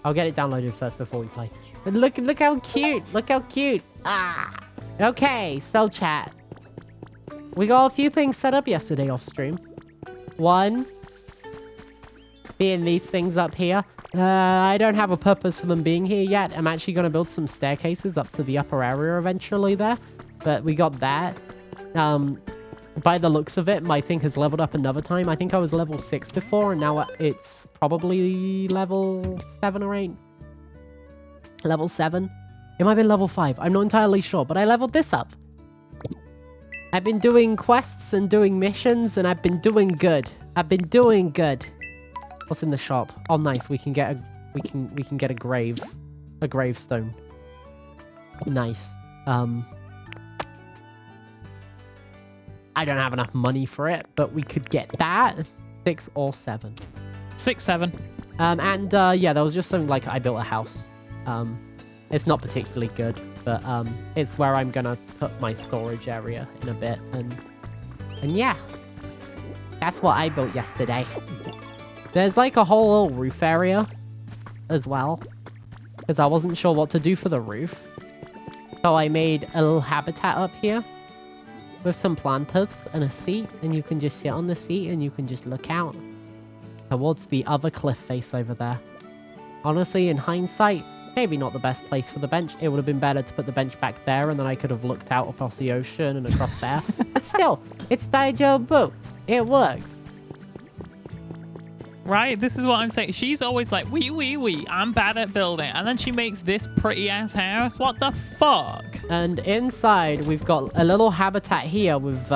I'll get it downloaded first before we play. But look how cute. Look how cute. Ah. Okay, so chat. We got a few things set up yesterday off stream. One, being these things up here. I don't have a purpose for them being here yet. I'm actually going to build some staircases up to the upper area eventually there. But we got that. By the looks of it, my thing has leveled up another time. I think I was level 6 before, and now it's probably level 7 or 8. Level 7? It might have been level 5. I'm not entirely sure, but I leveled this up. I've been doing quests and doing missions, and I've been doing good. I've been doing good. What's in the shop? Oh, nice. We can get a gravestone. Nice. I don't have enough money for it, but we could get that. 6 or 7. 6, 7. Yeah, there was just something like I built a house. It's not particularly good, but it's where I'm gonna put my storage area in a bit, and yeah, that's what I built yesterday. There's like a whole little roof area as well, because I wasn't sure what to do for the roof, so I made a little habitat up here with some planters and a seat, and you can just sit on the seat and you can just look out towards the other cliff face over there. Honestly, in hindsight, maybe not the best place for the bench. It would have been better to put the bench back there, and then I could have looked out across the ocean and across there. But still, it's Daijobu. It works. Right? This is what I'm saying. She's always like, wee, I'm bad at building. And then she makes this pretty-ass house. What the fuck? And inside, we've got a little habitat here with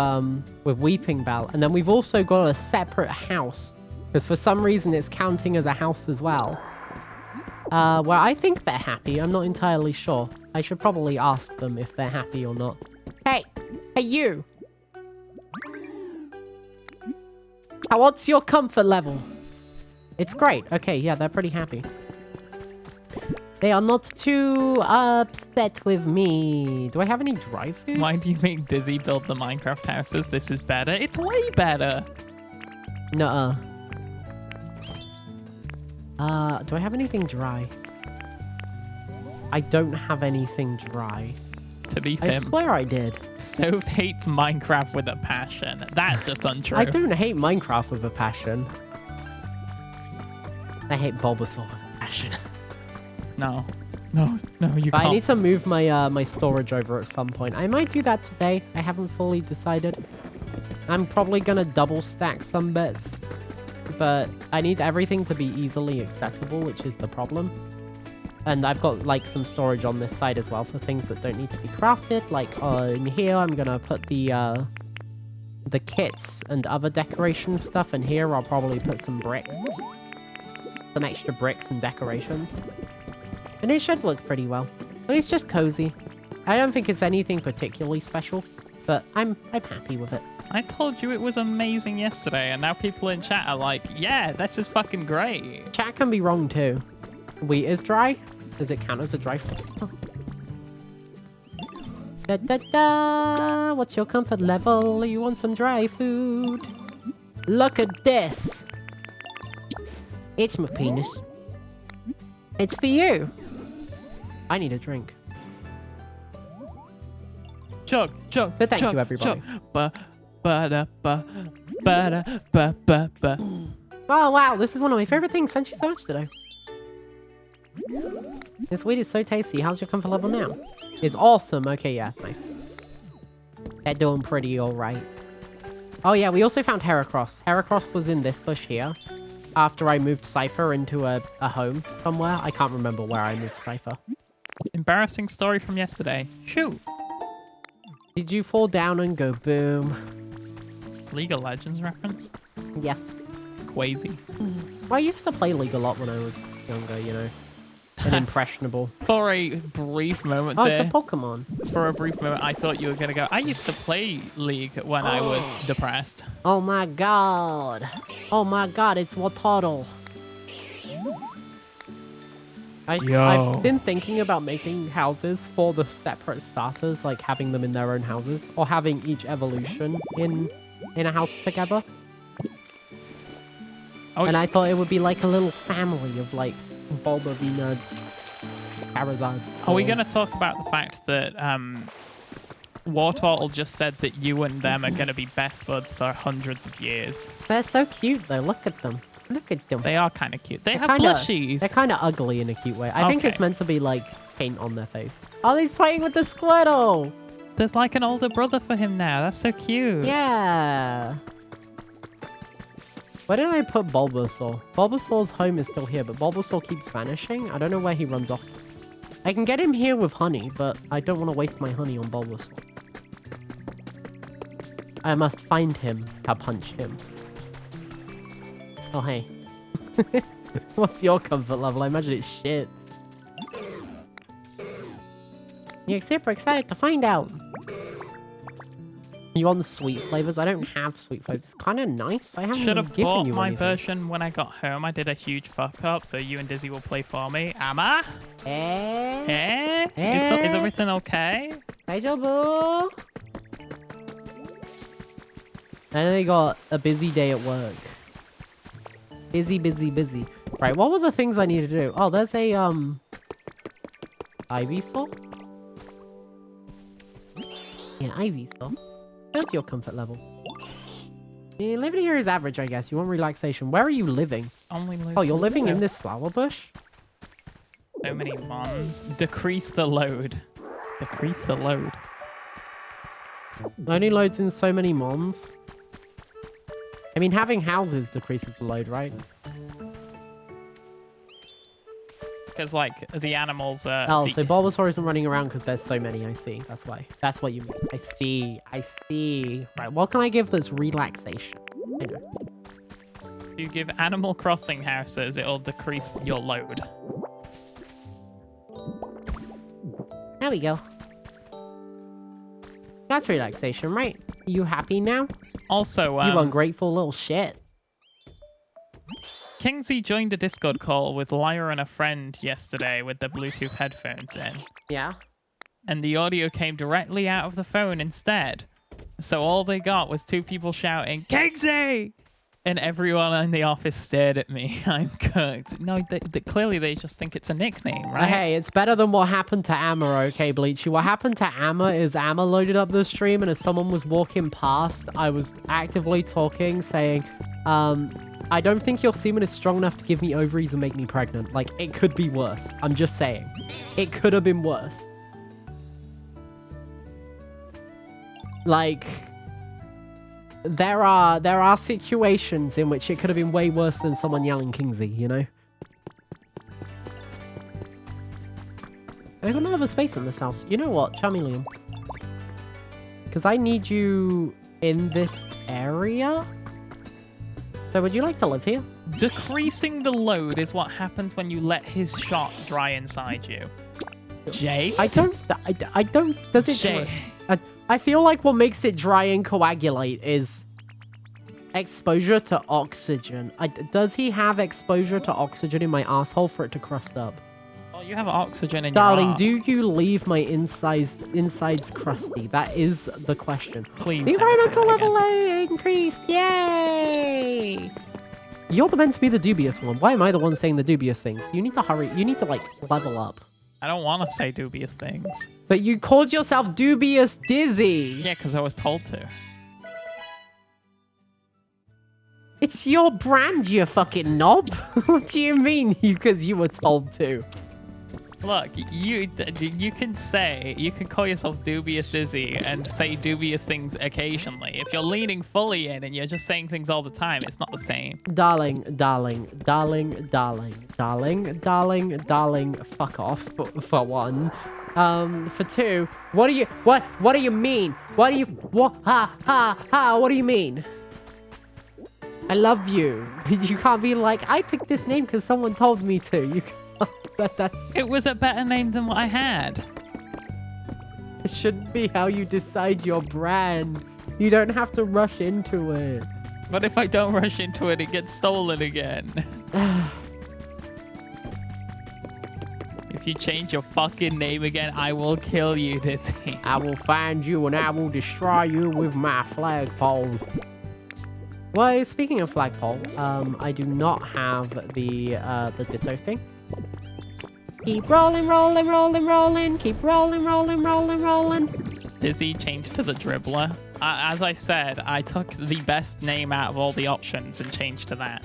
Weeping Bell. And then we've also got a separate house, because for some reason it's counting as a house as well. Well, I think they're happy. I'm not entirely sure. I should probably ask them if they're happy or not. Hey! Hey, you! What's your comfort level? It's great. Okay, yeah, they're pretty happy. They are not too upset with me. Do I have any dry foods? Why do you make Dizzy build the Minecraft houses? This is better. It's way better. Nuh-uh. Do I have anything dry? I don't have anything dry. To be fair, I swear I did. Soph hates Minecraft with a passion. That's just untrue. I don't hate Minecraft with a passion. I hate Bulbasaur with a passion. No, you but can't. I need to move my my storage over at some point. I might do that today. I haven't fully decided. I'm probably gonna double stack some bits, but I need everything to be easily accessible, which is the problem. And I've got like some storage on this side as well for things that don't need to be crafted. Like in here, I'm gonna put the kits and other decoration stuff, and here I'll probably put some bricks. Some extra bricks and decorations. And it should work pretty well. But it's just cozy. I don't think it's anything particularly special, but I'm happy with it. I told you it was amazing yesterday, and now people in chat are like, yeah, this is fucking great. Chat can be wrong too. Wheat is dry? Does it count as a dry food? Oh. Da da da! What's your comfort level? You want some dry food? Look at this! It's my penis. It's for you. I need a drink. Chug. But thank you, everybody. Oh, wow. This is one of my favorite things. Thank you so much today. This wheat is so tasty. How's your comfort level now? It's awesome. Okay, yeah. Nice. They're doing pretty alright. Oh, yeah. We also found Heracross. Heracross was in this bush here. After I moved Cypher into a home somewhere. I can't remember where I moved Cypher. Embarrassing story from yesterday. Shoot. Did you fall down and go boom? League of Legends reference? Yes. Quasi. Well, I used to play League a lot when I was younger, you know. And impressionable. For a brief moment Oh, there, it's a Pokemon. for a brief moment, I thought you were going to go, I used to play League when I was depressed. Oh my god. Oh my god, it's Watodle. I've been thinking about making houses for the separate starters, like having them in their own houses, or having each evolution in a house together. Oh, And I thought it would be like a little family of like Bulbavina Charizards. Are we going to talk about the fact that Wartortle just said that you and them are going to be best buds for hundreds of years? They're so cute, though. Look at them. Look at them. They are kind of cute. They have kinda, plushies. They're kind of ugly in a cute way. I think Okay. it's meant to be like paint on their face. Oh, he's playing with the Squirtle. There's like an older brother for him now. That's so cute. Yeah. Where did I put Bulbasaur? Bulbasaur's home is still here, but Bulbasaur keeps vanishing. I don't know where he runs off to. I can get him here with honey, but I don't want to waste my honey on Bulbasaur. I must find him to punch him. Oh, hey. What's your comfort level? I imagine it's shit. You're super excited to find out. You want sweet flavors? I don't have sweet flavors. It's kind of nice. I haven't Should have given bought you my anything. version when I got home. I did a huge fuck up, so you and Dizzy will play for me. Amma? Eh? Is everything okay? Hey, Jobo. I know you got a busy day at work. Busy, busy, busy. Right, what were the things I need to do? Oh, there's a, Ivysaur? Yeah, Ivysaur. Where's your comfort level? Yeah, living here is average, I guess. You want relaxation. Where are you living? Only Oh, you're living in this flower bush? So many mons. Decrease the load. Decrease the load. Only loads in so many mons. I mean, having houses decreases the load, right? Because, like, the animals are... Oh, so Bulbasaur isn't running around because there's so many, I see. That's why. That's what you mean. I see. I see. Right, what can I give that's relaxation? I know. If you give Animal Crossing houses, it'll decrease your load. There we go. That's relaxation, right? You happy now? Also, You ungrateful little shit. Kingsley joined a Discord call with Lyra and a friend yesterday with the Bluetooth headphones in. Yeah? And the audio came directly out of the phone instead. So all they got was two people shouting, Kingsley! And everyone in the office stared at me. I'm cooked. No, clearly they just think it's a nickname, right? Hey, it's better than what happened to Amma, okay, Bleachy? What happened to Amma is Amma loaded up the stream, and as someone was walking past, I was actively talking, saying, I don't think your semen is strong enough to give me ovaries and make me pregnant. Like, it could be worse. I'm just saying. It could have been worse. Like... There are situations in which it could have been way worse than someone yelling Kingsley, you know? I got another space in this house. You know what, Charmeleon? Because I need you in this area. So would you like to live here? Decreasing the load is what happens when you let his shot dry inside you. Jay? I don't, does it Jay. I feel like what makes it dry and coagulate is exposure to oxygen. Does he have exposure to oxygen in my asshole for it to crust up? Oh, you have oxygen in Darling, your ass. do you leave my insides crusty? That is the question. Please. The never say environmental that level again. increased. Yay! You're meant to be the dubious one. Why am I the one saying the dubious things? You need to hurry. You need to, like, level up. I don't want to say dubious things. But you called yourself Dubious Dizzy. Yeah, because I was told to. It's your brand, you fucking knob. What do you mean? Because you were told to. Look, you can call yourself Dubious Dizzy and say dubious things occasionally. If you're leaning fully in and you're just saying things all the time, it's not the same. Darling, fuck off, for one. For two, what do you mean? What do you mean? I love you. You can't be like, I picked this name because someone told me to. You can't. It was a better name than what I had. It shouldn't be how you decide your brand. You don't have to rush into it. But if I don't rush into it, it gets stolen again. If you change your fucking name again, I will kill you, Dizzy. I will find you and I will destroy you with my flagpole. Well, speaking of flagpole, I do not have the Ditto thing. Keep rolling, rolling, rolling, rolling. Keep rolling, rolling, rolling, rolling. Dizzy changed to the dribbler. As I said, I took the best name out of all the options and changed to that.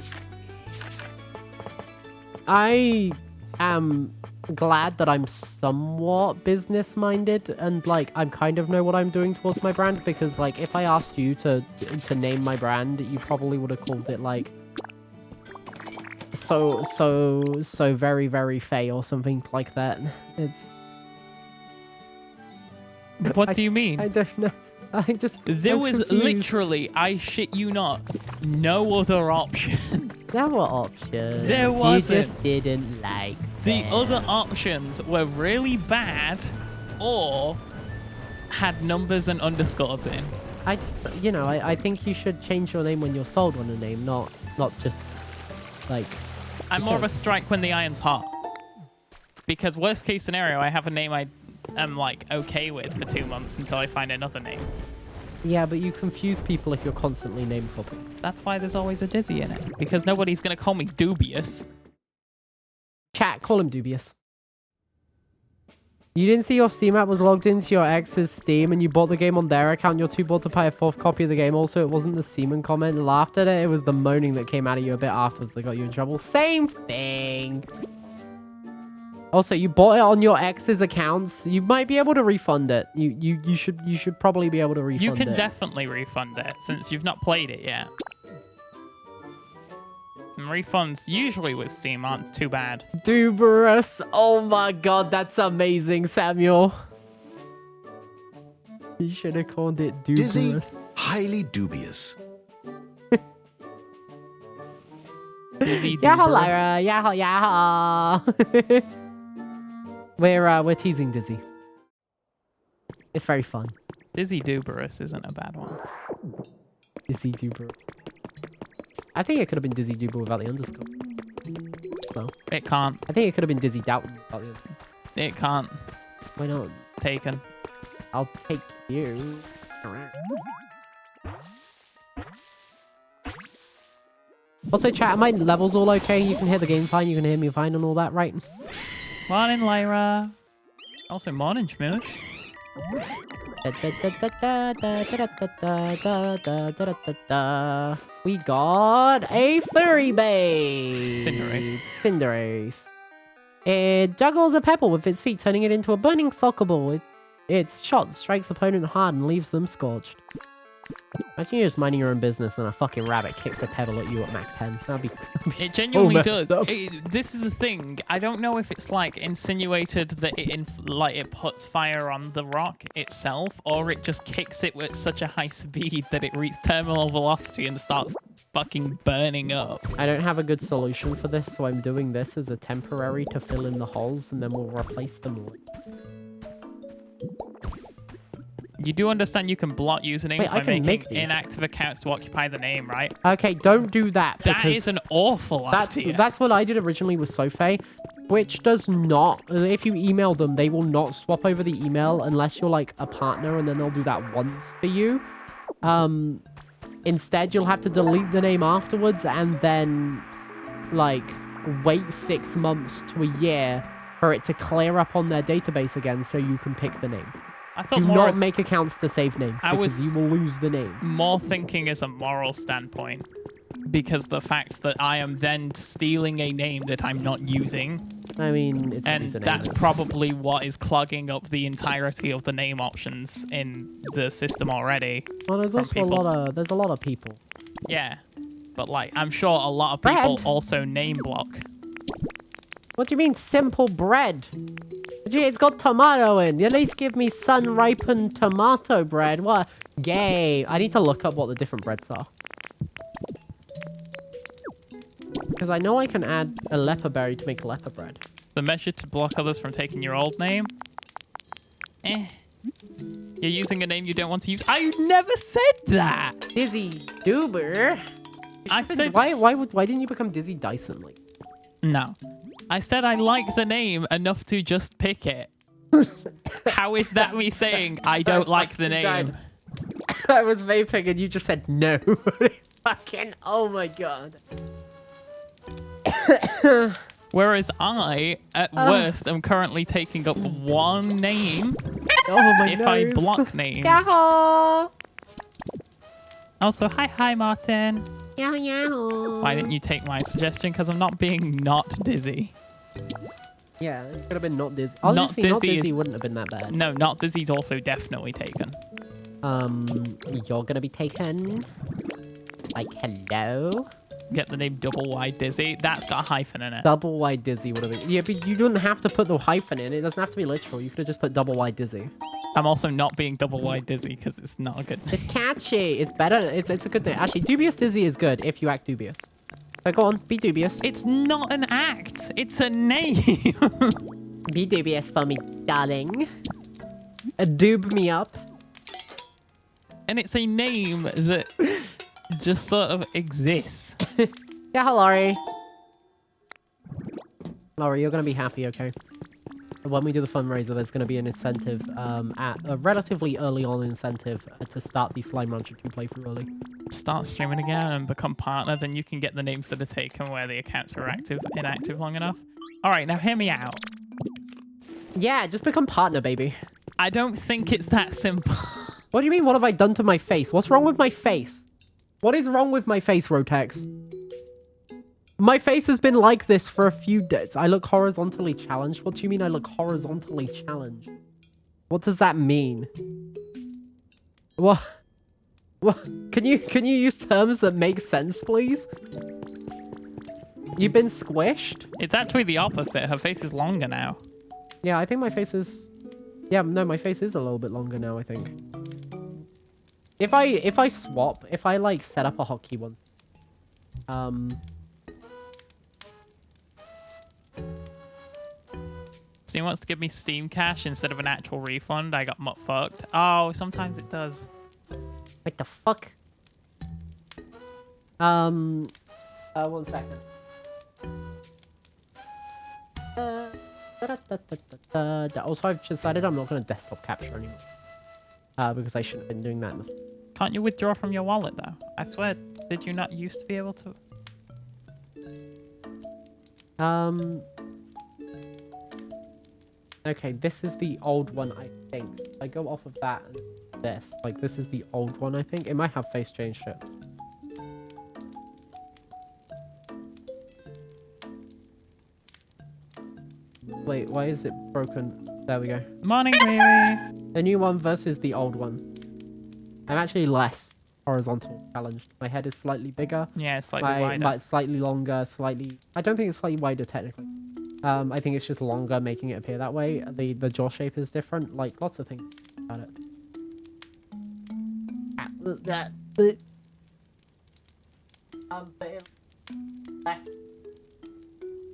I am glad that I'm somewhat business minded and like I kind of know what I'm doing towards my brand, because like if I asked you to name my brand, you probably would have called it like so very very Fey or something like that. It's What do you mean? I don't know. There I'm was confused. literally, I shit you not, no other option. There were options. There wasn't. You just didn't like The them. other options were really bad or had numbers and underscores in. I just, you know, I think you should change your name when you're sold on a name, not just like. I'm more of a because- strike when the iron's hot. Because worst case scenario, I have a name I am like okay with for 2 months until I find another name. Yeah, but you confuse people if you're constantly name swapping. That's why there's always a Dizzy in it. Because nobody's going to call me dubious. Chat, call him dubious. You didn't see your Steam app was logged into your ex's Steam and you bought the game on their account. You're too bored to buy a 4th copy of the game. Also, it wasn't the semen comment laughed at it. It was the moaning that came out of you a bit afterwards that got you in trouble. Same thing. Also, you bought it on your ex's accounts. You might be able to refund it. You should probably be able to refund it. You can definitely refund it since you've not played it yet. And refunds usually with Steam aren't too bad. Duberous. Oh my god, that's amazing, Samuel. You should have called it Dizzy, Duberous. highly dubious. Dizzy Yaha, duberous. Lyra. Yaha, yaha. We're teasing Dizzy. It's very fun. Dizzy duberous isn't a bad one. Dizzy Duber. I think it could have been Dizzy Duber without the underscore. No. It can't. I think it could have been Dizzy Doughton without the underscore. It can't. Why not? Taken. I'll take you. Also, chat, are my levels all okay? You can hear the game fine, you can hear me fine and all that, right? Morning, Lyra. Also, morning, Schmoosh. We got a furry base. Cinderace. Cinderace. It juggles a pebble with its feet, turning it into a burning soccer ball. Its shot strikes opponent hard and leaves them scorched. Imagine you're just minding your own business and a fucking rabbit kicks a pebble at you at Mach 10. That'd be It genuinely so does. messed up. This is the thing. I don't know if it's like insinuated that it puts fire on the rock itself, or it just kicks it with such a high speed that it reaches terminal velocity and starts fucking burning up. I don't have a good solution for this, so I'm doing this as a temporary to fill in the holes, and then we'll replace them. You do understand you can block usernames Wait, I by can making make these. inactive accounts to occupy the name, right? Okay, don't do that. That because is an awful idea. That's what I did originally with Sofae, which does not. If you email them, they will not swap over the email unless you're like a partner, and then they'll do that once for you. Instead, you'll have to delete the name afterwards, and then like wait 6 months to a year for it to clear up on their database again, so you can pick the name. I thought Do more not as make accounts to save names I because was- you will lose the name. more thinking as a moral standpoint, because the fact that I am then stealing a name that I'm not using, I mean, it's a and username. that's It's- probably what is clogging up the entirety of the name options in the system already. Well, there's from also people. a lot of people. Yeah, but like I'm sure a lot of people Bread? also name block. What do you mean simple bread? Gee, it's got tomato in. At least give me sun-ripened tomato bread. What? Gay. I need to look up what the different breads are. Because I know I can add a leper berry to make leper bread. The measure to block others from taking your old name. You're using a name you don't want to use. I never said that. Dizzy Duber. I said Why didn't you become Dizzy Dyson? Like, no. I said I like the name enough to just pick it. How is that me saying I don't like the name? died. I was vaping and you just said no. Fucking, oh my god. Whereas I, at worst, am currently taking up one name Oh my if I nose. block names. Yahoo! Also, hi, Martin. Yahoo, yahoo. Why didn't you take my suggestion? Because I'm not being not dizzy. Yeah, it could have been not dizzy. Not Honestly, not dizzy dizzy is- wouldn't have been that bad. No, not dizzy's also definitely taken. You're gonna be taken. Like, hello? Get the name Double Wide Dizzy. That's got a hyphen in it. Double wide dizzy would have been. Yeah, but you don't have to put the hyphen in. It doesn't have to be literal. You could have just put double wide dizzy. I'm also not being Double Wide Dizzy because it's not a good name. It's catchy. It's better. It's a good thing. Actually, dubious dizzy is good if you act dubious. So go on, be dubious. It's not an act. It's a name. Be dubious for me, darling. Doob me up. And it's a name that just sort of exists. Yeah, Laurie. Laurie, you're gonna be happy, okay? When we do the fundraiser, there's gonna be an incentive, at a relatively early on incentive to start the Slime Rancher 2 playthrough early. Start streaming again and become partner, then you can get the names that are taken where the accounts are inactive long enough. All right, now hear me out. Yeah, just become partner, baby. I don't think it's that simple. What do you mean, what have I done to my face? What's wrong with my face? What is wrong with my face, Rotex? My face has been like this for a few days. I look horizontally challenged. What do you mean I look horizontally challenged? What does that mean? What? What? Can you use terms that make sense, please? You've been squished? It's actually the opposite. Her face is longer now. Yeah, I think my face is... Yeah, no, my face is a little bit longer now, I think. If I swap, if I, like, set up a hotkey once... So he wants to give me Steam Cash instead of an actual refund. I got fucked. Oh, sometimes it does. What the fuck? One second. Also, I've decided I'm not going to desktop capture anymore. Because I shouldn't have been doing that in the... Can't you withdraw from your wallet, though? I swear, did you not used to be able to? Okay, this is the old one, I think. I go off of that and this. Like, this is the old one, I think. It might have face change shit. Wait, why is it broken? There we go. Morning, Riri. The new one versus the old one. I'm actually less horizontal challenged. My head is slightly bigger. Yeah, it's slightly wider. But slightly longer, slightly... I don't think it's slightly wider, technically. I think it's just longer, making it appear that way. The jaw shape is different. Like, lots of things about it. Less.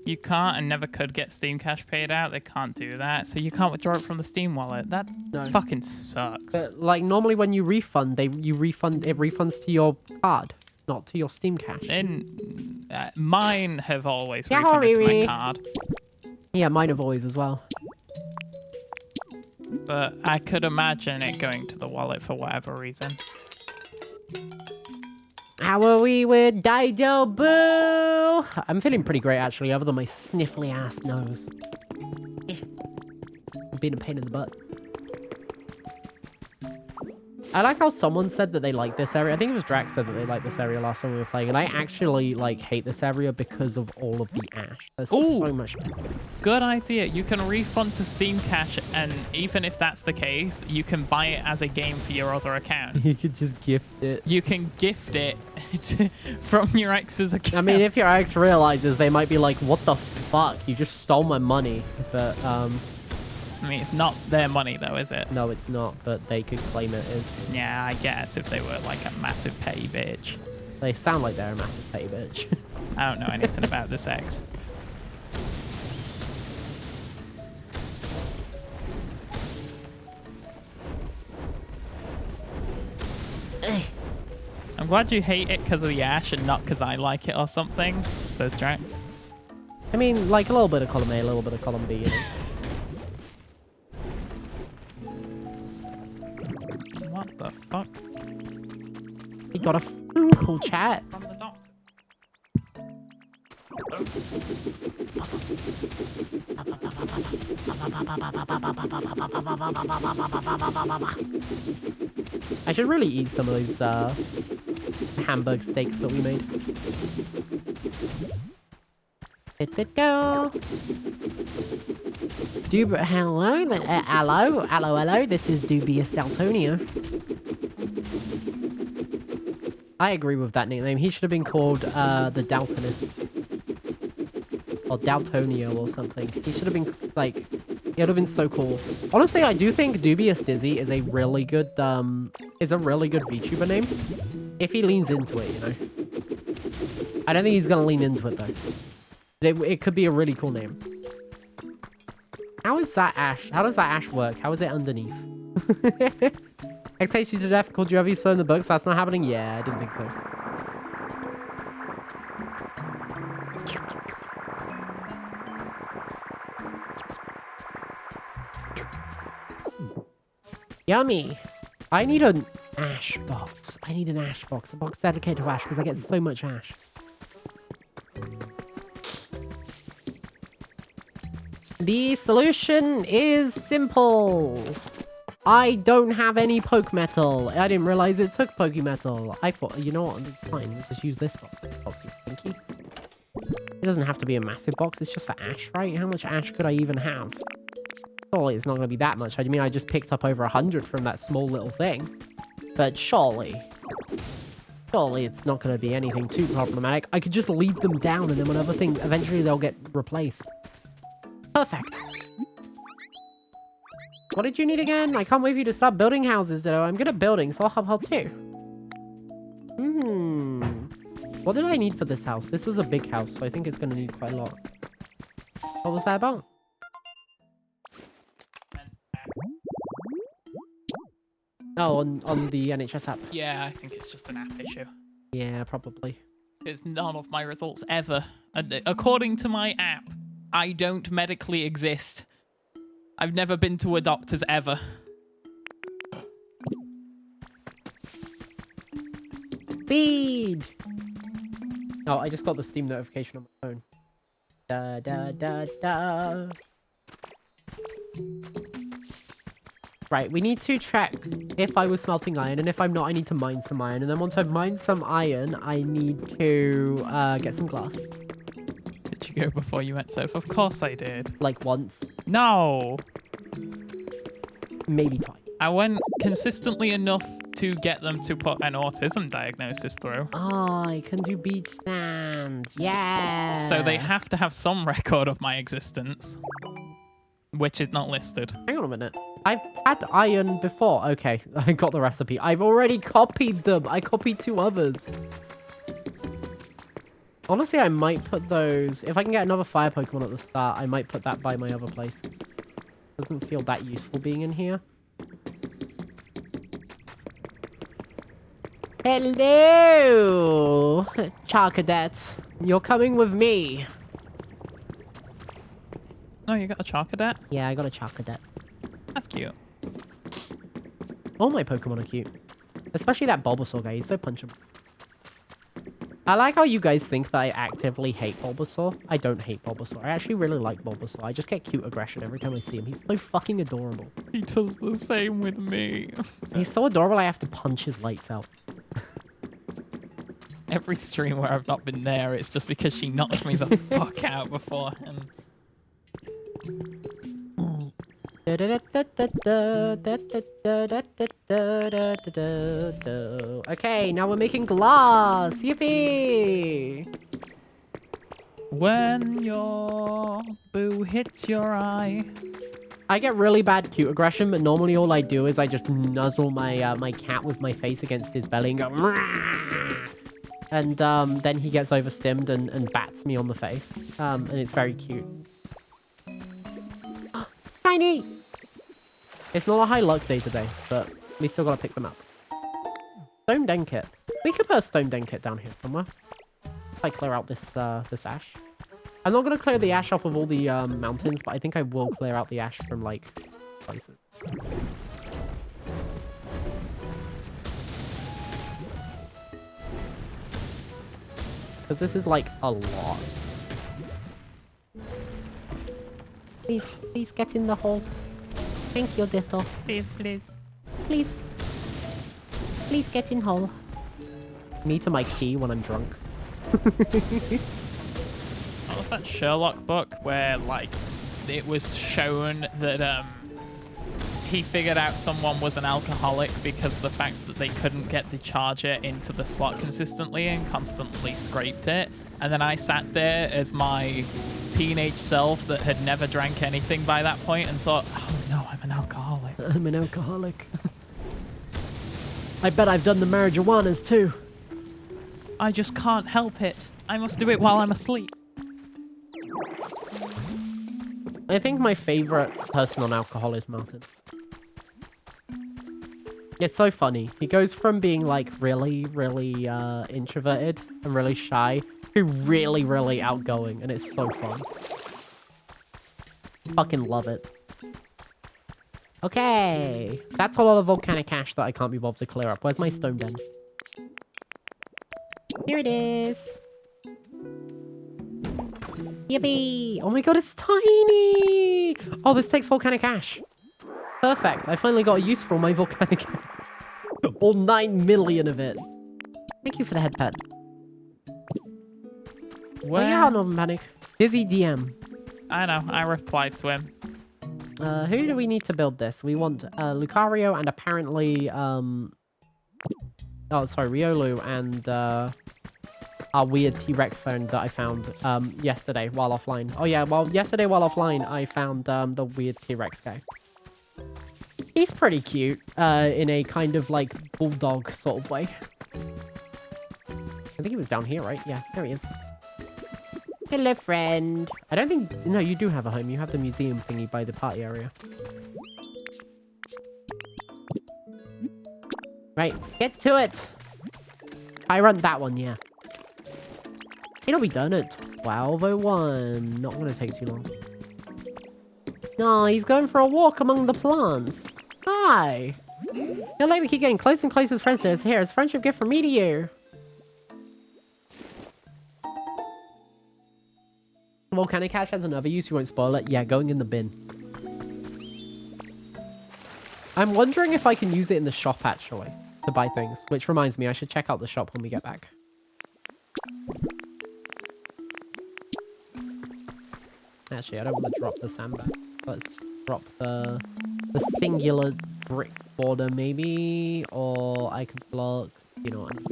You can't and never could get Steam Cash paid out. They can't do that. So you can't withdraw it from the Steam wallet. That fucking sucks. But, like, normally when you refund, it refunds to your card, not to your Steam Cash. And mine have always Yeah, refunded to my Riri. card. Yeah, mine have always as well. But I could imagine it going to the wallet for whatever reason. How are we with Dido Boo? I'm feeling pretty great, actually, other than my sniffly ass nose. Yeah. Being a pain in the butt. I like how someone said that they like this area. I think it was Drax said that they liked this area last time we were playing. And I actually, like, hate this area because of all of the ash. There's so much. Good idea. You can refund to Steam Cash, and even if that's the case, you can buy it as a game for your other account. You could just gift it. You can gift it from your ex's account. I mean, if your ex realizes, they might be like, what the fuck? You just stole my money. But, I mean, it's not their money, though, is it? no, it's not, but they could claim it as. Yeah, I guess if they were like a massive petty bitch. They sound like they're a massive petty bitch. I don't know anything about this ex. I'm glad you hate it because of the ash and not because I like it or something. Those tracks. I mean, like a little bit of column A, a little bit of column B, you know? What the fuck? He got a phone call, chat. From the doctor. I should really eat some of those hamburg steaks that we made. Hello, this is Dubious Daltonia. I agree with that nickname. He should have been called the Daltonist. Or Daltonio or something. He should have been, like, it would have been so cool. Honestly, I do think Dubious Dizzy is a really good, VTuber name. If he leans into it, you know. I don't think he's gonna lean into it, though. It could be a really cool name. How is that ash? How does that ash work? How is it underneath? XH you to death. Called you so in the books. That's not happening? Yeah, I didn't think so. Yummy. I need an ash box. I need an ash box. A box dedicated to ash because I get so much ash. The solution is simple. I don't have any poke metal. I didn't realize it took poke metal. I thought, you know what, it's fine. We'll just use this box. This box is thinky. It doesn't have to be a massive box. It's just for ash, right? How much ash could I even have? Surely it's not going to be that much. I mean, I just picked up over 100 from that small little thing. But surely it's not going to be anything too problematic. I could just leave them down and then whenever eventually they'll get replaced. Perfect. What did you need again? I can't wait for you to start building houses, Ditto. I'm good at building, so I'll help out too. What did I need for this house? This was a big house, so I think it's going to need quite a lot. What was that about? Oh, on the NHS app. Yeah, I think it's just an app issue. Yeah, probably. It's none of my results ever. According to my app, I don't medically exist. I've never been to a doctor's ever. Feed! Oh, I just got the Steam notification on my phone. Da da da da. Right, we need to check if I was smelting iron, and if I'm not, I need to mine some iron. And then once I've mined some iron, I need to get some glass. Did you go before you met Soph? Of course I did. Like once. No! Maybe twice. I went consistently enough to get them to put an autism diagnosis through. Oh, I can do beach sand. Yeah! So they have to have some record of my existence, which is not listed. Hang on a minute. I've had iron before. Okay, I got the recipe. I've already copied them. I copied 2 others. Honestly, I might put those... If I can get another fire Pokemon at the start, I might put that by my other place. Doesn't feel that useful being in here. Hello! Charcadet. You're coming with me. Oh, you got a Charcadet? Yeah, I got a Charcadet. That's cute. All my Pokemon are cute. Especially that Bulbasaur guy. He's so punchable. I like how you guys think that I actively hate Bulbasaur. I don't hate Bulbasaur. I actually really like Bulbasaur. I just get cute aggression every time I see him. He's so fucking adorable. He does the same with me. He's so adorable I have to punch his lights out. Every stream where I've not been there, it's just because she knocked me the fuck out beforehand. Okay, now we're making glass. Yippee! When your boo hits your eye. I get really bad cute aggression, but normally all I do is I just nuzzle my my cat with my face against his belly and go Mrah! And then he gets overstimmed and bats me on the face. And it's very cute. Tiny! It's not a high luck day today, but we still gotta pick them up. Stone Den Kit. We could put a Stone Den Kit down here somewhere. If I clear out this this ash. I'm not gonna clear the ash off of all the mountains, but I think I will clear out the ash from like places. Because this is like a lot. Please get in the hole. Thank you, Ditto. Please, please. Please. Please get in hole. Me to my key when I'm drunk. I love that Sherlock book where, like, it was shown that he figured out someone was an alcoholic because of the fact that they couldn't get the charger into the slot consistently and constantly scraped it. And then I sat there as my teenage self that had never drank anything by that point and thought, oh no, I'm an alcoholic. I'm an alcoholic. I bet I've done the marijuanas too. I just can't help it. I must do it while I'm asleep. I think my favorite person on alcohol is Martin. It's so funny. He goes from being like really introverted and really shy to really outgoing, and it's so fun. Fucking love it. Okay, that's a lot of volcanic ash that I can't be bothered to clear up. Where's my stone den? Here it is. Yippee! Oh my god, it's tiny! Oh, this takes volcanic ash. Perfect. I finally got a use for all my volcanic ash. All 9 million of it. Thank you for the head pet. Where? Oh yeah, no panic. Dizzy DM. I know. I replied to him. Who do we need to build this? We want Lucario and apparently oh sorry, Riolu and our weird T-Rex phone that I found yesterday while offline. Oh yeah, well yesterday while offline I found the weird T-Rex guy. He's pretty cute in a kind of like bulldog sort of way. I think he was down here, right? Yeah, there he is. Hello, friend. I don't think... No, you do have a home. You have the museum thingy by the party area. Right, get to it. I run that one, yeah. It'll be done at 12:01. Not going to take too long. No, he's going for a walk among the plants. Hi. Feel like we keep getting closer and closer as friends. There's here. It's a friendship gift from me to you. Volcanic ash has another use. You won't spoil it. Yeah, going in the bin. I'm wondering if I can use it in the shop, actually, to buy things. Which reminds me, I should check out the shop when we get back. Actually, I don't want to drop the sandbag. Let's drop the singular brick border, maybe. Or I can block... You know what I mean?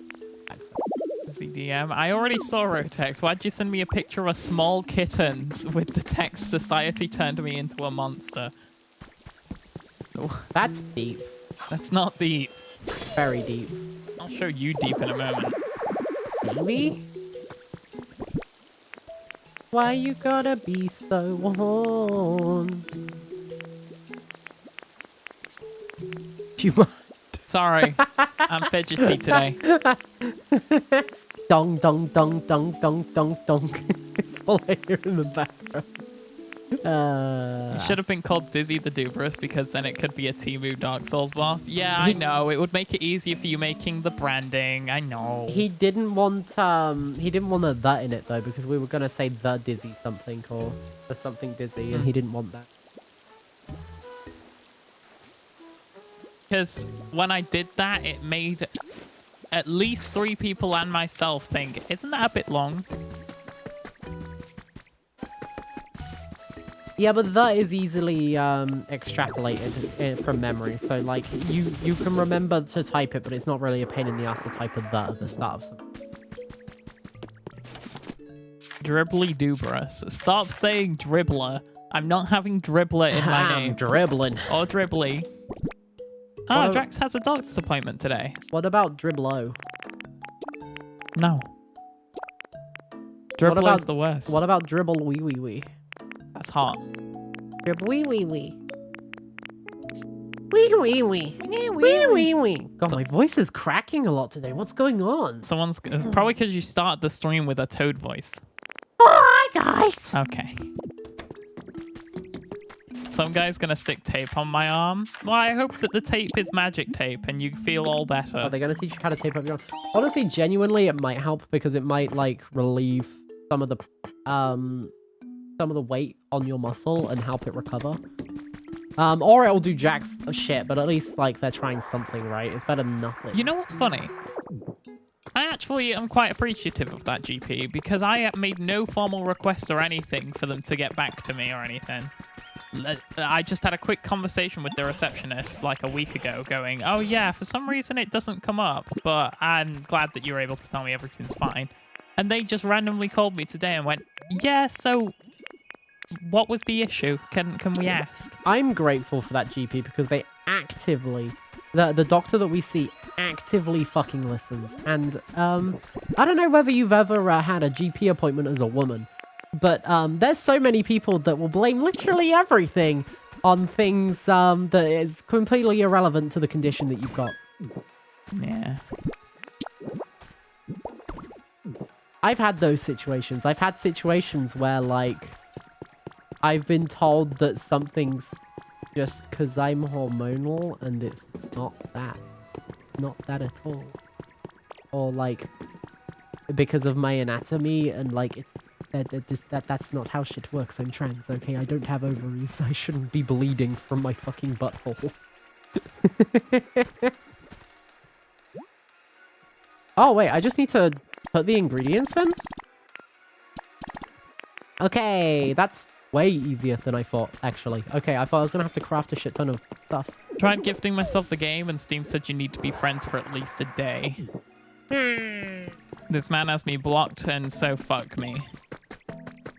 CDM. I already saw Rotex. Why'd you send me a picture of a small kitten with the text, "Society turned me into a monster"? That's deep. That's not deep. Very deep. I'll show you deep in a moment. Maybe? Why you gotta be so on? You mind? Sorry. I'm fidgety today. Dong, dong, dong, dong, dong, dong, dong. It's all I hear in the background. It should have been called Dizzy the Duberous because then it could be a Temu Dark Souls boss. Yeah, I know. It would make it easier for you making the branding. I know. He didn't want a that in it though, because we were gonna say the Dizzy something or something Dizzy, and he didn't want that. Because when I did that, it made at least 3 people and myself think, isn't that a bit long? Yeah, but that is easily extrapolated from memory. So, like, you can remember to type it, but it's not really a pain in the ass to type a that at the start of something. Dribbly Duberous. Stop saying dribbler. I'm not having dribbler in my name. Dribbling. Or dribbly. Oh, Drax has a doctor's appointment today. What about Dribblo? No. Dribbler's the worst. What about Dribble Wee Wee Wee? That's hot. Dribble Wee Wee Wee. Wee Wee Wee. Wee Wee Wee. God, my voice is cracking a lot today. What's going on? Someone's... Probably because you start the stream with a toad voice. Hi, guys. Okay. Some guy's gonna stick tape on my arm. Well, I hope that the tape is magic tape and you feel all better. Are they gonna teach you how to tape up your arm? Honestly, genuinely, it might help because it might, like, relieve some of the, some of the weight on your muscle and help it recover. Or it'll do jack shit, but at least, like, they're trying something, right? It's better than nothing. You know what's funny? I actually am quite appreciative of that GP because I made no formal request or anything for them to get back to me or anything. I just had a quick conversation with the receptionist like a week ago going, oh yeah, for some reason it doesn't come up, but I'm glad that you're able to tell me everything's fine. And they just randomly called me today and went, yeah, so what was the issue? Can we ask? I'm grateful for that GP because they actively, the doctor that we see actively fucking listens. And I don't know whether you've ever had a GP appointment as a woman, but there's so many people that will blame literally everything on things that is completely irrelevant to the condition that you've got. Yeah. I've had those situations. I've had situations where, like, I've been told that something's just because I'm hormonal and it's not that. Not that at all. Or, like, because of my anatomy and, like, it's that's not how shit works. I'm trans, okay? I don't have ovaries. I shouldn't be bleeding from my fucking butthole. Oh, wait. I just need to put the ingredients in? Okay, that's way easier than I thought, actually. Okay, I thought I was gonna have to craft a shit ton of stuff. Tried gifting myself the game and Steam said you need to be friends for at least a day. This man has me blocked and so fuck me.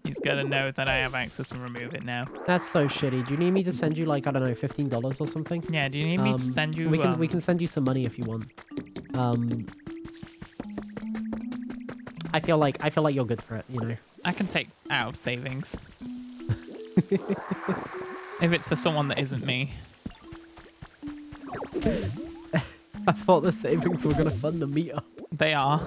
He's gonna know that I have access and remove it now. That's so shitty. Do you need me to send you, like, I don't know, $15 or something? Yeah, do you need me to send you... We can send you some money if you want. I feel like you're good for it, you know. I can take out of savings. If it's for someone that isn't me. I thought the savings were gonna fund the meetup. They are.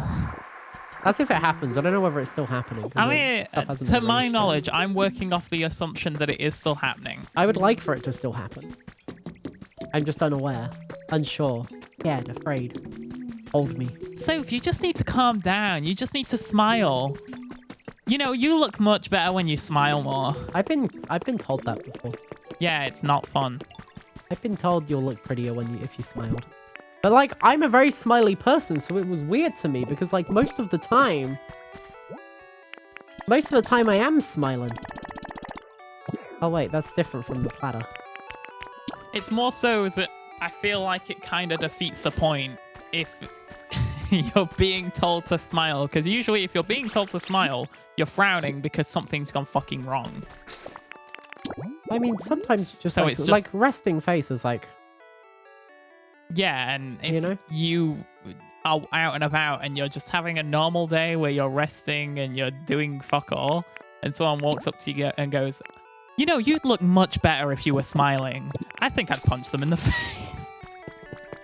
That's if it happens. I don't know whether it's still happening. I mean, to my knowledge, I'm working off the assumption that it is still happening. I would like for it to still happen. I'm just unaware, unsure, scared, afraid. Hold me. Soph, you just need to calm down. You just need to smile. You know, you look much better when you smile more. I've been told that before. Yeah, it's not fun. I've been told you'll look prettier if you smiled. But, like, I'm a very smiley person, so it was weird to me because, like, most of the time I am smiling. Oh wait, that's different from the platter. It's more so that I feel like it kind of defeats the point if you're being told to smile, because usually if you're being told to smile, you're frowning because something's gone fucking wrong. I mean, sometimes just, so like, it's just like resting face is like... Yeah, and if you know? You are out and about and you're just having a normal day where you're resting and you're doing fuck all, and someone walks up to you and goes, you know, you'd look much better if you were smiling, I think I'd punch them in the face.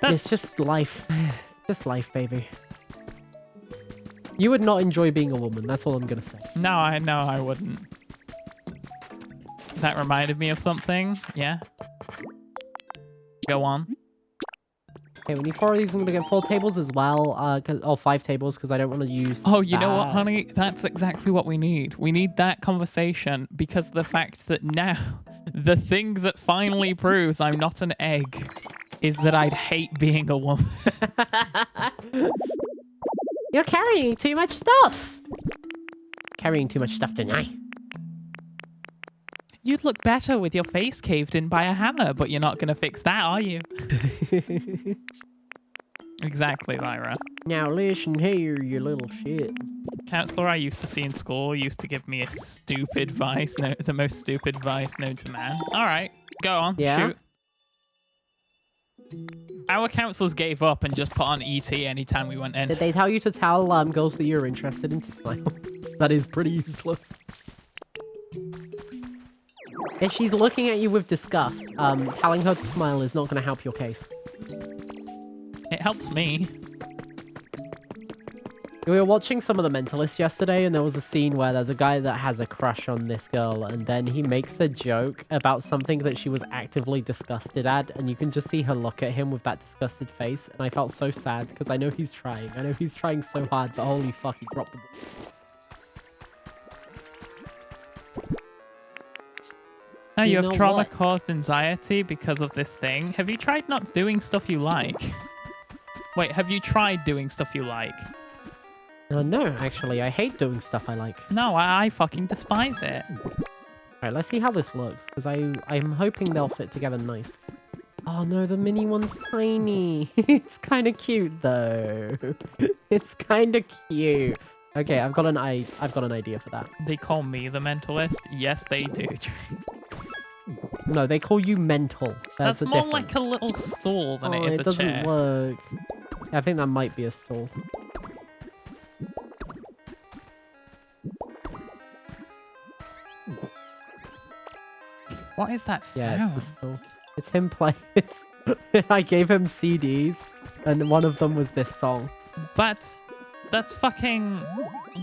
It's just life. It's just life, baby. You would not enjoy being a woman. That's all I'm going to say. No, I wouldn't. That reminded me of something. Yeah. Go on. Okay, we need 4 of these. I'm going to get 4 tables as well. Or 5 tables because I don't want to use... Oh, you know what, honey? That's exactly what we need. We need that conversation because the fact that now the thing that finally proves I'm not an egg is that I'd hate being a woman. You're carrying too much stuff. Carrying too much stuff, don't I? You'd look better with your face caved in by a hammer, but you're not going to fix that, are you? Exactly, Lyra. Now listen here, you little shit. Counselor I used to see in school used to give me a stupid vice, the most stupid vice known to man. All right, go on, shoot. Our counselors gave up and just put on ET anytime we went in. Did they tell you to tell girls that you're interested in to smile? That is pretty useless. If she's looking at you with disgust, telling her to smile is not going to help your case. It helps me. We were watching some of The Mentalist yesterday, and there was a scene where there's a guy that has a crush on this girl, and then he makes a joke about something that she was actively disgusted at, and you can just see her look at him with that disgusted face, and I felt so sad, because I know he's trying. I know he's trying so hard, but holy fuck, he dropped the ball. No, you know have trauma what? caused anxiety because of this thing. Have you tried not doing stuff you like? Wait, have you tried doing stuff you like? No, actually, I hate doing stuff I like. No, I fucking despise it. Alright, let's see how this looks, because I'm hoping they'll fit together nice. Oh no, the mini one's tiny. It's kind of cute though. It's kind of cute. Okay, I've got an idea for that. They call me the mentalist. Yes, they do. No, they call you mental. That's a more difference. like a little stool than Oh, it is it a doesn't chair. work. I think that might be a stall. What is that sound? Yeah, it's a stall. It's him playing. I gave him CDs, and one of them was this song. That's fucking.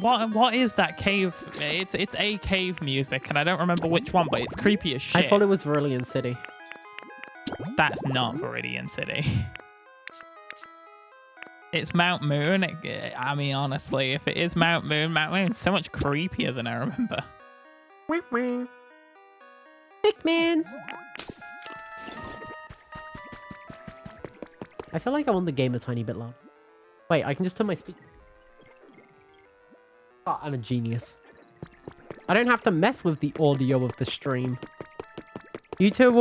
What is that cave? It's a cave music, and I don't remember which one, but it's creepy as shit. I thought it was Viridian City. That's not Viridian City. It's Mount Moon. I mean, honestly, if it is Mount Moon's so much creepier than I remember. Big man. I feel like I want the game a tiny bit loud. Wait, I can just turn my speaker. Oh, I'm a genius. I don't have to mess with the audio of the stream. YouTube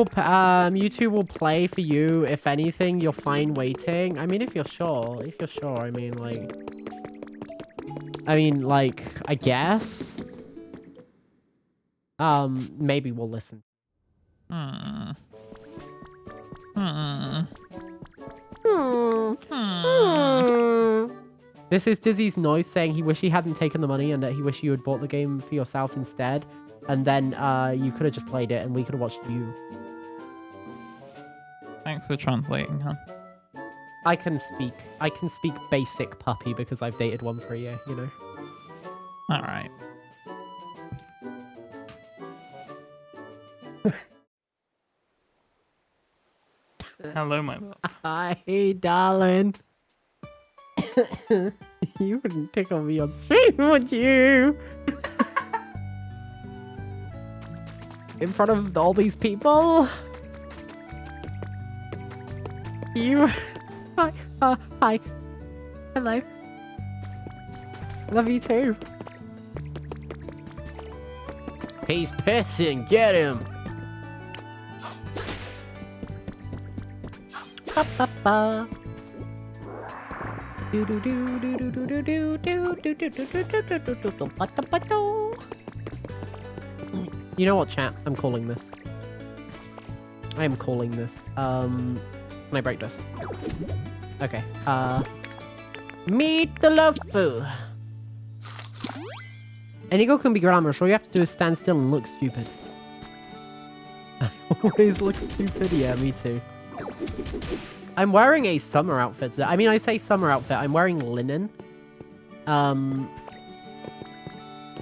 will play for you. If anything, you're fine waiting. I mean, if you're sure. If you're sure, I mean, like, I guess. Maybe we'll listen. This is Dizzy's noise saying he wish he hadn't taken the money and that he wish you had bought the game for yourself instead. And then you could have just played it and we could have watched you. Thanks for translating, huh? I can speak basic puppy because I've dated one for a year, you know? Alright. Hello, my love. Hi, darling. You wouldn't tickle me on stream, would you? In front of all these people? You... Hi. Hi. Hello. Love you too. He's pissing. Get him. Ba, ba, ba. Do do do do do do do do do do do do do do do do do ba da ba do. You know what, chat? I'm calling this. I am calling this. Can I break this? Okay. Meet the lofu. Inigo can be glamorous. All you have to do is stand still and look stupid. I always look stupid. Yeah, me too. I'm wearing a summer outfit today. I mean, I say summer outfit. I'm wearing linen.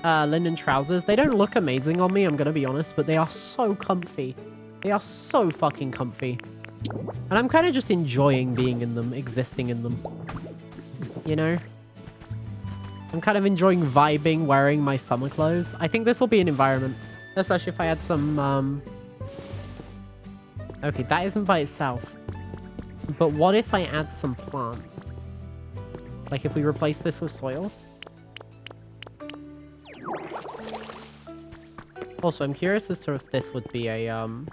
Linen trousers. They don't look amazing on me, I'm gonna be honest, but they are so comfy. They are so fucking comfy. And I'm kind of just enjoying being in them, existing in them. You know? I'm kind of enjoying vibing, wearing my summer clothes. I think this will be an environment. Especially if I had some, Okay, that isn't by itself. But what if I add some plants? Like if we replace this with soil? Also, I'm curious as to if this would be a, an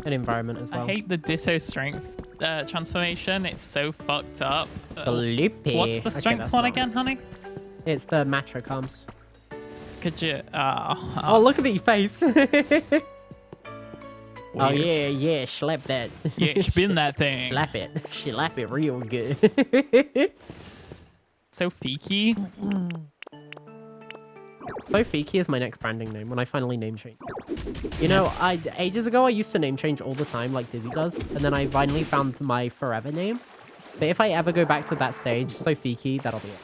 environment as well. I hate the Ditto strength transformation. It's so fucked up. Bloopy. What's the strength one again, honey? It's the Matro Comms. Could you... Oh, look at your face. Oh, yeah, yeah, slap that. Yeah, spin that thing. Slap it. Slap it real good. So Fiki. So Fiki is my next branding name when I finally name change. You know, ages ago I used to name change all the time like Dizzy does, and then I finally found my forever name. But if I ever go back to that stage, so Fiki, that'll be it.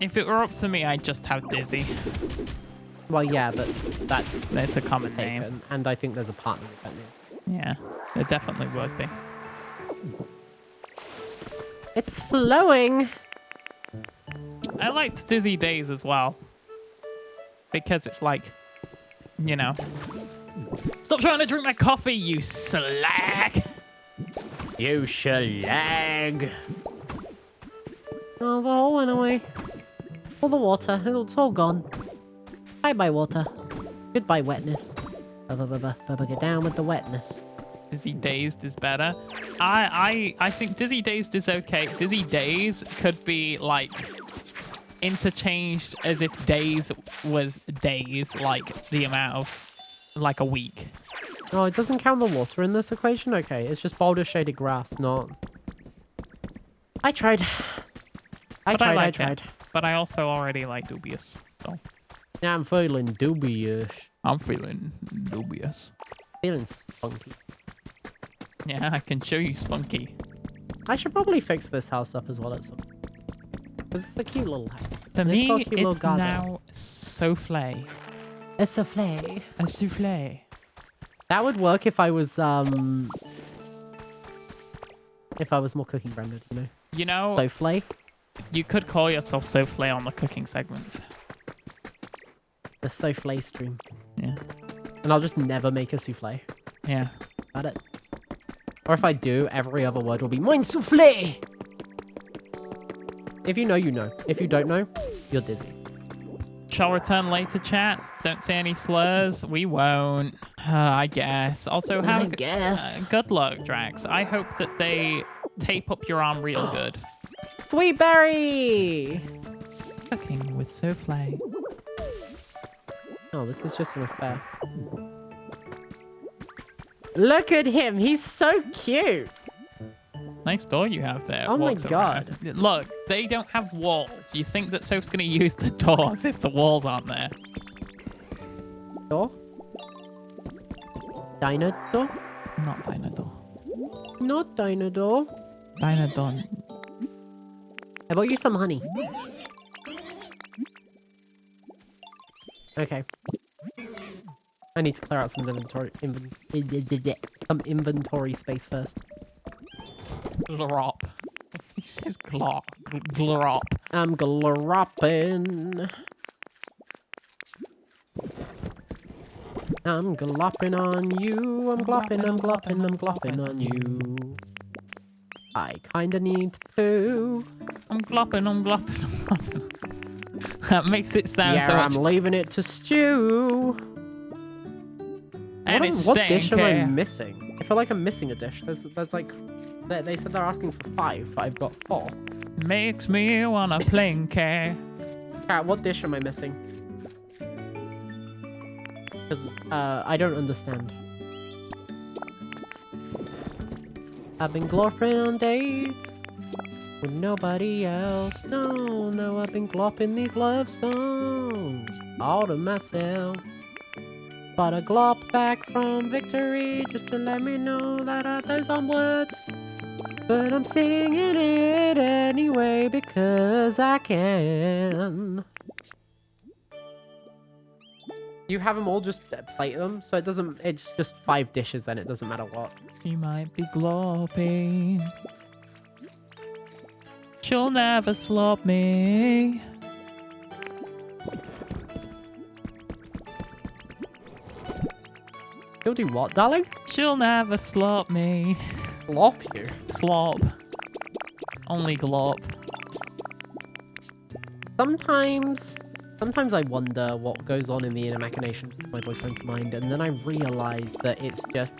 If it were up to me, I'd just have Dizzy. Well, yeah, but that's a common taken, name. and I think there's a partner with that name. Yeah, there definitely would be. It's flowing. I liked Dizzy Days as well. Because it's like, you know. Stop trying to drink my coffee, you slag! You shalag. Oh, the hole went away. All the water, it's all gone. Bye-bye, water. Goodbye, wetness. Get down with the wetness. Dizzy Dazed is better. I think Dizzy Dazed is okay. Dizzy Days could be like interchanged as if days was days, like the amount of like a week. Oh, it doesn't count the water in this equation? Okay, it's just boulder shaded grass, not... I tried. I tried. But I also already like dubious. So Yeah, I'm feeling dubious. I'm feeling dubious. Feeling spunky. Yeah, I can show you spunky. I should probably fix this house up as well at some point. Because it's a cute little house. To And me, got a cute little it's garden. now souffle. A souffle. A souffle. That would work if I was more cooking branded, you know. You know, Souffle. you could call yourself souffle on the cooking segment. The souffle stream. Yeah. And I'll just never make a souffle. Yeah. Got it. Or if I do, every other word will be mine souffle. If you know, you know. If you don't know, you're dizzy. Shall return later, chat. Don't say any slurs. We won't. I guess. Also, I guess. Good luck, Drax. I hope that they tape up your arm real good. Sweet berry! Cooking with souffle. Oh, this is just a spare. Look at him. He's so cute. Nice door you have there. Oh my Walks God. around. Look, they don't have walls. You think that Soph's going to use the doors if the walls aren't there? Door? Dino door? Not Dynador. Not dino door. Dynadon. I bought you some honey. Okay. I need to clear out some inventory space first. Glorop. He says glop. Glorop. I'm glopping. I'm glopping on you. I'm glopping on you. I kinda need to. I'm glopping. That makes it sound so I'm much... leaving it to stew. And it's What dish am I stinky. missing? I feel like I'm missing a dish. There's like... They said they're asking for 5, but I've got 4. Makes me wanna plinky. Cat, what dish am I missing? Because I don't understand. I've been glorping on dates with nobody else. No, I've been glopping these love songs all to myself. But a glop back from victory just to let me know that those aren't words. But I'm singing it anyway because I can. You have them all, just plate them, so it doesn't... It's just 5 dishes then, it doesn't matter what. She might be glopping. She'll never slop me. You'll do what, darling? She'll never slop me. Slop you? Slop. Only glop. Sometimes I wonder what goes on in the inner machinations of my boyfriend's mind, and then I realize that it's just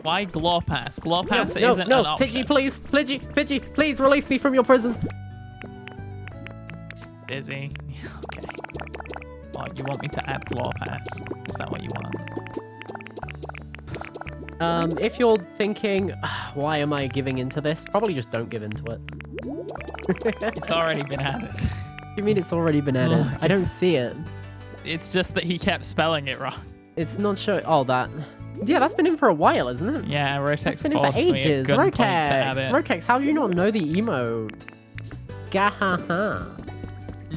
Why Glorpass? Glorpass no, isn't no, an option. Pidgey, please, Pidgey, please release me from your prison. Busy. Okay. Oh, you want me to add Glorpass? Is that what you want? If you're thinking, why am I giving into this? Probably just don't give into it. It's already been added. You mean it's already been added? Look, I don't see it. It's just that he kept spelling it wrong. It's not showing. Oh, that. Yeah, that's been in for a while, isn't it? Yeah, Rotex That's been in for forced me at ages. gunpoint to add Rotex, it. Rotex, how do you not know the emote? Gahaha.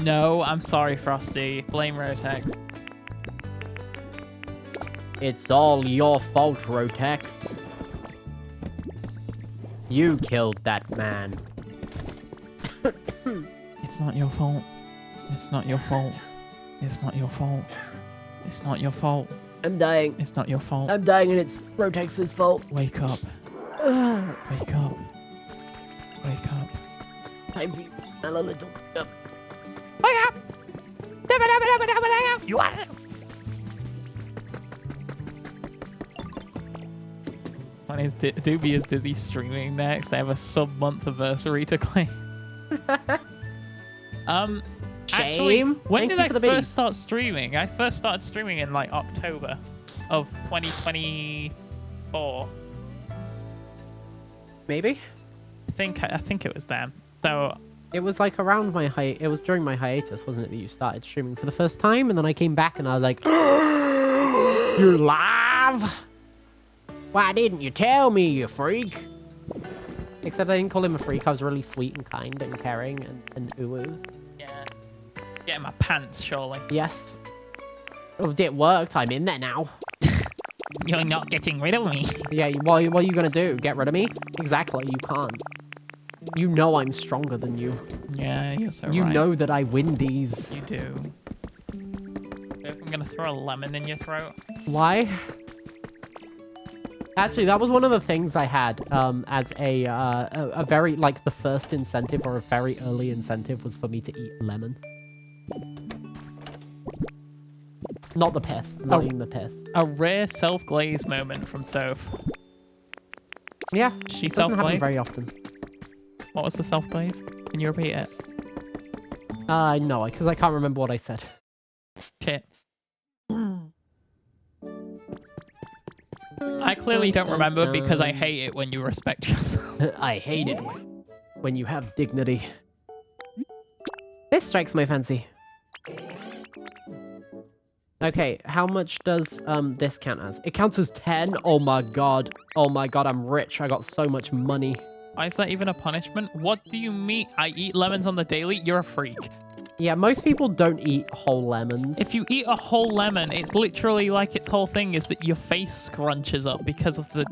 No, I'm sorry, Frosty. Blame Rotex. It's all your fault, Rotex. You killed that man. It's not your fault. It's not your fault. It's not your fault. It's not your fault. I'm dying. It's not your fault. I'm dying and it's Rotex's fault. Wake up. Wake up. Wake up. Time for you. A little. Wake up! You are. Funny is Doobie is busy streaming next. They have a sub-month anniversary to claim. Actually, Shame. when Thank did you I for the first biddies. start streaming? I first started streaming in like October of 2024. Maybe. I think it was then. So It was like around my it was during my hiatus, wasn't it, that you started streaming for the first time? And then I came back and I was like, you're live? Why didn't you tell me, you freak? Except I didn't call him a freak. I was really sweet and kind and caring and ooh. yeah, get in my pants, surely. Yes. Oh, it worked. I'm in there now. You're not getting rid of me. Yeah, what are you gonna do? Get rid of me? Exactly, you can't. You know I'm stronger than you. Yeah, you're so You right. know that I win these. You do. If I'm gonna throw a lemon in your throat. Why? Actually, that was one of the things I had as a very, like, the first incentive or a very early incentive was for me to eat lemon. Not the pith. Not even the pith. A rare self-glaze moment from Soph. Yeah, She doesn't happen self-glazed? very often. What was the self-glaze? Can you repeat it? No, because I can't remember what I said. Shit. I clearly don't remember because I hate it when you respect yourself. I hate it when you have dignity. This strikes my fancy. Okay, how much does this count as? It counts as 10? Oh my god. Oh my god, I'm rich. I got so much money. Why is that even a punishment? What do you mean? I eat lemons on the daily? You're a freak. Yeah, most people don't eat whole lemons. If you eat a whole lemon, it's literally like its whole thing is that your face scrunches up because of the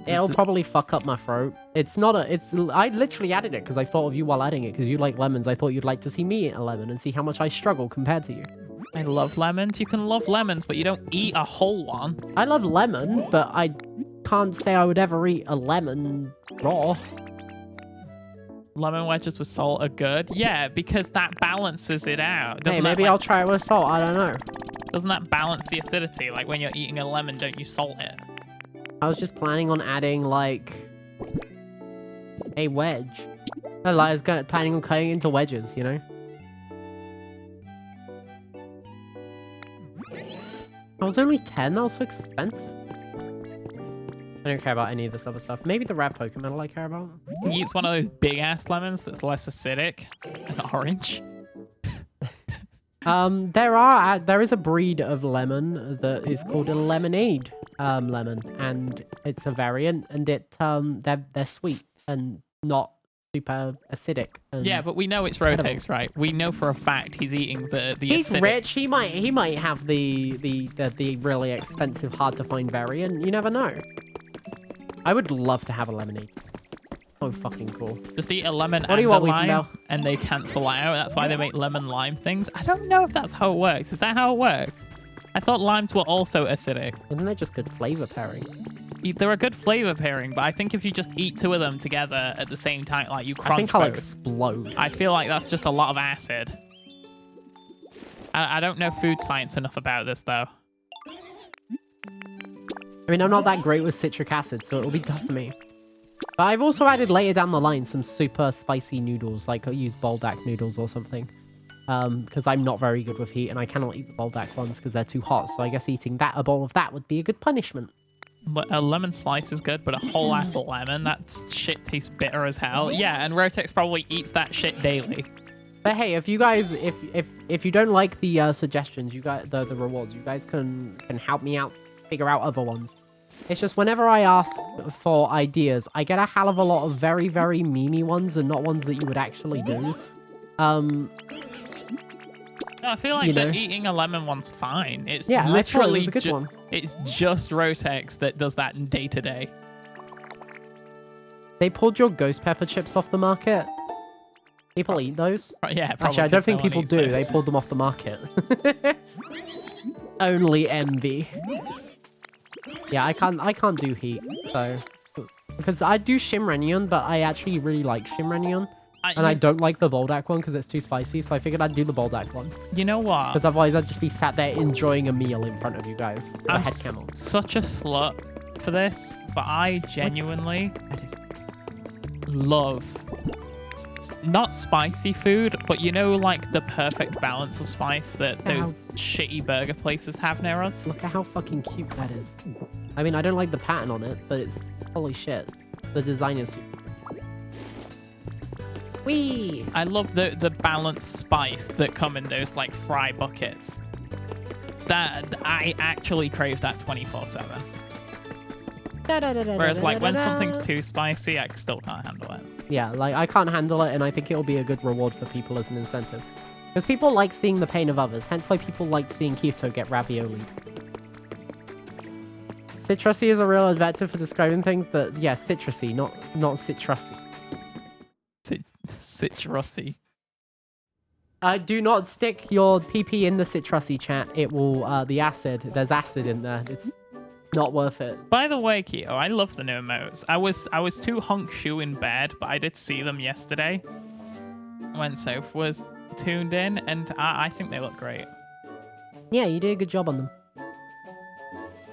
It'll probably fuck up my throat. It's not a... I literally added it because I thought of you while adding it because you like lemons. I thought you'd like to see me eat a lemon and see how much I struggle compared to you. I love lemons. You can love lemons, but you don't eat a whole one. I love lemon, but I can't say I would ever eat a lemon raw. Lemon wedges with salt are good. Yeah, because that balances it out. Hey, maybe I'll try it with salt. I don't know. Doesn't that balance the acidity? Like when you're eating a lemon, don't you salt it? I was just planning on adding, like, a wedge. I was planning on cutting into wedges, you know? I was only 10? That was so expensive. I don't care about any of this other stuff. Maybe the rare Pokemon I care about. He eats one of those big-ass lemons that's less acidic and orange. There is a breed of lemon that is called a lemonade lemon, and it's a variant, and they're sweet and not super acidic. Yeah, but we know it's Rotex, right? We know for a fact he's eating the He's acidic. rich. He might have the really expensive, hard to find variant. You never know. I would love to have a lemonade. Oh, fucking cool. Just eat a lemon What do and you a want, lime, Weepinbell? and they cancel out. That's why they make lemon lime things. I don't know if that's how it works. Is that how it works? I thought limes were also acidic. Isn't they just good flavor pairing? They're a good flavor pairing, but I think if you just eat two of them together at the same time, like you crunch I think I'll both, explode. I feel like that's just a lot of acid. I don't know food science enough about this, though. I mean, I'm not that great with citric acid, so it'll be tough for me. But I've also added later down the line some super spicy noodles, like I'll use Boldak noodles or something. Because I'm not very good with heat, and I cannot eat the Boldak ones because they're too hot, so I guess eating a bowl of that would be a good punishment. But a lemon slice is good, but a whole ass lemon, that shit tastes bitter as hell. Yeah, and Rotex probably eats that shit daily. But hey, if you guys, if you don't like the suggestions, you guys, the rewards, you guys can help me out, figure out other ones. It's just whenever I ask for ideas, I get a hell of a lot of very, very memey ones and not ones that you would actually do. No, I feel like You the know? eating a lemon one's fine. It's Yeah, I thought it literally was a good one. it's just Rotex that does that day to day. They pulled your ghost pepper chips off the market. People eat those? Yeah, probably. Actually, I don't 'cause think no one people eats do. those. They pulled them off the market. Only envy. Yeah, I can't do heat, so because I do Shimrenion, but I actually really like Shimrenion. And I don't like the Boldak one because it's too spicy, so I figured I'd do the Boldak one. You know what? Because otherwise I'd just be sat there enjoying a meal in front of you guys. I'm A head camel. such a slut for this, but I genuinely love not spicy food, but you know, like the perfect balance of spice that those shitty burger places have near us. Look at how fucking cute that is. I mean, I don't like the pattern on it, but it's holy shit. The design is super. Whee! I love the balanced spice that come in those like fry buckets. That I actually crave that 24/7. Whereas like when something's too spicy, I still can't handle it. Yeah, like I can't handle it, and I think it'll be a good reward for people as an incentive. Because people like seeing the pain of others, hence why people like seeing Kyoto get ravioli. Citrusy is a real adjective for describing things that, yeah, citrusy, not citrusy. Citrusy. Do not stick your PP in the citrusy chat. It will, the acid, there's acid in there. It's not worth it. By the way, Keo, I love the new emotes. I was too hunk shoe in bed, but I did see them yesterday when Soph was tuned in, and I think they look great. Yeah, you did a good job on them.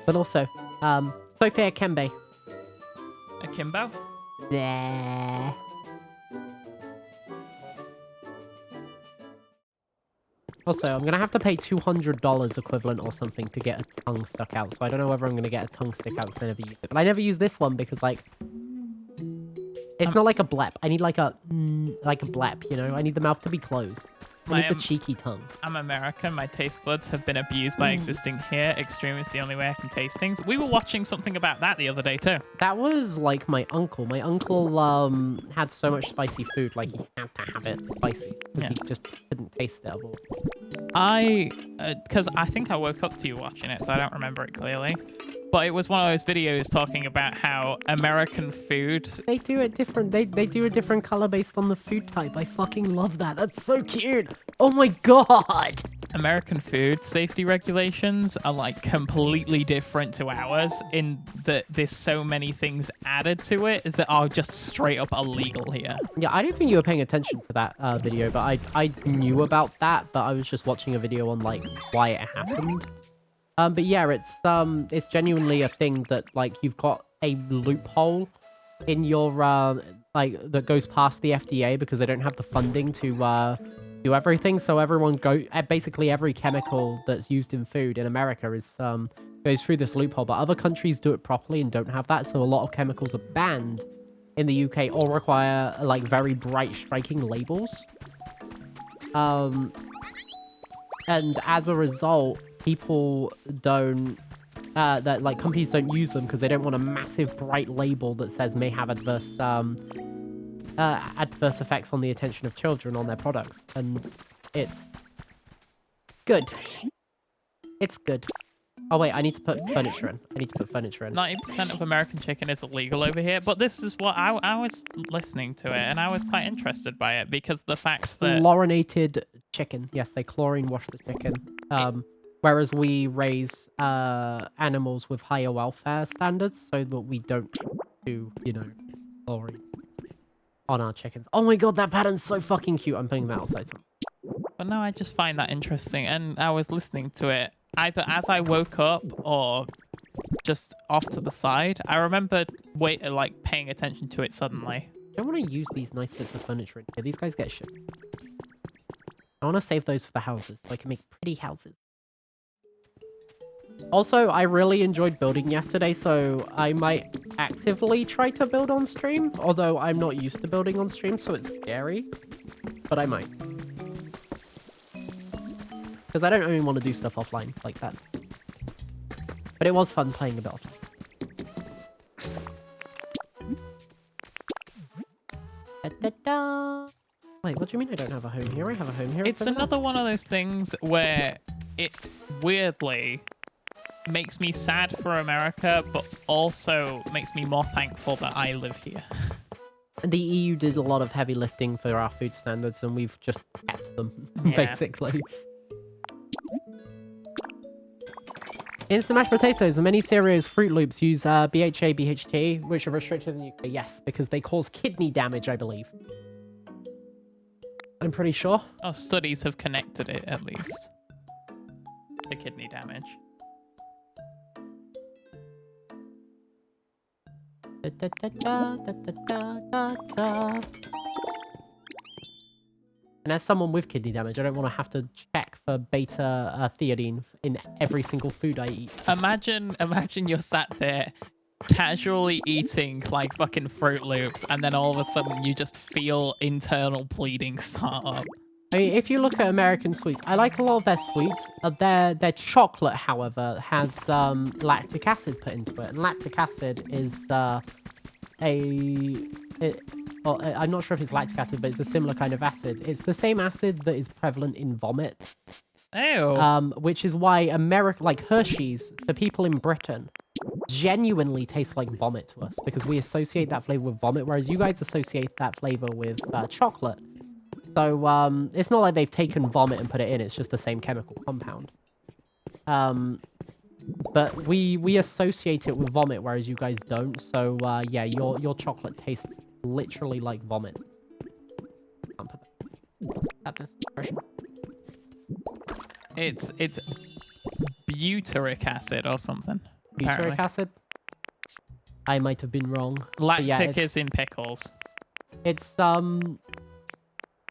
But also, Sofae Kembe. Akimbo? Yeah. Also, I'm going to have to pay $200 equivalent or something to get a tongue stuck out. So I don't know whether I'm going to get a tongue stick out because I never use it. But I never use this one because, like, it's not like a blep. I need like a blep, you know? I need the mouth to be closed. I need the cheeky tongue. I'm American. My taste buds have been abused by existing here. Extreme is the only way I can taste things. We were watching something about that the other day too. That was like my uncle. My uncle had so much spicy food, like he had to have it spicy because he just couldn't taste it. Because I think I woke up to you watching it, so I don't remember it clearly. But it was one of those videos talking about how American food... They do it different. They do a different color based on the food type. I fucking love that. That's so cute. Oh my god. American food safety regulations are like completely different to ours in that there's so many things added to it that are just straight up illegal here. Yeah, I don't think you were paying attention to that video, but I knew about that, but I was just watching a video on like why it happened. But yeah, it's genuinely a thing that like you've got a loophole in your like that goes past the FDA because they don't have the funding to do everything. So basically every chemical that's used in food in America is goes through this loophole. But other countries do it properly and don't have that. So a lot of chemicals are banned in the UK or require like very bright, striking labels. And as a result, people don't that like companies don't use them because they don't want a massive bright label that says may have adverse effects on the attention of children on their products. And it's good. It's good. Oh wait, I need to put furniture in. 90% of American chicken is illegal over here, but this is what I was listening to it and I was quite interested by it because the fact that... Chlorinated chicken. Yes, they chlorine wash the chicken. Whereas we raise animals with higher welfare standards so that we don't do, you know, chlorine on our chickens. Oh my god, that pattern's so fucking cute. I'm putting that outside. But no, I just find that interesting and I was listening to it either as I woke up or just off to the side. I remember like paying attention to it suddenly. I don't want to use these nice bits of furniture in here. These guys get shit. I want to save those for the houses so I can make pretty houses. Also, I really enjoyed building yesterday, so I might actively try to build on stream, although I'm not used to building on stream, so it's scary, but I might. Because I don't really want to do stuff offline like that. But it was fun playing a bit offline. Da, da, da. Wait, what do you mean I don't have a home here? I have a home here. It's another one of those things where it weirdly makes me sad for America, but also makes me more thankful that I live here. The EU did a lot of heavy lifting for our food standards, and we've just kept them, Yeah. basically. In smashed potatoes, many cereals Fruit Loops use BHA, BHT, which are restricted in the UK. Yes, because they cause kidney damage, I believe. I'm pretty sure. Oh, studies have connected it, at least. The kidney damage. Da, da, da, da, da, da, da. And as someone with kidney damage, I don't want to have to check for beta theodine in every single food I eat. Imagine you're sat there casually eating like fucking Fruit Loops, and then all of a sudden you just feel internal bleeding start up. I mean, if you look at American sweets, I like a lot of their sweets. Their chocolate, however, has lactic acid put into it, and lactic acid is well, I'm not sure if it's lactic acid, but it's a similar kind of acid. It's the same acid that is prevalent in vomit. Ew. Which is why Hershey's, to people in Britain, genuinely tastes like vomit to us, because we associate that flavor with vomit, whereas you guys associate that flavor with chocolate. So it's not like they've taken vomit and put it in, it's just the same chemical compound. But we associate it with vomit, whereas you guys don't. So yeah, your chocolate tastes literally like vomit. Can't put that expression. It's butyric acid or something. Apparently. Butyric acid? I might have been wrong. Lactic yeah, is in pickles. It's oh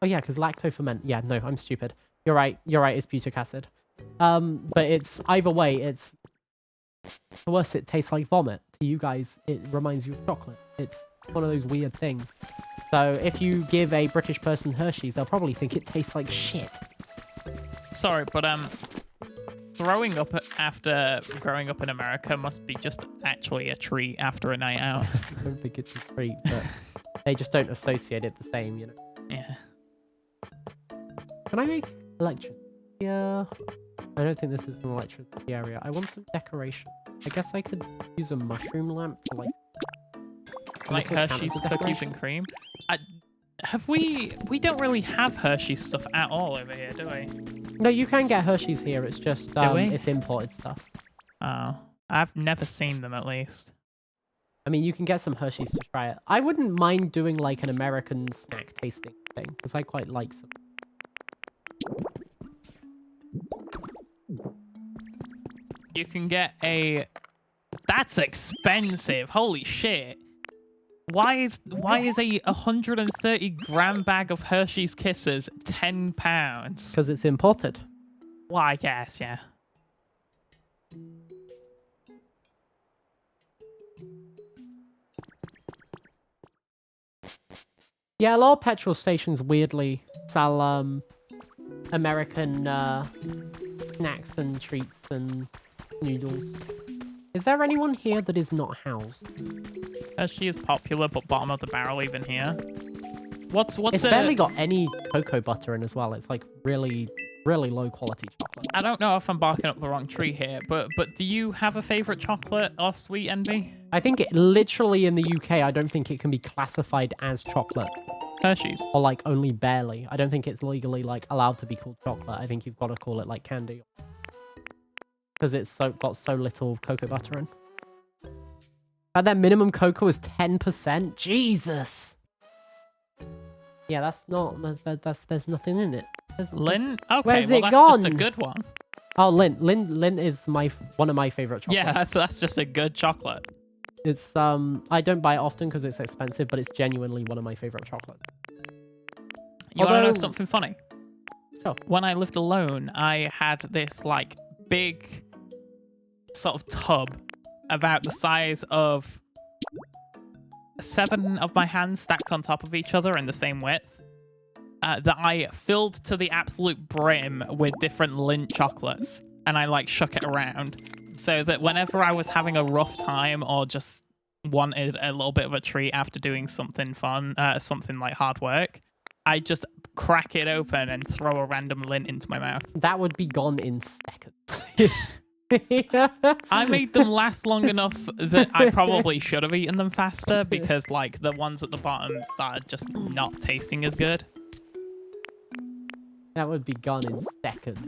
yeah, because lacto-ferment. Yeah, no, I'm stupid. You're right, it's butyric acid. But it's either way, it's to us it tastes like vomit. To you guys, it reminds you of chocolate. It's one of those weird things. So if you give a British person Hershey's, they'll probably think it tastes like shit. Sorry, but growing up in America must be just actually a treat after a night out. I don't think it's a treat, but they just don't associate it the same, you know. Yeah. Can I make electricity? Yeah. I don't think this is an electricity area. I want some decoration. I guess I could use a mushroom lamp to light. Like Hershey's cookies and cream. We don't really have Hershey's stuff at all over here, do we? No, you can get Hershey's here. It's just it's imported stuff. Oh, I've never seen them at least. I mean, you can get some Hershey's to try it. I wouldn't mind doing like an American snack tasting thing because I quite like some. You can get a. That's expensive. Holy shit. Why is a 130-gram bag of Hershey's Kisses £10? Because it's imported. Well, I guess, yeah. Yeah, a lot of petrol stations weirdly sell American snacks and treats and noodles. Is there anyone here that is not housed? Hershey is popular, but bottom of the barrel even here. What's It's barely got any cocoa butter in as well. It's like really, really low quality chocolate. I don't know if I'm barking up the wrong tree here, but do you have a favorite chocolate or sweet, Envy? I think it literally in the UK, I don't think it can be classified as chocolate. Hershey's. Or like only barely. I don't think it's legally like allowed to be called chocolate. I think you've got to call it like candy. Because it's got so little cocoa butter in. But their minimum cocoa is 10%. Jesus. Yeah, that's not. There's nothing in it. Lint? Okay, where's well it that's gone? just a good one. Oh, Lint is one of my favorite chocolates. Yeah, that's just a good chocolate. It's I don't buy it often because it's expensive, but it's genuinely one of my favorite chocolates. You want to know something funny? Sure. When I lived alone, I had this like big sort of tub about the size of 7 of my hands stacked on top of each other in the same width that I filled to the absolute brim with different Lindt chocolates, and I like shook it around so that whenever I was having a rough time or just wanted a little bit of a treat after doing something fun, something like hard work, I just crack it open and throw a random lint into my mouth. That would be gone in seconds. I made them last long enough that I probably should have eaten them faster because, like, the ones at the bottom started just not tasting as good. That would be gone in seconds.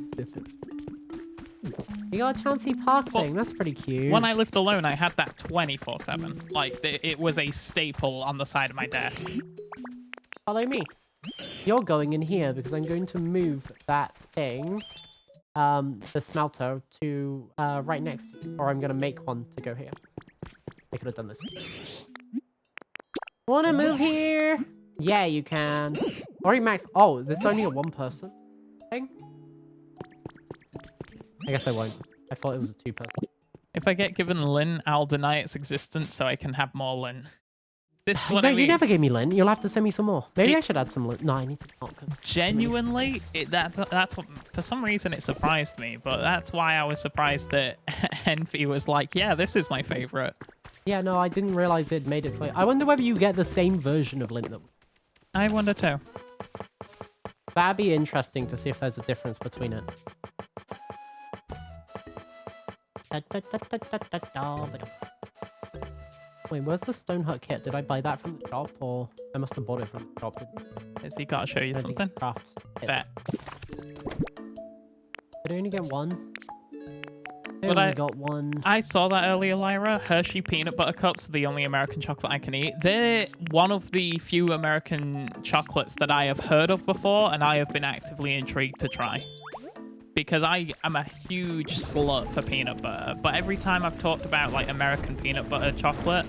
You got a Chauncey Park thing. That's pretty cute. When I lived alone, I had that 24/7. Like, it was a staple on the side of my desk. Follow me. You're going in here because I'm going to move that thing, the smelter, to right next to you. Or I'm going to make one to go here. I could have done this. Want to move here? Yeah, you can. Already max. Oh, this is only a one-person thing? I guess I won't. I thought it was a two-person. If I get given lint, I'll deny its existence so I can have more lint. This is what No, I mean. you never gave me lint. You'll have to send me some more. Maybe I should add some lint. No, I need to not. Genuinely, that's what, for some reason it surprised me, but that's why I was surprised that Envy was like, yeah, this is my favorite. Yeah, no, I didn't realize it made its way. I wonder whether you get the same version of lint that... I wonder too. That'd be interesting to see if there's a difference between it. Wait, where's the stone hut kit? Did I buy that from the shop, or I must have bought it from the shop? Has he got to show you something? Craft kits. Bet. Did I only get one? I But only got one. I saw that earlier, Lyra. Hershey peanut butter cups are the only American chocolate I can eat. They're one of the few American chocolates that I have heard of before, and I have been actively intrigued to try. Because I am a huge slut for peanut butter, but every time I've talked about like American peanut butter chocolate,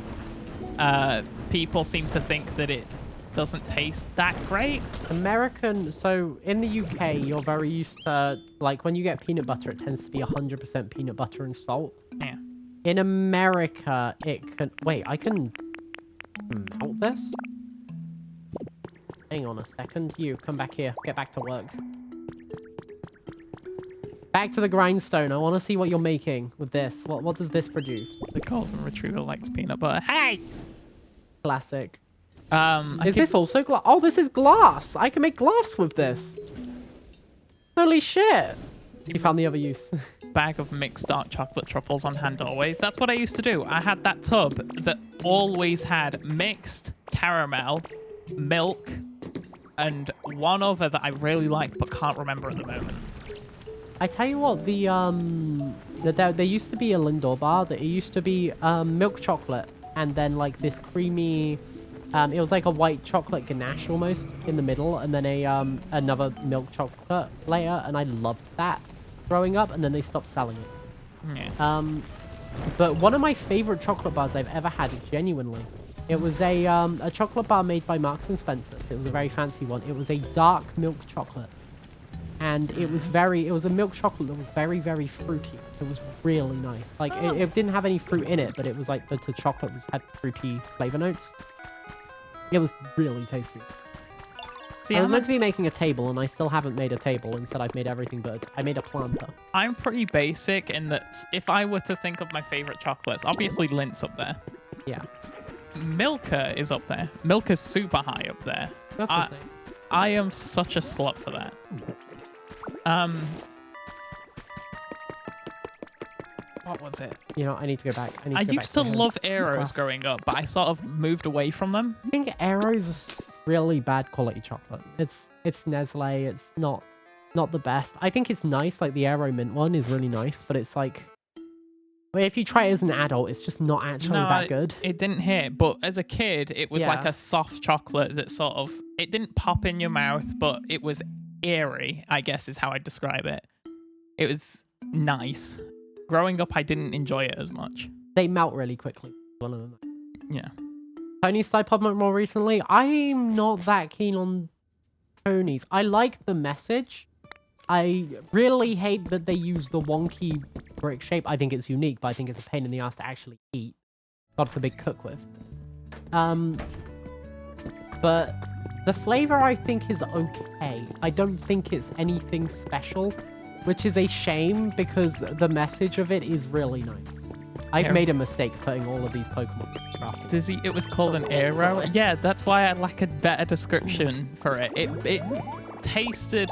people seem to think that it doesn't taste that great. American, so in the UK, you're very used to, like, when you get peanut butter, it tends to be 100% peanut butter and salt. Yeah. In America, it can... Wait, I can melt this? Hang on a second. You, come back here. Get back to work. Back to the grindstone. I want to see what you're making with this. What does this produce? The golden retriever likes peanut butter. Hey! Classic. Is this also glass? Oh, this is glass. I can make glass with this. Holy shit. You found the other use. Bag of mixed dark chocolate truffles on hand always. That's what I used to do. I had that tub that always had mixed caramel, milk, and one other that I really liked but can't remember at the moment. I tell you what, there used to be a Lindor bar that it used to be milk chocolate and then like this creamy, it was like a white chocolate ganache almost in the middle, and then another milk chocolate layer, and I loved that growing up, and then they stopped selling it. Yeah. But one of my favorite chocolate bars I've ever had, genuinely, it was a chocolate bar made by Marks and Spencer. It was a very fancy one. It was a dark milk chocolate. And it was a milk chocolate that was very, very fruity. It was really nice. Like, it didn't have any fruit in it, but it was like the chocolate had fruity flavor notes. It was really tasty. See, I was meant to be making a table, and I still haven't made a table. Instead, I've made everything but I made a planter. I'm pretty basic in that if I were to think of my favorite chocolates, obviously Lint's up there. Yeah. Milka is up there. Milka's super high up there. I am such a slut for that. What was it? You know, I need to go back. I used to love Aeros growing up, but I sort of moved away from them. I think Aeros is really bad quality chocolate. It's Nestle. It's not the best. I think it's nice. Like the Aero Mint one is really nice, but it's like, well, if you try it as an adult, it's just not actually that good. It didn't hit, but as a kid, it was like a soft chocolate that sort of, it didn't pop in your mouth, but it was airy, I guess is how I'd describe it. It was nice. Growing up, I didn't enjoy it as much. They melt really quickly. One of them. Yeah. Tony started popping up more recently. I'm not that keen on Tony's. I like the message. I really hate that they use the wonky brick shape. I think it's unique, but I think it's a pain in the ass to actually eat. God forbid cook with. But the flavor I think is okay. I don't think it's anything special, which is a shame because the message of it is really nice. I've made a mistake putting all of these Pokemon crafted. It was called an Aero? Yeah, that's why I lack a better description for it. tasted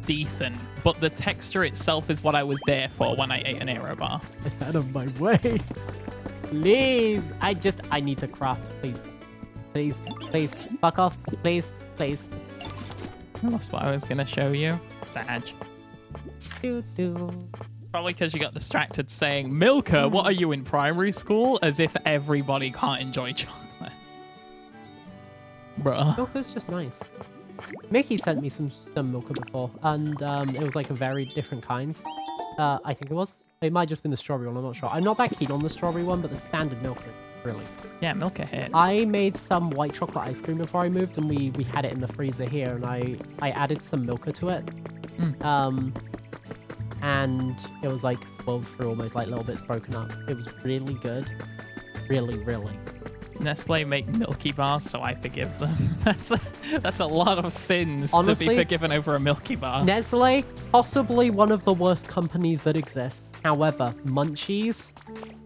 decent, but the texture itself is what I was there for when I ate an Aero bar. Get out of my way. Please. I need to craft, please. Please, please. Fuck off. Please, please. That's what I was going to show you. Sag. Doo-doo. Probably because you got distracted saying, Milka, what are you in primary school? As if everybody can't enjoy chocolate. Bruh. Milka's just nice. Mickey sent me some Milka before, and it was like a very different kinds. I think it was. It might just been the strawberry one, I'm not sure. I'm not that keen on the strawberry one, but the standard Milka is really. Yeah, Milka hits. I made some white chocolate ice cream before I moved, and we had it in the freezer here, and I added some Milka to it. And it was like swirled through almost like little bits broken up. It was really good. Really, really. Nestle make Milky bars, so I forgive them. That's a lot of sins Honestly, to be forgiven over a Milky bar. Nestle, possibly one of the worst companies that exists. However, Munchies,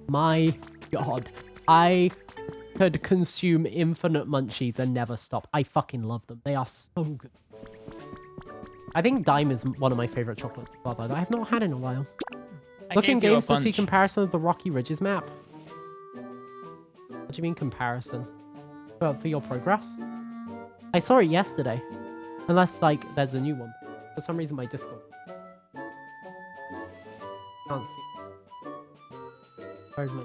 my god. I could consume infinite Munchies and never stop. I fucking love them. They are so good. I think Dime is one of my favorite chocolates as well, though, that I have not had in a while. Look in games to see comparison of the Rocky Ridges map. What do you mean comparison? For your progress? I saw it yesterday. Unless, like, there's a new one. For some reason, my Discord. Can't see. Where's my...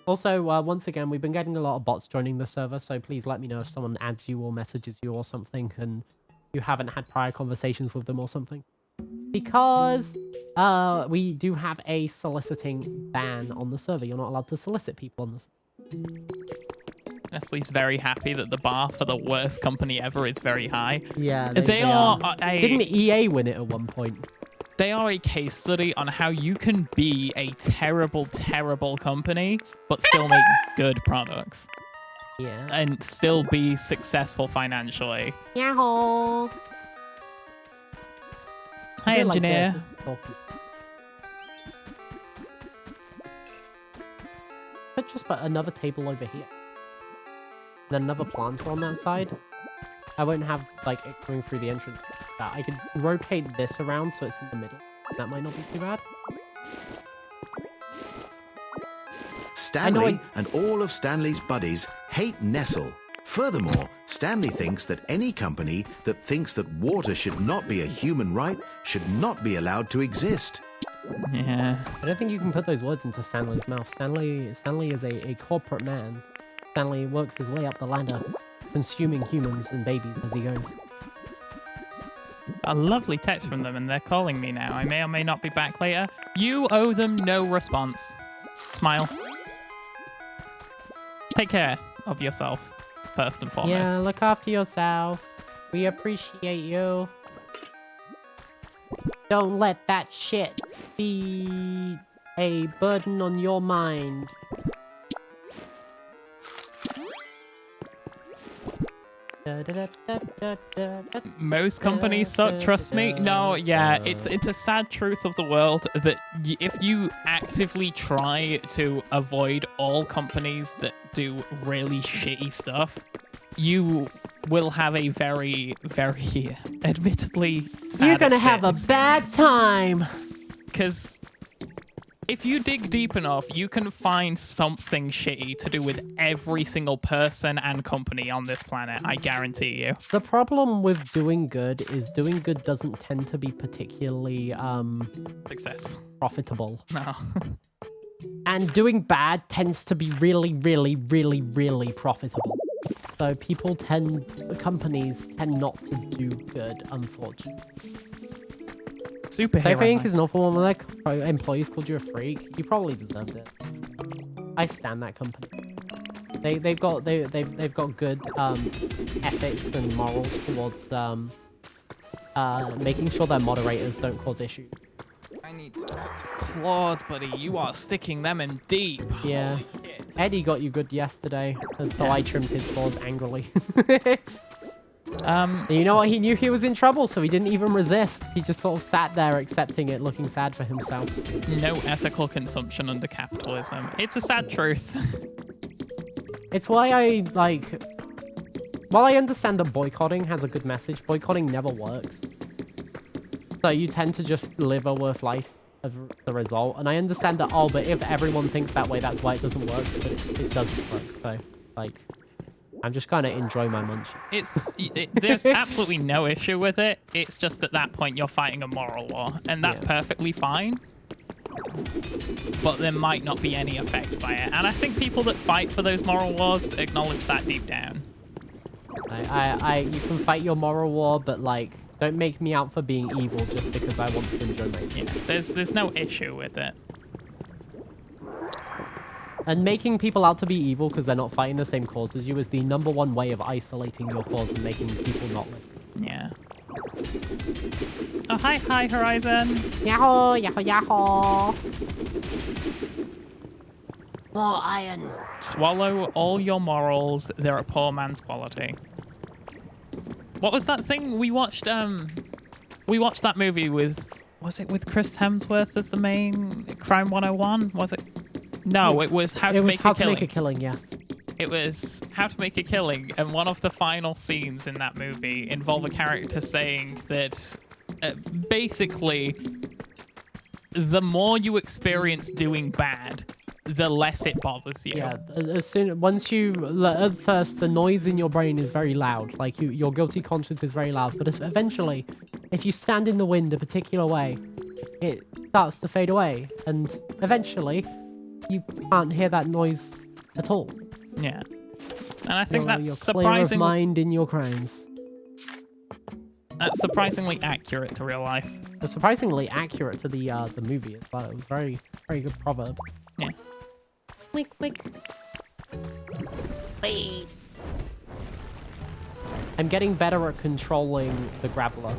Also, once again, we've been getting a lot of bots joining the server, so please let me know if someone adds you or messages you or something, and you haven't had prior conversations with them or something. Because we do have a soliciting ban on the server. You're not allowed to solicit people on this. Nestle's very happy that the bar for the worst company ever is very high. Yeah, they are. Didn't EA win it at one point? They are a case study on how you can be a terrible, terrible company, but still make good products. Yeah. And still be successful financially. Yahoo! Hi, engineer. Could just put another table over here. And another planter on that side. I won't have, like, it going through the entrance. I could rotate this around so it's in the middle. That might not be too bad. Stanley and all of Stanley's buddies hate Nestle. Furthermore, Stanley thinks that any company that thinks that water should not be a human right should not be allowed to exist. Yeah. I don't think you can put those words into Stanley's mouth. Stanley is a corporate man. Stanley works his way up the ladder, consuming humans and babies as he goes. A lovely text from them, and they're calling me now. I may or may not be back later. You owe them no response. Smile. Take care of yourself, first and foremost. Yeah, look after yourself. We appreciate you. Don't let that shit be a burden on your mind. Most companies suck, trust me. No, yeah, it's a sad truth of the world that if you actively try to avoid all companies that do really shitty stuff, you will have a very, very admittedly sad You're gonna have a bad time. Because if you dig deep enough, you can find something shitty to do with every single person and company on this planet, I guarantee you. The problem with doing good is doing good doesn't tend to be particularly Successful. profitable. No. And doing bad tends to be really, really, really, really profitable. So companies tend not to do good, unfortunately. Superhero. I think it's not for one of their employees called you a freak. You probably deserved it. I stand that company. They've got good ethics and morals towards making sure their moderators don't cause issues. I need to claws, buddy. You are sticking them in deep. Yeah. Eddie got you good yesterday, and so I trimmed his claws angrily. You know what? He knew he was in trouble, so he didn't even resist. He just sort of sat there accepting it, looking sad for himself. No ethical consumption under capitalism. It's a sad truth. It's why I, like... While I understand that boycotting has a good message, boycotting never works. So you tend to just live a worse life as the result. And I understand that, oh, but if everyone thinks that way, that's why it doesn't work. But it doesn't work, so, like... I'm just gonna enjoy my munch. There's absolutely no issue with it. It's just at that point you're fighting a moral war, and that's perfectly fine. But there might not be any effect by it, and I think people that fight for those moral wars acknowledge that deep down. You can fight your moral war, but like, don't make me out for being evil just because I want to enjoy myself. Yeah, there's no issue with it. And making people out to be evil because they're not fighting the same cause as you is the #1 way of isolating your cause and making people not listen. Yeah. Oh, hi, Horizon. Yahoo, yahoo, yahoo. More iron. Swallow all your morals. They're a poor man's quality. What was that thing we watched? We watched that movie with... Was it with Chris Hemsworth as the main Crime 101? Was it? No, it was How to Make a Killing. Yes. It was How to Make a Killing, and one of the final scenes in that movie involve a character saying that basically the more you experience doing bad, the less it bothers you. Yeah, at first the noise in your brain is very loud, like your guilty conscience is very loud, but eventually, if you stand in the wind a particular way, it starts to fade away, and eventually you can't hear that noise at all. Yeah. And I think that's you're surprising. Clear of mind in your crimes. That's surprisingly accurate to real life. It was surprisingly accurate to the movie as well. It was very, very good proverb. Yeah. Quick. Wait. I'm getting better at controlling the grappler.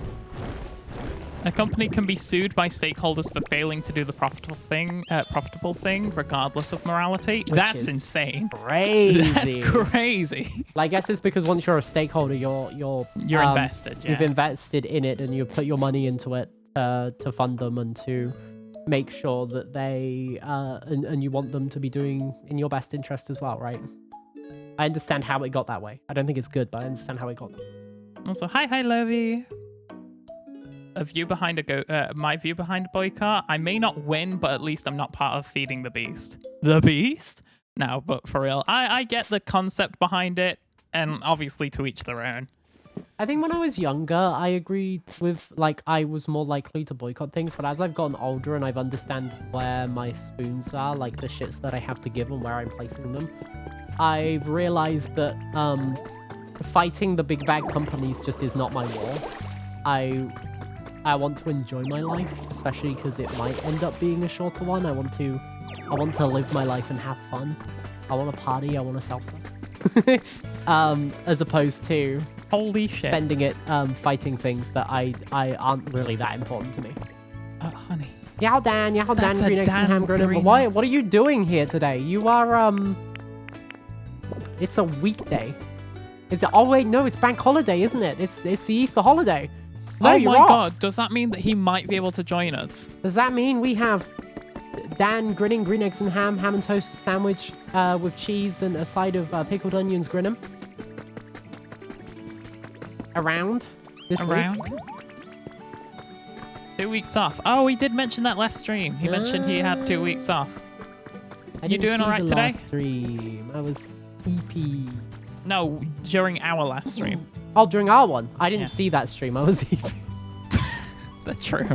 A company can be sued by stakeholders for failing to do the profitable thing, regardless of morality. That's insane. Crazy. That's crazy. I guess it's because once you're a stakeholder, you're invested. Yeah. You've invested in it, and you put your money into it to fund them and to make sure that they and you want them to be doing in your best interest as well, right? I understand how it got that way. I don't think it's good, but I understand how it got that. Also, hi, Lovey. My view behind a boycott. I may not win, but at least I'm not part of feeding the beast. The beast? No, but for real, I get the concept behind it, and obviously to each their own. I think when I was younger, I agreed with, like, I was more likely to boycott things, but as I've gotten older and I've understand where my spoons are, like the shits that I have to give and where I'm placing them, I've realized that fighting the big bad companies just is not my war. I want to enjoy my life, especially because it might end up being a shorter one. I want to live my life and have fun. I want to party. I want to salsa. As opposed to holy shit, spending it fighting things that I aren't really that important to me. Oh, honey. Yao Dan, Green Eggs and Ham Grenade. What are you doing here today? You are It's a weekday. Is it? Oh wait, no, it's bank holiday, isn't it? It's the Easter holiday. No, oh my god, does that mean that he might be able to join us? Does that mean we have Dan grinning green eggs and ham and toast sandwich with cheese and a side of pickled onions grinning? Around this week? 2 weeks off. Oh, he did mention that last stream. He mentioned he had 2 weeks off. You doing all right today? Last stream. I was EP. No, during our last stream. Oh, during our one. I didn't see that stream. I was EP. That's true.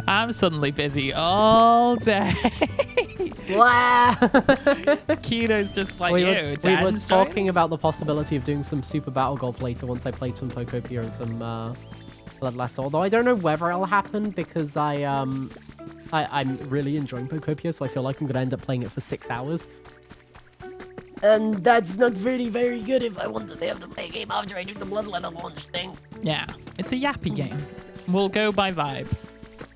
I'm suddenly busy all day. Wow. Keto's just like we you. were talking about the possibility of doing some Super Battle Golf later once I played some Pokopia and some Bloodletter. Although I don't know whether it'll happen because I'm really enjoying Pokopia, so I feel like I'm gonna end up playing it for 6 hours. And that's not very, very good if I want to be able to play a game after I do the Bloodletter launch thing. Yeah, it's a yappy game. We'll go by vibe.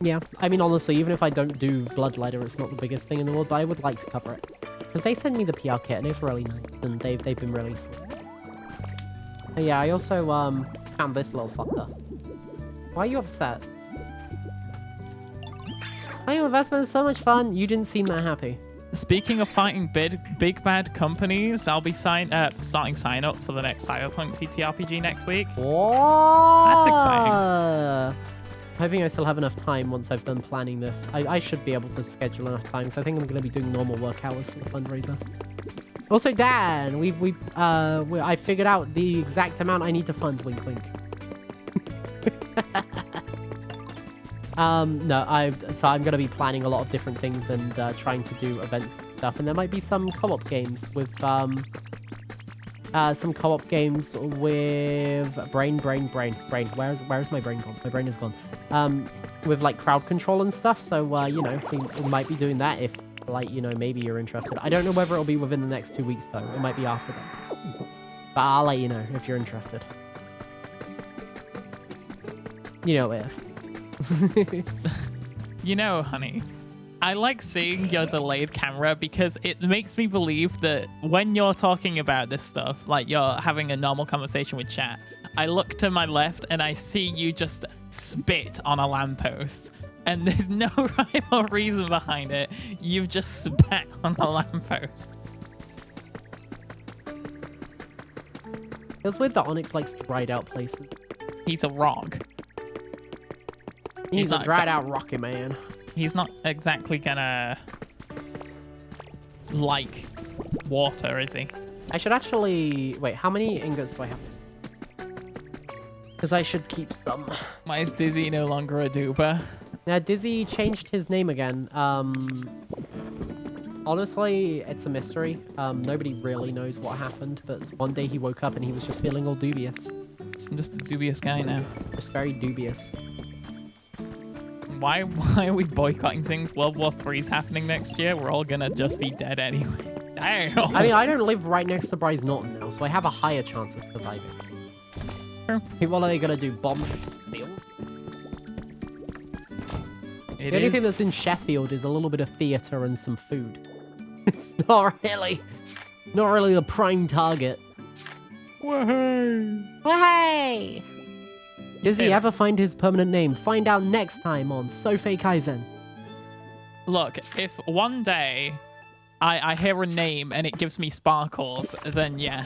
Yeah, I mean, honestly, even if I don't do Bloodletter, it's not the biggest thing in the world, but I would like to cover it. Because they sent me the PR kit, and it's really nice, and they've been really sweet. But yeah, I also found this little fucker. Why are you upset? Playing with Vespa is so much fun. You didn't seem that happy. Speaking of fighting big bad companies, I'll be starting sign-ups for the next Cyberpunk TTRPG next week. Whoa! That's exciting. Hoping I still have enough time once I've done planning this. I should be able to schedule enough time, so I think I'm going to be doing normal work hours for the fundraiser. Also, Dan, I figured out the exact amount I need to fund. Wink, wink. No, so I'm going to be planning a lot of different things and trying to do events and stuff. And there might be some co-op games with Brain. Where's my brain gone? My brain is gone. With like crowd control and stuff. So, you know, we might be doing that if, like, you know, maybe you're interested. I don't know whether it'll be within the next 2 weeks, though. It might be after that. But I'll let you know if you're interested. You know if. You know, honey, I like seeing your delayed camera because it makes me believe that when you're talking about this stuff, like you're having a normal conversation with chat, I look to my left and I see you just spit on a lamppost. And there's no rhyme or reason behind it. You've just spat on a lamppost. It's weird that Onyx likes dried out places. He's a rock. He's a dried out rocky man. He's not exactly gonna like water, is he? I should actually... Wait, how many ingots do I have? Because I should keep some. Why is Dizzy no longer a duper? Yeah, Dizzy changed his name again. Honestly, it's a mystery. Nobody really knows what happened, but one day he woke up and he was just feeling all dubious. I'm just a dubious guy now. Just very dubious. Why are we boycotting things? World War III's happening next year. We're all gonna just be dead anyway. Damn. I mean, I don't live right next to Bryce Norton now, so I have a higher chance of surviving. Sure. What are they gonna do? Bomb Sheffield? The only thing that's in Sheffield is a little bit of theatre and some food. It's not really the prime target. Woohoo! Hey! Does he ever find his permanent name? Find out next time on Sofae Kaizen. Look, if one day I hear a name and it gives me sparkles, then yeah.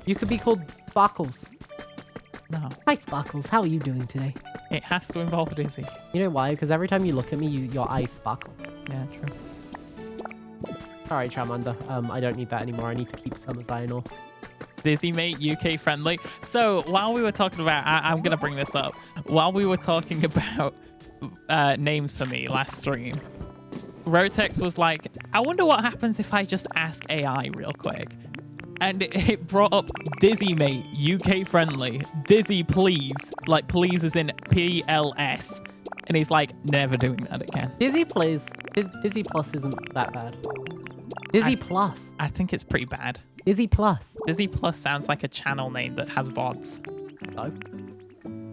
You could be called Sparkles. No. Hi, Sparkles. How are you doing today? It has to involve Dizzy. You know why? Because every time you look at me, your eyes sparkle. Yeah, true. Alright, Charmander. I don't need that anymore. I need to keep some as iron ore. Dizzy mate, UK friendly. So while we were talking about, I'm gonna bring this up. While we were talking about names for me last stream, Rotex was like, I wonder what happens if I just ask AI real quick. And it brought up Dizzy mate, UK friendly. Dizzy please. Like please as in PLS. And he's like, never doing that again. Dizzy Plus isn't that bad. Dizzy Plus. I think it's pretty bad. Dizzy Plus. Dizzy Plus sounds like a channel name that has VODs. No.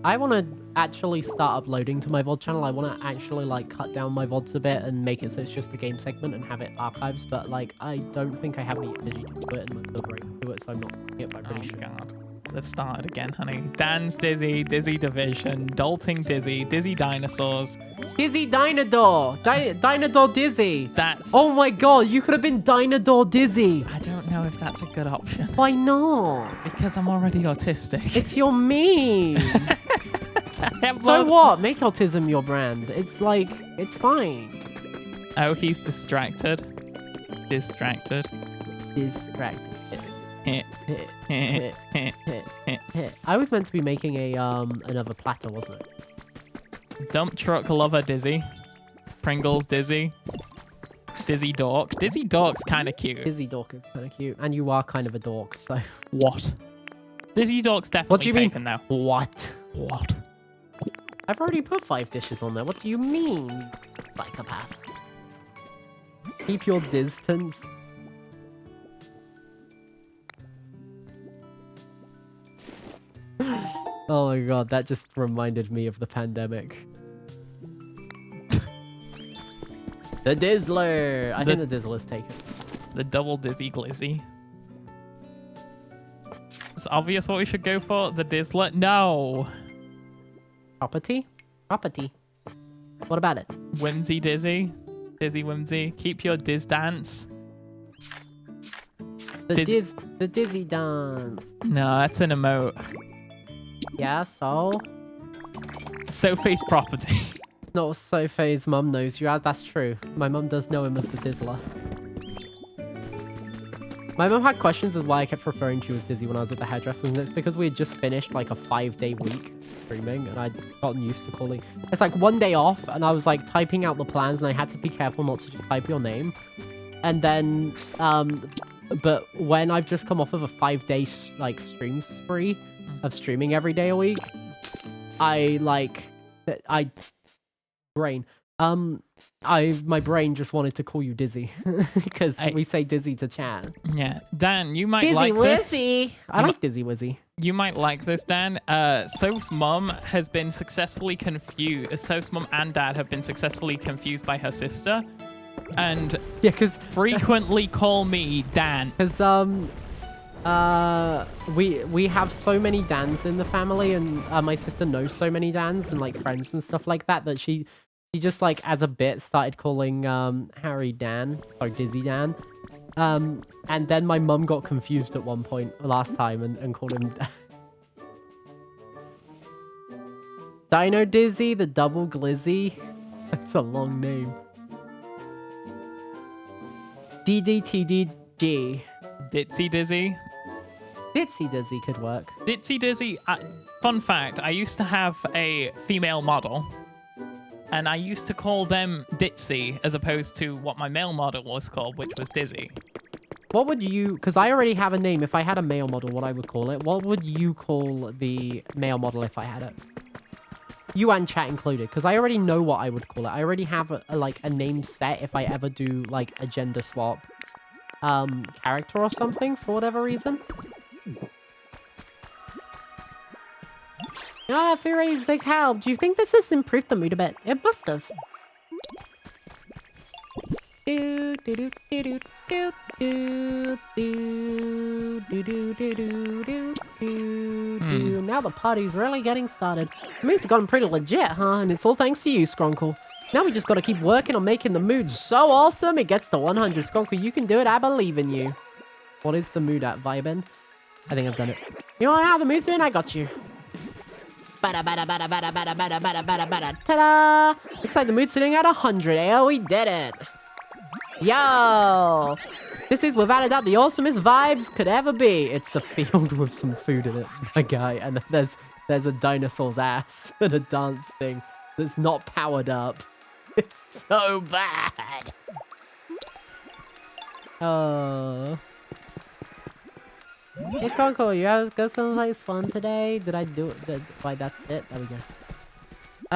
I want to actually start uploading to my VOD channel. I want to actually like cut down my VODs a bit and make it so it's just a game segment and have it archives. But like, I don't think I have the energy to do it and my build rate to do it, so I'm not doing it. But I'm pretty sure. God. They've started again, honey. Dan's Dizzy, Dizzy Division, Dolting Dizzy, Dizzy Dinosaurs. Dizzy Dynador! Dynador Dizzy! That's... Oh my god, you could have been Dynador Dizzy! I don't know if that's a good option. Why not? Because I'm already autistic. It's your meme! So what? Make autism your brand. It's like, it's fine. Oh, he's distracted. Distracted. I was meant to be making a another platter, wasn't it? Dump truck lover Dizzy. Pringles Dizzy. Dizzy Dork. Dizzy Dork's kind of cute. Dizzy Dork is kind of cute, and you are kind of a dork, so. What? Dizzy Dork's definitely What do you taken mean? now. What? What? I've already put 5 dishes on there. What do you mean, you psychopath? Keep your distance. Oh my god, that just reminded me of the pandemic. The Dizzler! I think the Dizzler's taken. The double Dizzy Glizzy. It's obvious what we should go for. The Dizzler. No! Property? Property. What about it? Whimsy Dizzy. Dizzy Whimsy. Keep your Diz dance. The dizzy dance. No, that's an emote. Yeah, so? Sofae's property. Not what Sofae's mum knows you as. That's true. My mum does know him as the Dizzler. My mum had questions as why I kept referring to you as Dizzy when I was at the hairdresser, and it's because we had just finished like a 5-day week streaming, and I'd gotten used to calling. It's like one day off, and I was like typing out the plans, and I had to be careful not to just type your name. And then, but when I've just come off of a 5-day like stream spree of streaming every day a week, my brain just wanted to call you Dizzy because we say Dizzy to chat. Yeah, Dan, you might Dizzy like Wizzy. this. I like Dizzy Wizzy. You might like this, Dan. Soph's mom has been successfully confused. Soph's mom and dad have been successfully confused by her sister, and yeah, because frequently call me Dan. Because we have so many Dans in the family, and my sister knows so many Dans and like friends and stuff like that that she just like as a bit started calling Harry Dan or Dizzy Dan. And then my mum got confused at one point last time and called him Dino Dizzy, the double glizzy. That's a long name. DDTDG. Ditsy Dizzy. Ditsy Dizzy could work. Ditsy Dizzy. Fun fact, I used to have a female model, and I used to call them Ditsy as opposed to what my male model was called, which was Dizzy. What would you... Because I already have a name. If I had a male model, what I would call it. What would you call the male model if I had it? You and chat included, because I already know what I would call it. I already have a name set if I ever do like a gender swap character or something for whatever reason. Ah, Furay's big help. Do you think this has improved the mood a bit? It must have. Now the party's really getting started. I mean, it's gotten pretty legit, huh? And it's all thanks to you, Skronkle. Now we just gotta keep working on making the mood so awesome it gets to 100. Skronkle, you can do it. I believe in you. What is the mood at, Vibin? I think I've done it. You want how the mood's in? I got you. Ta-da! Looks like the mood's sitting at 100. Oh, we did it. Yo! This is without a doubt the awesomest vibes could ever be. It's a field with some food in it, my guy, and there's a dinosaur's ass and a dance thing that's not powered up. It's so bad. Hey, Skronkle, you guys go someplace fun today? Did I do it? Why, that's it. There we go.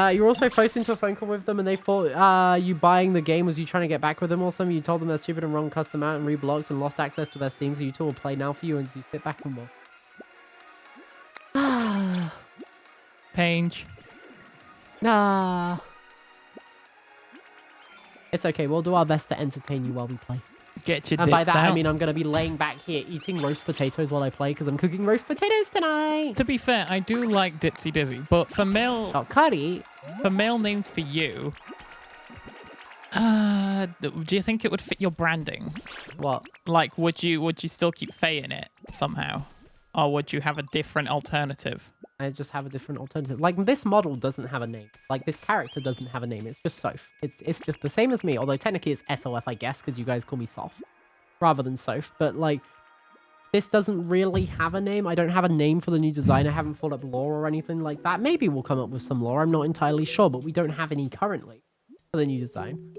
You were also forced into a phone call with them and they thought you buying the game was you trying to get back with them or something. You told them they're stupid and wrong, cussed them out and reblocked and lost access to their Steam, so you two will play now for you and you sit back and watch. Paige. Nah. It's okay. We'll do our best to entertain you while we play. Get your And by dicks that, out. I mean I'm going to be laying back here eating roast potatoes while I play because I'm cooking roast potatoes tonight. To be fair, I do like Ditsy Dizzy, but for male... Oh, Cuddy. For male names for you... do you think it would fit your branding? What? Like, would you still keep Faye in it somehow? Or would you have a different alternative? I just have a different alternative. Like, this model doesn't have a name. Like, this character doesn't have a name. It's just Soph. It's just the same as me. Although, technically, it's SOF, I guess, because you guys call me Soph. Rather than Soph. But, like, this doesn't really have a name. I don't have a name for the new design. I haven't thought up lore or anything like that. Maybe we'll come up with some lore. I'm not entirely sure. But we don't have any currently for the new design.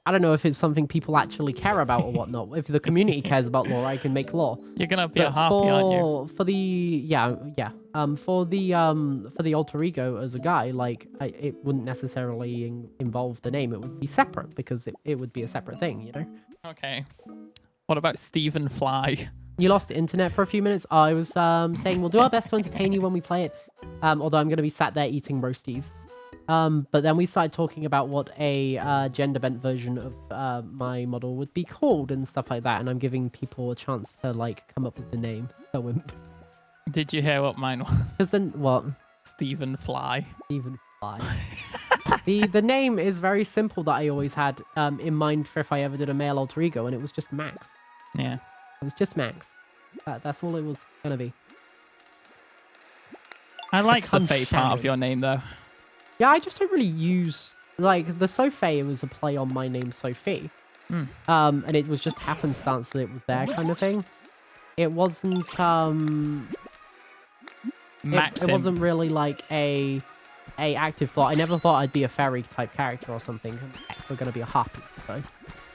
I don't know if it's something people actually care about or whatnot. If the community cares about lore, I can make lore. You're gonna be a harpy, aren't you? For the alter ego as a guy, like it wouldn't necessarily involve the name. It would be separate because it would be a separate thing, you know. Okay. What about Stephen Fly? You lost the internet for a few minutes. I was saying we'll do our best to entertain you when we play it. Although I'm gonna be sat there eating roasties. But then we started talking about what a gender-bent version of my model would be called and stuff like that, and I'm giving people a chance to like come up with the name. So Did you hear what mine was? Because then what? Stephen Fly. Stephen Fly. The name is very simple that I always had in mind for if I ever did a male alter ego, and it was just Max. Yeah. It was just Max. That's all it was gonna be. I like the Become Fae part Shannon. of your name, though. Yeah, I just don't really use like the Sofae was a play on my name Sophie. And it was just happenstance that it was there kind of thing. It wasn't Maxim. it wasn't really like a active thought. I never thought I'd be a fairy type character or something. Heck, we're gonna be a harpy. So.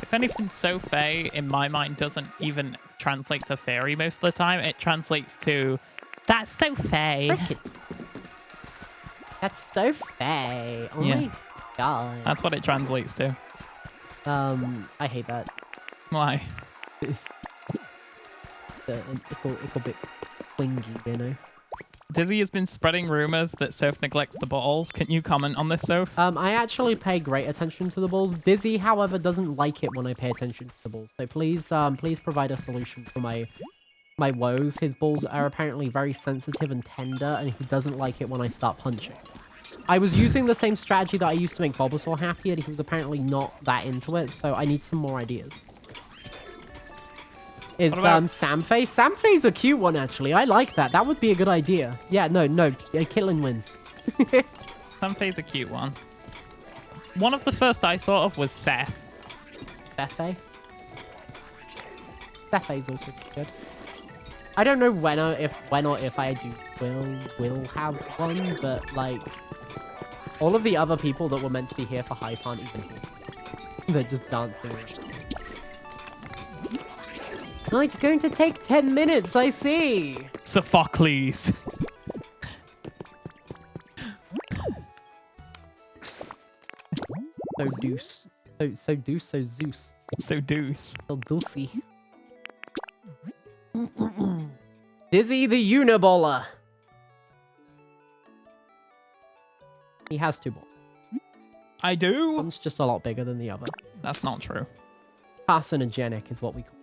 If anything, Sofae, in my mind, doesn't even translate to fairy most of the time. It translates to, that's Sofae. Cricket. That's Sofae. Oh Yeah. my god. That's what it translates to. I hate that. Why? It's an ickle bit clingy, you know. Dizzy has been spreading rumors that Soph neglects the balls. Can you comment on this, Soph? I actually pay great attention to the balls. Dizzy, however, doesn't like it when I pay attention to the balls. So please, please provide a solution for my woes. His balls are apparently very sensitive and tender, and he doesn't like it when I start punching. I was using the same strategy that I used to make Bulbasaur happy, and he was apparently not that into it, so I need some more ideas. Is Samfae? Samfae's a cute one, actually. I like that. That would be a good idea. Yeah, no, Kitlin wins. Samfae's a cute one. One of the first I thought of was Seth. Sofae? Sofae's also good. I don't know when or if I will have one, but like all of the other people that were meant to be here for hype aren't even here. They're just dancing. Oh, it's going to take 10 minutes, I see. Sophocles. So Deuce. So Deuce, so Zeus. So Deuce. So Dulcie. Dizzy the Unibola. He has 2 balls. I do? One's just a lot bigger than the other. That's not true. Carcinogenic is what we call it.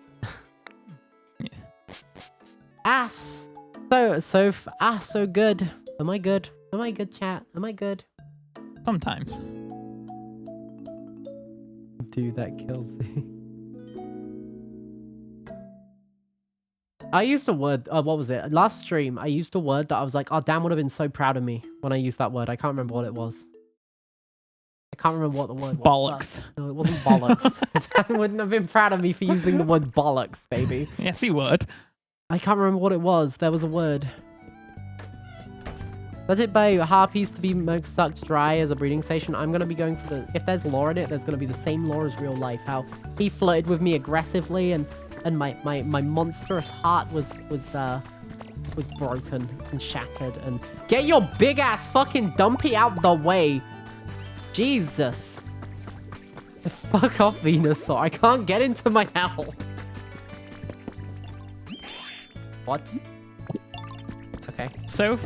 Yeah. Ass. So good. Am I good? Am I good, chat? Am I good? Sometimes. Dude, that kills me. I used a word, what was it? Last stream, I used a word that I was like, oh, Dan would have been so proud of me when I used that word. I can't remember what it was. I can't remember what the word was. Bollocks. No, it wasn't bollocks. Dan wouldn't have been proud of me for using the word bollocks, baby. Yes, he would. I can't remember what it was. There was a word. Was it by harpies to be most sucked dry as a breeding station? I'm going to be going for the... If there's lore in it, there's going to be the same lore as real life. How he flirted with me aggressively and my monstrous heart was broken and shattered. And get your big ass fucking dumpy out the way. Jesus. Fuck off, Venusaur. I can't get into my hell. What? Okay. So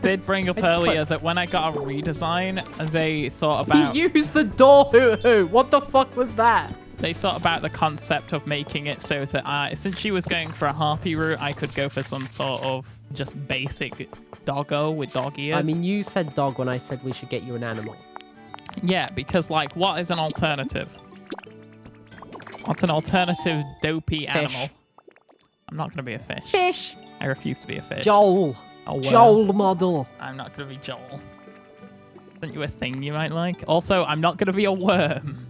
did bring up earlier that when I got a redesign, they thought about... He used the door hoo-hoo. What the fuck was that? They thought about the concept of making it so that since she was going for a harpy route, I could go for some sort of just basic doggo with dog ears. I mean, you said dog when I said we should get you an animal. Yeah, because, like, what is an alternative? What's an alternative dopey animal? I'm not going to be a fish. Fish! I refuse to be a fish. Joel. A worm. Joel model. I'm not going to be Joel. Isn't you a thing you might like? Also, I'm not going to be a worm.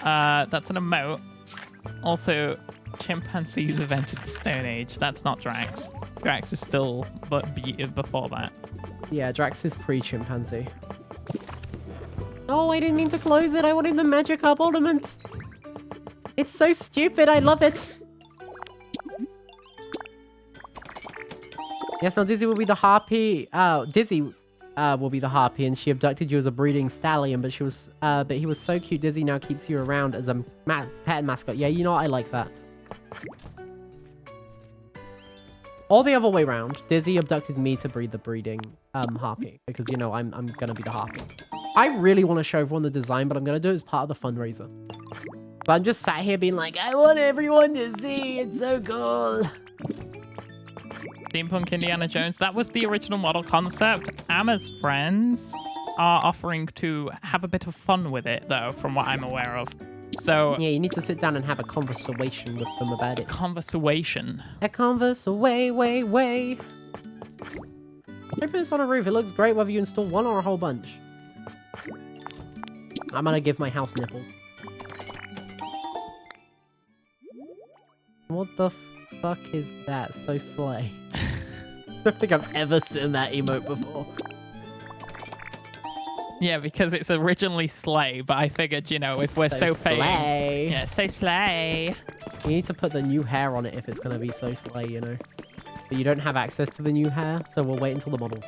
That's an emote. Also, chimpanzees have entered the Stone Age. That's not Drax. Drax is still before that. Yeah, Drax is pre-chimpanzee. Oh, I didn't mean to close it. I wanted the Magikarp ornament. It's so stupid. I love it. Yes, now Dizzy will be the harpy. Dizzy will be the harpy, and she abducted you as a breeding stallion. But he was so cute. Dizzy now keeps you around as a pet mascot. Yeah, you know what? I like that. Or the other way around. Dizzy abducted me to breed the breeding harpy because you know I'm gonna be the harpy. I really want to show everyone the design, but I'm gonna do it as part of the fundraiser. But I'm just sat here being like, I want everyone to see. It's so cool. Steampunk Indiana Jones. That was the original model concept. Emma's friends are offering to have a bit of fun with it, though, from what I'm aware of. So Yeah, you need to sit down and have a conversation with them about it. conversation. A converse away, way. I put this on a roof. It looks great whether you install one or a whole bunch. I'm gonna give my house nipples. What the fuck is that? So slay. I don't think I've ever seen that emote before. Yeah, because it's originally Slay, but I figured, you know, if we're so slay. Yeah, so Slay. You need to put the new hair on it if it's gonna be so slay, you know. But you don't have access to the new hair, so we'll wait until the models.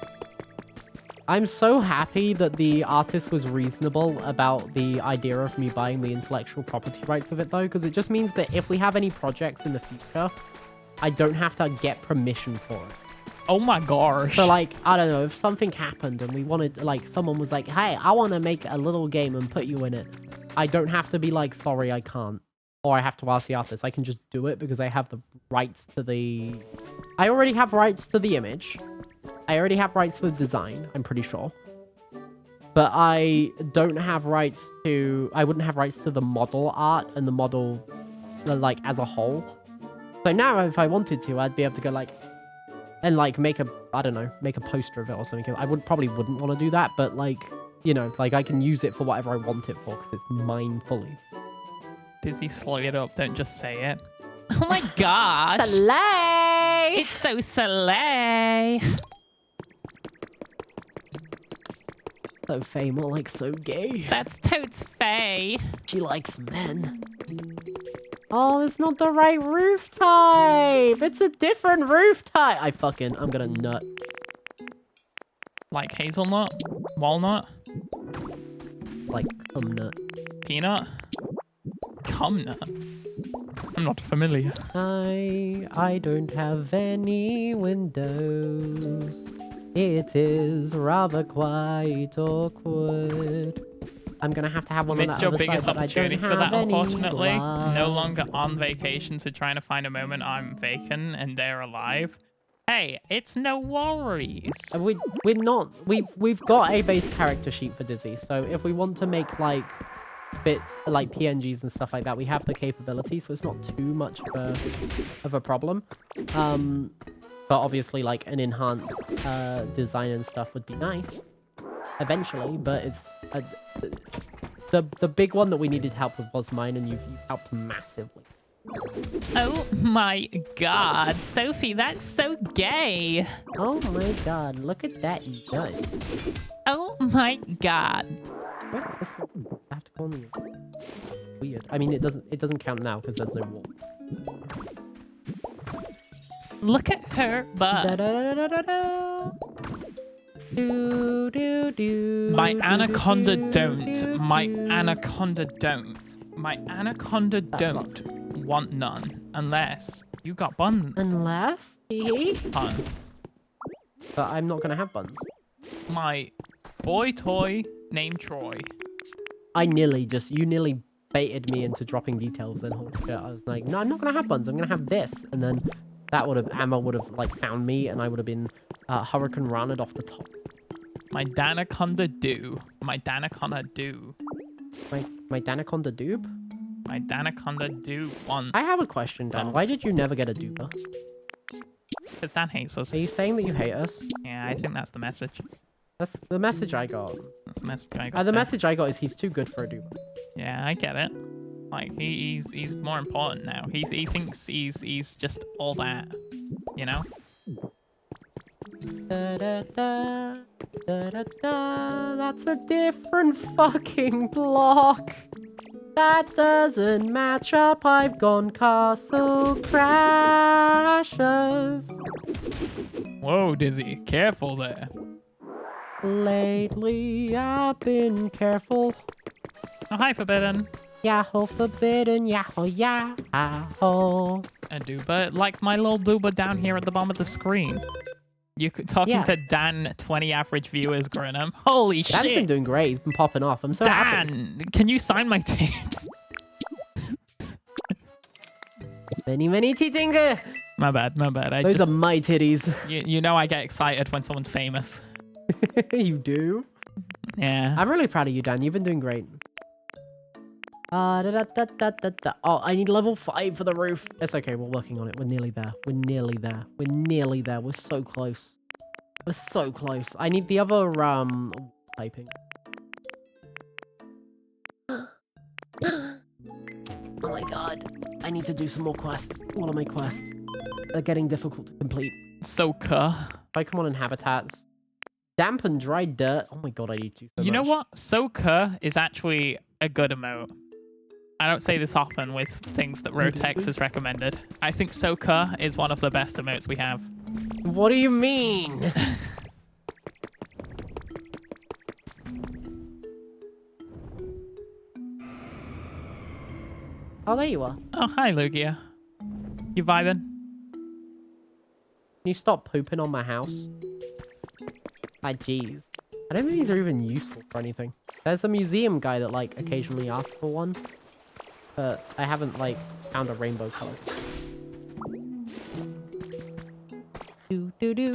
I'm so happy that the artist was reasonable about the idea of me buying the intellectual property rights of it, though, because it just means that if we have any projects in the future, I don't have to get permission for it. Oh my gosh. So, like, I don't know, if something happened and we wanted, like, someone was like, hey, I want to make a little game and put you in it, I don't have to be like, sorry, I can't. Or I have to ask the artist. I can just do it because I have the rights to the... I already have rights to the image. I already have rights to the design, I'm pretty sure. But I don't have rights to... I wouldn't have rights to the model art and the model, like, as a whole. So now, if I wanted to, I'd be able to go, like... And, like, make a, I don't know, make a poster of it or something. I probably wouldn't want to do that, but, like, you know, like, I can use it for whatever I want it for, because it's mine fully. Dizzy, slow it up. Don't just say it. Oh my gosh. Slay! It's so slay. So Faye, more like so gay. That's totes Faye. She likes men. Oh, it's not the right roof type. It's a different roof type. I'm gonna nut. Like hazelnut? Walnut? Like, nut. Peanut? Cumnut? I'm not familiar. I don't have any windows. It is rather quite awkward. I'm gonna have to have one on Missed that your other biggest side, but I opportunity don't for that, have any unfortunately. No glass. longer on vacation, so trying to find a moment I'm vacant and they're alive. Hey, it's no worries. We're not. We've got a base character sheet for Dizzy, so if we want to make like PNGs and stuff like that, we have the capability, so it's not too much of a problem. But obviously, like an enhanced design and stuff would be nice eventually. But it's the big one that we needed help with was mine, and you've helped massively. Oh my god, Sophie, that's so gay. Oh my god, look at that nut. Oh my god. What is this? I have to call me weird. I mean, it doesn't count now because there's no wall. Look at her butt. Da, da, da, da, da. Do, do, do, My do, anaconda do, don't. do, My do. anaconda don't. My anaconda don't want none unless you got buns. Unless he. Hun. But I'm not gonna have buns. My boy toy named Troy. You nearly baited me into dropping details then. Holy shit. I was like, no, I'm not gonna have buns. I'm gonna have this. And then Amma would have like found me and I would have been Hurricane Rana'd off the top. My Danaconda do. My Danaconda do. My Danaconda dupe? My Danaconda do want. I have a question, Dan. Why did you never get a duper? Because Dan hates us. Are you saying that you hate us? Yeah, I think that's the message. That's the message I got. That's the message I got. The too. message I got is he's too good for a duper. Yeah, I get it. Like he's more important now. He thinks he's just all that, you know. Da, da, da, da, da, da. That's a different fucking block. That doesn't match up. I've gone castle crashers. Whoa, Dizzy, careful there. Lately, I've been careful. Oh, hi, Forbidden. Yahoo forbidden, yahoo, yahoo. A Duba, like my little Duba down here at the bottom of the screen. You could talking to Dan, 20 average viewers, Grinham. Holy Dan's shit! been doing great. He's been popping off. I'm so happy. Dan, can you sign my tits? Many, many teetinger. My bad. Those are my titties. You know I get excited when someone's famous. You do? Yeah. I'm really proud of you, Dan. You've been doing great. Oh, I need level 5 for the roof. It's okay. We're working on it. We're nearly there. We're nearly there. We're nearly there. We're so close. We're so close. I need the other, typing. Oh my god. I need to do some more quests. What are my quests? They're getting difficult to complete. Soka. Pokemon and habitats. Damp and dry dirt. Oh my god, I need to. So You know much. what? Soka is actually a good emote. I don't say this often with things that Rotex has recommended. I think Soka is one of the best emotes we have. What do you mean? Oh, there you are. Oh, hi, Lugia. You vibing? Can you stop pooping on my house? Ah, jeez. I don't think these are even useful for anything. There's a museum guy that, like, occasionally asks for one. But I haven't, like, found a rainbow color. Do.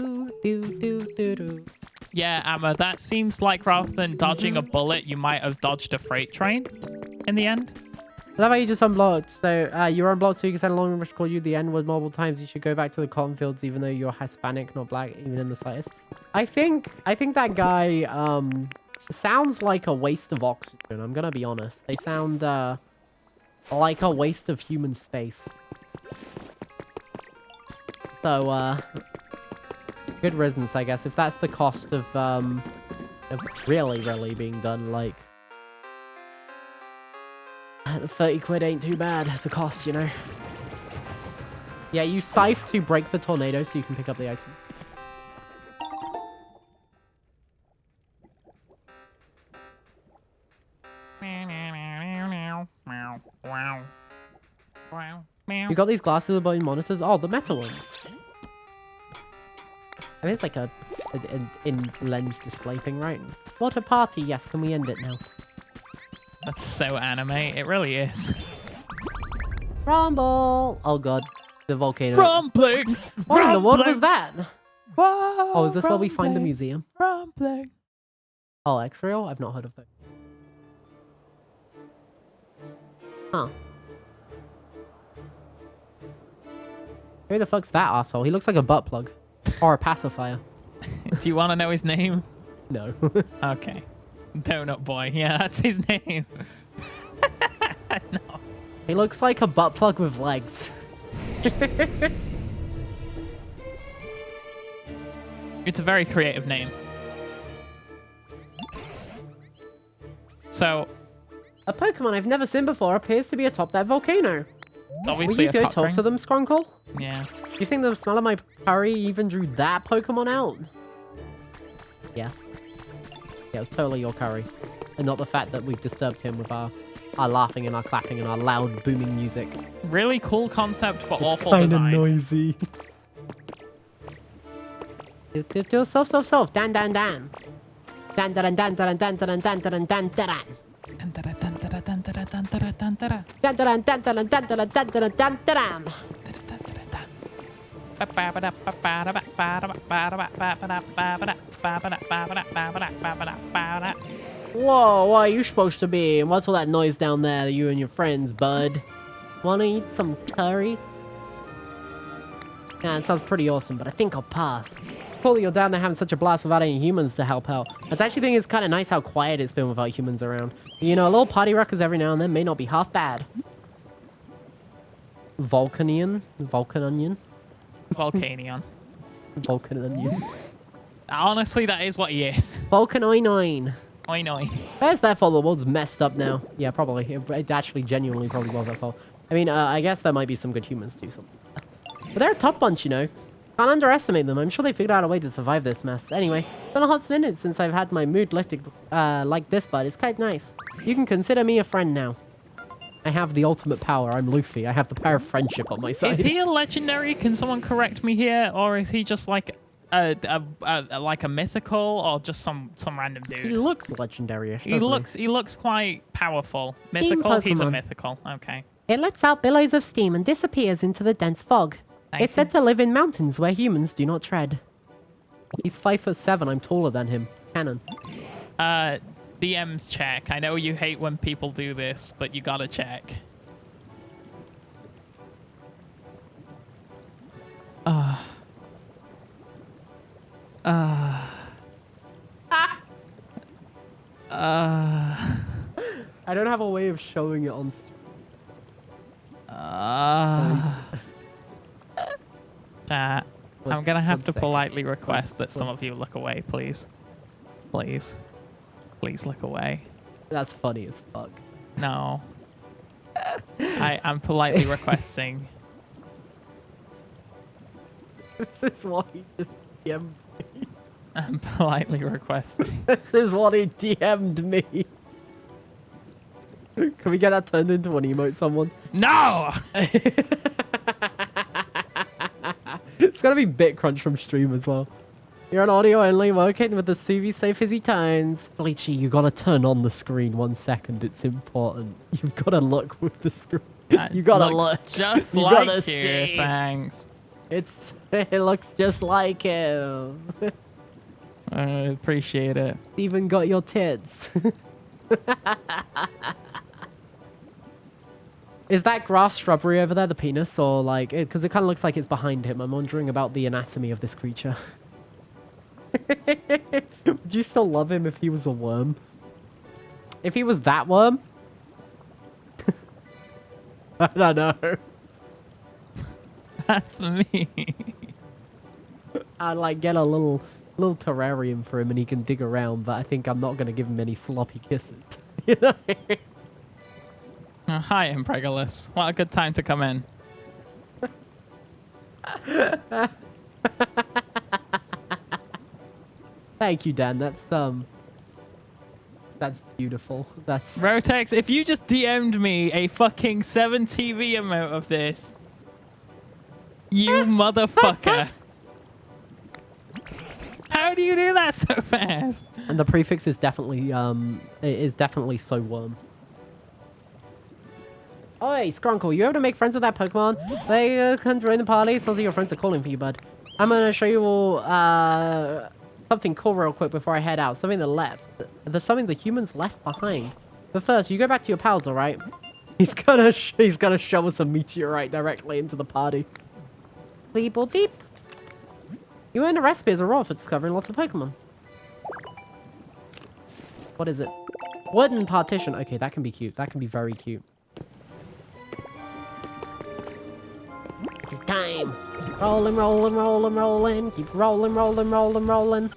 Yeah, Amma, that seems like rather than dodging a bullet, you might have dodged a freight train in the end. I love how you just unblocked. So, you're unblocked so you can send a long message call you the N-word multiple times. You should go back to the cotton fields even though you're Hispanic, not black, even in the slightest. I think that guy, sounds like a waste of oxygen. I'm gonna be honest. They sound, like a waste of human space. So, good riddance, I guess. If that's the cost of really being done, like... 30 quid ain't too bad as a cost, you know? Yeah, use Scythe to break the tornado so you can pick up the item. You got these glasses above monitors? Oh, the metal ones. I think it's like a in-lens display thing, right? What a party. Yes, can we end it now? That's so anime. It really is. Rumble! Oh god, the volcano. Rumbling! What in the world was that? Whoa, Oh, is this where we find the museum? Rumbling. Oh, X-Rail? I've not heard of that. Huh. Who the fuck's that asshole? He looks like a butt plug. Or a pacifier. Do you want to know his name? No. Okay. Donut Boy. Yeah, that's his name. No. He looks like a butt plug with legs. It's a very creative name. So, A Pokemon I've never seen before appears to be atop that volcano. obviously Will you a go talk to them, Skrunkle? Yeah. Do you think the smell of my curry even drew that Pokemon out? Yeah. Yeah, it was totally your curry. And not the fact that we've disturbed him with our laughing and our clapping and our loud booming music. Really cool concept, but awful Kinda design. noisy. Do self. Dan. Dan. Dan. Dan. Dan. Dan. Dan. Dan. Dan. Dan. Dan. Dan. Dan. Whoa, what are you supposed to be? What's all that noise down there, you and your friends, bud? Wanna eat some curry? Yeah, it sounds pretty awesome, but I think I'll pass. Cool, you're down there having such a blast without any humans to help out. I actually think it's kind of nice how quiet it's been without humans around. You know, a little party ruckus every now and then may not be half bad. Volcanion? Volcanion? Volcanion. Volcanion. Honestly, that is what he is. Volcanoinoin. I know. That's their fault. The world's messed up now. Yeah, probably. It actually genuinely probably was their fault. I mean, I guess there might be some good humans too. But they're a tough bunch, you know. Can't underestimate them. I'm sure they figured out a way to survive this mess. Anyway, it's been a hot minute since I've had my mood lifted like this, but it's quite nice. You can consider me a friend now. I have the ultimate power. I'm Luffy. I have the power of friendship on my side. Is he a legendary? Can someone correct me here, or is he just like a mythical, or just some random dude? He looks legendary-ish, doesn't He looks quite powerful. Mythical. He's a Pokemon. mythical. Okay. It lets out billows of steam and disappears into the dense fog. It's said to live in mountains where humans do not tread. He's 5'7". I'm taller than him. Canon. DMs check. I know you hate when people do this, but you gotta check. I don't have a way of showing it on stream. Chat. I'm gonna have to politely request that some of you look away, please. Please. Please look away. That's funny as fuck. No. I'm politely requesting. This is what he just DM'd me. I'm politely requesting. This is what he DM'd me. Can we get that turned into an emote, someone? No! It's gonna be bit crunch from stream as well. You're on audio only, working with the Suvi Safe Fizzy tones. Bleachy, you gotta turn on the screen 1 second. It's important. You've gotta look with the screen. You gotta look. Just You like gotta you. see. Thanks. It looks just like him. I appreciate it. Even got your tits. Is that grass shrubbery over there the penis, or like, because it kind of looks like it's behind him. I'm wondering about the anatomy of this creature. Would you still love him if he was a worm? If he was that worm? I don't know. That's me. I'd like get a little terrarium for him and he can dig around, but I think I'm not going to give him any sloppy kisses. You know? Oh, hi, Impregalus. What a good time to come in. Thank you, Dan. That's beautiful. That's Rotex, if you just DM'd me a fucking 7TV emote of this, you motherfucker. How do you do that so fast? and the prefix is definitely so worm. Oi, Skrunkle, you able to make friends with that Pokemon? They can join the party. Sounds like your friends are calling for you, bud. I'm gonna show you all something cool real quick before I head out. Something there's something the humans left behind. But first, you go back to your pals, all right? He's gonna show us a meteorite directly into the party. Bleep or deep. You earned a recipe as a reward for discovering lots of Pokemon. What is it? Wooden partition. Okay, that can be cute. That can be very cute. It's time. Rolling, rolling, rolling, rolling. Keep rolling, rolling, rolling, rolling.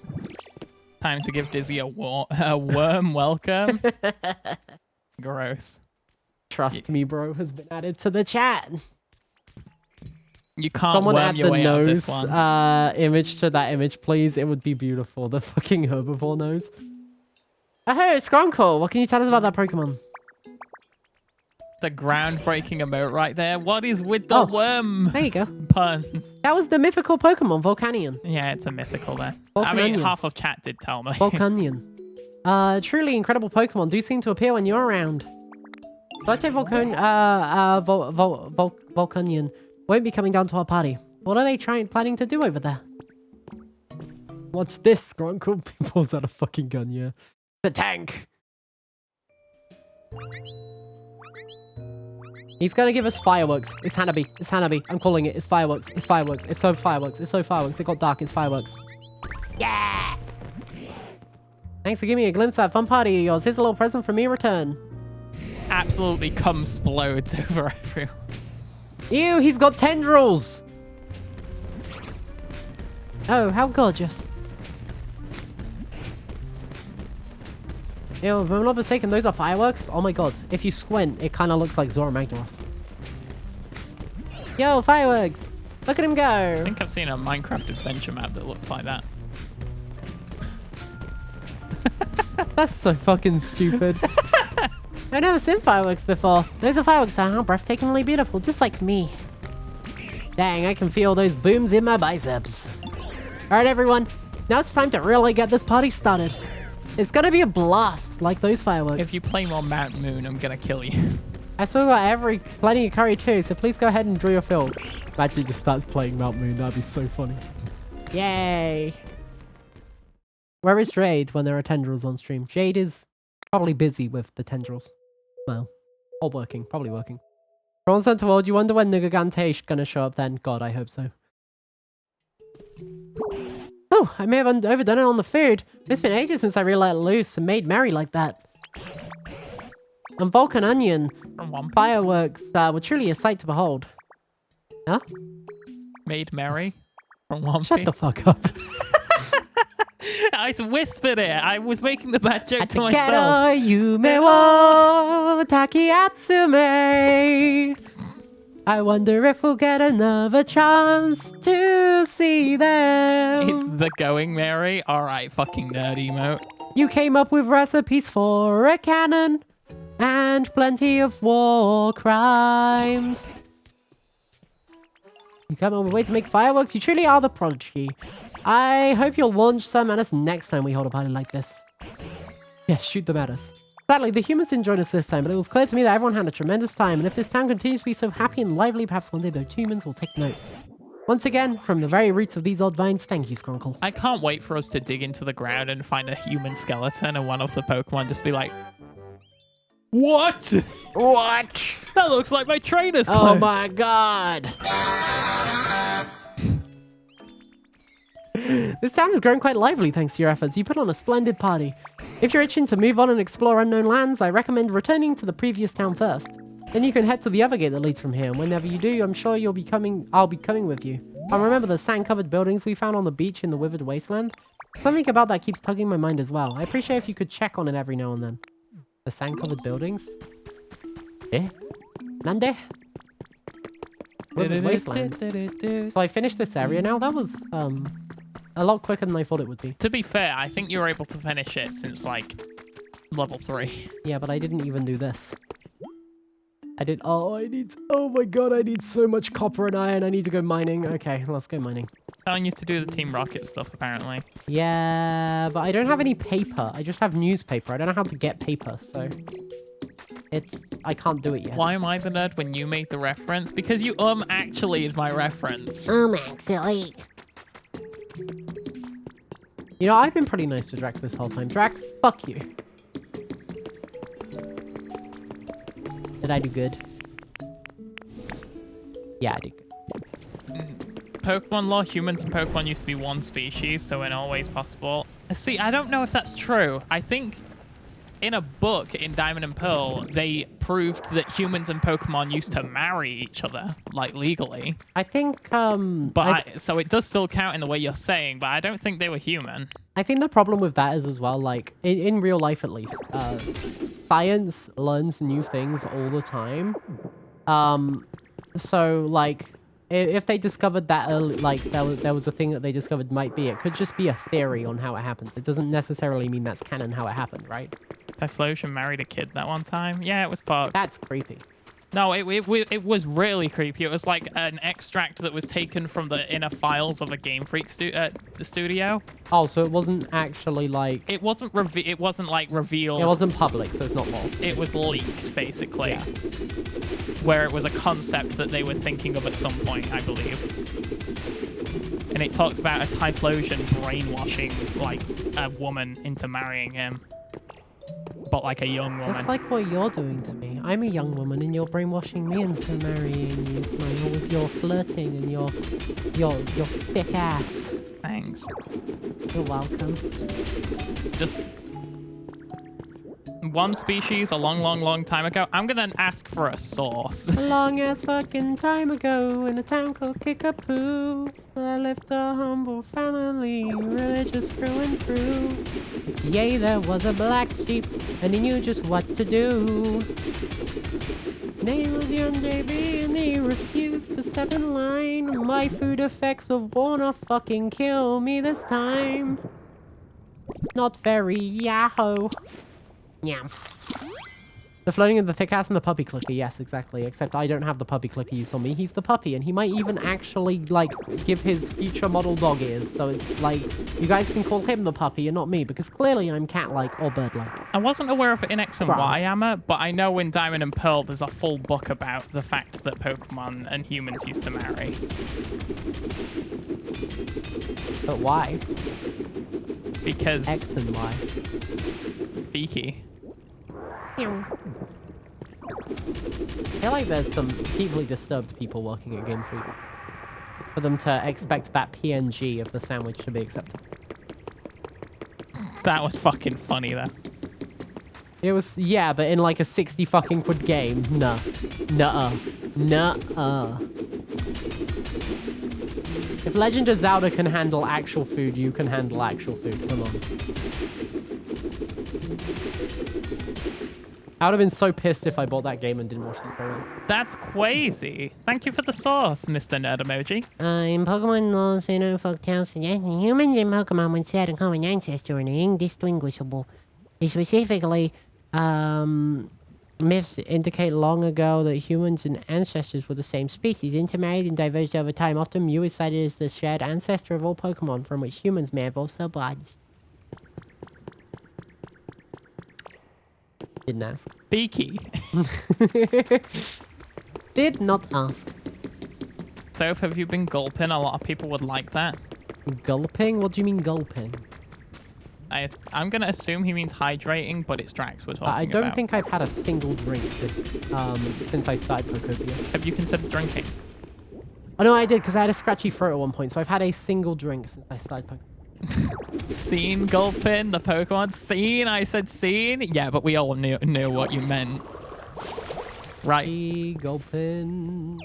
Time to give Dizzy a worm welcome. Gross. Trust me, bro, has been added to the chat. You can't Someone worm add your the way out of nose this one. image to that image, please. It would be beautiful. The fucking herbivore nose. Oh, hey, Skrunkle. What can you tell us about that Pokemon? The groundbreaking emote right there. What is with the worm There you go. puns? That was the mythical Pokemon, Volcanion. Yeah, it's a mythical there. I mean, Volcanion. half of chat did tell me. Volcanion. Truly incredible Pokemon do seem to appear when you're around. Selected Volcanion won't be coming down to our party. What are they planning to do over there? Watch this, Skrunkle. He pulls out a fucking gun, yeah. The tank. He's gonna give us fireworks. It's Hanabi. It's Hanabi. I'm calling it. It's fireworks. It's fireworks. It's so fireworks. It's so fireworks. It got dark. It's fireworks. Yeah! Thanks for giving me a glimpse of that fun party of yours. Here's a little present from me in return. Absolutely cum splodes over everyone. Ew, he's got tendrils! Oh, how gorgeous. Ew, if I'm not mistaken, those are fireworks? Oh my god. If you squint, it kind of looks like Zora Magdaros. Yo, fireworks! Look at him go! I think I've seen a Minecraft adventure map that looked like that. That's so fucking stupid. I've never seen fireworks before. Those are fireworks that are breathtakingly beautiful, just like me. Dang, I can feel those booms in my biceps. Alright everyone, now it's time to really get this party started. It's gonna be a blast, like those fireworks. If you play more Mount Moon, I'm gonna kill you. I still got plenty of curry too, so please go ahead and draw your fill. Imagine he just starts playing Mount Moon. That'd be so funny. Yay! Where is Jade when there are tendrils on stream? Jade is probably busy with the tendrils. Well, or working. Probably working. Prawn Center World, you wonder when Nugagante gonna show up then? God, I hope so. Oh, I may have overdone it on the food. It's been ages since I really let loose and made merry like that. And Vulcan Onion From One Piece. fireworks were truly a sight to behold. Huh? Made merry from One Piece. Shut the fuck up. I whispered it. I was making the bad joke to myself. Atagero yume wo takiatsume. I wonder if we'll get another chance to see them. It's the going merry. All right, fucking nerd emote. You came up with recipes for a cannon and plenty of war crimes. You come up with a way to make fireworks. You truly are the prodigy. I hope you'll launch some at us next time we hold a party like this. Yeah, shoot them at us. Sadly, the humans didn't join us this time, but it was clear to me that everyone had a tremendous time, and if this town continues to be so happy and lively, perhaps one day those humans will take note. Once again, from the very roots of these odd vines, thank you, Skrunkle. I can't wait for us to dig into the ground and find a human skeleton and one of the Pokemon just be like, what? What? That looks like my trainer's Oh clothes. my god. This town has grown quite lively thanks to your efforts. You put on a splendid party. If you're itching to move on and explore unknown lands, I recommend returning to the previous town first. Then you can head to the other gate that leads from here, and whenever you do, I'm sure I'll be coming with you. I remember the sand-covered buildings we found on the beach in the Withered Wasteland. Something about that keeps tugging my mind as well. I appreciate if you could check on it every now and then. The sand-covered buildings? Eh? Nande? Withered Wasteland. So I finished this area now. That was, a lot quicker than I thought it would be. To be fair, I think you were able to finish it since, like, level 3. Yeah, but I didn't even do this. Oh my god, I need so much copper and iron. I need to go mining. Okay, let's go mining. Telling you to do the Team Rocket stuff, apparently. Yeah, but I don't have any paper. I just have newspaper. I don't know how to get paper, so... I can't do it yet. Why am I the nerd when you made the reference? Because you actually is my reference. Actually. You know, I've been pretty nice to Drax this whole time. Drax, fuck you. Did I do good? Yeah, I did good. Pokemon lore, humans and Pokemon used to be one species, so in all ways possible. See, I don't know if that's true. I think in a book in Diamond and Pearl, they proved that humans and Pokemon used to marry each other, like legally. I think, so it does still count in the way you're saying, but I don't think they were human. I think the problem with that is as well, like, in real life at least, science learns new things all the time. So, like, if they discovered that early, like, there was a thing that they discovered might be, it could just be a theory on how it happens. It doesn't necessarily mean that's canon how it happened, right? Typhlosion married a kid that one time. Yeah, it was fucked. That's creepy. No, it was really creepy. It was like an extract that was taken from the inner files of a Game Freak the studio. Oh, so it wasn't actually like... It wasn't like revealed. It wasn't public, so it's not law. It was leaked, basically. Yeah. Where it was a concept that they were thinking of at some point, I believe. And it talks about a Typhlosion brainwashing, like, a woman into marrying him. But like a young woman. That's like what you're doing to me. I'm a young woman and you're brainwashing me into marrying you, Smile, with your flirting and your thick ass. Thanks. You're welcome. Just one species a long time ago. I'm gonna ask for a source. A long ass fucking time ago in a town called Kickapoo, I lived a humble family, religious through and through. Yea, there was a black sheep, and he knew just what to do. Name was young JB, and he refused to step in line. My food effects of wanna fucking kill me this time. Not very yahoo. Yeah. The floating in the thick ass and the puppy clicker. Yes, exactly. Except I don't have the puppy clicker used on me. He's the puppy, and he might even actually, like, give his future model dog ears. So it's like, you guys can call him the puppy and not me, because clearly I'm cat-like or bird-like. I wasn't aware of it in X and Y armor, but I know in Diamond and Pearl there's a full book about the fact that Pokemon and humans used to marry. But why? Because... X and Y. Beaky. I feel like there's some deeply disturbed people working at Game Freak. For them to expect that PNG of the sandwich to be acceptable. That was fucking funny, though. It was, yeah, but in like a 60 fucking quid game. Nah. Nuh-uh. Nuh-uh. If Legend of Zelda can handle actual food, you can handle actual food. Come on. I would have been so pissed if I bought that game and didn't watch the trailers. That's crazy. Thank you for the sauce, Mr. Nerd Emoji. In Pokemon laws, folk tales suggesting humans and Pokemon would share a common ancestor and are indistinguishable. Specifically, myths indicate long ago that humans and ancestors were the same species, intermarried and diverged over time. Often Mew is cited as the shared ancestor of all Pokemon, from which humans may have also branched. Didn't ask. Beaky. Did not ask. So, have you been gulping? A lot of people would like that. Gulping? What do you mean gulping? I'm going to assume he means hydrating, but it's Drax we're talking about. I don't think I've had a single drink since I started Pokopia. Have you considered drinking? Oh no, I did, because I had a scratchy throat at one point, so I've had a single drink since I started Pokopia. Seen gulping, the Pokemon. Seen? I said seen? Yeah, but we all knew what you meant. Right. She gulping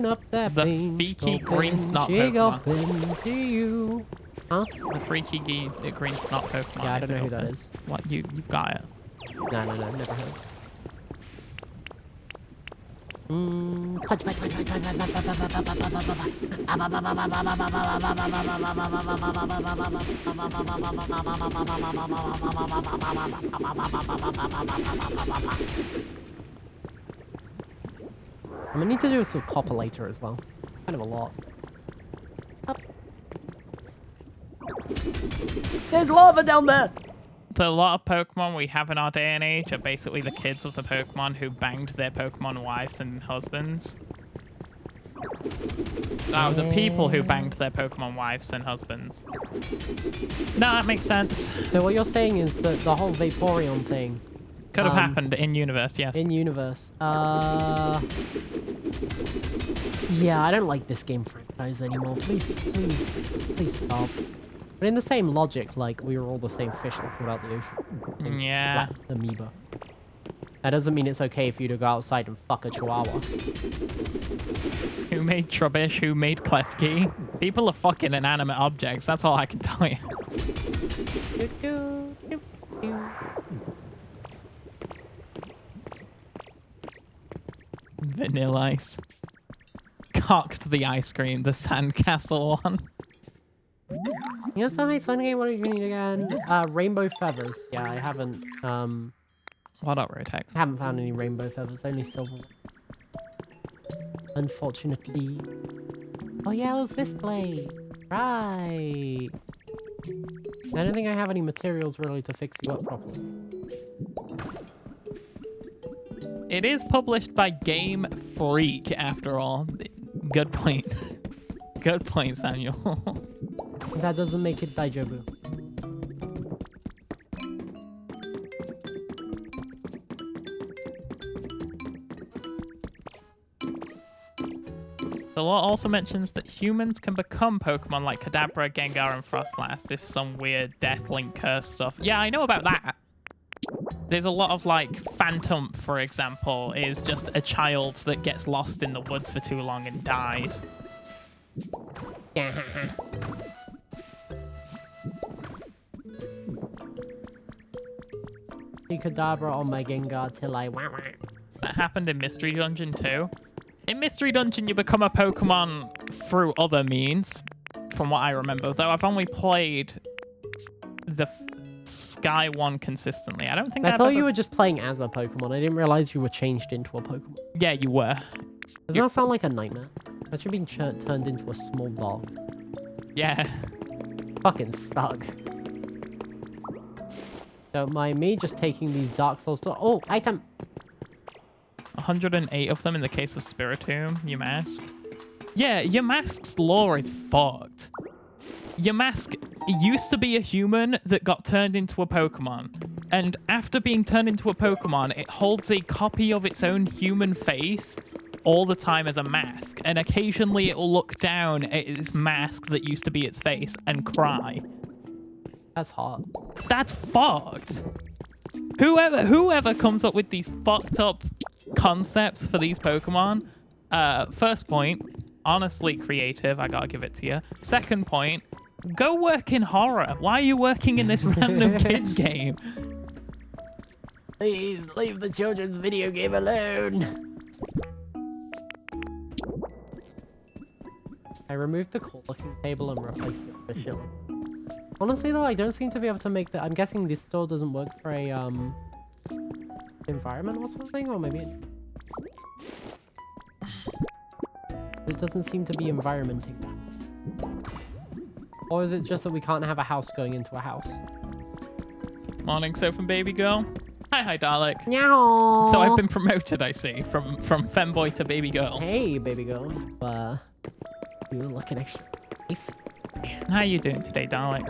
up that The bean. freaky green snot She Pokemon. gulping to you. Huh? The freaky green snot Pokemon. Yeah, I is don't know it who that open? is. What? You've got it. No, never heard. Punch. I'm gonna need to do some copper later as well. Kind of a lot. Up. There's lava down there! A lot of Pokemon we have in our day and age are basically the kids of the Pokemon who banged their Pokemon wives and husbands. No, the people who banged their Pokemon wives and husbands. No, that makes sense. So what you're saying is that the whole Vaporeon thing... Could have happened in universe, yes. In universe. Yeah, I don't like this game franchise anymore. Please stop. But in the same logic, like, we were all the same fish that crawled out the ocean. Yeah. Like amoeba. That doesn't mean it's okay for you to go outside and fuck a chihuahua. Who made Trubbish? Who made Klefki? People are fucking inanimate objects, that's all I can tell you. Vanilla Ice. Cocked the ice cream, the sandcastle one. You know something fun game? What are you doing again? Rainbow feathers. Yeah, I haven't, What up, Rotex? haven't found any rainbow feathers, only silver. Unfortunately. Oh yeah, it was this blade. Right. I don't think I have any materials really to fix you up properly. It is published by Game Freak, after all. Good point. Good point, Samuel. That doesn't make it Daijobu. The law also mentions that humans can become Pokemon like Kadabra, Gengar, and Frostlass if some weird Death Link curse stuff. Yeah, I know about that. There's a lot of, like, Phantom, for example, is just a child that gets lost in the woods for too long and dies. Kadabra on my Gengar till I wah wah. That happened in Mystery Dungeon too. In Mystery Dungeon, you become a Pokemon through other means, from what I remember. Though I've only played the Sky one consistently. I don't think I I've thought ever... you were just playing as a Pokemon. I didn't realize you were changed into a Pokemon. Yeah, you were. Doesn't that sound like a nightmare? That should be turned into a small dog. Yeah. Fucking suck. Don't mind me just taking these Dark Souls to... Oh, item! 108 of them in the case of Spiritomb, Yamask. Yeah, Yamask's lore is fucked. Yamask used to be a human that got turned into a Pokemon. And after being turned into a Pokemon, it holds a copy of its own human face all the time as a mask. And occasionally it will look down at its mask that used to be its face and cry. That's hot. That's fucked. Whoever comes up with these fucked up concepts for these Pokemon, first point, honestly creative, I gotta give it to you. Second point, go work in horror. Why are you working in this random kids game? Please leave the children's video game alone. I removed the cool-looking table and replaced it with a shilling. Honestly, though, I don't seem to be able to make that. I'm guessing this door doesn't work for a environment or something, or maybe it doesn't seem to be environmenting. Or is it just that we can't have a house going into a house? Morning, Sofa and Baby Girl. Hi, Dalek. Meow. So I've been promoted, I see, from femboy to baby girl. Hey, baby girl. You looking extra nice. How you doing today, Dalek?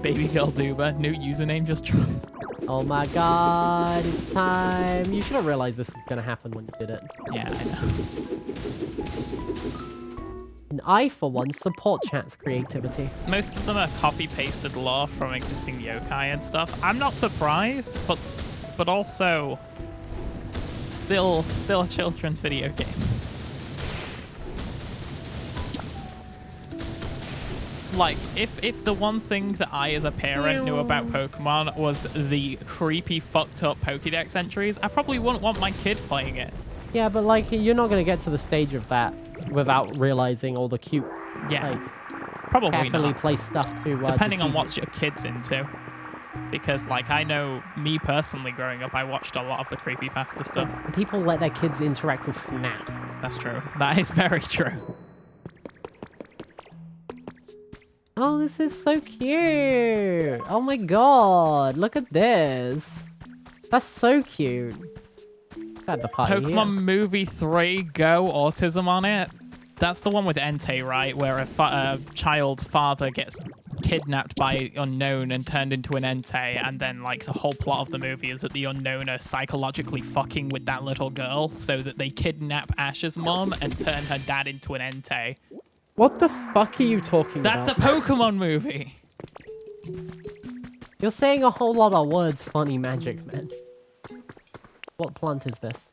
Baby girl Duba, new username just dropped. Oh my god, it's time. You should have realized this was gonna happen when you did it. Yeah, I know. And I, for one, support chat's creativity. Most of them are copy-pasted lore from existing yokai and stuff. I'm not surprised, but also still a children's video game. Like, if the one thing that I as a parent knew about Pokemon was the creepy, fucked up Pokédex entries, I probably wouldn't want my kid playing it. Yeah, but like, you're not gonna get to the stage of that without realizing all the cute, Yeah, like, probably carefully not. placed stuff to Depending on deceive what your kid's into. Because, like, I know me personally growing up, I watched a lot of the creepypasta stuff. you. People let their kids interact with FNAF. That's true. That is very true. Oh, this is so cute. Oh my god, look at this. That's so cute. At the party Pokemon here. Movie 3 Go Autism on it. That's the one with Entei, right? Where a child's father gets kidnapped by unknown and turned into an Entei, and then like the whole plot of the movie is that the unknown are psychologically fucking with that little girl so that they kidnap Ash's mom and turn her dad into an Entei. What the fuck are you talking That's a about? Pokemon movie. You're saying a whole lot of words, funny magic, man. What plant is this?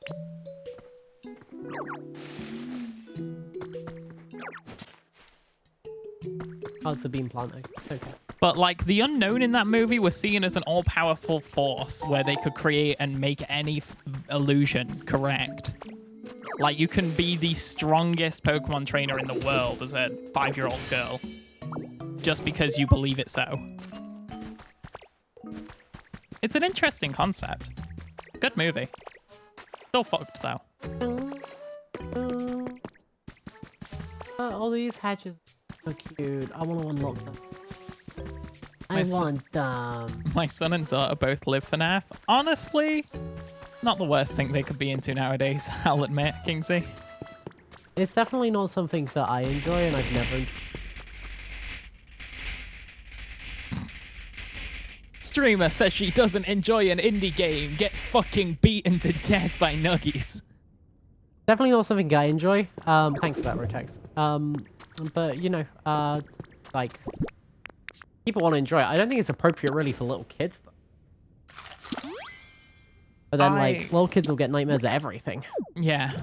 Oh, it's a bean plant. Okay. But like the unknown in that movie was seen as an all-powerful force where they could create and make any illusion correct. Like you can be the strongest Pokemon trainer in the world as a 5-year-old girl just because you believe it so. It's an interesting concept. Good movie. Still fucked though. All these hatches are cute. I want to unlock them. I My want them. My son and daughter both live FNAF. Honestly, not the worst thing they could be into nowadays, I'll admit, Kingsley. It's definitely not something that I enjoy, and I've never. Streamer says she doesn't enjoy an indie game, gets fucking beaten to death by Nuggies. Definitely not something I enjoy. Thanks for that, Rotex. But you know, like, people want to enjoy it. I don't think it's appropriate really for little kids, though. But then, like, little kids will get nightmares at everything. Yeah.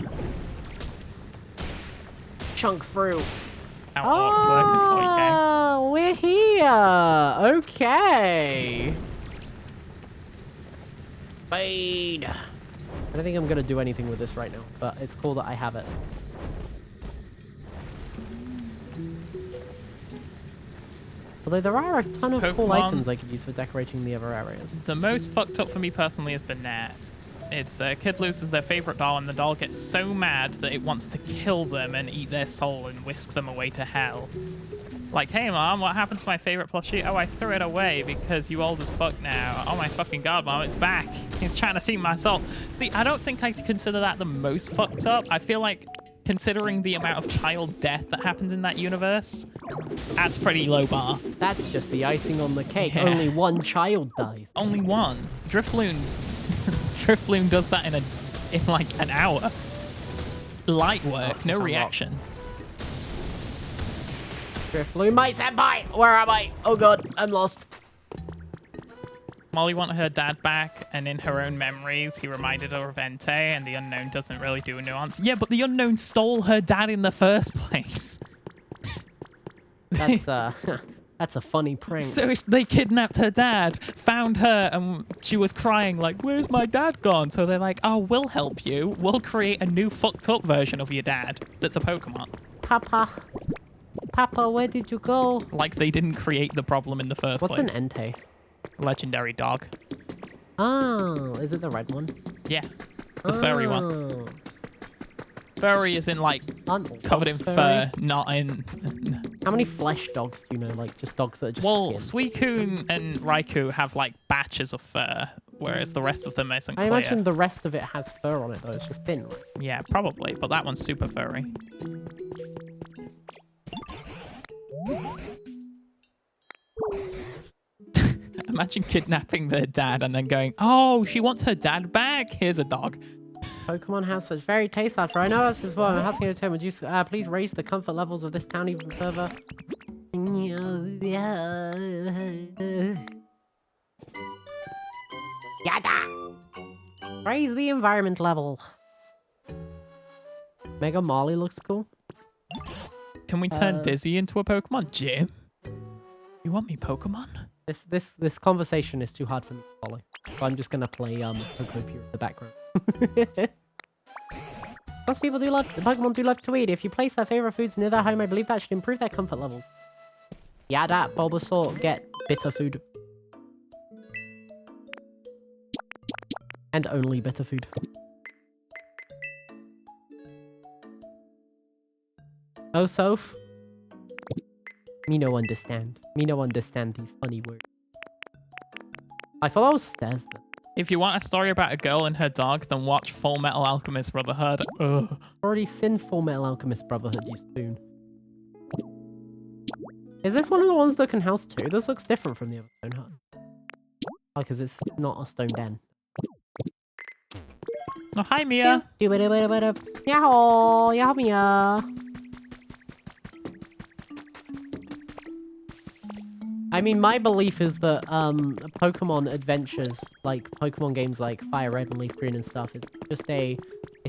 Chunk fruit. How orcs work in 40K. Oh, we're here. Okay. Fade. I don't think I'm gonna do anything with this right now, but it's cool that I have it. Although there are a ton of cool Pokemon. items I could use for decorating the other areas. The most fucked up for me personally has been Nat. It's a kid loses their favorite doll, and the doll gets so mad that it wants to kill them and eat their soul and whisk them away to hell. Like, hey mom, what happened to my favorite plushie? Oh, I threw it away because you old as fuck now. Oh my fucking god, mom, it's back. It's trying to see my soul. See, I don't think I consider that the most fucked up. I feel like considering the amount of child death that happens in that universe, that's pretty low bar. That's just the icing on the cake. Yeah. Only one child dies. Only one. Drifloon. Drifloon does that in like an hour. Light work, no reaction. Drifloon, my senpai! Where am I? Oh god, I'm lost. Molly wanted her dad back, and in her own memories, he reminded her of Entei, and the unknown doesn't really do a nuance. Yeah, but the unknown stole her dad in the first place. That's that's a funny prank. So they kidnapped her dad, found her, and she was crying like, where's my dad gone? So they're like, oh, we'll help you. We'll create a new fucked up version of your dad that's a Pokemon. Papa, where did you go? Like they didn't create the problem in the first What's place. an Entei? Legendary dog. Oh, is it the red one? Yeah, the furry one. Oh. Furry is in like Aren't covered in dogs fur, furry? not in... How many flesh dogs do you know? Like just dogs that are just Well, skin? Suicune and Raikou have like batches of fur, whereas the rest of them isn't I clear. imagine the rest of it has fur on it though. It's just thin, right? Yeah, probably, but that one's super furry. Imagine kidnapping their dad and then going, oh, she wants her dad back? Here's a dog. Pokemon has such varied tastes after. I know that's before. I'm asking you to would you please raise the comfort levels of this town even further? Yada! Raise the environment level. Mega Molly looks cool. Can we turn Dizzy into a Pokemon? Jim? You want me Pokemon? This conversation is too hard for me to follow. So I'm just gonna play Pokopia in the background. Most people Pokemon do love to eat. If you place their favorite foods near their home, I believe that should improve their comfort levels. Yeah, that Bulbasaur get bitter food. And only bitter food. Oh, Soph. Me no understand. Me no understand these funny words. I thought I was stairs then. If you want a story about a girl and her dog, then watch Full Metal Alchemist Brotherhood. Ugh. Already seen Full Metal Alchemist Brotherhood, you spoon. Is this one of the ones that can house two? This looks different from the other stone hut. Oh, because it's not a stone den. Oh, hi, Mia. Yahoo! Yahoo, Mia! I mean, my belief is that Pokemon adventures, like Pokemon games like Fire Red and Leaf Green and stuff, it's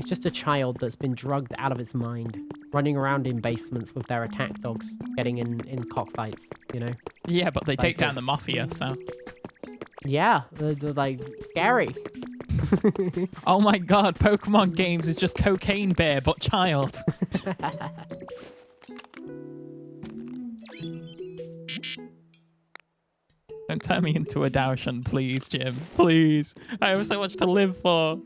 just a child that's been drugged out of its mind, running around in basements with their attack dogs, getting in cockfights, you know? Yeah, but they take down the it's- Mafia, so... Yeah, they're like, scary. Oh my god, Pokemon games is just Cocaine Bear, but child. Don't turn me into a Daoshan, please, Jim. Please. I have so much to live for.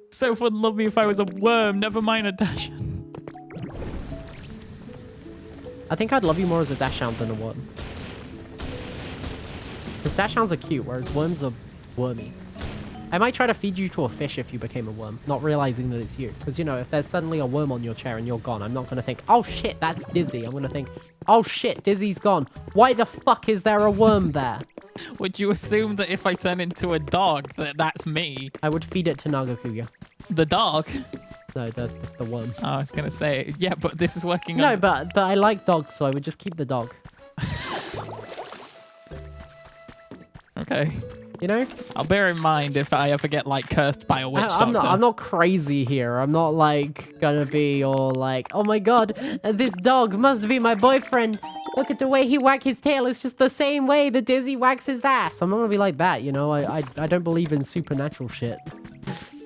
Soph wouldn't love me if I was a worm, never mind a Daoshan. I think I'd love you more as a Dachshund than a worm. Because Dachshunds are cute, whereas worms are wormy. I might try to feed you to a fish if you became a worm, not realizing that it's you. Because, you know, if there's suddenly a worm on your chair and you're gone, I'm not going to think, oh shit, that's Dizzy. I'm going to think, oh shit, Dizzy's gone. Why the fuck is there a worm there? Would you assume that if I turn into a dog, that that's me? I would feed it to Nagakuya. The dog? No, the worm. Oh, I was going to say, yeah, but this is working No, on... but I like dogs, so I would just keep the dog. Okay. You know? I'll bear in mind if I ever get, like, cursed by a witch doctor. I'm not crazy here. I'm not, like, gonna be all like, oh my god, this dog must be my boyfriend. Look at the way he wags his tail. It's just the same way the Dizzy wags his ass. I'm not gonna be like that, you know? I don't believe in supernatural shit.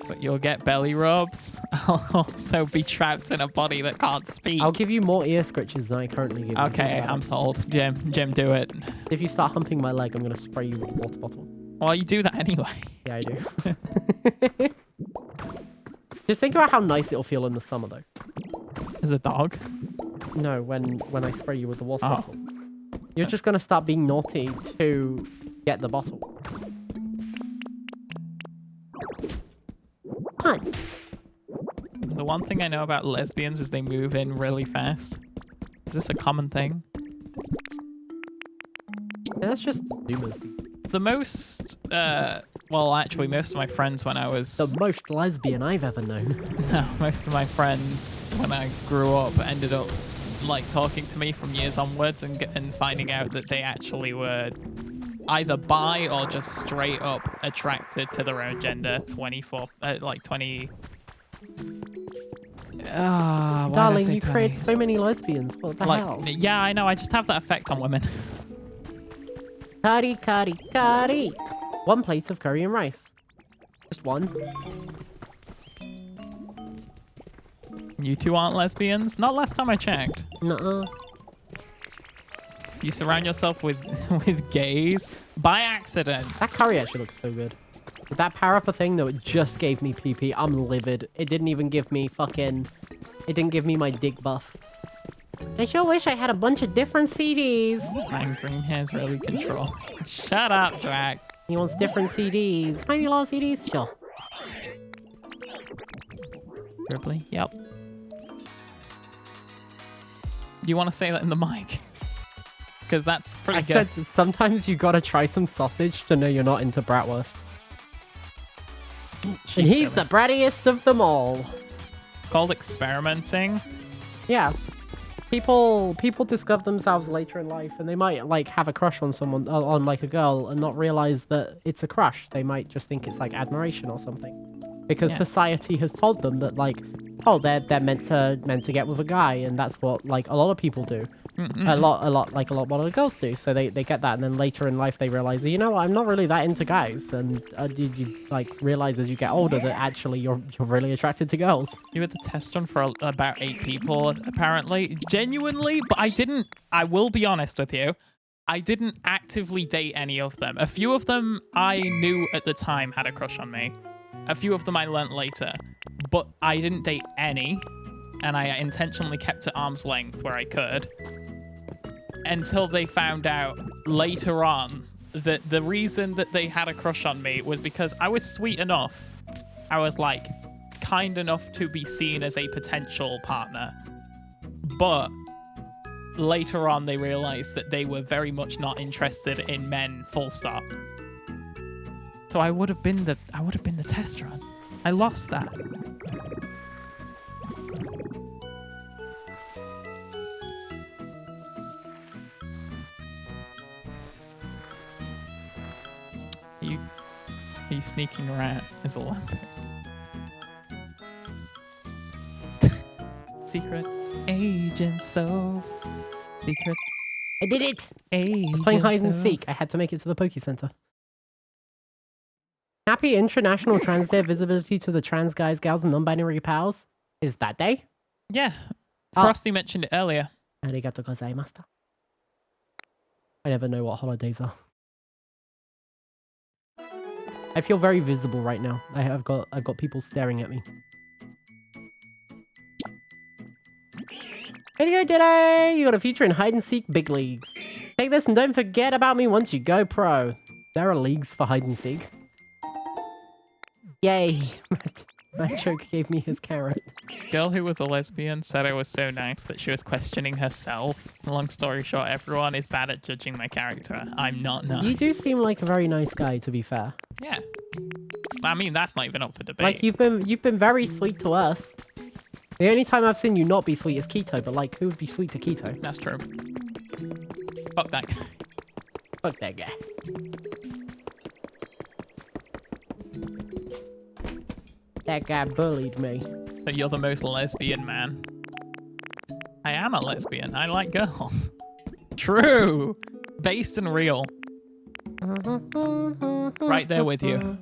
But you'll get belly rubs. I'll also be trapped in a body that can't speak. I'll give you more ear scratches than I currently give you. Okay, I'm sold. Jim, do it. If you start humping my leg, I'm going to spray you with a water bottle. Well, you do that anyway. Yeah, I do. Just think about how nice it'll feel in the summer, though. As a dog? No, when I spray you with the water Oh. bottle. You're just going to start being naughty to get the bottle. Punch. The one thing I know about lesbians is they move in really fast. Is this a common thing? Yeah, that's just Zoomers. The most, well, actually, most of my friends when I was... The most lesbian I've ever known. No, most of my friends when I grew up ended up, like, talking to me from years onwards and finding out that they actually were either bi or just straight up attracted to their own gender 20... Darling, you create so many lesbians. What the hell? Yeah, I know. I just have that effect on women. Curry, curry, curry. 1 plate of curry and rice. Just one. You two aren't lesbians? Not last time I checked. Nuh-uh. You surround yourself with gays by accident. That curry actually looks so good. With that power up thing, though, it just gave me PP. I'm livid. It didn't even give me fucking... It didn't give me my dick buff. I sure wish I had a bunch of different CDs. Man, green hair's really control. Shut up, Drac. He wants different CDs. Maybe a lot of CDs? Sure. Dribbly? Yep. You want to say that in the mic? Because that's pretty I good. said sometimes you gotta try some sausage to know you're not into bratwurst. And he's the brattiest of them all. Called experimenting. Yeah. People discover themselves later in life, and they might like have a crush on someone, on like a girl, and not realize that it's a crush. They might just think it's like admiration or something, because Yeah. society has told them that like, oh, they're meant to get with a guy, and that's what like a lot of people do. A lot of girls do. So they get that, and then later in life they realize, you know what, I'm not really that into guys, and you like realize as you get older that actually you're really attracted to girls. You were the test run for about 8 people, apparently. Genuinely, but I will be honest with you, I didn't actively date any of them. A few of them I knew at the time had a crush on me. A few of them I learnt later. But I didn't date any, and I intentionally kept at arm's length where I could. Until they found out later on that the reason that they had a crush on me was because I was sweet enough. I was like kind enough to be seen as a potential partner. But later on they realized that they were very much not interested in men, full stop. So I would have been the test run. I lost that. Are you sneaking rat as Olympics? Secret agent, so secret I did it. agent. I was playing hide and seek. I had to make it to the Poke Center. Happy International Trans Day of Visibility to the trans guys, gals, and non-binary pals. Is that day? Yeah, Oh. Frosty mentioned it earlier. Arigato gozaimashita. I never know what holidays are. I feel very visible right now. I've got people staring at me. Video today! You got a feature in Hide and Seek Big Leagues. Take this and don't forget about me once you go pro. There are leagues for Hide and Seek. Yay! Machoke gave me his carrot. Girl who was a lesbian said I was so nice that she was questioning herself. Long story short, everyone is bad at judging my character. I'm not nice. You do seem like a very nice guy, to be fair. Yeah. I mean, that's not even up for debate. Like, you've been very sweet to us. The only time I've seen you not be sweet is Keto, but like, who would be sweet to Keto? That's true. Fuck that guy. Fuck that guy. That guy bullied me. So you're the most lesbian man. I am a lesbian. I like girls. True. Based and real. Right there with you.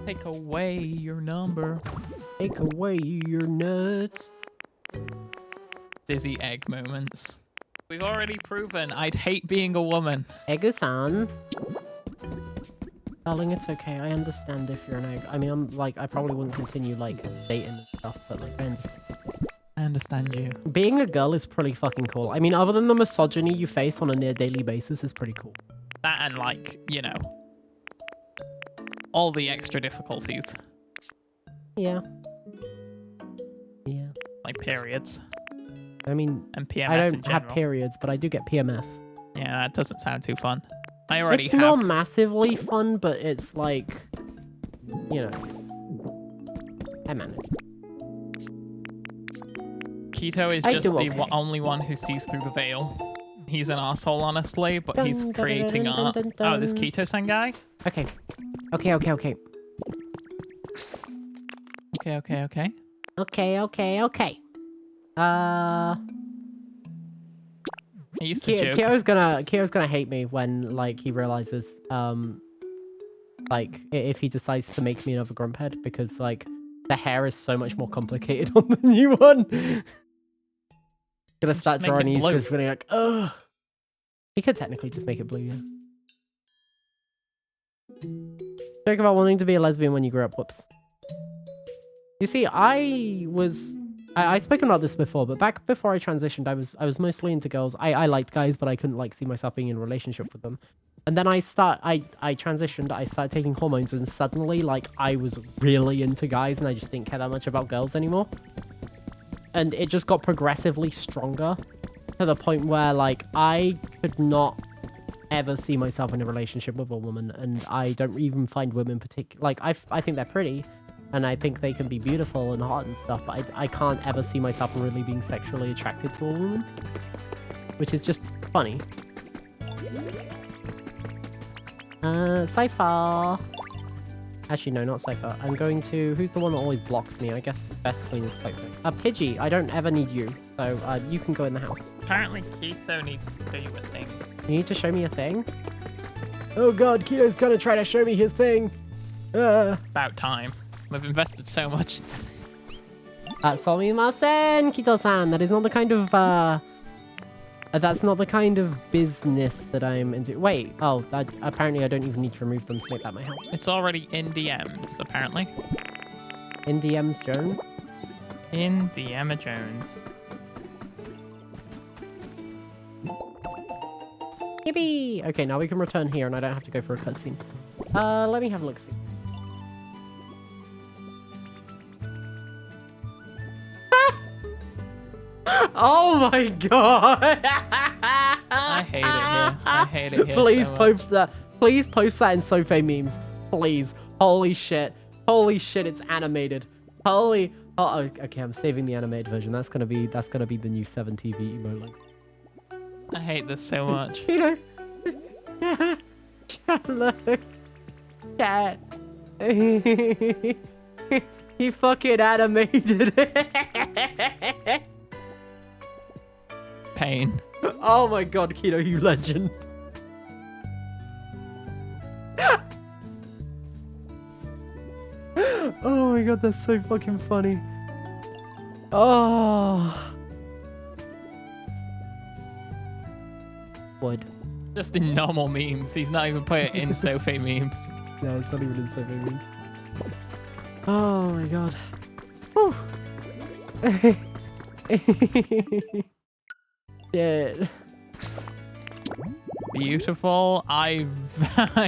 Take away your number. Take away your nuts. Dizzy egg moments. We've already proven I'd hate being a woman. Egg-san. Darling, it's okay. I understand if you're an egg. I mean, I probably wouldn't continue, like, dating and stuff, but, like, I understand. I understand you. Being a girl is pretty fucking cool. I mean, other than the misogyny you face on a near daily basis is pretty cool. That and, like, you know, all the extra difficulties. Yeah. Yeah. Like periods. I mean, And PMS I in don't general. have periods, but I do get PMS. Yeah, that doesn't sound too fun. I already It's have. not massively fun, but it's like, you know, I manage. Keto is I just do the okay. only one who sees through the veil. He's an asshole, honestly, but he's Dun, dun, creating dun, dun, art. dun, Oh, this dun. Keto-san guy? Okay. Okay. Okay. Okay. I used to joke. Kyo's gonna hate me when, like, he realizes, like, if he decides to make me another grump head, because, like, the hair is so much more complicated on the new one. Gonna start make it drawing these blue. because it's gonna be like, ugh. He could technically just make it blue, yeah. Joke about wanting to be a lesbian when you grew up. Whoops. You see, I've spoken about this before, but back before I transitioned, I was mostly into girls. I liked guys, but I couldn't, like, see myself being in a relationship with them. And then I transitioned, I started taking hormones, and suddenly, like, I was really into guys, and I just didn't care that much about girls anymore. And it just got progressively stronger to the point where, like, I could not ever see myself in a relationship with a woman, and I don't even find women particular. Like, I think they're pretty, and I think they can be beautiful and hot and stuff, but I can't ever see myself really being sexually attracted to a woman, which is just funny. Cypher. Actually, no, not Cypher. I'm going to... Who's the one that always blocks me? I guess Best Queen is quite good. Pidgey, I don't ever need you, so you can go in the house. Apparently, Keto needs to do a thing. You need to show me a thing? Oh god, Keto's gonna try to show me his thing! About time. We've invested so much. Sumimasen, Kito-san! That is not the kind of, that's not the kind of business that I'm into. Wait, oh, apparently I don't even need to remove them to make that my house. It's already in DMs, apparently. In DM's Joan? In the Emma Jones. Yippee! Okay, now we can return here and I don't have to go for a cutscene. Let me have a look-see. Oh my god! I hate it here. I hate it here. Please so much. post that. Please post that in Sofae memes. Please. Holy shit. Holy shit, it's animated. Holy. Oh, okay, I'm saving the animated version. That's gonna be the new 7TV emote. Like. I hate this so much. You know. Chat, look. Chat. He fucking animated it. Pain. Oh my god, Keto, you legend. Oh my god, that's so fucking funny. Oh. Wood. Just in normal memes. He's not even put it in Sofae memes. No, it's not even in so many memes. Oh my god. Whew. Shit. Beautiful. I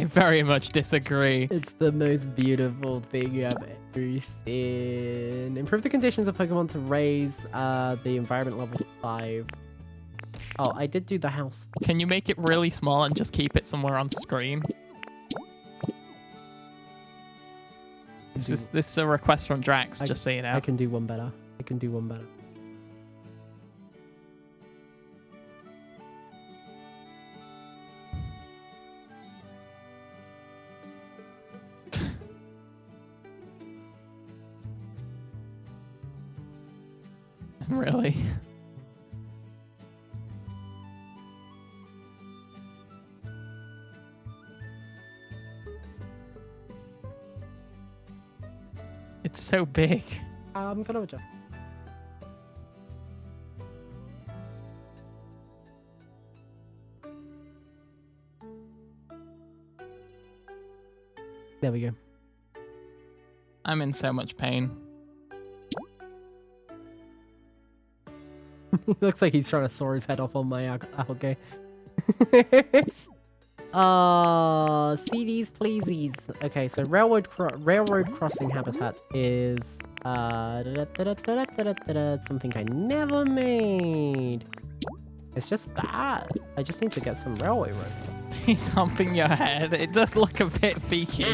very much disagree. It's the most beautiful thing I've ever seen. Improve the conditions of Pokemon to raise the environment level 5. Oh, I did do the house. Can you make it really small and just keep it somewhere on screen? This is a request from Drax, just so you know. I can do one better. I can do one better. Really? It's so big. I'm gonna adjust. There we go. I'm in so much pain. He looks like he's trying to saw his head off on my okay. See these pleasies. Okay, so railroad crossing habitat is something I never made. It's just that. I just need to get some railway road. He's humping your head. It does look a bit freaky.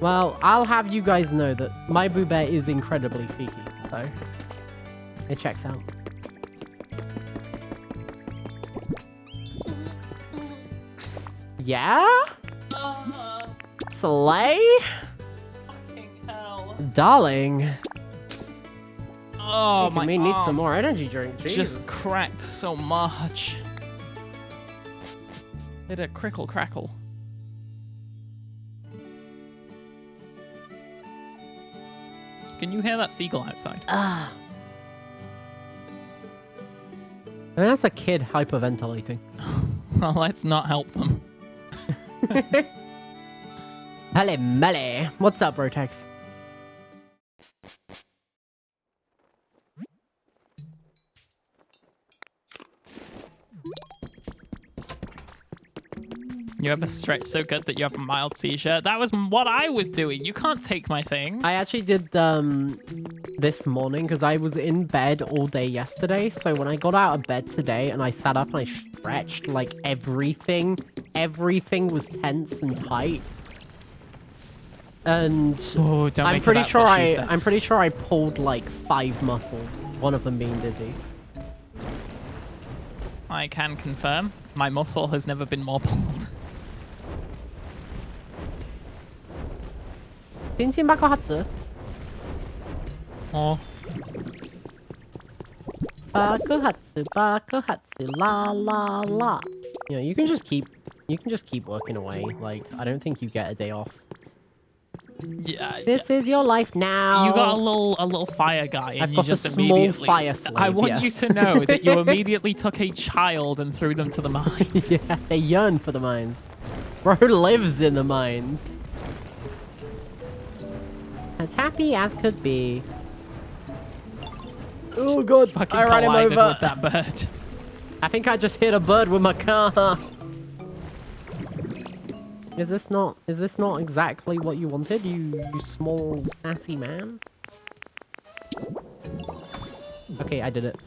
Well, I'll have you guys know that my Boo Bear is incredibly freaky, so it checks out. Yeah? Slay? Fucking hell. Darling. Oh, Making my me need some arms more energy drink. Jesus. just cracked so much. Did it crickle crackle? Can you hear that seagull outside? Ah. I mean, that's a kid hyperventilating. Well, let's not help them. Hello, Melly. What's up, Brotex? You ever stretch so good that you have a mild seizure? That was what I was doing. You can't take my thing. I actually did this morning because I was in bed all day yesterday. So when I got out of bed today and I sat up and I stretched, like everything was tense and tight. And Oh, don't I'm make it pretty that's sure what she said. I'm pretty sure I pulled like 5 muscles. One of them being dizzy. I can confirm my muscle has never been more pulled. 亲亲爆発 Oh, 爆発 la la la. You know, you can just keep working away. Like, I don't think you get a day off. yeah. This is your life now. You got a little fire guy, and I've you got a just small immediately. fire slave, I want yes. you to know that you immediately took a child and threw them to the mines. Yeah, they yearn for the mines. Bro lives in the mines. As happy as could be. Oh god, Fucking I ran him collided over. with that bird. I think I just hit a bird with my car. Is this not exactly what you wanted, you small sassy man? Okay, I did it.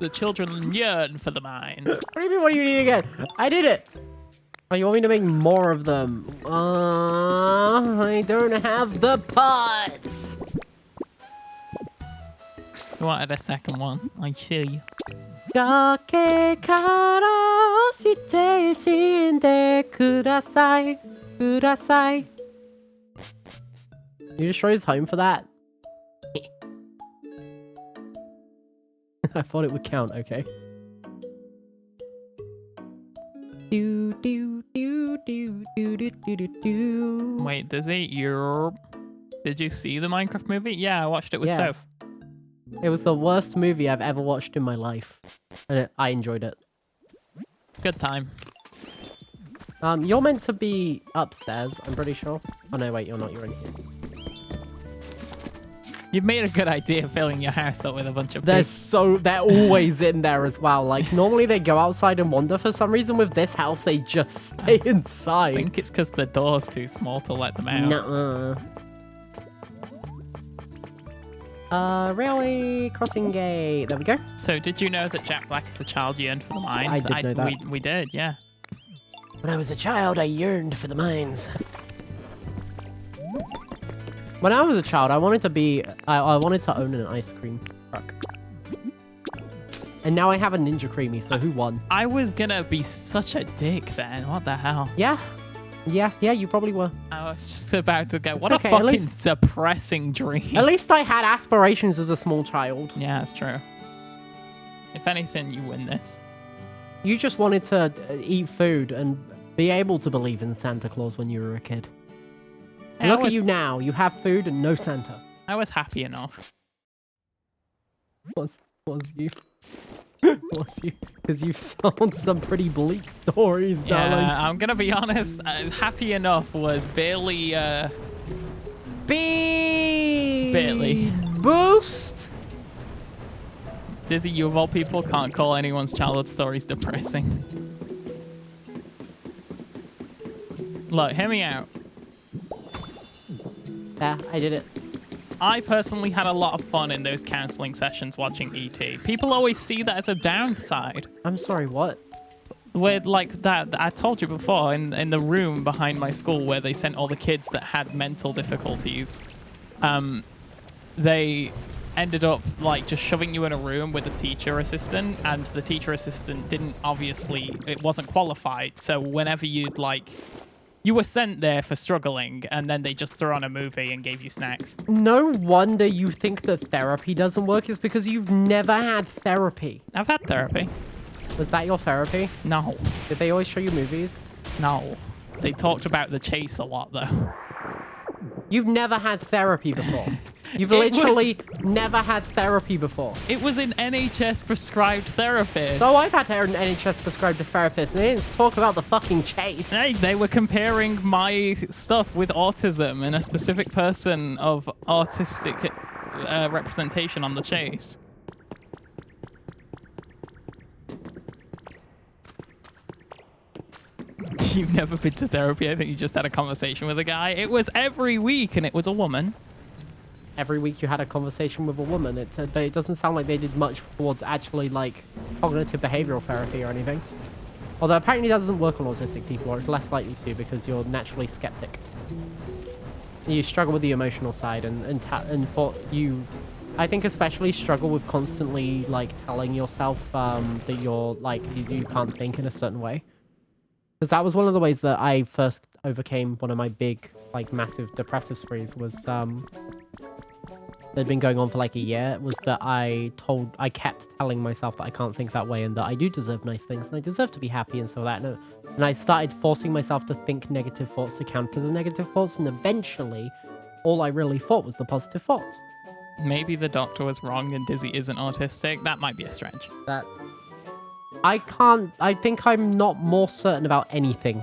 The children yearn for the mines. What do you mean, what do you need again? I did it! Oh, you want me to make more of them? I don't have the parts! You wanted a second one. I see. 崖から落ちて死んでください。ください。You destroy his home for that? I thought it would count, okay. Do do do do do do do do do. Wait, does it? Did you see the Minecraft movie? Yeah, I watched it with Yeah. Soph. It was the worst movie I've ever watched in my life. And I enjoyed it. Good time. You're meant to be upstairs, I'm pretty sure. Oh no, wait, you're not. You're in here. You've made a good idea filling your house up with a bunch of They're pigs. they're always in there as well. Like, normally they go outside and wander. For some reason, with this house, they just stay I inside. think it's because the door's too small to let them out. Nuh-uh. Railway crossing gate. There we go. So did you know that Jack Black is a child yearned for the mines? I did know that. We did, yeah. When I was a child, I yearned for the mines. When I was a child, I wanted to be... I wanted to own an ice cream truck. And now I have a Ninja Creamy, so who won? I was gonna be such a dick then. What the hell? Yeah. Yeah, you probably were. I was just about to go. What okay, a at fucking least- depressing dream. At least I had aspirations as a small child. Yeah, that's true. If anything, you win this. You just wanted to eat food and be able to believe in Santa Claus when you were a kid. I Look at was- you now. You have food and no Santa. I was happy enough. Was you? Was you? Because you've sold some pretty bleak stories, darling. Yeah, I'm gonna be honest. Happy enough was barely. Barely. Boost. Dizzy, you of all people can't call anyone's childhood stories depressing. Look, hear me out. Yeah, I did it. I personally had a lot of fun in those counseling sessions watching ET. People always see that as a downside. I'm sorry, what? Where, like, that I told you before, in the room behind my school where they sent all the kids that had mental difficulties, they ended up, like, just shoving you in a room with a teacher assistant, and the teacher assistant it wasn't qualified, so whenever you'd, like, you were sent there for struggling, and then they just threw on a movie and gave you snacks. No wonder you think that therapy doesn't work. It's because you've never had therapy. I've had therapy. Was that your therapy? No. Did they always show you movies? No. They talked about the chase a lot, though. You've never had therapy before. You've It literally never had therapy before. It was an NHS prescribed therapist. So I've had an NHS prescribed a therapist, and they didn't talk about the fucking chase. Hey, they were comparing my stuff with autism and a specific person of autistic representation on the chase. You've never been to therapy? I think you just had a conversation with a guy. It was every week, and it was a woman. Every week you had a conversation with a woman, but it doesn't sound like they did much towards actually, like, cognitive behavioral therapy or anything. Although apparently that doesn't work on autistic people, or it's less likely to because you're naturally skeptic. You struggle with the emotional side, I think especially struggle with constantly, like, telling yourself that you're, like, you can't think in a certain way. Because that was one of the ways that I first overcame one of my big, like, massive depressive sprees was, that had been going on for like a year, was that I kept telling myself that I can't think that way and that I do deserve nice things and I deserve to be happy and so that. And I started forcing myself to think negative thoughts to counter the negative thoughts, and eventually all I really thought was the positive thoughts. Maybe the doctor was wrong and Dizzy isn't autistic. That might be a stretch. I think I'm not more certain about anything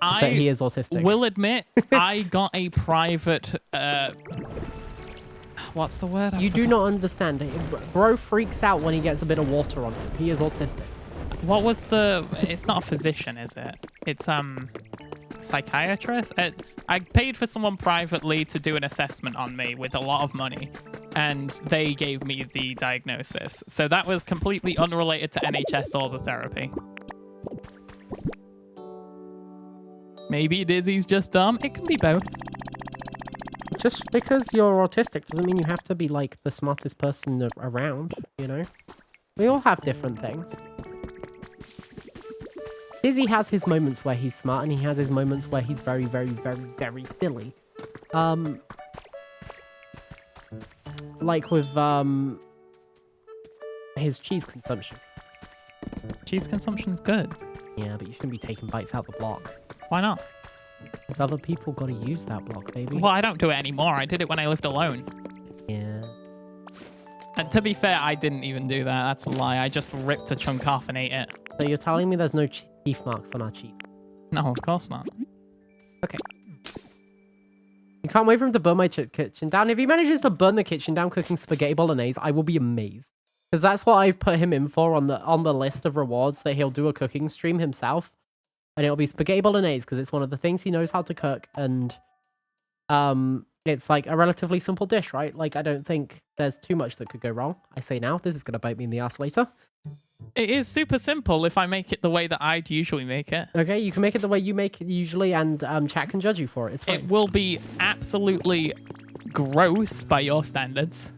that he is autistic. Will admit, I got a private, what's the word? You do not understand. Bro freaks out when he gets a bit of water on him. He is autistic. What was it's not a physician, is it? It's, psychiatrist? I paid for someone privately to do an assessment on me with a lot of money, and they gave me the diagnosis. So that was completely unrelated to NHS or the therapy. Maybe Dizzy's just dumb. It can be both. Just because you're autistic doesn't mean you have to be, like, the smartest person around, you know? We all have different things. Dizzy has his moments where he's smart, and he has his moments where he's very, very, very, very silly. Like with, his cheese consumption. Cheese consumption's good. Yeah, but you shouldn't be taking bites out the block. Why not? Because other people gotta use that block, baby. Well, I don't do it anymore. I did it when I lived alone. Yeah. And to be fair, I didn't even do that. That's a lie. I just ripped a chunk off and ate it. So you're telling me there's no teeth marks on our cheek? No, of course not. Okay. You can't wait for him to burn my kitchen down. If he manages to burn the kitchen down cooking spaghetti bolognese, I will be amazed. Because that's what I've put him in for on the list of rewards, that he'll do a cooking stream himself. And it'll be spaghetti bolognese, because it's one of the things he knows how to cook. And it's like a relatively simple dish, right? Like, I don't think there's too much that could go wrong. I say now, this is going to bite me in the ass later. It is super simple if I make it the way that I'd usually make it. Okay, you can make it the way you make it usually, and chat can judge you for it. It's fine. It will be absolutely gross by your standards.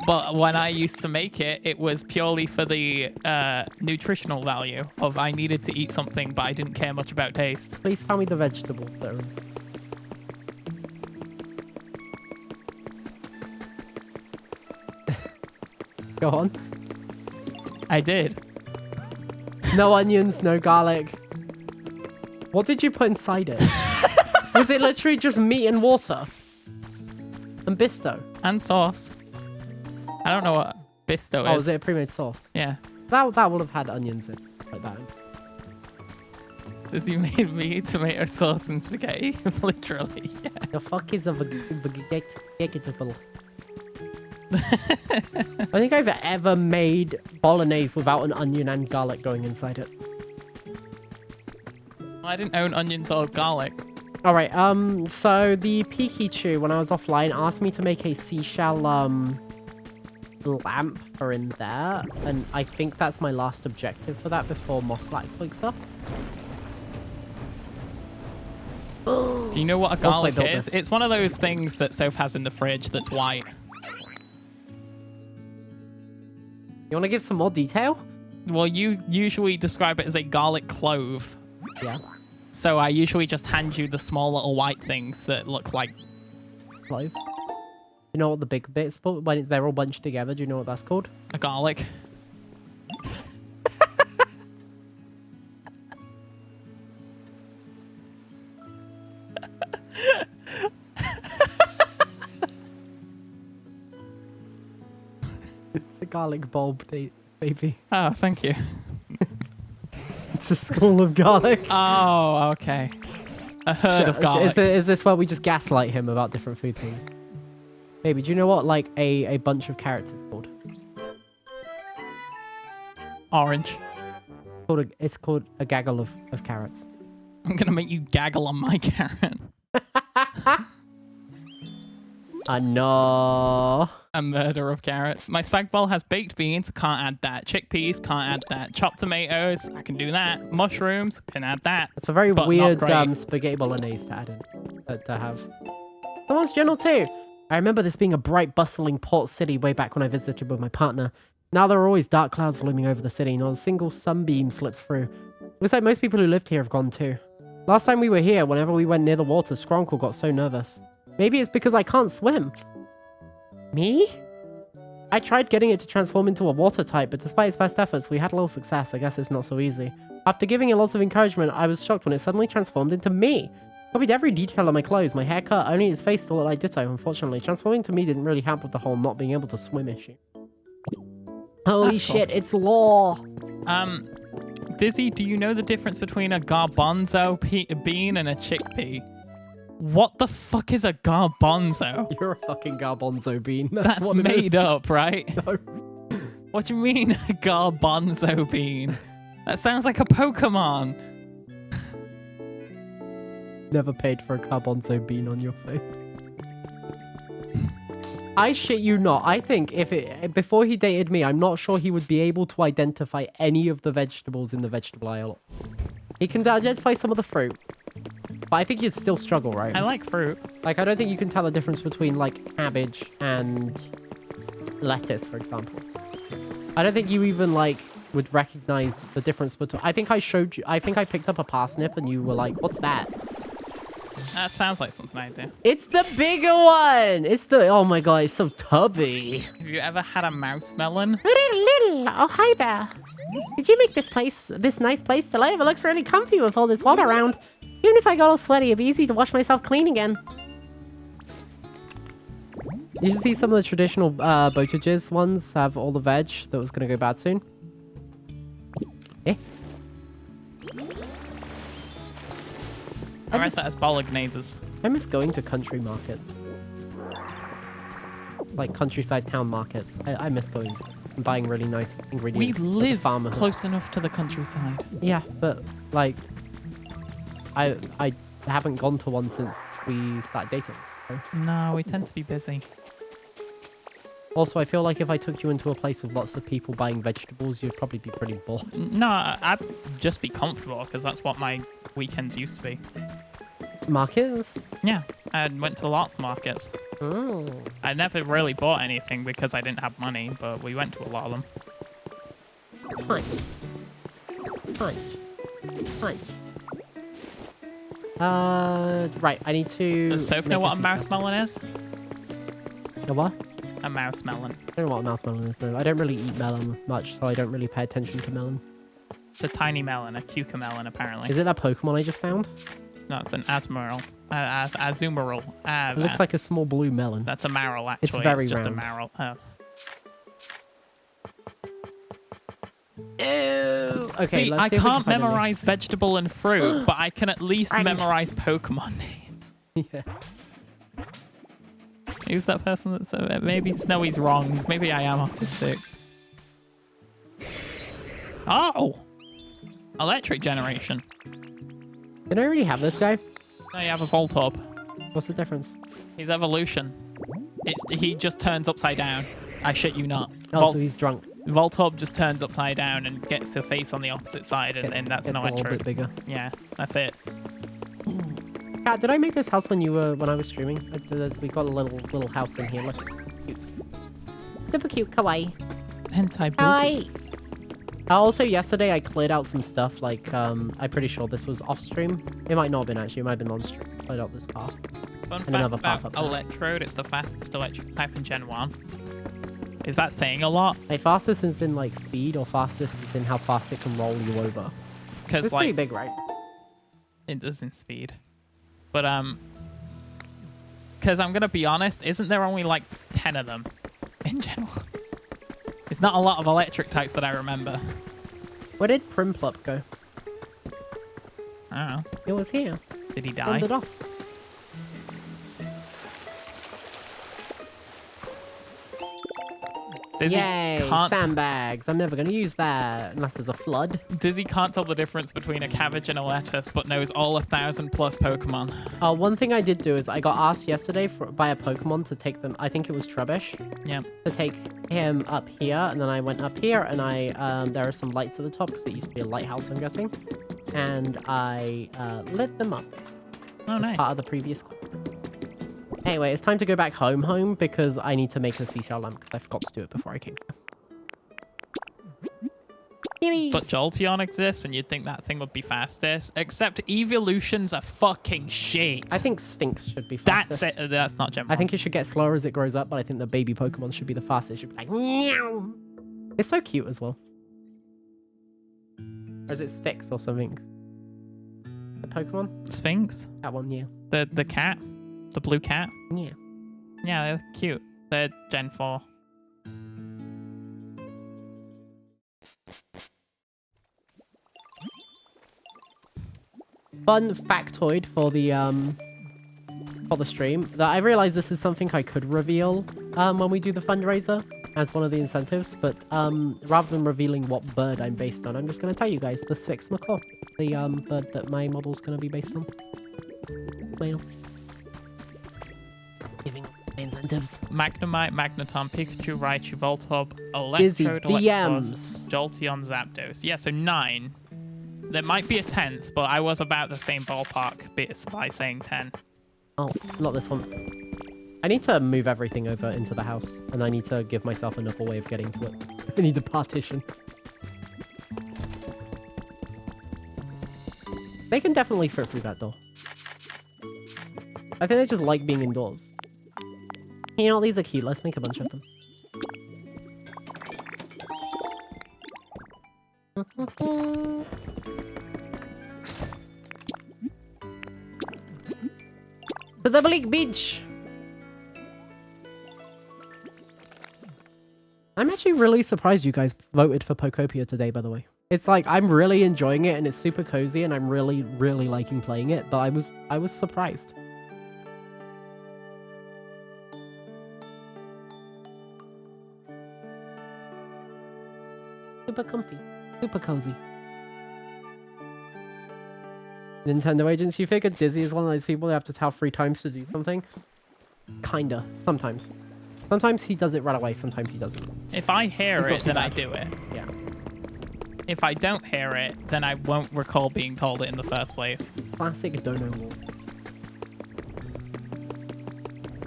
But when I used to make it, it was purely for the nutritional value of I needed to eat something, but I didn't care much about taste. Please tell me the vegetables that are in. Go on. I did. No onions, no garlic. What did you put inside it? Was it literally just meat and water? And bisto? And sauce. I don't know what bisto Oh, is. is it a pre-made sauce? Yeah. That would have had onions in, like that. Because you made me tomato sauce and spaghetti. Literally, yeah. The fuck is a vegetable? I think I've ever made bolognese without an onion and garlic going inside it. I didn't own onions or garlic. All right. So the Pikachu, when I was offline, asked me to make a seashell lamp for in there, and I think that's my last objective for that before Moslax wakes up. Do you know what a Also, I garlic built is? this. It's one of those things that Soph has in the fridge that's white. You want to give some more detail? Well, you usually describe it as a garlic clove. Yeah. So I usually just hand you the small little white things that look like... Clove. You know what the big bits, but when they're all bunched together, do you know what that's called? a garlic. It's a garlic bulb, baby. Oh, thank you. It's a school of garlic. Oh, okay. A herd of garlic. Is this where we just gaslight him about different food things? Baby, do you know what like a bunch of carrots is called? Orange. It's called a gaggle of carrots. I'm gonna make you gaggle on my carrot. No. A murder of carrots. My spag bowl has baked beans, can't add that. Chickpeas, can't add that. Chopped tomatoes, I can do that. Mushrooms, can add that. It's a very But not weird great. spaghetti bolognese to add in, to have. Someone's journal too. I remember this being a bright, bustling port city way back when I visited with my partner. Now there are always dark clouds looming over the city, not a single sunbeam slips through. Looks like most people who lived here have gone too. Last time we were here, whenever we went near the water, Skronkle got so nervous. Maybe it's because I can't swim. Me? I tried getting it to transform into a water type, but despite its best efforts, we had little success. I guess it's not so easy. After giving it lots of encouragement, I was shocked when it suddenly transformed into me. Copied every detail on my clothes, my haircut, only its face still looked like Ditto, unfortunately. Transforming to me didn't really help with the whole not being able to swim issue. Holy That's cool. shit, it's lore! Dizzy, do you know the difference between a garbanzo bean and a chickpea? What the fuck is a garbanzo? You're a fucking garbanzo bean. That's what it made is. up, right? No. What do you mean, a garbanzo bean? That sounds like a Pokemon. Never paid for a garbanzo bean on your face. I shit you not. I think before he dated me, I'm not sure he would be able to identify any of the vegetables in the vegetable aisle. He can identify some of the fruit, but I think you'd still struggle, right? I like fruit. Like, I don't think you can tell the difference between, like, cabbage and lettuce, for example. I don't think you even, like, would recognize the difference between... I think I showed you... I think I picked up a parsnip and you were like, what's that? That sounds like something I do. It's the bigger one! It's the... Oh my god, it's so tubby. Have you ever had a mouse melon? Oh, hi there. Did you make this nice place to live? It looks really comfy with all this water around. Even if I got all sweaty, it'd be easy to wash myself clean again. You should see some of the traditional Botages ones have all the veg that was going to go bad soon. Eh? I rest that as bologneses. I miss going to country markets. Like countryside town markets. I miss going and buying really nice We ingredients. that the live farmer has. close enough to the countryside. Yeah, but like, I haven't gone to one since we started dating. So. No, we tend to be busy. Also, I feel like if I took you into a place with lots of people buying vegetables, you'd probably be pretty bored. No, I'd just be comfortable because that's what my weekends used to be. Markets? Yeah, I went to lots of markets. Oh. I never really bought anything because I didn't have money, but we went to a lot of them. Punch. Punch. Punch. Right, I need to... Does Soph make know what a sea mouse salad. melon is? A what? A mouse melon. I don't know what a mouse melon is, no. I don't really eat melon much, so I don't really pay attention to melon. The tiny melon, a cucamelon, apparently. Is it that Pokemon I just found? No, it's an Azumarill. Azumarill. It looks like a small blue melon. That's a Marill, actually. It's very just round. a Marill. Oh. Ew. Okay, See, let's I see if we can can't find any. memorize vegetable and fruit, but I can at least Friend. memorize Pokemon names. Yeah. Who's that person that said maybe Snowy's wrong? Maybe I am autistic. Oh! Electric generation. Did I already have this guy? No, you have a Voltorb. What's the difference? His evolution. He just turns upside down. I shit you not. Oh, so he's drunk. Voltorb just turns upside down and gets a face on the opposite side, and that's an It's a little electrode. bit bigger. Yeah, that's it. Kat, did I make this house when I was streaming? We got a little house in here. Look, it's cute. Super cute, kawaii. Hentai boob. Kawaii. Also, yesterday I cleared out some stuff. Like, I'm pretty sure this was off stream. It might not have been actually. It might have been on stream. Cleared out this path. Fun And another fact path about up there. Electrode, it's the fastest electric type in Gen 1. Is that saying a lot? Like, fastest is in like speed, or fastest is in how fast it can roll you over. Because It's pretty like big, right? it is in speed, but because I'm gonna be honest, isn't there only like 10 of them in Gen 1? It's not a lot of electric types that I remember. Where did Primplup go? I don't know. It was here. Did he die? Wandered off. Dizzy Yay! can't, Sandbags. I'm never gonna use that unless there's a flood. Dizzy can't tell the difference between a cabbage and a lettuce, but knows all 1,000+ Pokemon. One thing I did do is I got asked yesterday by a Pokemon to take them. I think it was Trubbish. Yeah. To take him up here, and then I went up here, and there are some lights at the top because it used to be a lighthouse, I'm guessing, and I lit them up Oh, as nice. part of the previous. Anyway, it's time to go back home because I need to make a CCR lamp because I forgot to do it before I came here. But Jolteon exists, and you'd think that thing would be fastest. Except evolutions are fucking shit. I think Sphinx should be fastest. That's it. That's not Gen 1. I think it should get slower as it grows up, but I think the baby Pokemon should be the fastest. It should be like, meow. It's so cute as well. Or is it Styx or something? The Pokemon? Sphinx. That one, yeah. The cat. The blue cat. Yeah. Yeah, they're cute. They're Gen 4. Fun factoid for the stream that I realized this is something I could reveal when we do the fundraiser as one of the incentives, but rather than revealing what bird I'm based on, I'm just going to tell you guys the Sphinx macaw, the bird that my model's going to be based on. Well, giving incentives. Magnemite, Magneton, Pikachu, Raichu, Voltorb, Busy Electrode, DMs. Electabuzz, Jolteon, Zapdos. Yeah, so 9. There might be a 10th, but I was about the same ballpark by saying 10. Oh, not this one. I need to move everything over into the house, and I need to give myself another way of getting to it. I need a partition. They can definitely fit through that door. I think they just like being indoors. You know, these are cute. Let's make a bunch of them. To the Bleak Beach! I'm actually really surprised you guys voted for Pokopia today, by the way. It's like, I'm really enjoying it, and it's super cozy, and I'm really, really liking playing it, but I was surprised. Super comfy. Super cozy. Nintendo agents, you figure Dizzy is one of those people who have to tell 3 times to do something? Kinda. Sometimes. Sometimes he does it right away, sometimes he doesn't. If I hear It's not it, too then I bad. do it. Yeah. If I don't hear it, then I won't recall being told it in the first place. Classic Dono Wall.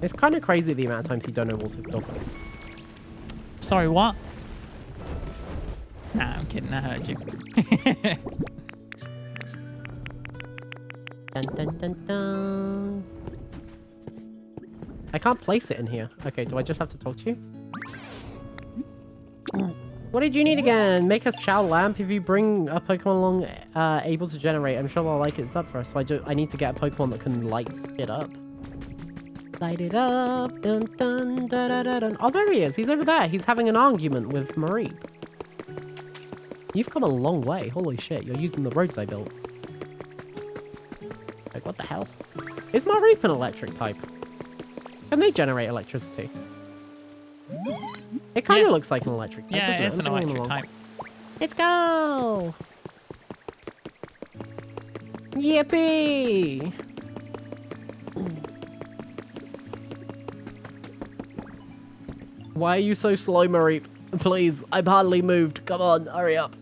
It's kind of crazy the amount of times he Dono Walls his girlfriend. Sorry, what? Nah, I'm kidding. I heard you. Dun, dun, dun, dun. I can't place it in here. Okay, do I just have to talk to you? What did you need again? Make a shower lamp. If you bring a Pokemon along able to generate, I'm sure they'll like it up for us. So I need to get a Pokemon that can light it up. Light it up. Dun, dun, da, da, da, dun. Oh, there he is. He's over there. He's having an argument with Marie. You've come a long way. Holy shit. You're using the roads I built. Like, what the hell? Is Marie an electric type? Can they generate electricity? It kind of looks like an electric type, Yeah, doesn't it? it's an I'm going electric along. type. Let's go! Yippee! Why are you so slow, Mareep? Please, I'm hardly moved. Come on, hurry up.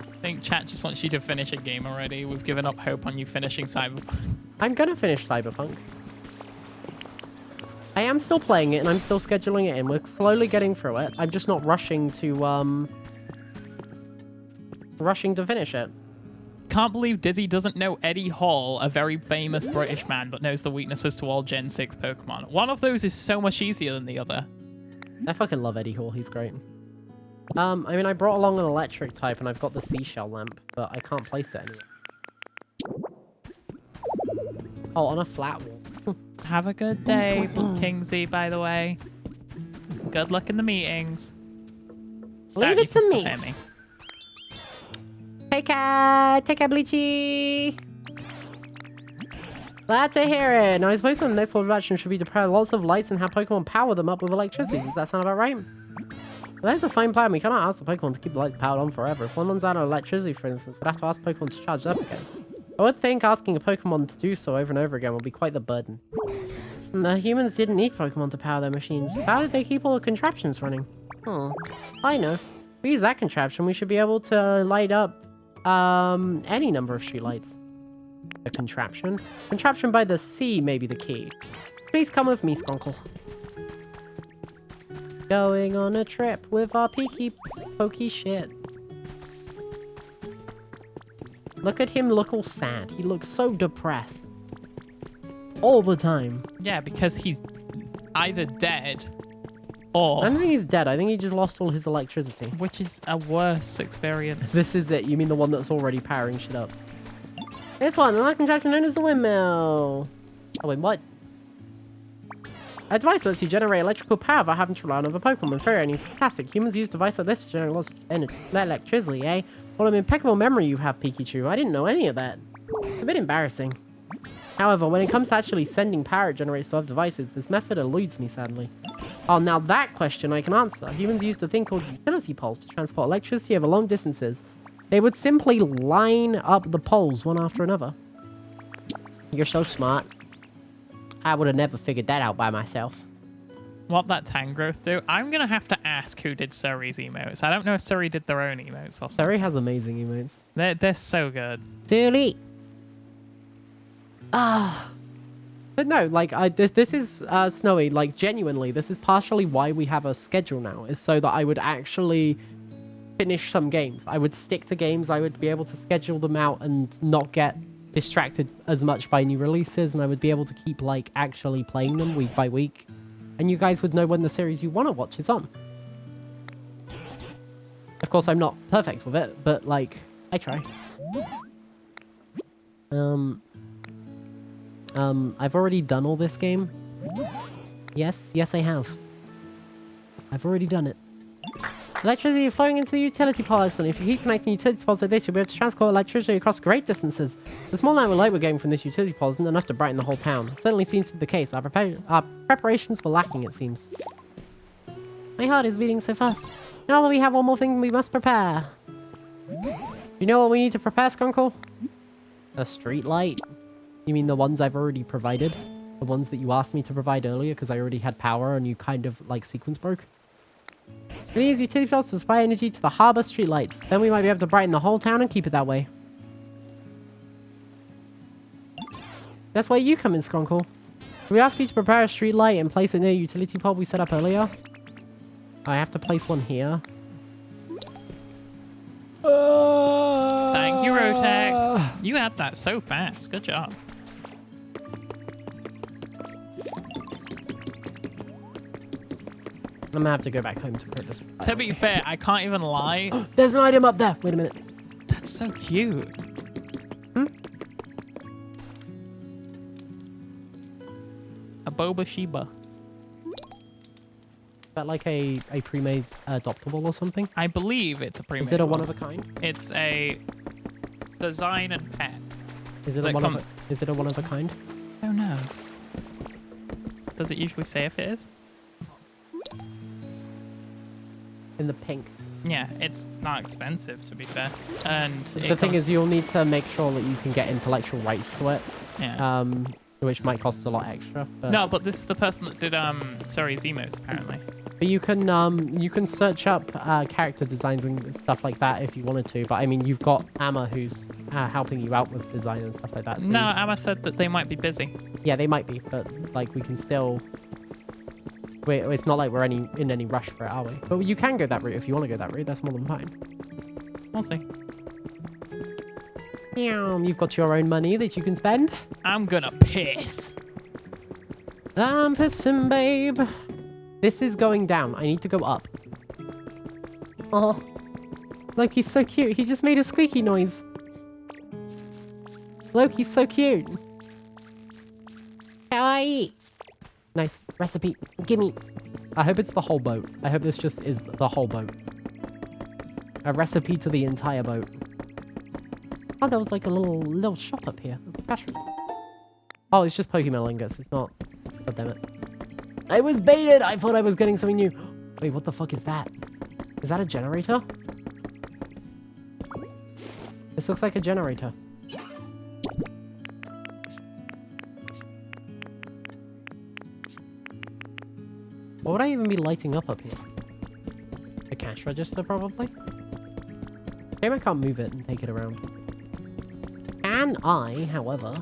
I think chat just wants you to finish a game already. We've given up hope on you finishing Cyberpunk. I'm gonna finish Cyberpunk. I am still playing it and I'm still scheduling it in. We're slowly getting through it. I'm just not rushing to finish it. Can't believe Dizzy doesn't know Eddie Hall, a very famous British man, but knows the weaknesses to all Gen 6 Pokemon. One of those is so much easier than the other. I fucking love Eddie Hall. He's great. I mean, I brought along an electric type and I've got the seashell lamp, but I can't place it anywhere. Oh, on a flat wall. Have a good day, Kingsley, by the way. Good luck in the meetings. Leave You it can to still me. hear me. Take care, Bleachy. Glad to hear it. Now, I suppose the next version should be to prepare lots of lights and have Pokemon power them up with electricity. Does that sound about right? Well, that's a fine plan. We cannot ask the Pokemon to keep the lights powered on forever. If one runs out of electricity, for instance, we'd have to ask Pokemon to charge it up again. I would think asking a Pokemon to do so over and over again would be quite the burden. The humans didn't need Pokemon to power their machines. How did they keep all the contraptions running? Oh, I know. If we use that contraption, we should be able to light up any number of streetlights. A contraption? Contraption by the sea may be the key. Please come with me, Skunkle. Going on a trip with our peaky pokey shit. Look at him look all sad. He looks so depressed. All the time. Yeah, because he's either dead or... I don't think he's dead. I think he just lost all his electricity. Which is a worse experience. This is it. You mean the one that's already powering shit up? This one, the contraption known as the windmill. Oh, wait, what? A device lets you generate electrical power without having to rely on other Pokemon. Very only fantastic. Humans use a device like this to generate lots of electricity, eh? What an impeccable memory you have, Pikachu. I didn't know any of that. A bit embarrassing. However, when it comes to actually sending power it generates to other devices, this method eludes me, sadly. Oh, now that question I can answer. Humans used a thing called utility poles to transport electricity over long distances. They would simply line up the poles one after another. You're so smart. I would have never figured that out by myself. What that Tangrowth do? I'm going to have to ask who did Surrey's emotes. I don't know if Surrey did their own emotes or something. Surrey has amazing emotes. They're so good. Silly. Ah. But no, like, this is, Snowy, like, genuinely, this is partially why we have a schedule now, is so that I would actually finish some games. I would stick to games, I would be able to schedule them out and not get distracted as much by new releases, and I would be able to keep, like, actually playing them week by week. And you guys would know when the series you want to watch is on. Of course, I'm not perfect with it, but, like, I try. I've already done all this game. Yes, I have. I've already done it. Electricity flowing into the utility pod. Excellent. If you keep connecting utility pods like this, you'll be able to transport electricity across great distances. The small amount of light we're getting from this utility pod isn't enough to brighten the whole town. It certainly seems to be the case. Our preparations were lacking, it seems. My heart is beating so fast. Now that we have one more thing we must prepare. You know what we need to prepare, Skunkle? A street light. You mean the ones I've already provided? The ones that you asked me to provide earlier because I already had power and you kind of, like, sequence broke? We're gonna use utility poles to supply energy to the harbor streetlights. Then we might be able to brighten the whole town and keep it that way. That's why you come in, Skunkle. We ask you to prepare a street light and place it near a utility pole we set up earlier. I have to place one here. Thank you, Rotex. You had that so fast. Good job. I'm gonna have to go back home to put this. To be fair, I can't even lie. There's an item up there. Wait a minute. That's so cute. A Boba Shiba. Is that like a pre-made adoptable or something? I believe it's a premium. Is it a one of a kind? It's a design and pet. Is it a That one of comes- a, Is it a one of a kind? I don't know. Does it usually say if it is? In the pink. Yeah, it's not expensive to be fair. And The thing is, you'll need to make sure that you can get intellectual rights to it, yeah. which might cost a lot extra. But, No, but this is the person that did Sorry's emotes apparently. but you can search up character designs and stuff like that if you wanted to. But I mean, you've got Amma who's helping you out with design and stuff like that. So No, Amma said that they might be busy. yeah, they might be, but like we can still. It's not like we're in any rush for it, are we? But you can go that route if you want to go that route. That's more than fine. We'll see. You've got your own money that you can spend. I'm gonna piss. I'm pissing, babe. This is going down. I need to go up. Oh, Loki's so cute. He just made a squeaky noise. Loki's so cute. Kawaii. Nice recipe. Gimme. I hope it's the whole boat. I hope this just is the whole boat. A recipe to the entire boat. Oh, there was like a little shop up here. There's a cash room. Oh, it's just Pokemon lingots. It's not. God damn it. I was baited. I thought I was getting something new. Wait, what the fuck is that? Is that a generator? This looks like a generator. What would I even be lighting up here? A cash register, probably? Shame I can't move it and take it around. Can I, however...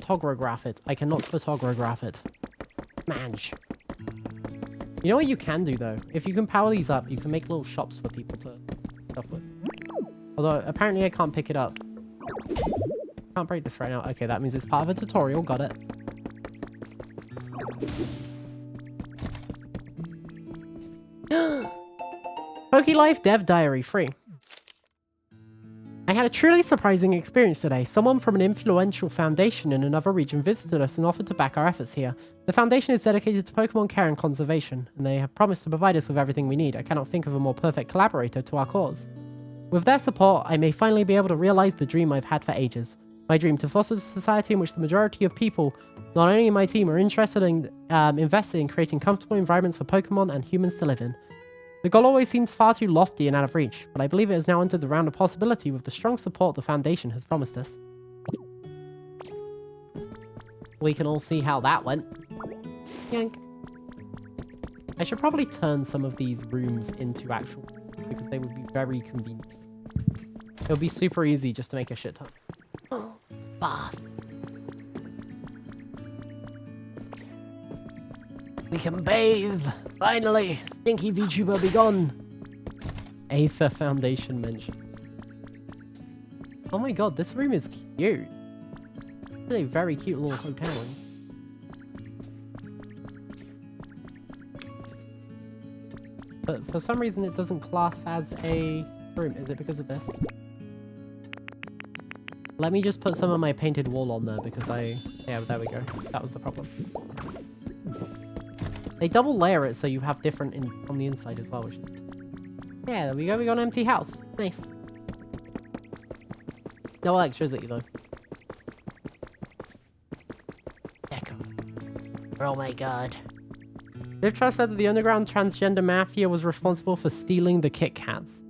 photograph it? I cannot photograph it. Manch. You know what you can do, though? If you can power these up, you can make little shops for people to stuff with. Although, apparently I can't pick it up. Can't break this right now. Okay, that means it's part of a tutorial. Got it. PokeLife Dev Diary free. I had a truly surprising experience today. Someone from an influential foundation in another region visited us and offered to back our efforts here. The foundation is dedicated to Pokemon care and conservation, and they have promised to provide us with everything we need. I cannot think of a more perfect collaborator to our cause. With their support, I may finally be able to realize the dream I've had for ages. My dream to foster a society in which the majority of people, not only in my team, are interested in invested in creating comfortable environments for Pokemon and humans to live in. The goal always seems far too lofty and out of reach, but I believe it has now entered the round of possibility with the strong support the Foundation has promised us. We can all see how that went. Yank. I should probably turn some of these rooms into actual rooms because they would be very convenient. It would be super easy just to make a shit ton. Bath. We can bathe! Finally! Stinky VTuber be gone! Aether Foundation mention. Oh my god, this room is cute. It's a very cute little hotel room. But for some reason it doesn't class as a room. Is it because of this? Let me just put some of my painted wall on there because yeah, there we go. That was the problem. They double layer it so you have different on the inside as well. Which yeah, there we go. We got an empty house. Nice. No electricity though. Deco. Oh my god. Livtrust said that the underground transgender mafia was responsible for stealing the Kit Kats.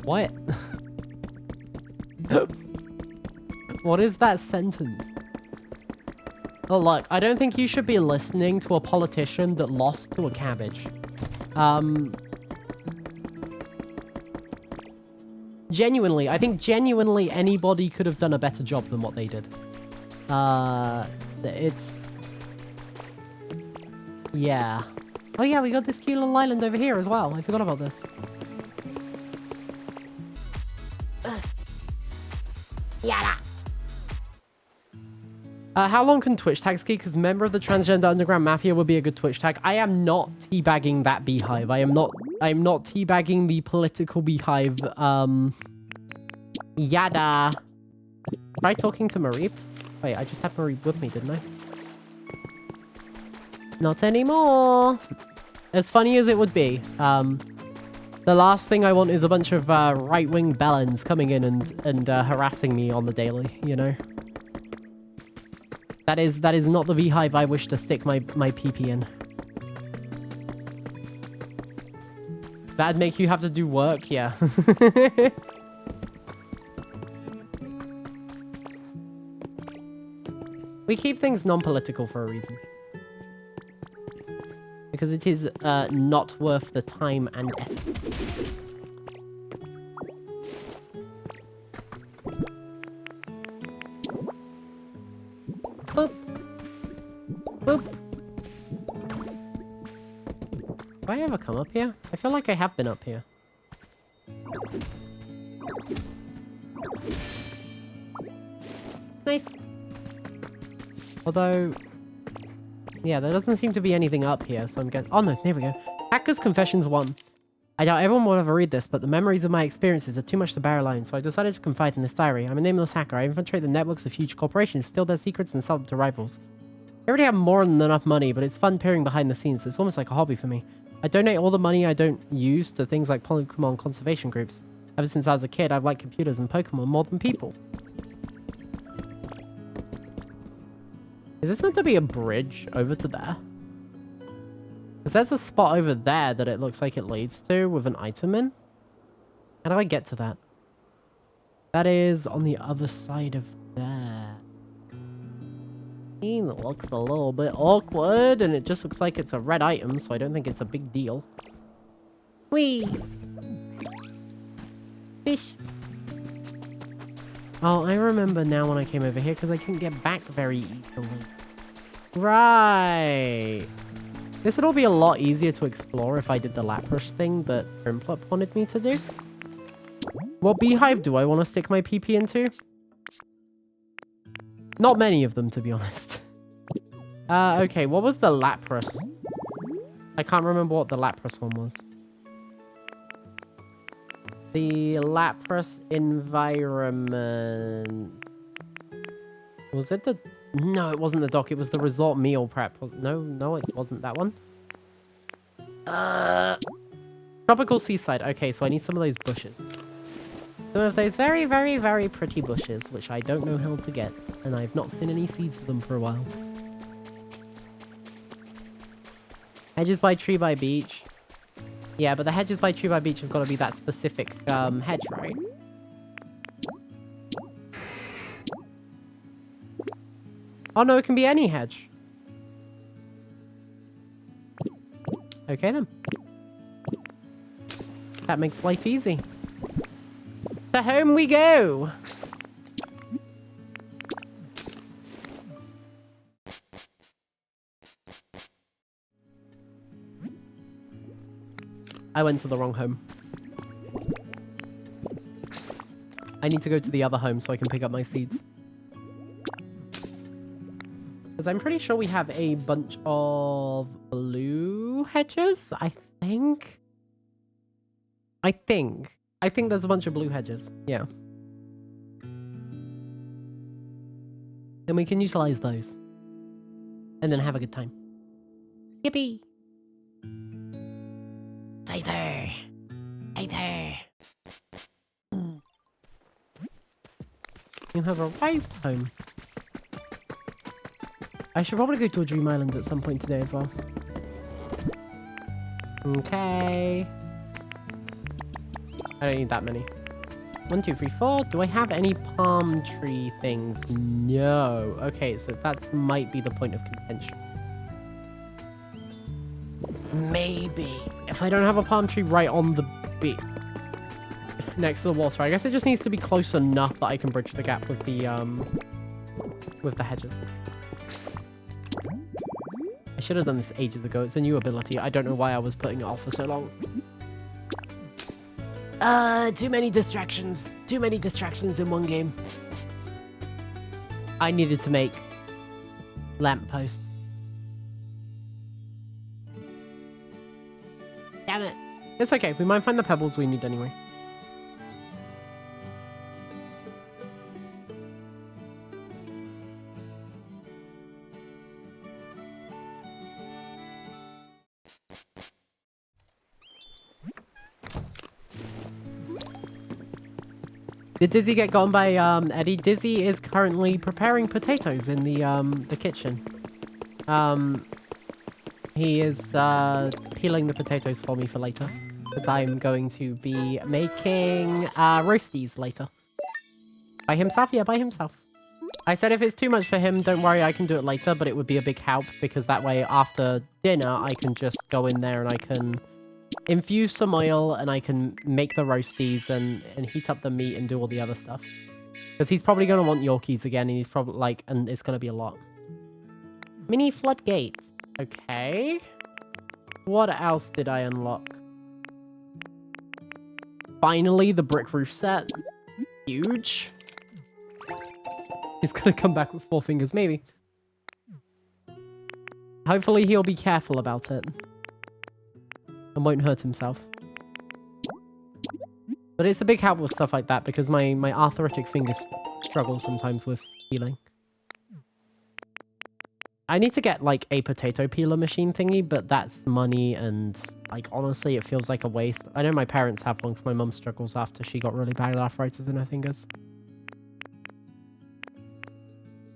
What? What is that sentence? Oh, look, I don't think you should be listening to a politician that lost to a cabbage. Genuinely, I think genuinely anybody could have done a better job than what they did. Yeah. Oh yeah, we got this cute little island over here as well. I forgot about this. How long can Twitch tags keep? Because member of the transgender underground mafia would be a good Twitch tag. I am not teabagging that beehive. I am not teabagging the political beehive. Yada. Try talking to Mareep. Wait, I just had Mareep with me, didn't I? Not anymore. As funny as it would be, the last thing I want is a bunch of right-wing bellends coming in and harassing me on the daily, you know? That is not the beehive I wish to stick my pee-pee in. That'd make you have to do work, yeah. We keep things non-political for a reason. Because it is not worth the time and effort. Boop. Boop. Do I ever come up here? I feel like I have been up here. Nice. Although... yeah, there doesn't seem to be anything up here, so I'm going... oh no, there we go. Hacker's Confessions 1. I doubt everyone will ever read this, but the memories of my experiences are too much to bear alone, so I decided to confide in this diary. I'm a nameless hacker. I infiltrate the networks of huge corporations, steal their secrets, and sell them to rivals. I already have more than enough money, but it's fun peering behind the scenes. It's almost like a hobby for me. I donate all the money I don't use to things like Pokemon conservation groups. Ever since I was a kid, I've liked computers and Pokemon more than people. Is this meant to be a bridge over to there? Because there's a spot over there that it looks like it leads to with an item in. How do I get to that? That is on the other side of there. It looks a little bit awkward, and it just looks like it's a red item, so I don't think it's a big deal. Whee! Fish! Oh, I remember now when I came over here, because I couldn't get back very easily. Right! This would all be a lot easier to explore if I did the Lapras thing that Primplop wanted me to do. What beehive do I want to stick my PP into? Not many of them, to be honest. Okay, what was the Lapras? I can't remember what the Lapras one was. The Lapras environment... was it the... no, it wasn't the dock. It was the resort meal prep. No, it wasn't that one. Tropical seaside. Okay, so I need some of those bushes. Some of those very, very, very pretty bushes, which I don't know how to get. And I've not seen any seeds for them for a while. Hedges by tree by beach. Yeah, but the hedges by tree by beach have got to be that specific hedge, right? Oh no, it can be any hedge. Okay then. That makes life easy. So home we go! I went to the wrong home. I need to go to the other home so I can pick up my seeds. Because I'm pretty sure we have a bunch of blue hedges, I think. I think there's a bunch of blue hedges, yeah. And we can utilize those. And then have a good time. Yippee! Stay there! Stay there! You have arrived home. I should probably go to a dream island at some point today as well. Okay. I don't need that many. 1, 2, 3, 4. Do I have any palm tree things? No. Okay, so that might be the point of contention. Maybe. If I don't have a palm tree right on the beach next to the water, I guess it just needs to be close enough that I can bridge the gap with the hedges. I should have done this ages ago. It's a new ability. I don't know why I was putting it off for so long. Too many distractions. Too many distractions in one game. I needed to make lampposts. Damn it. It's okay. We might find the pebbles we need anyway. Did Dizzy get gone by Eddie? Dizzy is currently preparing potatoes in the kitchen. He is peeling the potatoes for me for later. Because I'm going to be making roasties later. By himself? Yeah, by himself. I said if it's too much for him, don't worry, I can do it later, but it would be a big help because that way after dinner, I can just go in there and I can infuse some oil and I can make the roasties and heat up the meat and do all the other stuff. Because he's probably going to want Yorkies again and he's probably like, and it's going to be a lot. Mini floodgates. Okay. What else did I unlock? Finally, the brick roof set. Huge. He's gonna come back with 4 fingers, maybe. Hopefully he'll be careful about it. And won't hurt himself. But it's a big help with stuff like that because my arthritic fingers struggle sometimes with healing. I need to get, like, a potato peeler machine thingy, but that's money and, like, honestly, it feels like a waste. I know my parents have one because my mum struggles after she got really bad arthritis in her fingers.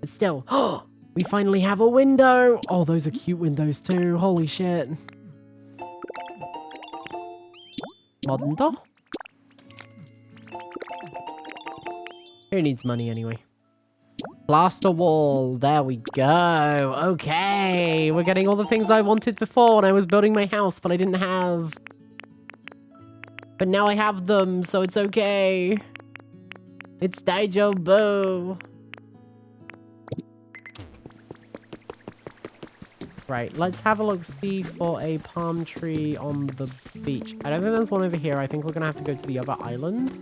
But still, we finally have a window! Oh, those are cute windows too. Holy shit. Modern door? Who needs money anyway? Plaster wall. There we go. Okay. We're getting all the things I wanted before when I was building my house, but I didn't have. But now I have them, so it's okay. It's Daijobu. Right, let's have a look-see for a palm tree on the beach. I don't think there's one over here. I think we're going to have to go to the other island.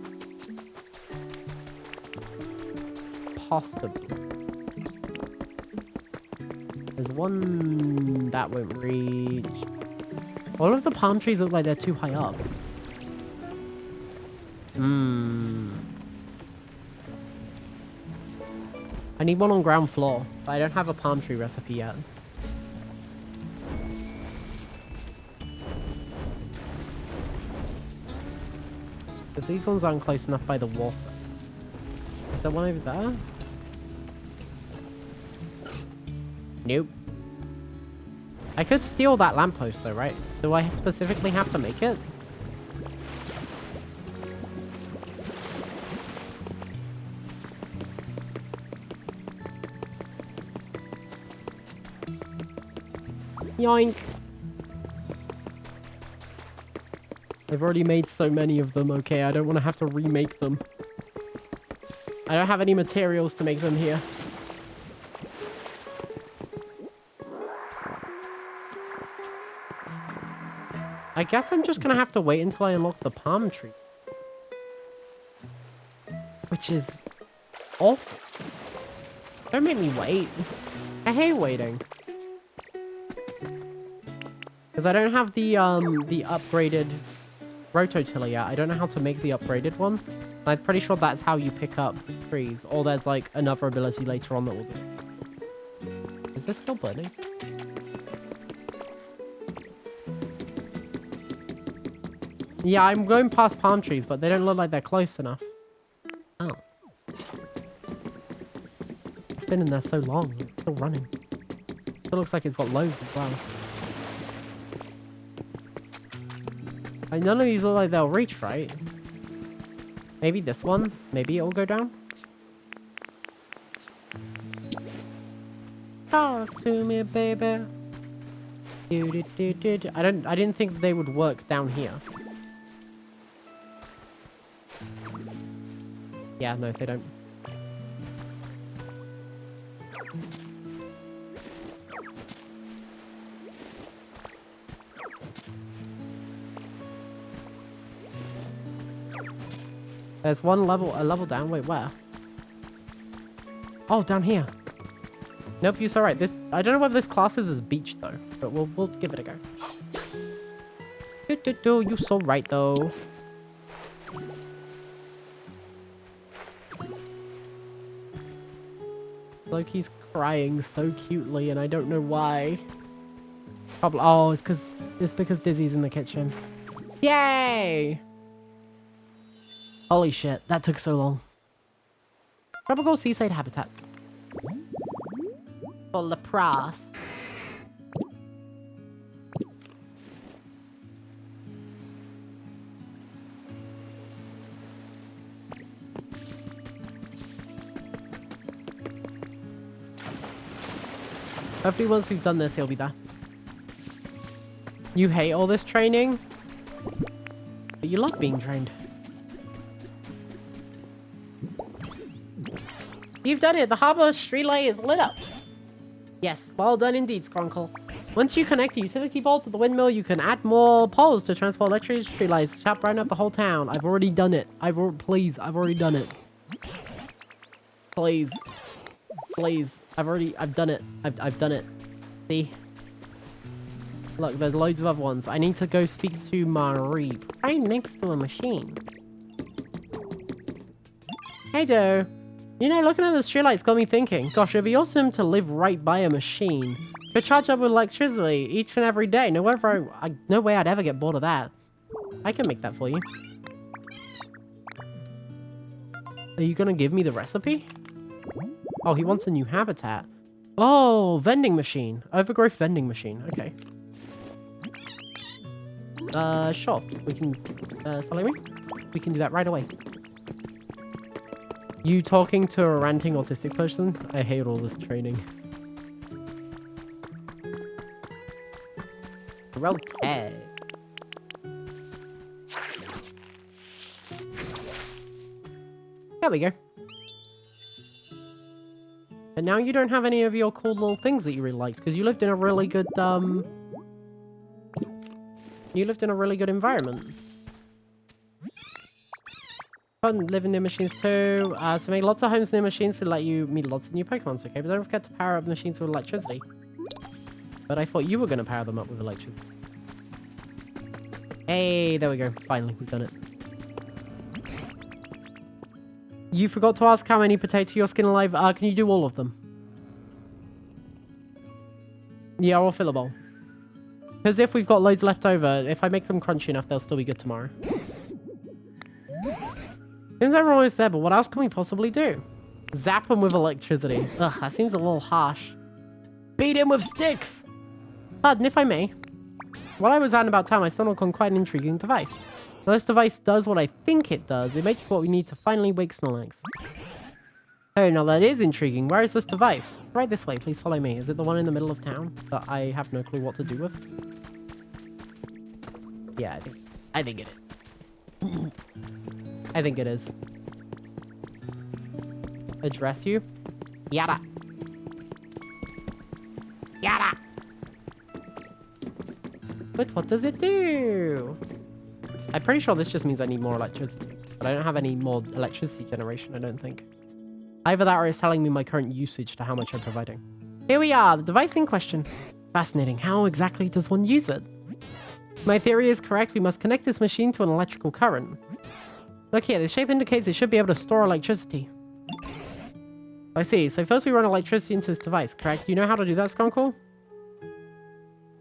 Possibly. There's one that won't reach. All of the palm trees look like they're too high up. I need one on ground floor, but I don't have a palm tree recipe yet. Because these ones aren't close enough by the water. Is there one over there? Nope. I could steal that lamppost though, right? Do I specifically have to make it? Yoink! I've already made so many of them, okay? I don't want to have to remake them. I don't have any materials to make them here. I guess I'm just gonna have to wait until I unlock the palm tree. Which is awful. Don't make me wait. I hate waiting. Because I don't have the upgraded rototiller yet. I don't know how to make the upgraded one. I'm pretty sure that's how you pick up trees. Or there's like another ability later on that will do it. Is this still burning? Yeah, I'm going past palm trees, but they don't look like they're close enough. Oh. It's been in there so long. It's still running. It looks like it's got loads as well. Like, none of these look like they'll reach, right? Maybe this one? Maybe it'll go down? Talk to me, baby. I didn't think they would work down here. Yeah, no, they don't. There's one level, a level down. Wait, where? Oh, down here. Nope, you're alright. This I don't know whether this class is as beach though, but we'll give it a go. You're so right though. Loki's crying so cutely, and I don't know why. Probably. Oh, it's because Dizzy's in the kitchen. Yay! Holy shit, that took so long. Tropical seaside habitat. For Lapras. Hopefully once we've done this, he'll be there. You hate all this training? But you love being trained. You've done it! The harbor streetlight is lit up! Yes, well done indeed, Skrunkle. Once you connect a utility pole to the windmill, you can add more poles to transport electricity streetlights. Tap right up the whole town. I've already done it. Please, I've already done it. Please. Please. I've done it. I've done it. See? Look, there's loads of other ones. I need to go speak to Marie. Right next to a machine. Hey, Joe. You know, looking at the streetlights got me thinking. Gosh, it'd be awesome to live right by a machine. Could charge up with electricity each and every day. No way I'd ever get bored of that. I can make that for you. Are you gonna give me the recipe? Oh, he wants a new habitat. Oh, vending machine. Overgrowth vending machine. Okay. Sure. We can, follow me? We can do that right away. You talking to a ranting autistic person? I hate all this training. Okay. There we go. But now you don't have any of your cool little things that you really liked, because you lived in a really good, you lived in a really good environment. Fun living near machines too. So make lots of homes near machines to let you meet lots of new Pokemon, okay? But don't forget to power up machines with electricity. But I thought you were going to power them up with electricity. Hey, there we go. Finally, we've done it. You forgot to ask how many potato your skin alive. Can you do all of them? Yeah, or fill a bowl. Because if we've got loads left over, if I make them crunchy enough, they'll still be good tomorrow. Seems like we're almost there, but what else can we possibly do? Zap them with electricity. Ugh, that seems a little harsh. Beat him with sticks! Pardon, if I may. While I was out and about town, I stumbled on quite an intriguing device. Now, this device does what I think it does. It makes what we need to finally wake Snorlax. Oh, now that is intriguing. Where is this device? Right this way, please follow me. Is it the one in the middle of town that I have no clue what to do with? Yeah, I think it is. I think it is. Address you? Yada. Yada. But what does it do? I'm pretty sure this just means I need more electricity. But I don't have any more electricity generation, I don't think. Either that or it's telling me my current usage to how much I'm providing. Here we are, the device in question. Fascinating. How exactly does one use it? My theory is correct. We must connect this machine to an electrical current. Look here, the shape indicates it should be able to store electricity. I see. So first we run electricity into this device, correct? Do you know how to do that, Skrunkle?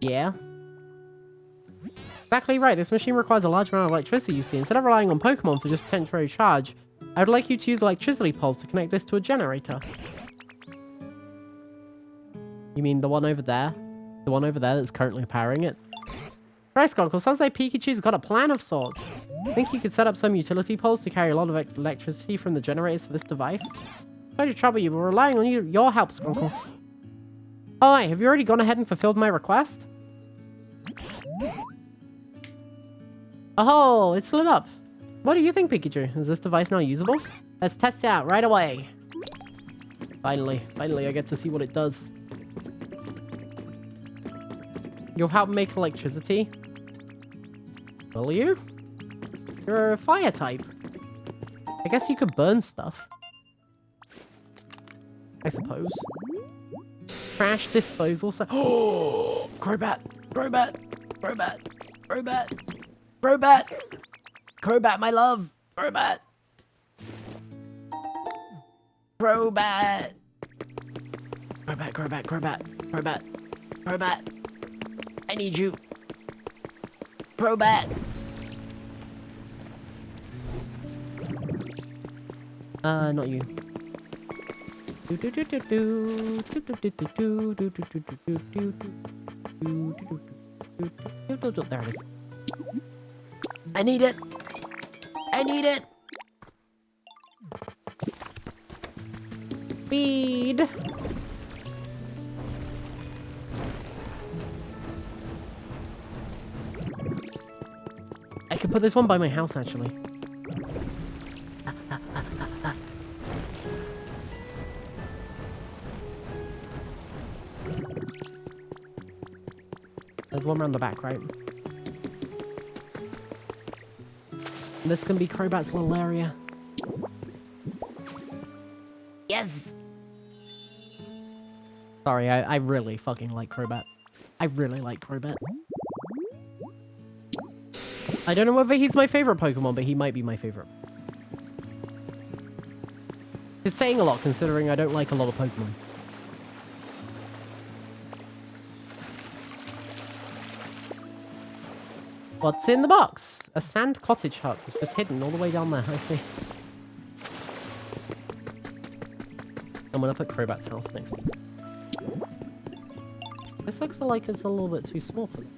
Yeah. Exactly right. This machine requires a large amount of electricity, you see. Instead of relying on Pokemon for just temporary charge, I would like you to use electricity poles to connect this to a generator. You mean the one over there? The one over there that's currently powering it? Right, Skrunkle. Sounds like Pikachu's got a plan of sorts. Think you could set up some utility poles to carry a lot of electricity from the generators to this device? Sorry to trouble you, but we're relying on your help, Skrunkle. Oh, hey, have you already gone ahead and fulfilled my request? Oh, it's lit up. What do you think, Pikachu? Is this device now usable? Let's test it out right away. Finally, I get to see what it does. You'll help make electricity? Will you? You're a fire type. I guess you could burn stuff. I suppose. Trash disposal. So oh, Crobat, Crobat, Crobat, Crobat, Crobat, Crobat, my love, Crobat, Crobat, Crobat, Crobat, Crobat, Crobat, Crobat. I need you, Crobat. Not you. There it is. I need it. I need it. Speed. I could put this one by my house, actually. There's one around the back, right? This can be Crobat's little area. Yes! Sorry, I really fucking like Crobat. I really like Crobat. I don't know whether he's my favorite Pokemon, but he might be my favorite. It's saying a lot considering I don't like a lot of Pokemon. What's in the box? A sand cottage hut. It's just hidden all the way down there. I see. I'm gonna put Crobat's house next to it. This looks like it's a little bit too small for them.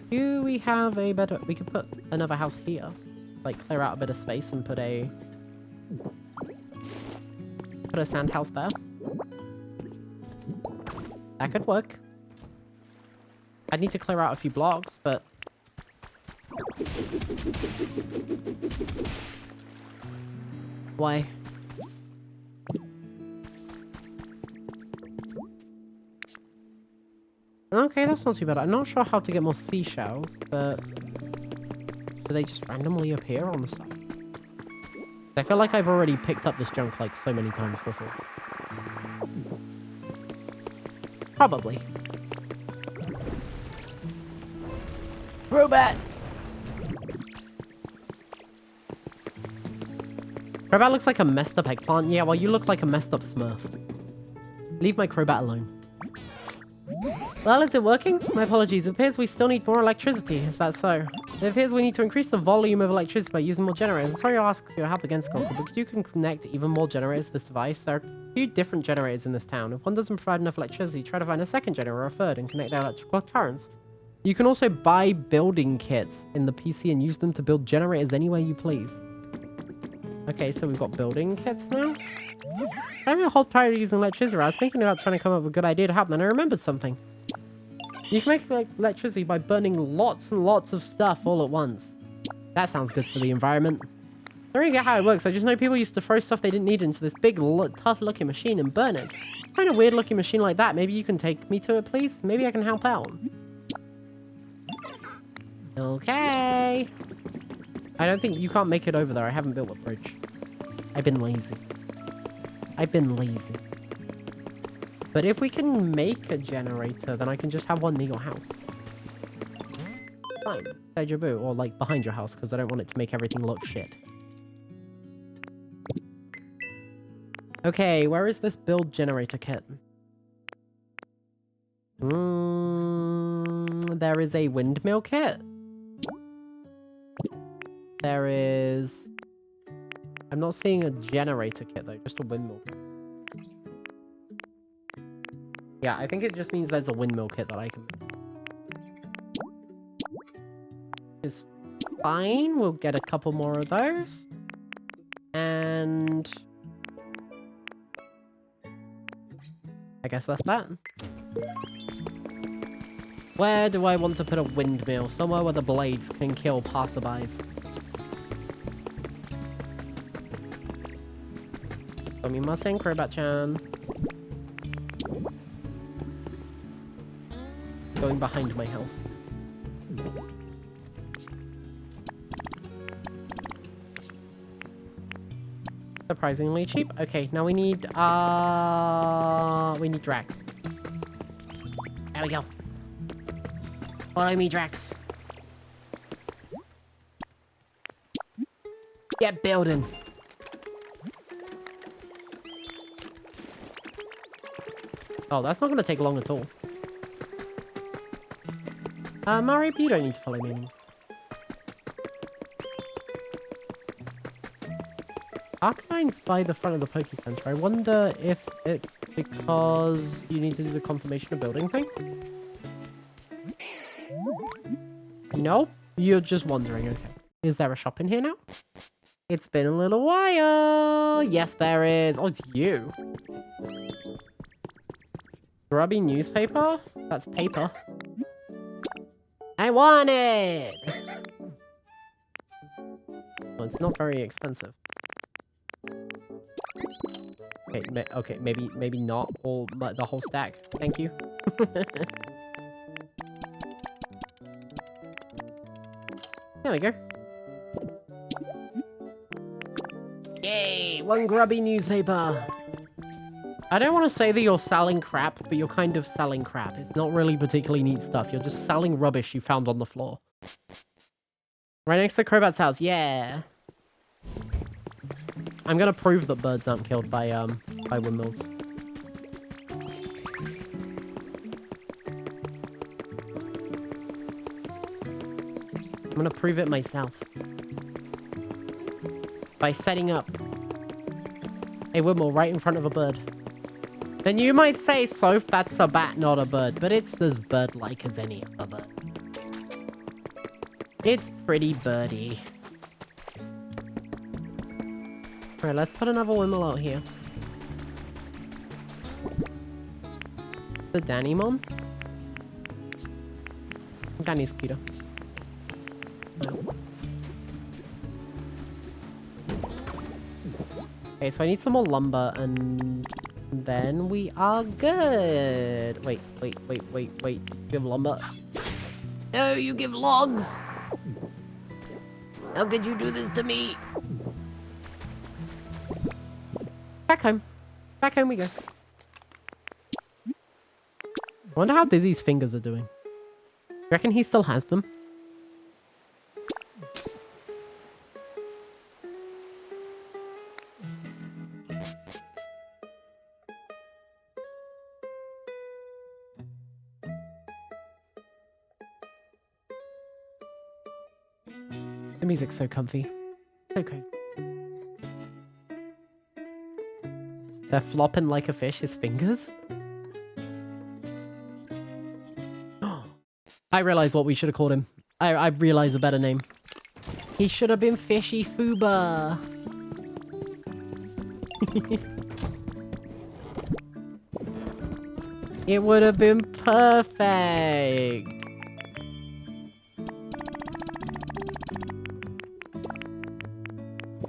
Do we have a better... We could put another house here. Like, clear out a bit of space and put a... Put a sand house there. That could work. I'd need to clear out a few blocks, but... Why? Okay, that's not too bad. I'm not sure how to get more seashells, but... Do they just randomly appear on the side? I feel like I've already picked up this junk like so many times before. Probably. Crobat! Crobat looks like a messed up eggplant. Yeah, well, you look like a messed up Smurf. Leave my Crobat alone. Well, is it working? My apologies. It appears we still need more electricity. Is that so? It appears we need to increase the volume of electricity by using more generators. I'm sorry to ask for your help against Squircle, but you can connect even more generators to this device. There are 2 different generators in this town. If one doesn't provide enough electricity, try to find a second generator or a third and connect their electrical currents. You can also buy building kits in the PC and use them to build generators anywhere you please. Okay, so we've got building kits now. I don't know how tired of using electricity. I was thinking about trying to come up with a good idea to help, and I remembered something. You can make electricity by burning lots and lots of stuff all at once. That sounds good for the environment. I don't really get how it works. I just know people used to throw stuff they didn't need into this big, tough-looking machine and burn it. Find a weird-looking machine like that. Maybe you can take me to it, please? Maybe I can help out. Okay. I don't think you can't make it over there. I haven't built a bridge. I've been lazy. I've been lazy. But if we can make a generator, then I can just have one near your house. Fine. Deja vu, or like behind your house, because I don't want it to make everything look shit. Okay, where is this build generator kit? There is a windmill kit. There is... I'm not seeing a generator kit though, just a windmill kit. Yeah, I think it just means there's a windmill kit that I can... It's fine, we'll get a couple more of those. And... I guess that's that. Where do I want to put a windmill? Somewhere where the blades can kill passerbys. Sumimasen, Crobat-chan. Going behind my house. Surprisingly cheap. Okay, now we need Drax. There we go. Follow me, Drax. Get building. Oh, that's not gonna take long at all. Mario, you don't need to follow me anymore. Arcanine's by the front of the Poke Center. I wonder if it's because you need to do the confirmation of building thing. No? You're just wondering, okay. Is there a shop in here now? It's been a little while. Yes, there is. Oh, it's you. Grubby newspaper? That's paper. I want it! Oh, it's not very expensive. Okay, maybe not all, but the whole stack. Thank you. There we go. Yay! One grubby newspaper. I don't want to say that you're selling crap, but you're kind of selling crap. It's not really particularly neat stuff. You're just selling rubbish you found on the floor. Right next to Crobat's house. Yeah. I'm gonna prove that birds aren't killed by windmills. I'm gonna prove it myself. By setting up a windmill right in front of a bird. Then you might say, Soph, that's a bat, not a bird. But it's as bird-like as any other bird. It's pretty birdy. Alright, let's put another windmill out here. The Danny Mon? Danny's cuter. Okay, so I need some more lumber and then we are good. Wait. Give lumber. No, you give logs. How could you do this to me? Back home. Back home we go. I wonder how Dizzy's fingers are doing. You reckon he still has them? The music's so comfy. So cozy. They're flopping like a fish, his fingers. I realize what we should have called him. I realize a better name. He should have been Fishy Fuba. It would have been perfect.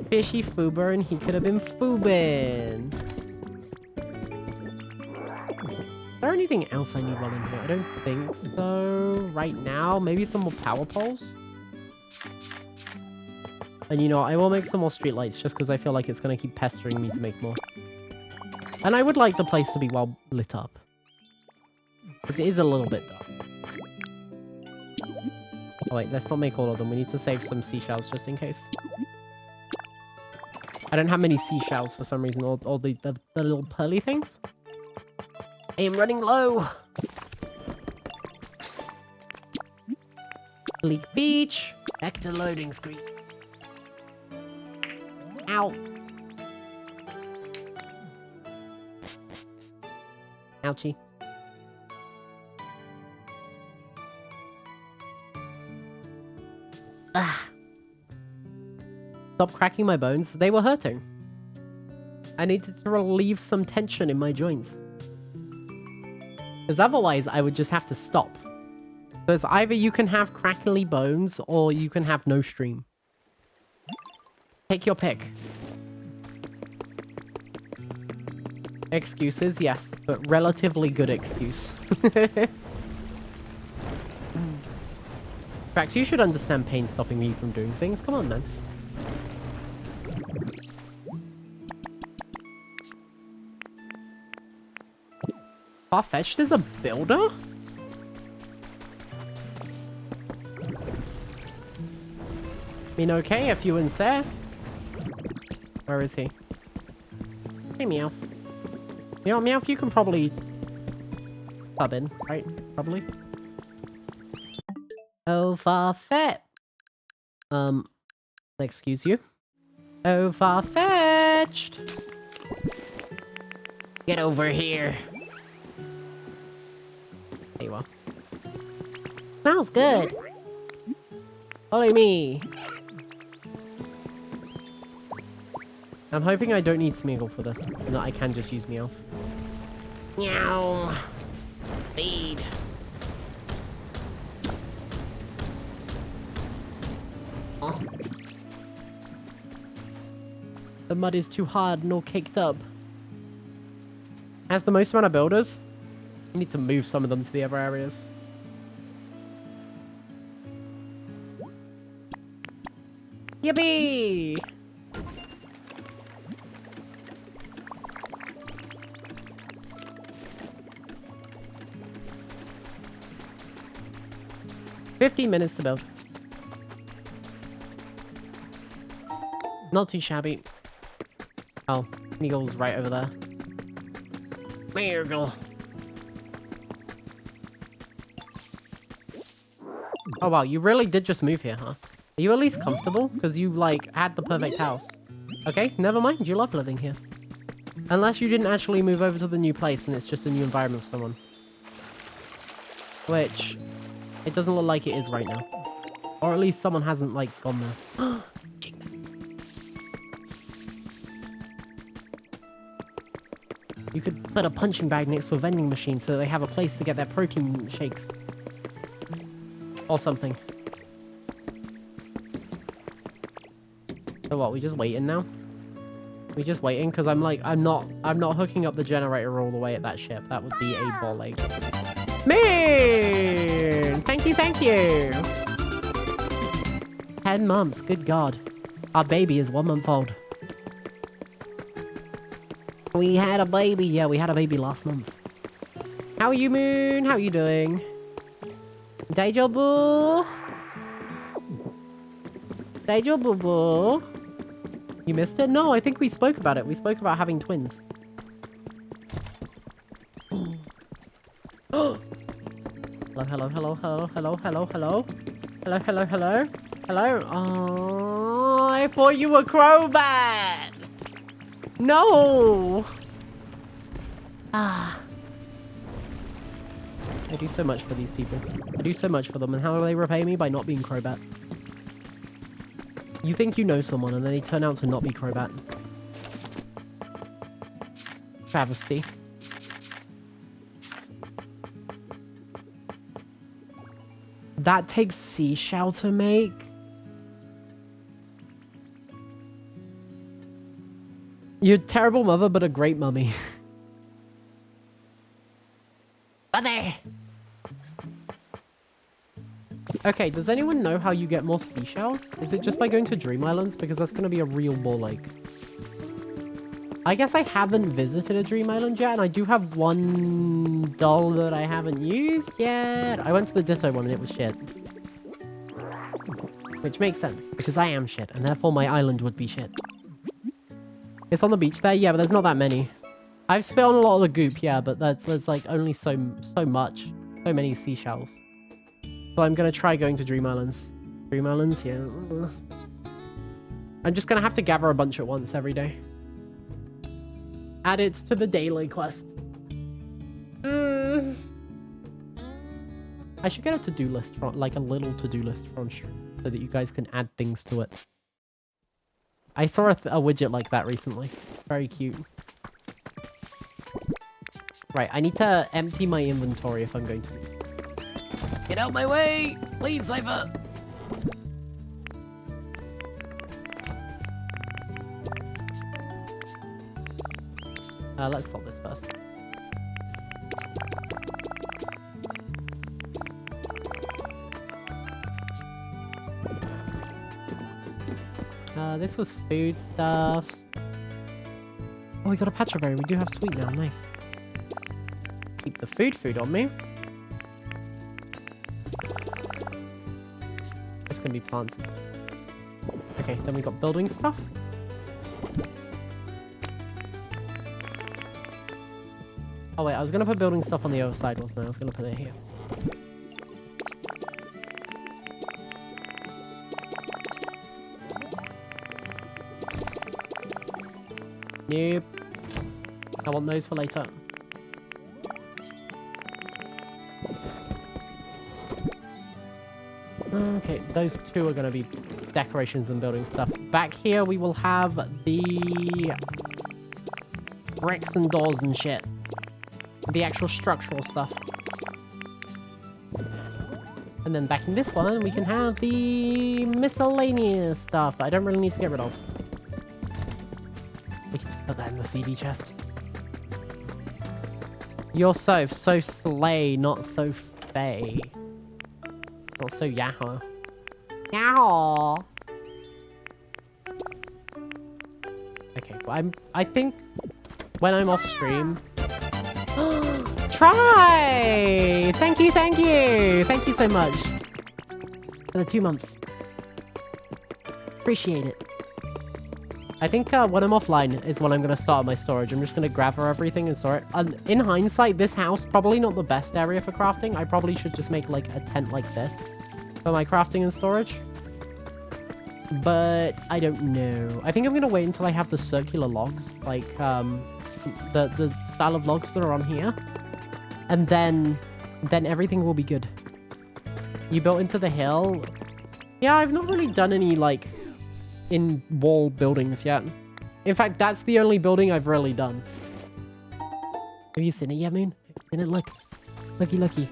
Fishy Fuba and he could have been Fubin. Is there anything else I need while in here? I don't think so. Right now, maybe some more power poles. And you know, I will make some more streetlights just because I feel like it's going to keep pestering me to make more. And I would like the place to be well lit up. Because it is a little bit dark. Oh wait, let's not make all of them. We need to save some seashells just in case. I don't have many seashells for some reason. All the little pearly things. I am running low. Bleak Beach. Back to loading screen. Ow. Ouchie. Ah. Stop cracking my bones. They were hurting. I needed to relieve some tension in my joints. Because otherwise, I would just have to stop. Because either you can have crackly bones, or you can have no stream. Take your pick. Excuses, yes, but relatively good excuse. Trax, you should understand pain stopping me from doing things. Come on, man. Far-fetched is a builder? I mean, okay, if you insist. Where is he? Hey, Meowth. You know, Meowth, you can probably sub in, right? Probably. Oh, far-fetched. Excuse you. Oh, far-fetched. Get over here. There you are. Smells good. Follow me. I'm hoping I don't need Smeagol for this, and that I can just use Meowth. Meow. Feed. Oh. The mud is too hard and all caked up. Has the most amount of builders. You need to move some of them to the other areas. Yippee! $15 minutes to build. Not too shabby. Oh, Smeagol's right over there. Smeagol. Oh wow, you really did just move here, huh? Are you at least comfortable? Because you, like, had the perfect house. Okay, never mind. You love living here. Unless you didn't actually move over to the new place and it's just a new environment for someone. Which, it doesn't look like it is right now. Or at least someone hasn't, like, gone there. You could put a punching bag next to a vending machine so they have a place to get their protein shakes. Or something. So what, we just waiting now? We just waiting? Because I'm not hooking up the generator all the way at that ship. That would be a ball ache. Moon! Thank you, thank you! 10 months, good God. Our baby is 1 month old. We had a baby. Yeah, we had a baby last month. How are you, Moon? How are you doing? Deja boo? Deja boo boo? You missed it? No, I think we spoke about it. We spoke about having twins. Hello, hello, hello, hello, hello, hello, hello. Hello, hello, hello. Hello. Oh, I thought you were Crobat. No. Ah. I do so much for these people. I do so much for them, and how do they repay me? By not being Crobat. You think you know someone, and then they turn out to not be Crobat. Travesty. That takes seashell to make? You're a terrible mother, but a great mummy. Mother! Okay, does anyone know how you get more seashells? Is it just by going to Dream Islands? Because that's going to be a real ball ache. I guess I haven't visited a Dream Island yet, and I do have one doll that I haven't used yet. I went to the Ditto one and it was shit. Which makes sense, because I am shit, and therefore my island would be shit. It's on the beach there? Yeah, but there's not that many. I've spit on a lot of the goop, yeah, but there's like only so much. So many seashells. So I'm going to try going to Dream Islands. Dream Islands, yeah. I'm just going to have to gather a bunch at once every day. Add it to the daily quests. I should get a to-do list, from, like a little to-do list from stream, so that you guys can add things to it. I saw a widget like that recently. Very cute. Right, I need to empty my inventory if I'm going to... Get out my way! Please, Cypher! Let's solve this first. This was food stuffs. Oh, we got a Petra berry. We do have sweet now. Nice. keep the food on me. It's gonna be plants. Okay, then we got building stuff. Oh wait, I was gonna put building stuff on the other side, wasn't I? I was gonna put it here. Nope. I want those for later. Okay, those two are going to be decorations and building stuff. Back here, we will have the bricks and doors and shit. The actual structural stuff. And then back in this one, we can have the miscellaneous stuff that I don't really need to get rid of. We can just put that in the CD chest. You're so slay, not so fey. Not so yahoo. Yahoo! Okay, well, I think when I'm off stream... Try! Thank you, thank you! Thank you so much. For the 2 months. Appreciate it. I think when I'm offline is when I'm going to start my storage. I'm just going to gather everything and store it. And in hindsight, this house probably not the best area for crafting. I probably should just make like a tent like this for my crafting and storage. But I don't know. I think I'm going to wait until I have the circular logs. Like the style of logs that are on here. And then everything will be good. You built into the hill. Yeah, I've not really done any like... in wall buildings yet. In fact, that's the only building I've really done. Have you seen it yet, Moon? Seen it? Look. Looky, looky.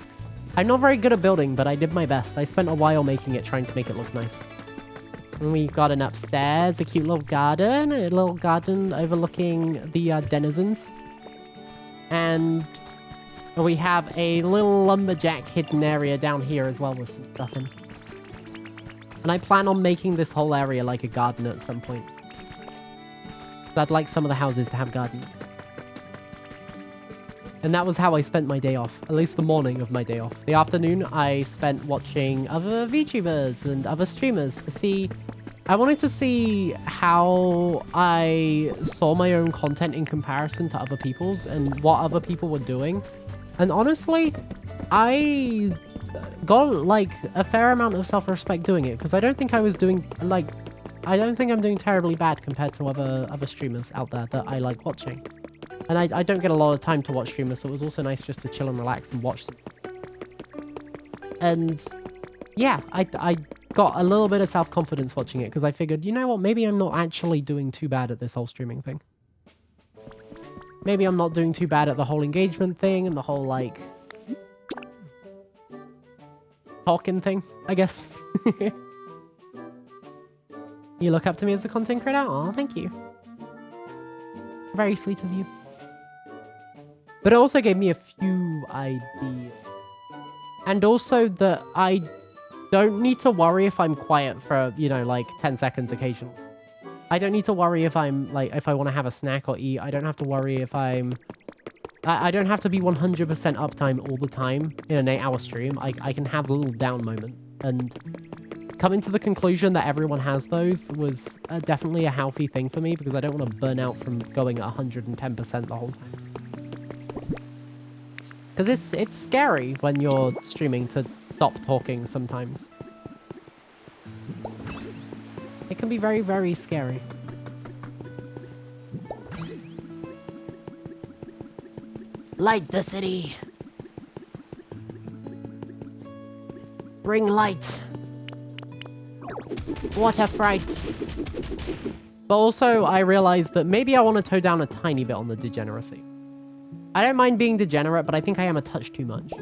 I'm not very good at building, but I did my best. I spent a while making it, trying to make it look nice. And we got an upstairs, a cute little garden. A little garden overlooking the denizens. And we have a little lumberjack hidden area down here as well with some stuff in. And I plan on making this whole area like a garden at some point. I'd like some of the houses to have gardens. And that was how I spent my day off. At least the morning of my day off. The afternoon, I spent watching other VTubers and other streamers to see... I wanted to see how I saw my own content in comparison to other people's and what other people were doing. And honestly, I... got like a fair amount of self-respect doing it because I don't think I was doing like I don't think I'm doing terribly bad compared to other streamers out there that I like watching, and I don't get a lot of time to watch streamers, so it was also nice just to chill and relax and watch them. And yeah, I got a little bit of self-confidence watching it because I figured, you know what, maybe I'm not actually doing too bad at this whole streaming thing. Maybe I'm not doing too bad at the whole engagement thing and the whole like talking thing, I guess. You look up to me as a content creator? Oh, thank you. Very sweet of you. But it also gave me a few ideas. And also that I don't need to worry if I'm quiet for, you know, like 10 seconds occasionally. I don't need to worry if I'm, like, if I want to have a snack or eat. I don't have to worry if I'm... I don't have to be 100% uptime all the time in an 8-hour stream. I can have little down moments. And coming to the conclusion that everyone has those was definitely a healthy thing for me because I don't want to burn out from going at 110% the whole time. Because it's scary when you're streaming to stop talking sometimes. It can be very, very scary. Light the city. Bring light. What a fright. But also, I realized that maybe I want to toe down a tiny bit on the degeneracy. I don't mind being degenerate, but I think I am a touch too much.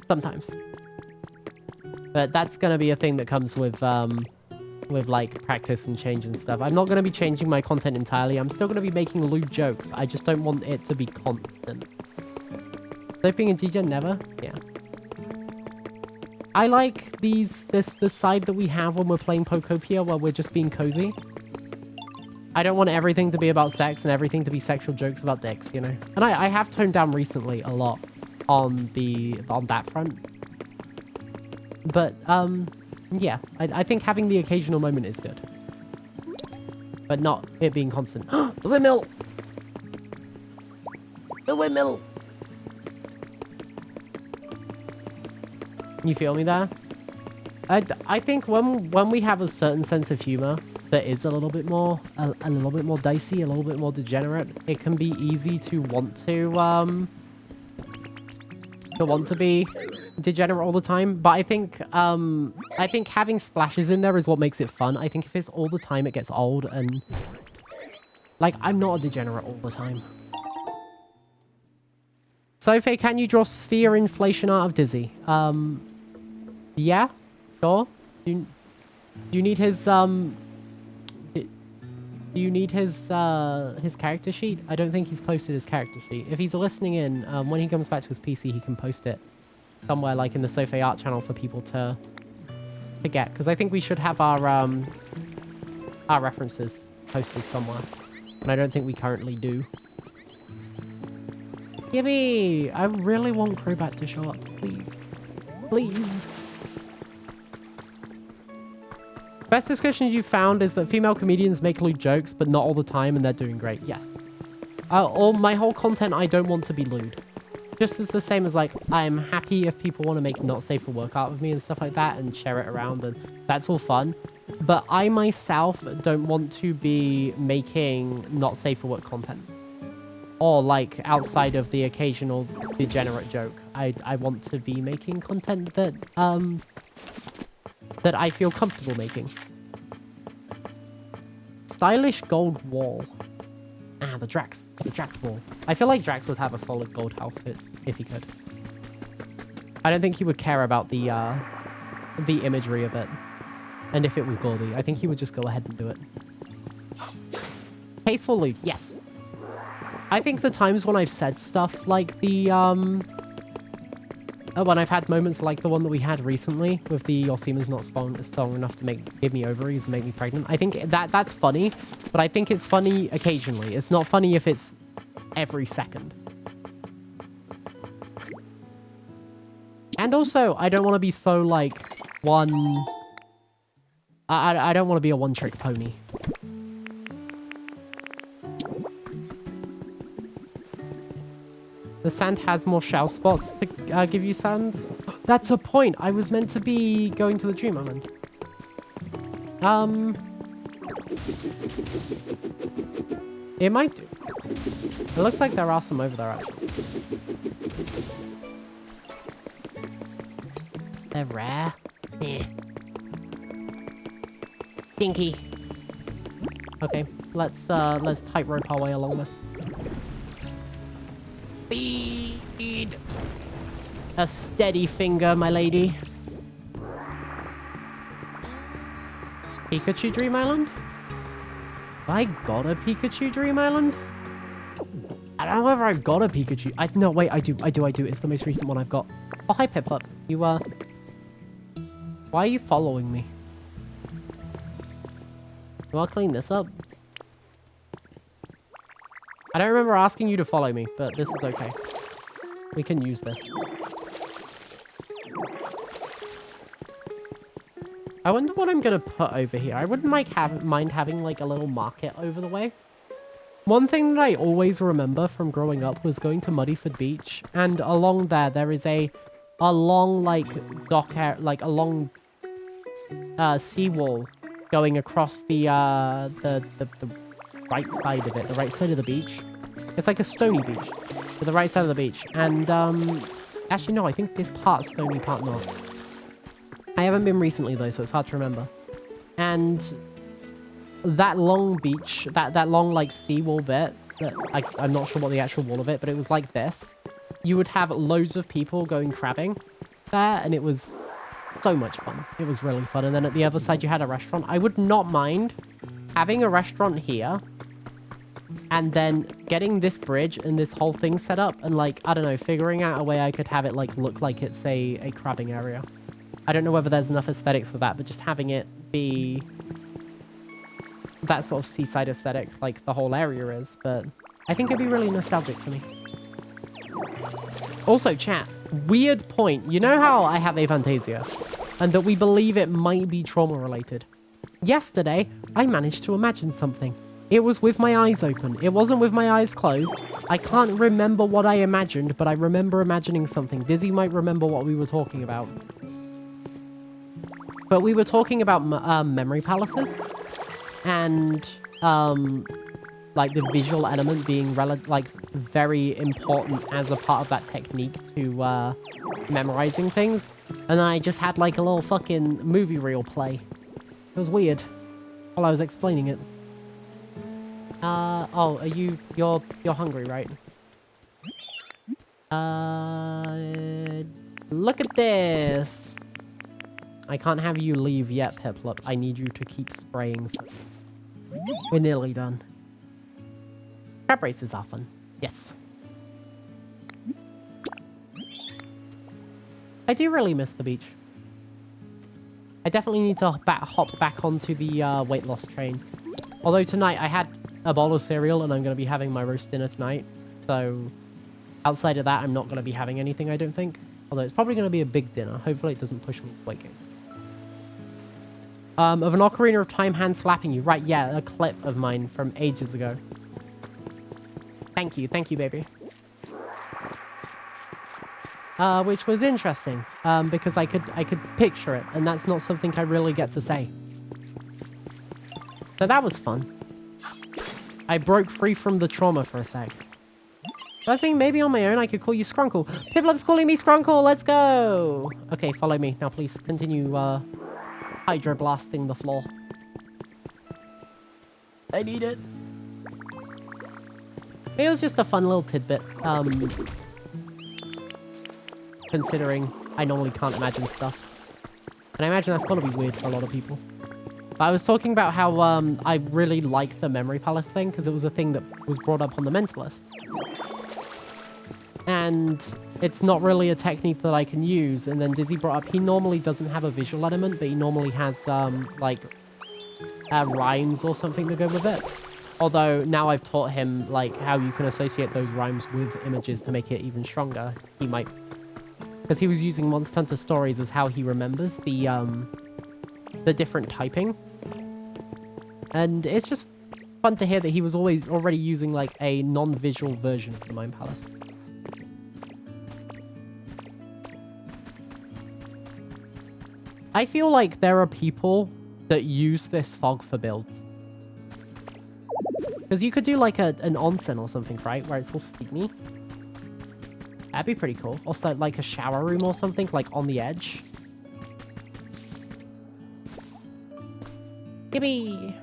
Sometimes. But that's going to be a thing that comes with like practice and change and stuff. I'm not going to be changing my content entirely. I'm still going to be making lewd jokes. I just don't want it to be constant. Sleeping in GGen never? Yeah. I like this side that we have when we're playing Pokopia where we're just being cozy. I don't want everything to be about sex and everything to be sexual jokes about dicks, you know? And I have toned down recently a lot on that front. But, yeah, I think having the occasional moment is good. But not it being constant. The windmill! The windmill! You feel me there? I think when we have a certain sense of humor that is a little bit more dicey, a little bit more degenerate, it can be easy to want to be degenerate all the time. But I think having splashes in there is what makes it fun. I think if it's all the time, it gets old, and like, I'm not a degenerate all the time. Sofae, can you draw sphere inflation art of Dizzy? Yeah, sure. Do you need his do you need his character sheet? I don't think he's posted his character sheet. If he's listening in, when he comes back to his PC, he can post it somewhere, like in the Sofae art channel, for people to get. Because I think we should have our references posted somewhere, and I don't think we currently do. Gibby, I really want Crobat to show up, please, please. Best description you found is that female comedians make lewd jokes, but not all the time, and they're doing great. Yes. All my whole content, I don't want to be lewd. Just as the same as, like, I'm happy if people want to make not safe for work art with me and stuff like that and share it around, and that's all fun. But I myself don't want to be making not safe for work content. Or, like, outside of the occasional degenerate joke. I want to be making content that, that I feel comfortable making. Stylish gold wall. Ah, the Drax wall. I feel like Drax would have a solid gold house if he could. I don't think he would care about the imagery of it. And if it was gaudy, I think he would just go ahead and do it. Tasteful loot, yes. I think the times when I've said stuff like the, when I've had moments like the one that we had recently with the your semen's not strong enough to give me ovaries and make me pregnant. I think that's funny, but I think it's funny occasionally. It's not funny if it's every second. And also, I don't want to be so, like, I don't want to be a one-trick pony. The sand has more shell spots to give you sands. That's a point. I was meant to be going to the Dream Island. It might do. It looks like there are some over there, actually. They're rare. Yeah. Stinky. Okay, let's tightrope our way along this. Speed. A steady finger, my lady. Pikachu Dream Island? Have I got a Pikachu Dream Island? I don't know whether I've got a Pikachu. No, wait, I do. It's the most recent one I've got. Oh, hi, Piplup. You, why are you following me? You want to clean this up? I don't remember asking you to follow me, but this is okay. We can use this. I wonder what I'm going to put over here. I wouldn't mind having, like, a little market over the way. One thing that I always remember from growing up was going to Muddyford Beach, and along there is a long, like, a long seawall going across the right side of it, the right side of the beach. It's like a stony beach, to the right side of the beach. And, actually, no, I think this part's stony, part not. I haven't been recently, though, so it's hard to remember. And that long beach, that long, like, seawall bit, I'm not sure what the actual wall of it, but it was like this. You would have loads of people going crabbing there, and it was so much fun. It was really fun. And then at the other side, you had a restaurant. I would not mind having a restaurant here, and then getting this bridge and this whole thing set up, and, like, I don't know, figuring out a way I could have it, like, look like it's a crabbing area. I don't know whether there's enough aesthetics for that, but just having it be that sort of seaside aesthetic like the whole area is, but I think it'd be really nostalgic for me. Also, chat, weird point. You know how I have aphantasia and that we believe it might be trauma related? Yesterday, I managed to imagine something. It was with my eyes open. It wasn't with my eyes closed. I can't remember what I imagined, but I remember imagining something. Dizzy might remember what we were talking about. But we were talking about memory palaces and like the visual element being very important as a part of that technique to memorizing things. And I just had like a little fucking movie reel play. It was weird while I was explaining it. Oh, you're hungry, right? Look at this. I can't have you leave yet, Piplup. I need you to keep spraying. We're nearly done. Crab races are fun. Yes. I do really miss the beach. I definitely need to hop back onto the weight loss train. Although tonight I had a bowl of cereal and I'm going to be having my roast dinner tonight. So outside of that, I'm not going to be having anything, I don't think. Although it's probably going to be a big dinner. Hopefully it doesn't push me waking. Of an Ocarina of Time hand slapping you. Right, yeah, a clip of mine from ages ago. Thank you, baby. Which was interesting, because I could picture it, and that's not something I really get to say. So that was fun. I broke free from the trauma for a sec. So I think maybe on my own I could call you Skrunkle. Piplup's calling me Skrunkle, let's go! Okay, follow me. Now please continue, hydro-blasting the floor. I need it. It was just a fun little tidbit, considering I normally can't imagine stuff. And I imagine that's gotta be weird for a lot of people. But I was talking about how I really like the Memory Palace thing, because it was a thing that was brought up on the Mentalist. And it's not really a technique that I can use. And then Dizzy brought up, he normally doesn't have a visual element, but he normally has, like, rhymes or something to go with it. Although now I've taught him, like, how you can associate those rhymes with images to make it even stronger. He might... Because he was using Monster Hunter Stories as how he remembers the different typing. And it's just fun to hear that he was already using, like, a non-visual version of the Mind Palace. I feel like there are people that use this fog for builds. Because you could do, like, an onsen or something, right? Where it's all steamy. That'd be pretty cool. Also, like, a shower room or something, like, on the edge. Gimme!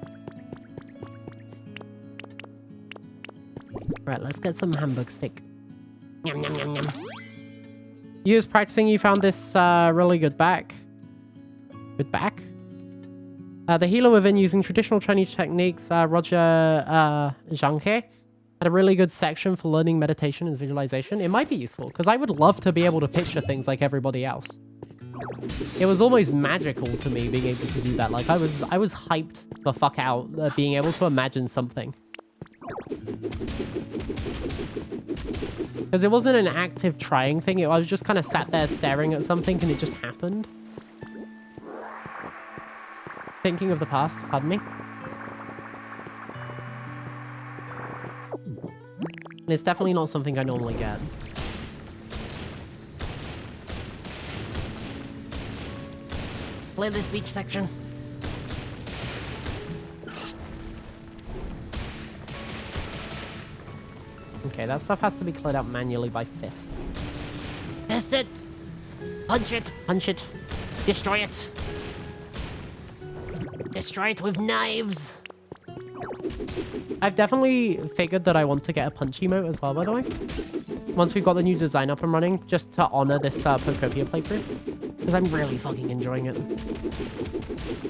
Right, let's get some hamburg steak. Yum, yum, yum, yum. You was practicing, you found this really good back. Good back? The healer within, using traditional Chinese techniques, Roger Zhangke, had a really good section for learning meditation and visualization. It might be useful, because I would love to be able to picture things like everybody else. It was almost magical to me being able to do that. Like, I was hyped the fuck out being able to imagine something. Because it wasn't an active trying thing. I was just kind of sat there staring at something and it just happened. Thinking of the past, pardon me. And it's definitely not something I normally get. Play this beach section. Okay, that stuff has to be cleared out manually by fist. Fist it! Punch it! Punch it! Destroy it! Destroy it with knives! I've definitely figured that I want to get a punch emote as well, by the way. Once we've got the new design up and running, just to honor this Pokopia playthrough. Because I'm really fucking enjoying it.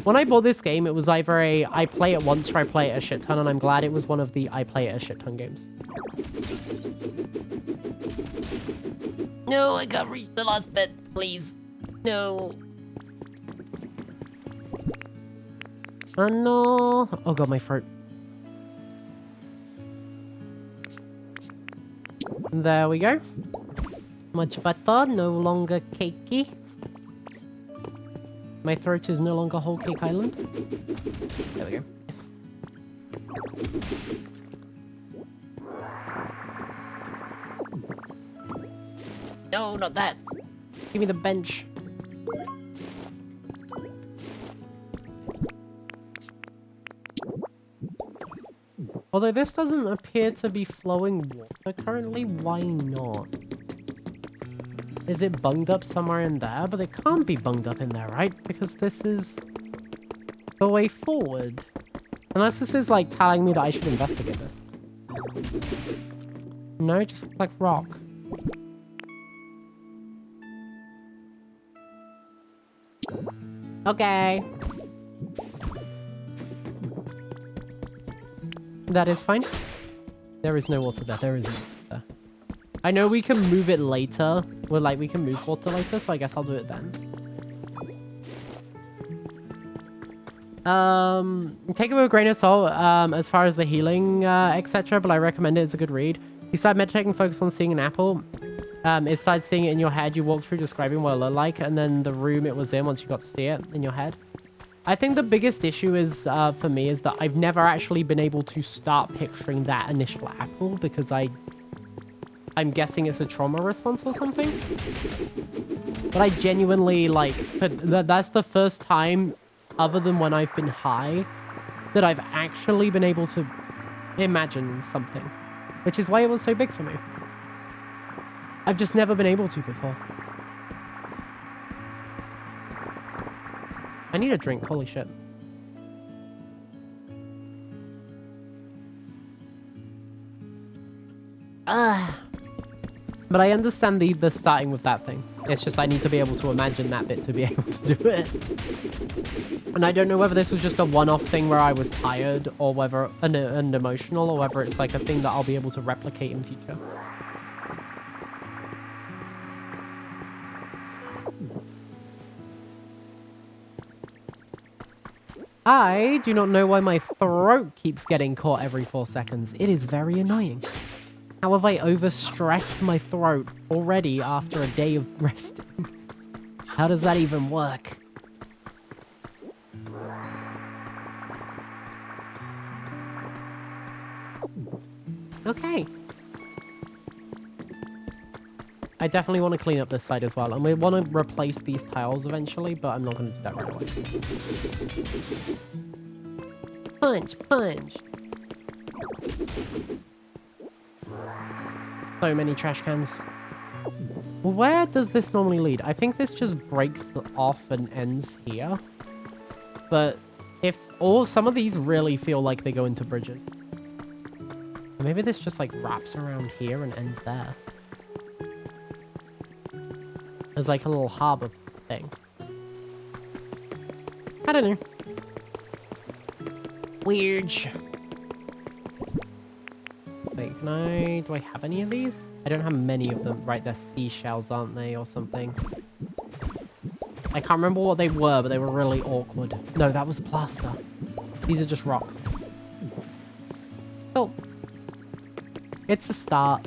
When I bought this game, it was either a I play it once or I play it a shit ton, and I'm glad it was one of the I play it a shit ton games. No, I can't reach the last bit, please. No. Oh no! Oh god, my throat. There we go. Much better, no longer cakey. My throat is no longer whole cake island. There we go. Yes. No, not that. Give me the bench. Although this doesn't appear to be flowing water currently, why not? Is it bunged up somewhere in there? But it can't be bunged up in there, right? Because this is the way forward. Unless this is like telling me that I should investigate this. No, just like rock. Okay. That is fine. There is no water there. There isn't water. I know we can move it later. Well, like, we can move water later, so I guess I'll do it then. Take it with a grain of salt, as far as the healing, etc., but I recommend it. It's a good read. You start meditating, focus on seeing an apple. It started seeing it in your head. You walked through describing what it looked like, and then the room it was in once you got to see it in your head. I think the biggest issue is, for me, is that I've never actually been able to start picturing that initial apple because I'm guessing it's a trauma response or something. But I genuinely, like, that's the first time, other than when I've been high, that I've actually been able to imagine something. Which is why it was so big for me. I've just never been able to before. I need a drink, holy shit. But I understand the starting with that thing. It's just I need to be able to imagine that bit to be able to do it. And I don't know whether this was just a one-off thing where I was tired or whether and emotional, or whether it's like a thing that I'll be able to replicate in future. I do not know why my throat keeps getting caught every 4 seconds. It is very annoying. How have I overstressed my throat already after a day of resting? How does that even work? Okay. I definitely want to clean up this side as well. And we want to replace these tiles eventually, but I'm not going to do that right away. Punch, punch. So many trash cans. Where does this normally lead? I think this just breaks off and ends here. But if some of these really feel like they go into bridges. Maybe this just like wraps around here and ends there. There's like a little harbor thing. I don't know. Weird. Wait, do I have any of these? I don't have many of them. Right, they're seashells, aren't they, or something? I can't remember what they were, but they were really awkward. No, that was plaster. These are just rocks. Oh. It's a start.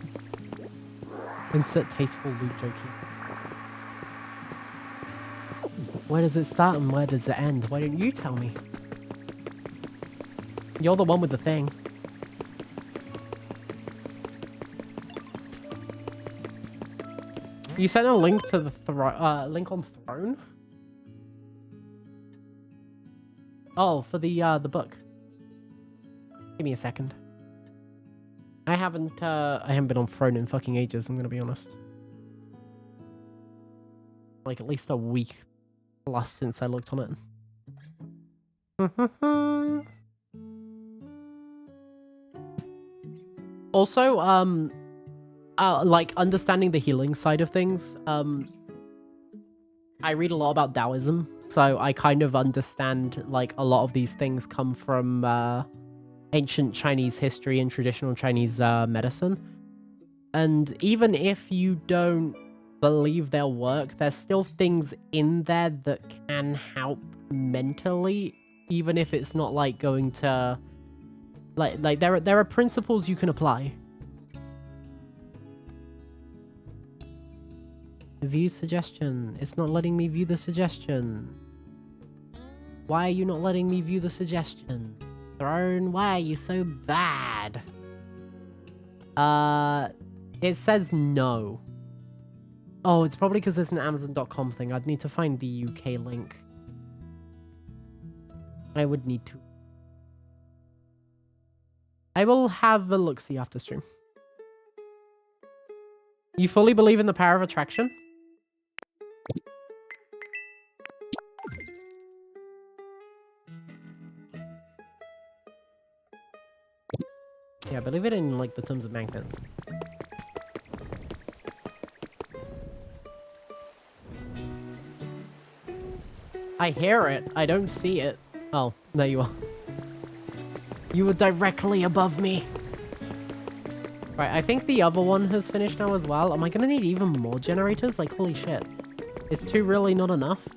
Insert tasteful loot joking. Where does it start and where does it end? Why don't you tell me? You're the one with the thing. You sent a link to the link on Throne? Oh, for the book. Give me a second. I haven't been on Throne in fucking ages, I'm gonna be honest. Like at least a week plus since I looked on it. Also, like understanding the healing side of things, I read a lot about Taoism, so I kind of understand like a lot of these things come from ancient Chinese history and traditional Chinese medicine. And even if you don't believe they'll work, there's still things in there that can help mentally even if it's not like going to like there are principles you can apply. View suggestion. It's not letting me view the suggestion. Why are you not letting me view the suggestion? Throne, why are you so bad? It says no. Oh, it's probably because there's an Amazon.com thing. I'd need to find the UK link. I would need to. I will have a look-see after stream. You fully believe in the power of attraction? Yeah, believe it in, like, the terms of magnets. I hear it. I don't see it. Oh, there you are. You were directly above me. Right, I think the other one has finished now as well. Am I gonna need even more generators? Like, holy shit. Is 2 really not enough?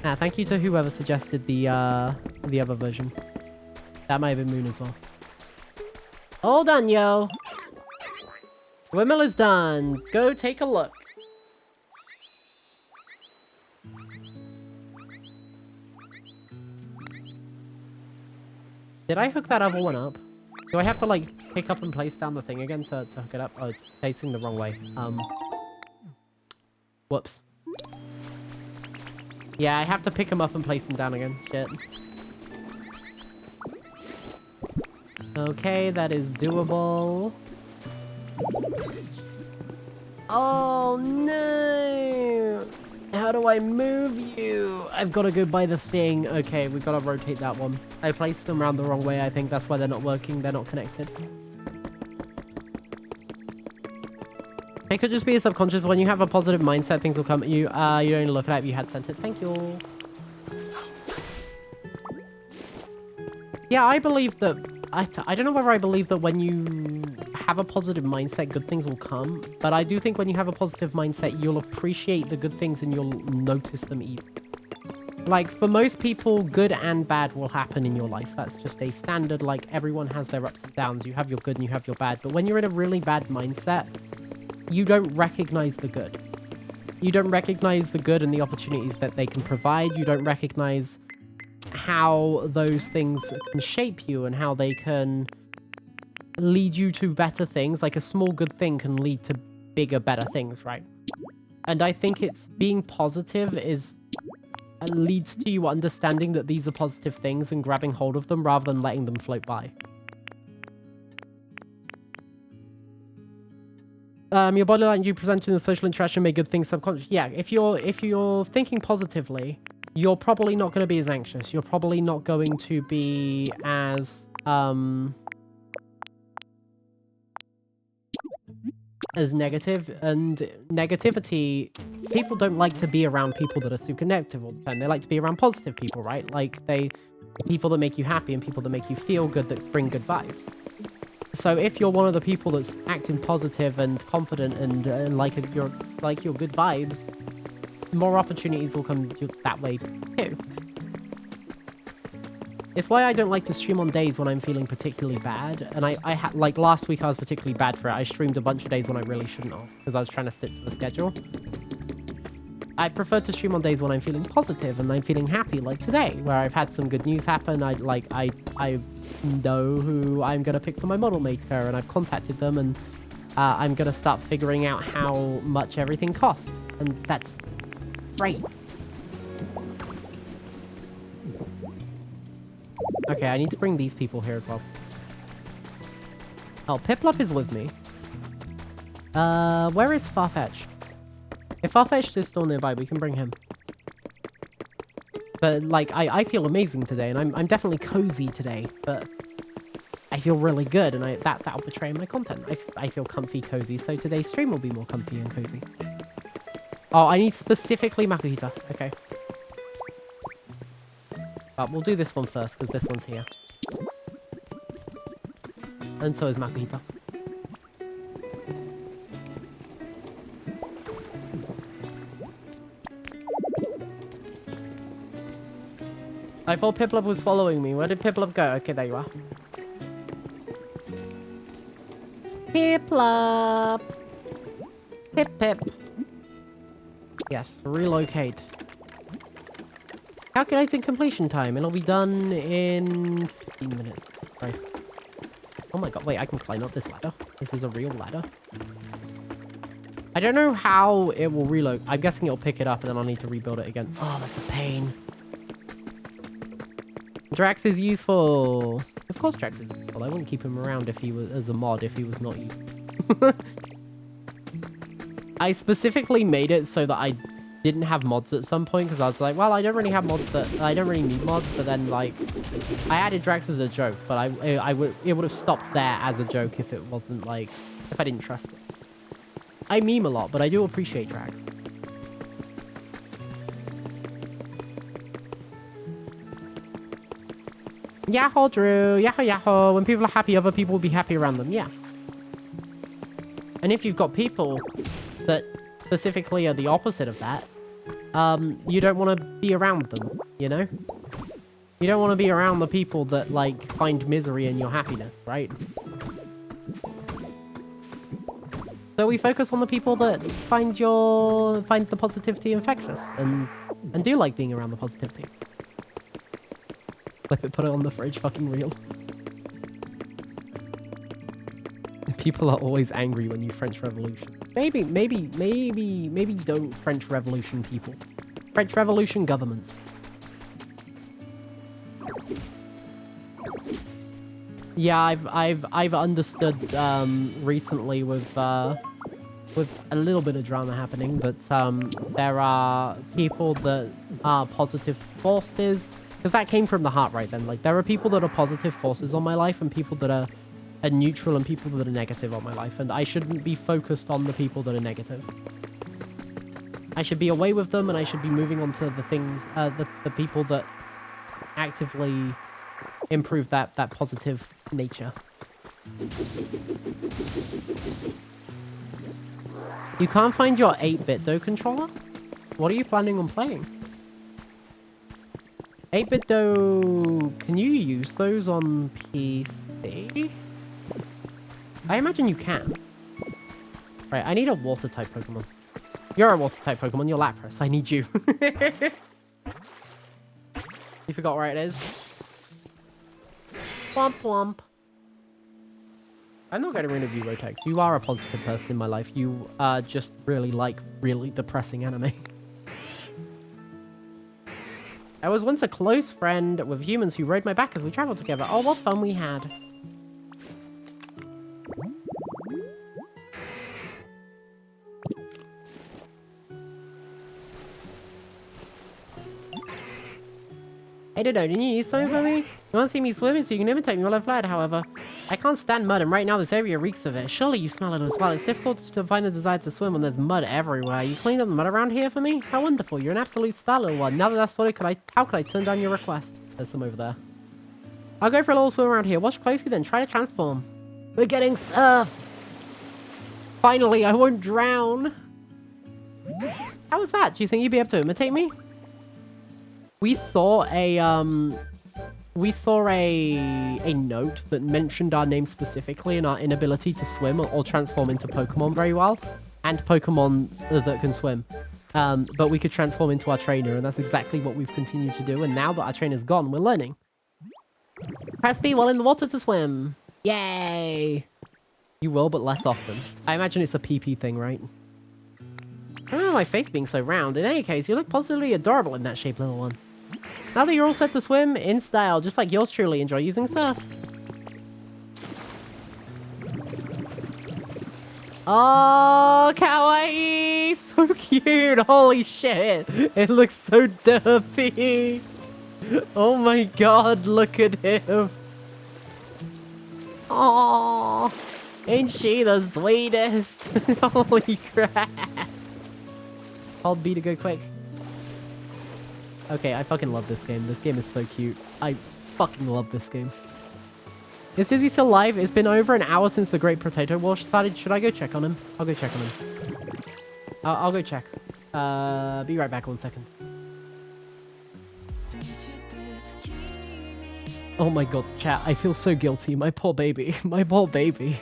Ah, thank you to whoever suggested the other version. That might have been Moon as well. All done, yo! Windmill is done. Go take a look. Did I hook that other one up? Do I have to, like, pick up and place down the thing again to hook it up? Oh, it's facing the wrong way. Whoops. Yeah, I have to pick him up and place him down again. Shit. Okay, that is doable. Oh, no! How do I move you? I've got to go by the thing. Okay, we got to rotate that one. I placed them around the wrong way. I think that's why they're not working. They're not connected. It could just be a subconscious. When you have a positive mindset, things will come at you. You don't need to look at it if you had sent it. Thank you. Yeah, I believe that... I don't know whether I believe that when you have a positive mindset, good things will come. But I do think when you have a positive mindset, you'll appreciate the good things and you'll notice them easily. Like, for most people, good and bad will happen in your life. That's just a standard, like, everyone has their ups and downs. You have your good and you have your bad. But when you're in a really bad mindset, you don't recognize the good. You don't recognize the good and the opportunities that they can provide. You don't recognize how those things can shape you and how they can lead you to better things. Like, a small good thing can lead to bigger, better things, right? And I think it's being positive is leads to you understanding that these are positive things and grabbing hold of them rather than letting them float by. Your body language you present in the social interaction make good things subconscious. Yeah, if you're thinking positively, you're probably not going to be as anxious. You're probably not going to be as negative. And negativity, people don't like to be around people that are super negative all the time. They like to be around positive people, right? Like, people that make you happy and people that make you feel good, that bring good vibes. So if you're one of the people that's acting positive and confident and like your good vibes, more opportunities will come that way too. It's why I don't like to stream on days when I'm feeling particularly bad. And I had, like, last week I was particularly bad for it. I streamed a bunch of days when I really shouldn't have because I was trying to stick to the schedule. I prefer to stream on days when I'm feeling positive and I'm feeling happy, like today, where I've had some good news happen. I know who I'm going to pick for my model maker, and I've contacted them, and I'm going to start figuring out how much everything costs. And that's great. Okay, I need to bring these people here as well. Oh, Piplup is with me. Where is Farfetch? If Farfetch is still nearby, we can bring him. But, like, I feel amazing today, and I'm definitely cozy today, but I feel really good, and that'll betray my content. I feel comfy, cozy, so today's stream will be more comfy and cozy. Oh, I need specifically Makuhita. Okay. But we'll do this one first, because this one's here. And so is Makuhita. I thought Piplup was following me. Where did Piplup go? Okay, there you are. Piplup. Pip. Yes, relocate. Calculating completion time. It'll be done in 15 minutes. Christ. Oh my god, wait, I can climb up this ladder. This is a real ladder. I don't know how it will reload. I'm guessing it'll pick it up and then I'll need to rebuild it again. Oh, that's a pain. Drax is useful. Of course Drax is useful. I wouldn't keep him around if he was as a mod if he was not useful. I specifically made it so that I didn't have mods at some point because I was like, well, I don't really have mods I don't really need mods, but then like I added Drax as a joke, but it would have stopped there as a joke if it wasn't like if I didn't trust it. I meme a lot, but I do appreciate Drax. Yahoo, Drew. Yahoo. When people are happy, other people will be happy around them. Yeah. And if you've got people that specifically are the opposite of that, you don't want to be around them, you know? You don't want to be around the people that, like, find misery in your happiness, right? So we focus on the people that find the positivity infectious and do like being around the positivity. Flip it, put it on the fridge, fucking real. People are always angry when you French Revolution. Maybe don't French Revolution people. French Revolution governments. Yeah, I've understood recently with a little bit of drama happening that there are people that are positive forces, because that came from the heart right then. Like there are people that are positive forces on my life and people that are neutral and people that are negative on my life, and I shouldn't be focused on the people that are negative. I should be away with them and I should be moving on to the things, the people that actively improve that positive nature. You can't find your 8-bit Do controller? What are you planning on playing? 8-bit Do, can you use those on PC? I imagine you can. Right, I need a water type Pokemon. You're a water type Pokemon, you're Lapras. I need you. You forgot where it is? Womp womp. I'm not getting rid of you, Rotex. You are a positive person in my life. You just really like really depressing anime. I was once a close friend with humans who rode my back as we traveled together. Oh, what fun we had. Hey Dodo, didn't you use something for me? You want to see me swimming so you can imitate me while I fly, however. I can't stand mud and right now this area reeks of it. Surely you smell it as well. It's difficult to find the desire to swim when there's mud everywhere. You cleaned up the mud around here for me? How wonderful. You're an absolute star, little one. Now that that's sorted, how could I turn down your request? There's some over there. I'll go for a little swim around here. Watch closely then. Try to transform. We're getting surf. Finally, I won't drown. How was that? Do you think you'd be able to imitate me? We saw a note that mentioned our name specifically and our inability to swim or transform into Pokemon very well, and Pokemon that can swim. But we could transform into our trainer, and that's exactly what we've continued to do. And now that our trainer's gone, we're learning. Press B while in the water to swim. Yay! You will, but less often. I imagine it's a PP thing, right? I don't know my face being so round. In any case, you look positively adorable in that shape, little one. Now that you're all set to swim, in style, just like yours truly, enjoy using surf. Oh, kawaii! So cute! Holy shit! It looks so derpy! Oh my god, look at him! Oh, ain't she the sweetest? Holy crap! Hold B to go quick. Okay, I fucking love this game. This game is so cute. I fucking love this game. Is Dizzy still alive? It's been over an hour since the Great Potato War started. Should I go check on him? I'll go check on him. I'll go check. Be right back 1 second. Oh my god, chat, I feel so guilty. My poor baby. My poor baby.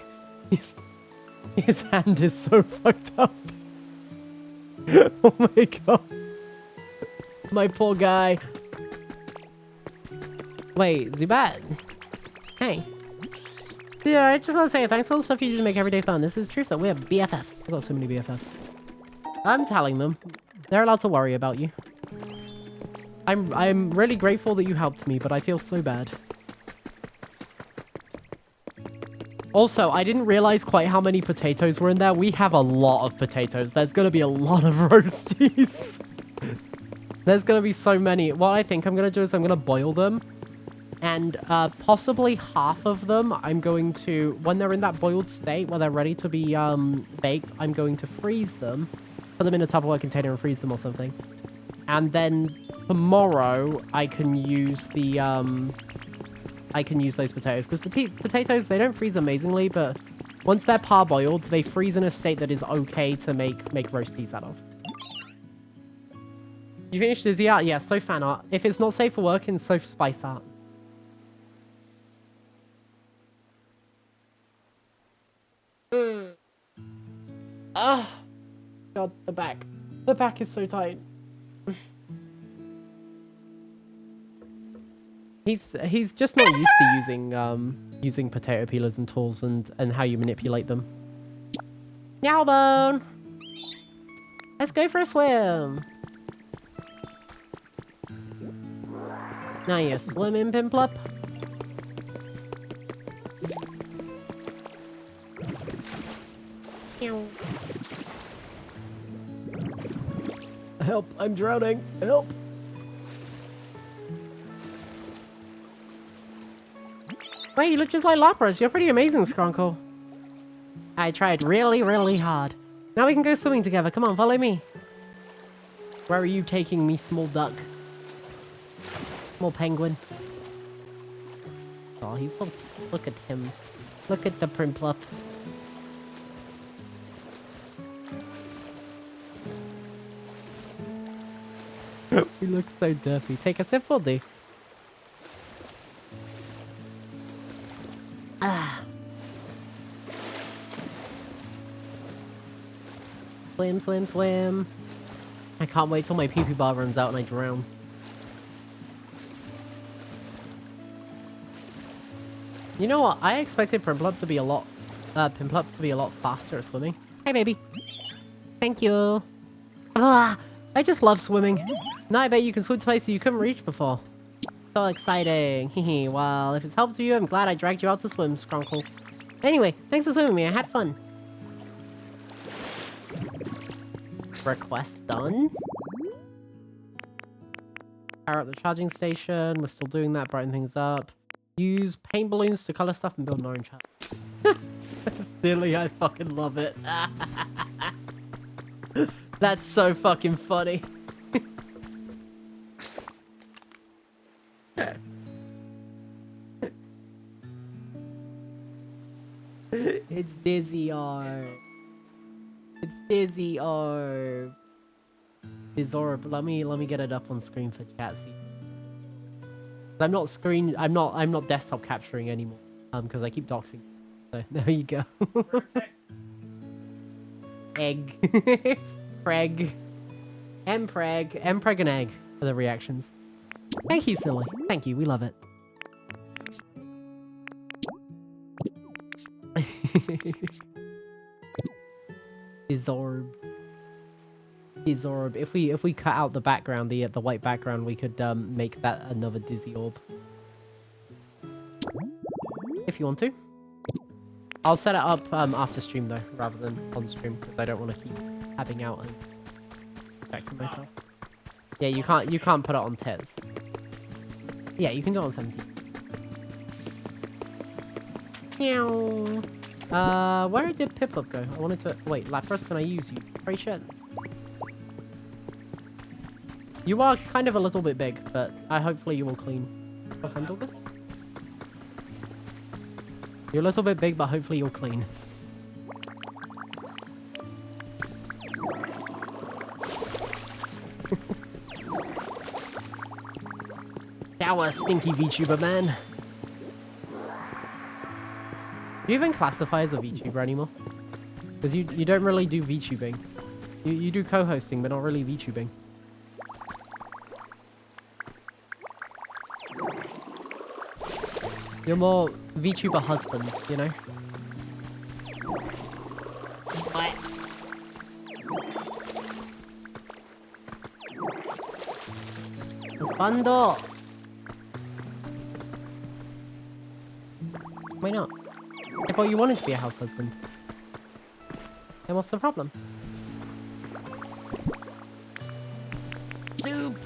His hand is so fucked up. Oh my god. My poor guy. Wait, Zubat. Hey. Yeah, I just want to say thanks for all the stuff you do to make everyday fun. This is truth that we have BFFs. I got so many BFFs. I'm telling them. They're allowed to worry about you. I'm really grateful that you helped me, but I feel so bad. Also, I didn't realize quite how many potatoes were in there. We have a lot of potatoes. There's going to be a lot of roasties. There's going to be so many. What I think I'm going to do is I'm going to boil them. And possibly half of them, I'm going to, when they're in that boiled state, where they're ready to be baked, I'm going to freeze them. Put them in a Tupperware container and freeze them or something. And then tomorrow, I can use the, I can use those potatoes. Because potatoes, they don't freeze amazingly, but once they're parboiled, they freeze in a state that is okay to make roasties out of. You finished Dizzy art? Yeah, so fan art. If it's not safe for work, it's so spice art. Oh, God, the back. The back is so tight. He's just not used to using potato peelers and tools and how you manipulate them. Meowbone! Let's go for a swim! Now you're swimming, Pimplup. Help, I'm drowning. Help. Wait, you look just like Lapras. You're pretty amazing, Skrunkle. I tried really, really hard. Now we can go swimming together. Come on, follow me. Where are you taking me, small duck? Small penguin. Oh, he's so... Look at him. Look at the Primplup. We look so dirty. Take a sip, will do. Ah. Swim, swim, swim. I can't wait till my pee-pee bar runs out and I drown. You know what? I expected Pimplup to be a lot faster at swimming. Hey, baby. Thank you. Ah, I just love swimming. Now I bet you can swim to places you couldn't reach before. So exciting. Hehe. Well, if it's helped you, I'm glad I dragged you out to swim, Skrunkle. Anyway, thanks for swimming with me. I had fun. Request done. Power up the charging station. We're still doing that. Brighten things up. Use paint balloons to color stuff and build an orange hat. Silly, I fucking love it. That's so fucking funny. It's Dizzy Orb. It's Dizzy Orb. Disorb. Let me get it up on screen for chat. See. I'm not desktop capturing anymore. Because I keep doxing. So there you go. Egg. Preg. Mpreg. Mpreg and egg for the reactions. Thank you, Silly. Thank you. We love it. Disorb. Disorb. If we cut out the background, the white background, we could make that another Dizzy Orb. If you want to. I'll set it up after stream though, rather than on stream, because I don't want to keep tabbing out and distracting myself. Yeah, you can't put it on TES. Yeah, you can do it on 17. Meow. Where did Piplup go? I wanted to... Wait, Lapras, can I use you? Pray shit. You are kind of a little bit big, but hopefully you will clean. I'll handle this. You're a little bit big, but hopefully you'll clean. Shower, stinky VTuber man. Do you even classify as a VTuber anymore? Because you don't really do VTubing. You do co-hosting, but not really VTubing. You're more VTuber husband, you know? What? Husbando! Why not? I thought you wanted to be a house husband. Then what's the problem? Soup.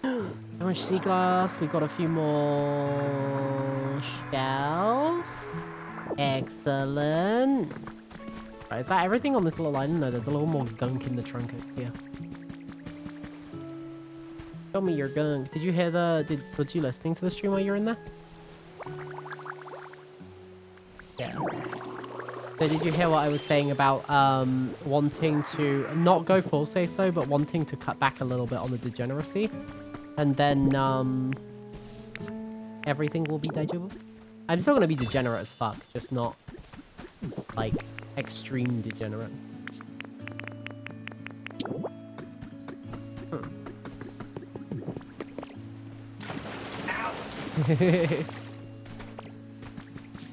How much sea glass? We got a few more shells. Excellent. Right, is that everything on this little island? No, there's a little more gunk in the trunk over here. Show me your gunk. Did you hear the... Was you listening to the stream while you were in there? Yeah. So did you hear what I was saying about wanting to not go full say so, but wanting to cut back a little bit on the degeneracy? And then everything will be digestible? I'm still going to be degenerate as fuck, just not like extreme degenerate.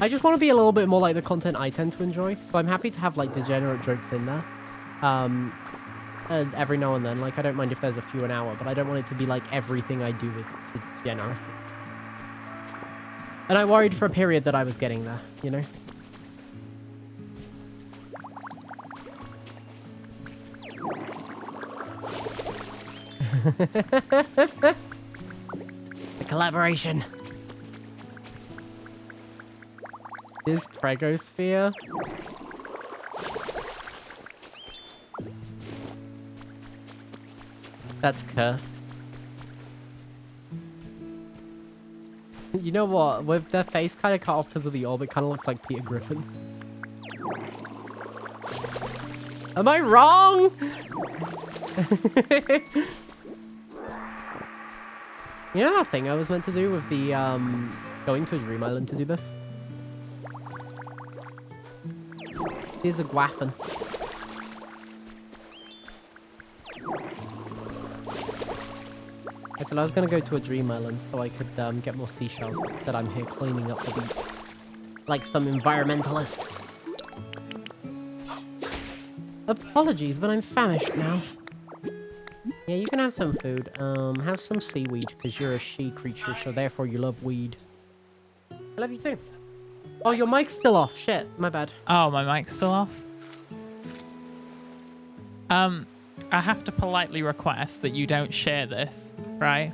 I just want to be a little bit more like the content I tend to enjoy, so I'm happy to have like degenerate jokes in there. Every now and then, like I don't mind if there's a few an hour, but I don't want it to be like everything I do is degeneracy. And I worried for a period that I was getting there, you know? The collaboration. Is Pregosphere? That's cursed. You know what? With their face kind of cut off because of the orb, it kind of looks like Peter Griffin. Am I wrong? You know that thing I was meant to do with the, going to a dream island to do this? Here's a Gwaffin. I said I was going to go to a dream island so I could get more seashells that I'm here cleaning up the beach. Like some environmentalist. Apologies, but I'm famished now. Yeah, you can have some food. Have some seaweed, because you're a she creature, so therefore you love weed. I love you too. Oh, your mic's still off. Shit, my bad. Oh, my mic's still off? I have to politely request that you don't share this, right?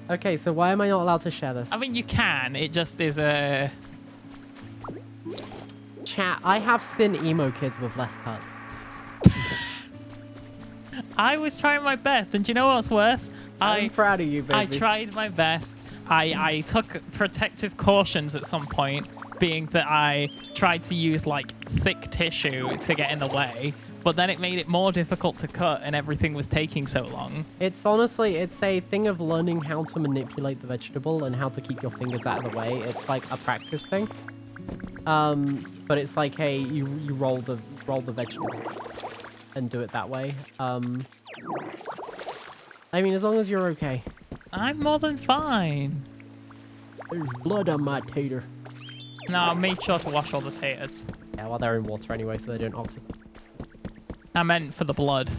Okay, so why am I not allowed to share this? I mean, you can. It just is a... Chat, I have seen emo kids with less cuts. I was trying my best, and do you know what's worse? I'm proud of you, baby. I tried my best. I took protective cautions at some point, being that I tried to use like thick tissue to get in the way, but then it made it more difficult to cut and everything was taking so long. It's honestly, it's a thing of learning how to manipulate the vegetable and how to keep your fingers out of the way. It's like a practice thing. But it's like, hey, you roll the vegetable and do it that way. I mean, as long as you're okay. I'm more than fine. There's blood on my tater. No, I made sure to wash all the taters. Yeah, well, they're in water anyway, so they don't oxidate. I meant for the blood.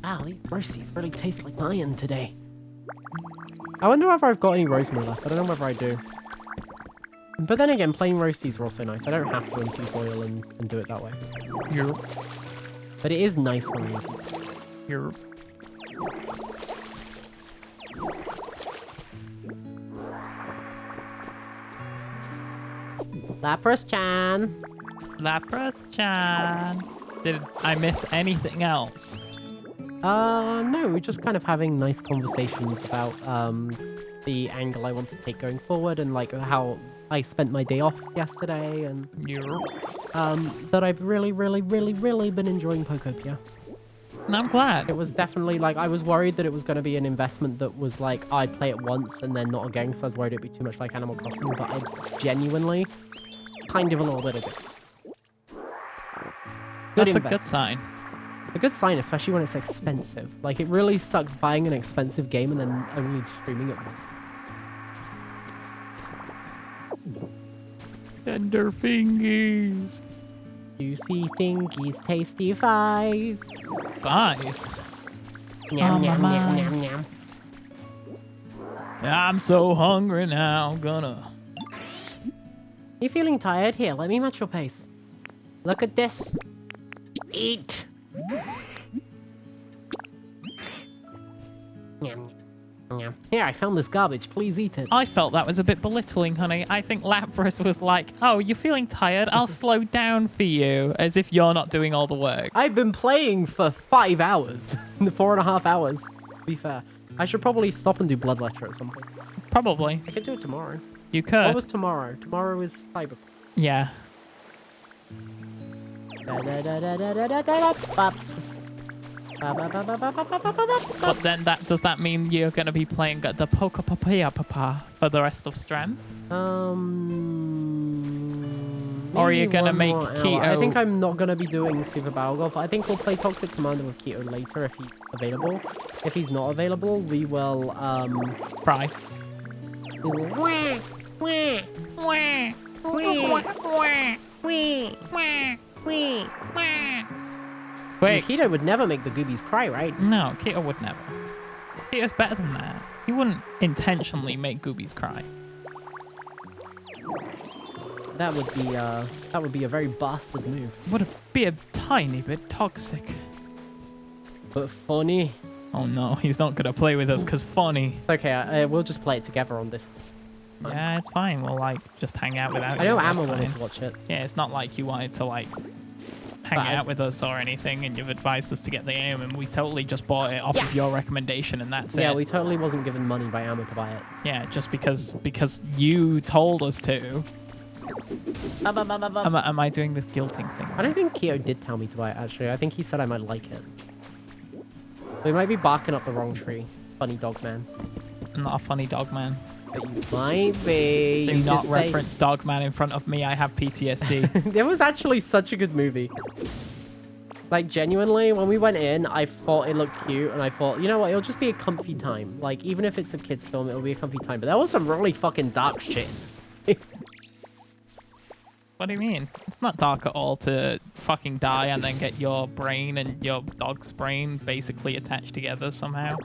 Wow, these roasties really taste like iron today. I wonder whether I've got any rosemary left. I don't know whether I do. But then again, plain roasties are also nice. I don't have to infuse oil and do it that way. Europe. But it is nice when you infuse. Europe. Lapras-chan. Lapras-chan. Did I miss anything else? No, we're just kind of having nice conversations about the angle I want to take going forward and like how I spent my day off yesterday and You. that I've really been enjoying Pokopia. And I'm glad. It was definitely like, I was worried that it was going to be an investment that was like, I'd play it once and then not again, because I was worried it'd be too much like Animal Crossing, but I genuinely kind of a little bit of it. That's a good sign. A good sign, especially when it's expensive. Like, it really sucks buying an expensive game and then only streaming it once. Tender fingies. Juicy fingies, tasty thighs. Thighs. Nyam, Oh, nyam, my nyam, mind. nyam, nyam. I'm so hungry now. Gonna. You feeling tired? Here, let me match your pace. Look at this. Eat. Nyam, nyam. Here, I found this garbage. Please eat it. I felt that was a bit belittling, honey. I think Lapras was like, oh, you're feeling tired? I'll slow down for you. As if you're not doing all the work. I've been playing for 5 hours. 4.5 hours, to be fair. I should probably stop and do Bloodletter at some point. Probably. I could do it tomorrow. You could. What was tomorrow? Tomorrow is Cyber. Yeah. But then does that mean you're going to be playing the Pokopia for the rest of Strand? Or are you Maybe gonna one make more hour. Keto? I think I'm not gonna be doing Super Battle Golf. I think we'll play Toxic Commander with Keto later if he's available. If he's not available, we will Cry. Wait. Keto would never make the Goobies cry, right? No, Keto would never. Keto's better than that. He wouldn't intentionally make Goobies cry. That would be a very bastard move. Would be a tiny bit toxic. But funny. Oh no, he's not gonna play with us because funny. Okay, we'll just play it together on this. Yeah, it's fine. We'll like just hang out without I you. know That's Amma wanted fine. to watch it. Yeah, it's not like you wanted to like hang But out with us or anything, and you've advised us to get the game, and we totally just bought it off of your recommendation, and that's Yeah, it. we totally wasn't given money by Amma to buy it. Yeah, just because you told us to. Am I doing this guilting thing? I don't think Keto did tell me to buy it, actually. I think he said I might like it. We might be barking up the wrong tree. Funny dog man. I'm not a funny dog man. But you might be. Do You not just say- reference dog man in front of me. I have PTSD. It was actually such a good movie. Like, genuinely, when we went in, I thought it looked cute, and I thought, you know what, it'll just be a comfy time. Like, even if it's a kid's film, it'll be a comfy time. But there was some really fucking dark shit. What do you mean? It's not dark at all to fucking die and then get your brain and your dog's brain basically attached together somehow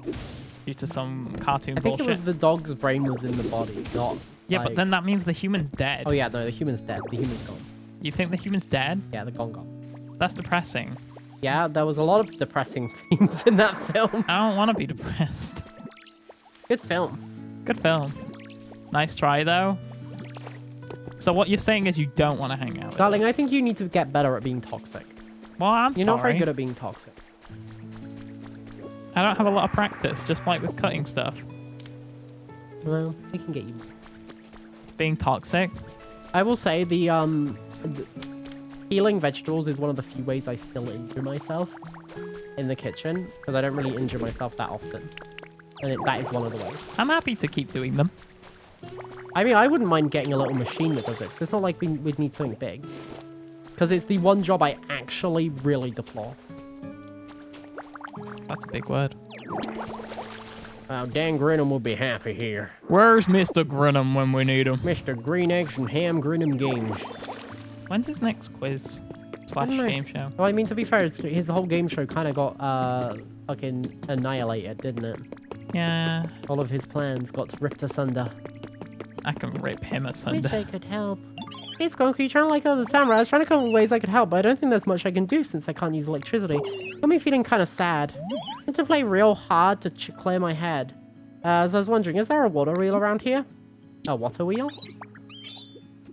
due to some cartoon I think bullshit. it was the dog's brain was in the body, not. Yeah, like... but then that means the human's dead. Oh, yeah, no, the human's dead. The human's gone. You think the human's dead? Yeah, they're gone. That's depressing. Yeah, there was a lot of depressing themes in that film. I don't want to be depressed. Good film. Good film. Nice try, though. So what you're saying is you don't want to hang out with Darling, us. I think you need to get better at being toxic. Well, I'm You're sorry. not very good at being toxic. I don't have a lot of practice, just like with cutting stuff. Well, we can get you. Being toxic. I will say the peeling vegetables is one of the few ways I still injure myself in the kitchen, because I don't really injure myself that often. And that is one of the ways. I'm happy to keep doing them. I mean, I wouldn't mind getting a little machine that does it, because it's not like we'd need something big. Because it's the one job I actually really deplore. That's a big word. Oh, Dan Grinham will be happy here. Where's Mr. Grinham when we need him? Mr. Green Eggs and Ham Grinham Games. When's his next quiz slash don't know. game show? Well, I mean, to be fair, his whole game show kind of got fucking annihilated, didn't it? Yeah, All of his plans got ripped asunder. I can rip him Wish asunder. I could help. Hey, Skunk, are you trying to like other samurai? I was trying to come up with ways I could help, but I don't think there's much I can do since I can't use electricity. Got me feeling kind of sad. I need to play real hard to clear my head. As I was wondering, is there a water wheel around here? A water wheel?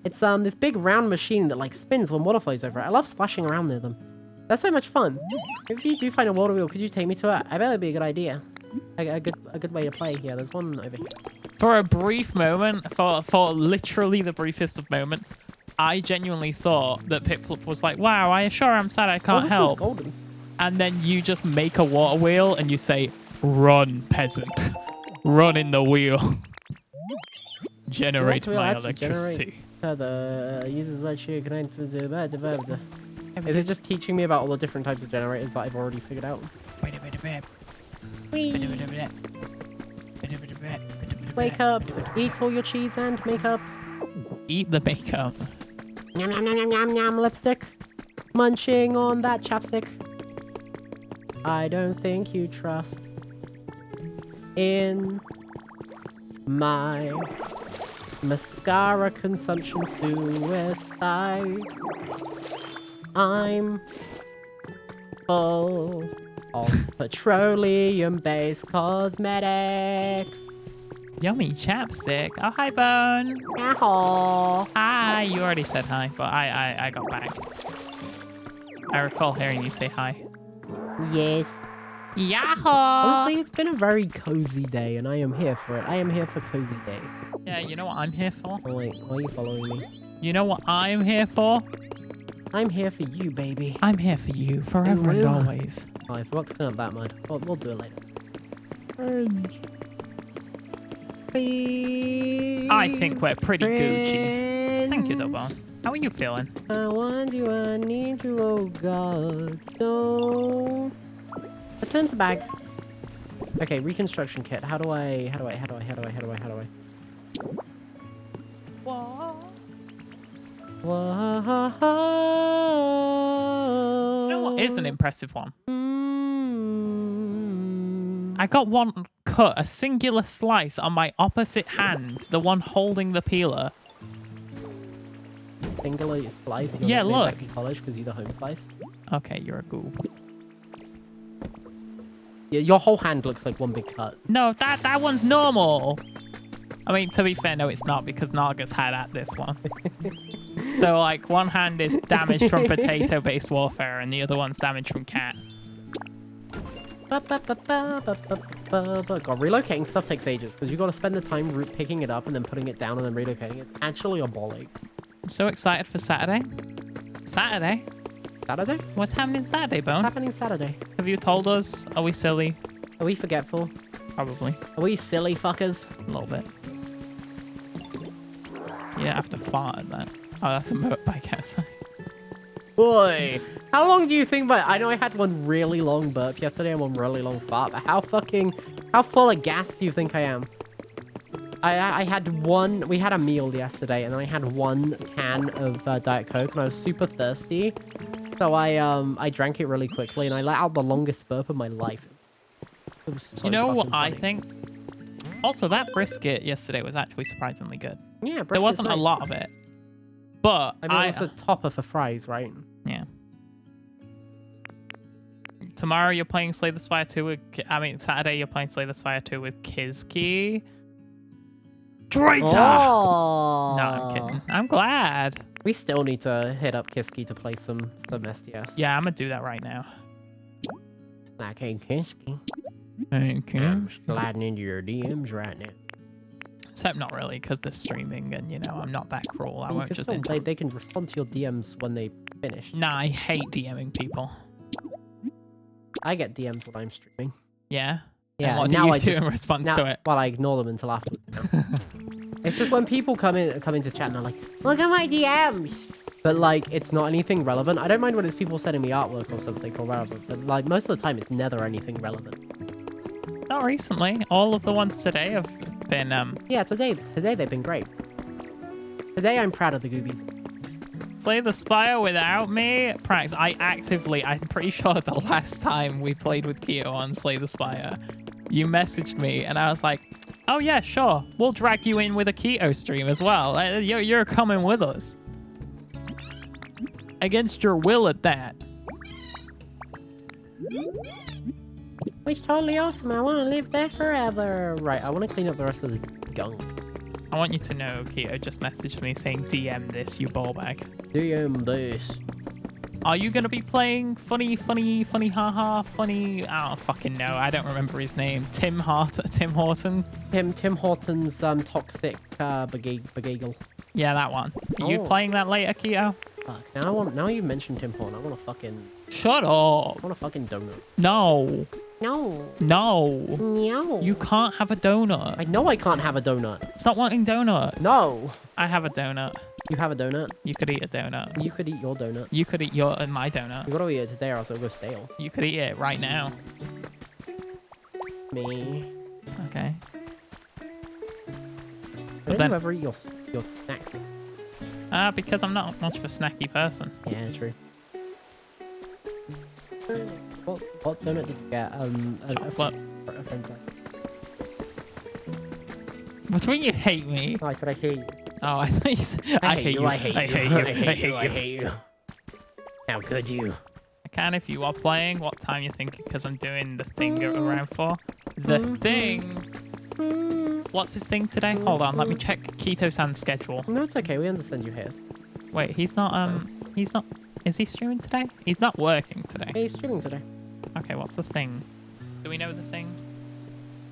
It's this big round machine that like spins when water flows over it. I love splashing around near them. That's so much fun. If you do find a water wheel, could you take me to it? I bet it'd be a good idea. A good way to play here. There's one over here. For a brief moment, for literally the briefest of moments, I genuinely thought that Piplup was like, wow, I sure am sad I can't this help. is golden. And then you just make a water wheel and you say, run, peasant. Run in the wheel. Generate wheel my actually electricity. The users let you connect to the... Is it just teaching me about all the different types of generators that I've already figured out? Wake up, eat all your cheese and makeup. Eat the makeup. Yum, yum, yum, yum, yum, yum, lipstick. Munching on that chapstick. I don't think you trust in my mascara consumption suicide. I'm full of petroleum-based cosmetics. Yummy chapstick. Oh, hi, Bone. Yahoo! Hi. You already said hi, but I got back. I recall hearing you say hi. Yes. Yahoo! Honestly, it's been a very cozy day, and I am here for it. I am here for cozy day. Yeah, you know what I'm here for? Oh, wait, why are you following me? You know what I'm here for? I'm here for you, baby. I'm here for you, forever and will. always. Oh, I forgot to clean up that mud. We'll do it later. Orange. Please. I think we're pretty Gucci. Thank you, though, Bone. How are you feeling? I want you, I need you, oh God. No. Return to bag. Okay, reconstruction kit. How do I? What? Whoa. You know what is an impressive one? Mm. I got one cut, a singular slice on my opposite hand, the one holding the peeler. Singular slice. You're Yeah, not look. back in college because you're the home slice. Okay, you're a goof. Yeah, your whole hand looks like one big cut. No, that one's normal. I mean, to be fair, no, it's not because Naga's had at this one. So, like, one hand is damaged from potato-based warfare and the other one's damaged from cat. God, relocating stuff takes ages because you got to spend the time picking it up and then putting it down and then relocating. It's actually a ball ache. I'm so excited for Saturday. Saturday? Saturday? What's happening Saturday, Bone? Happening Saturday. Have you told us? Are we silly? Are we forgetful? Probably. Are we silly fuckers? A little bit. Yeah, I have to fart at that. Oh, that's a motorbike outside. Boy, how long do you think? But I know I had one really long burp yesterday and one really long fart. But how full of gas do you think I am? I had one. We had a meal yesterday, and I had one can of Diet Coke, and I was super thirsty, so I drank it really quickly, and I let out the longest burp of my life. It was so You know what fucking I funny. think? Also, that brisket yesterday was actually surprisingly good. Yeah, There wasn't a lot of it, but I mean, it's a topper for fries, right? yeah. Tomorrow you're playing Slay the Spire 2 with... Saturday you're playing Slay the Spire 2 with Kizki. Traitor! Oh. No, I'm kidding. I'm glad. We still need to hit up Kiski to play some SDS. Yeah, I'm gonna do that right now. Okay, Kiski. Okay. I'm sliding into your DMs right now. Except not really, because they're streaming and, you know, I'm not that cruel. I You won't can just still, interrupt. they can respond to your DMs when they finish. Nah, I hate DMing people. I get DMs when I'm streaming. Yeah? Yeah, And what now do you I do just- in response Now, to it? well, I ignore them until afterwards. It's just when people come into chat and they're like, look at my DMs. But like, it's not anything relevant. I don't mind when it's people sending me artwork or something or whatever. But like, most of the time, it's never anything relevant. Not recently. All of the ones today have been, Yeah, today they've been great. Today I'm proud of the Goobies. Slay the Spire without me? Prax, I'm pretty sure the last time we played with Keo on Slay the Spire, you messaged me and I was like, oh yeah, sure. We'll drag you in with a Keto stream as well. You're coming with us. Against your will at that. It's totally awesome. I want to live there forever. Right, I want to clean up the rest of this gunk. I want you to know Keto just messaged me saying DM this, you ball bag. DM this. Are you gonna be playing funny, haha, funny? I don't fucking know. I don't remember his name. Tim Horton. Tim Horton's toxic bagel. Yeah, that one. Are you Oh. playing that later, Keto? Fuck. Now you mentioned Tim Horton. I want a fucking. Shut up. I want a fucking donut. No. No. No. No. You can't have a donut. I know I can't have a donut. Stop wanting donuts. No. I have a donut. You have a donut. You could eat a donut. You could eat your donut. You could eat my donut. You gotta eat it today or else it'll go stale. You could eat it right now. Me. Okay. When then- do you ever eat your snacks? Because I'm not much of a snacky person. Yeah, true. What donut did you get? What? A friend's like. What do you mean you hate me? Oh, I said I hate you. Oh, I thought you said, I hate you. I hate you. I hate you. I hate you. How could you? I can if you are playing. What time you thinking? Because I'm doing the thing around for. The thing. What's his thing today? Hold on, let me check Keto-san's schedule. No, it's okay. We understand you hate us. Wait, he's not. Is he streaming today? He's not working today. Hey, he's streaming today. Okay, what's the thing? Do we know the thing?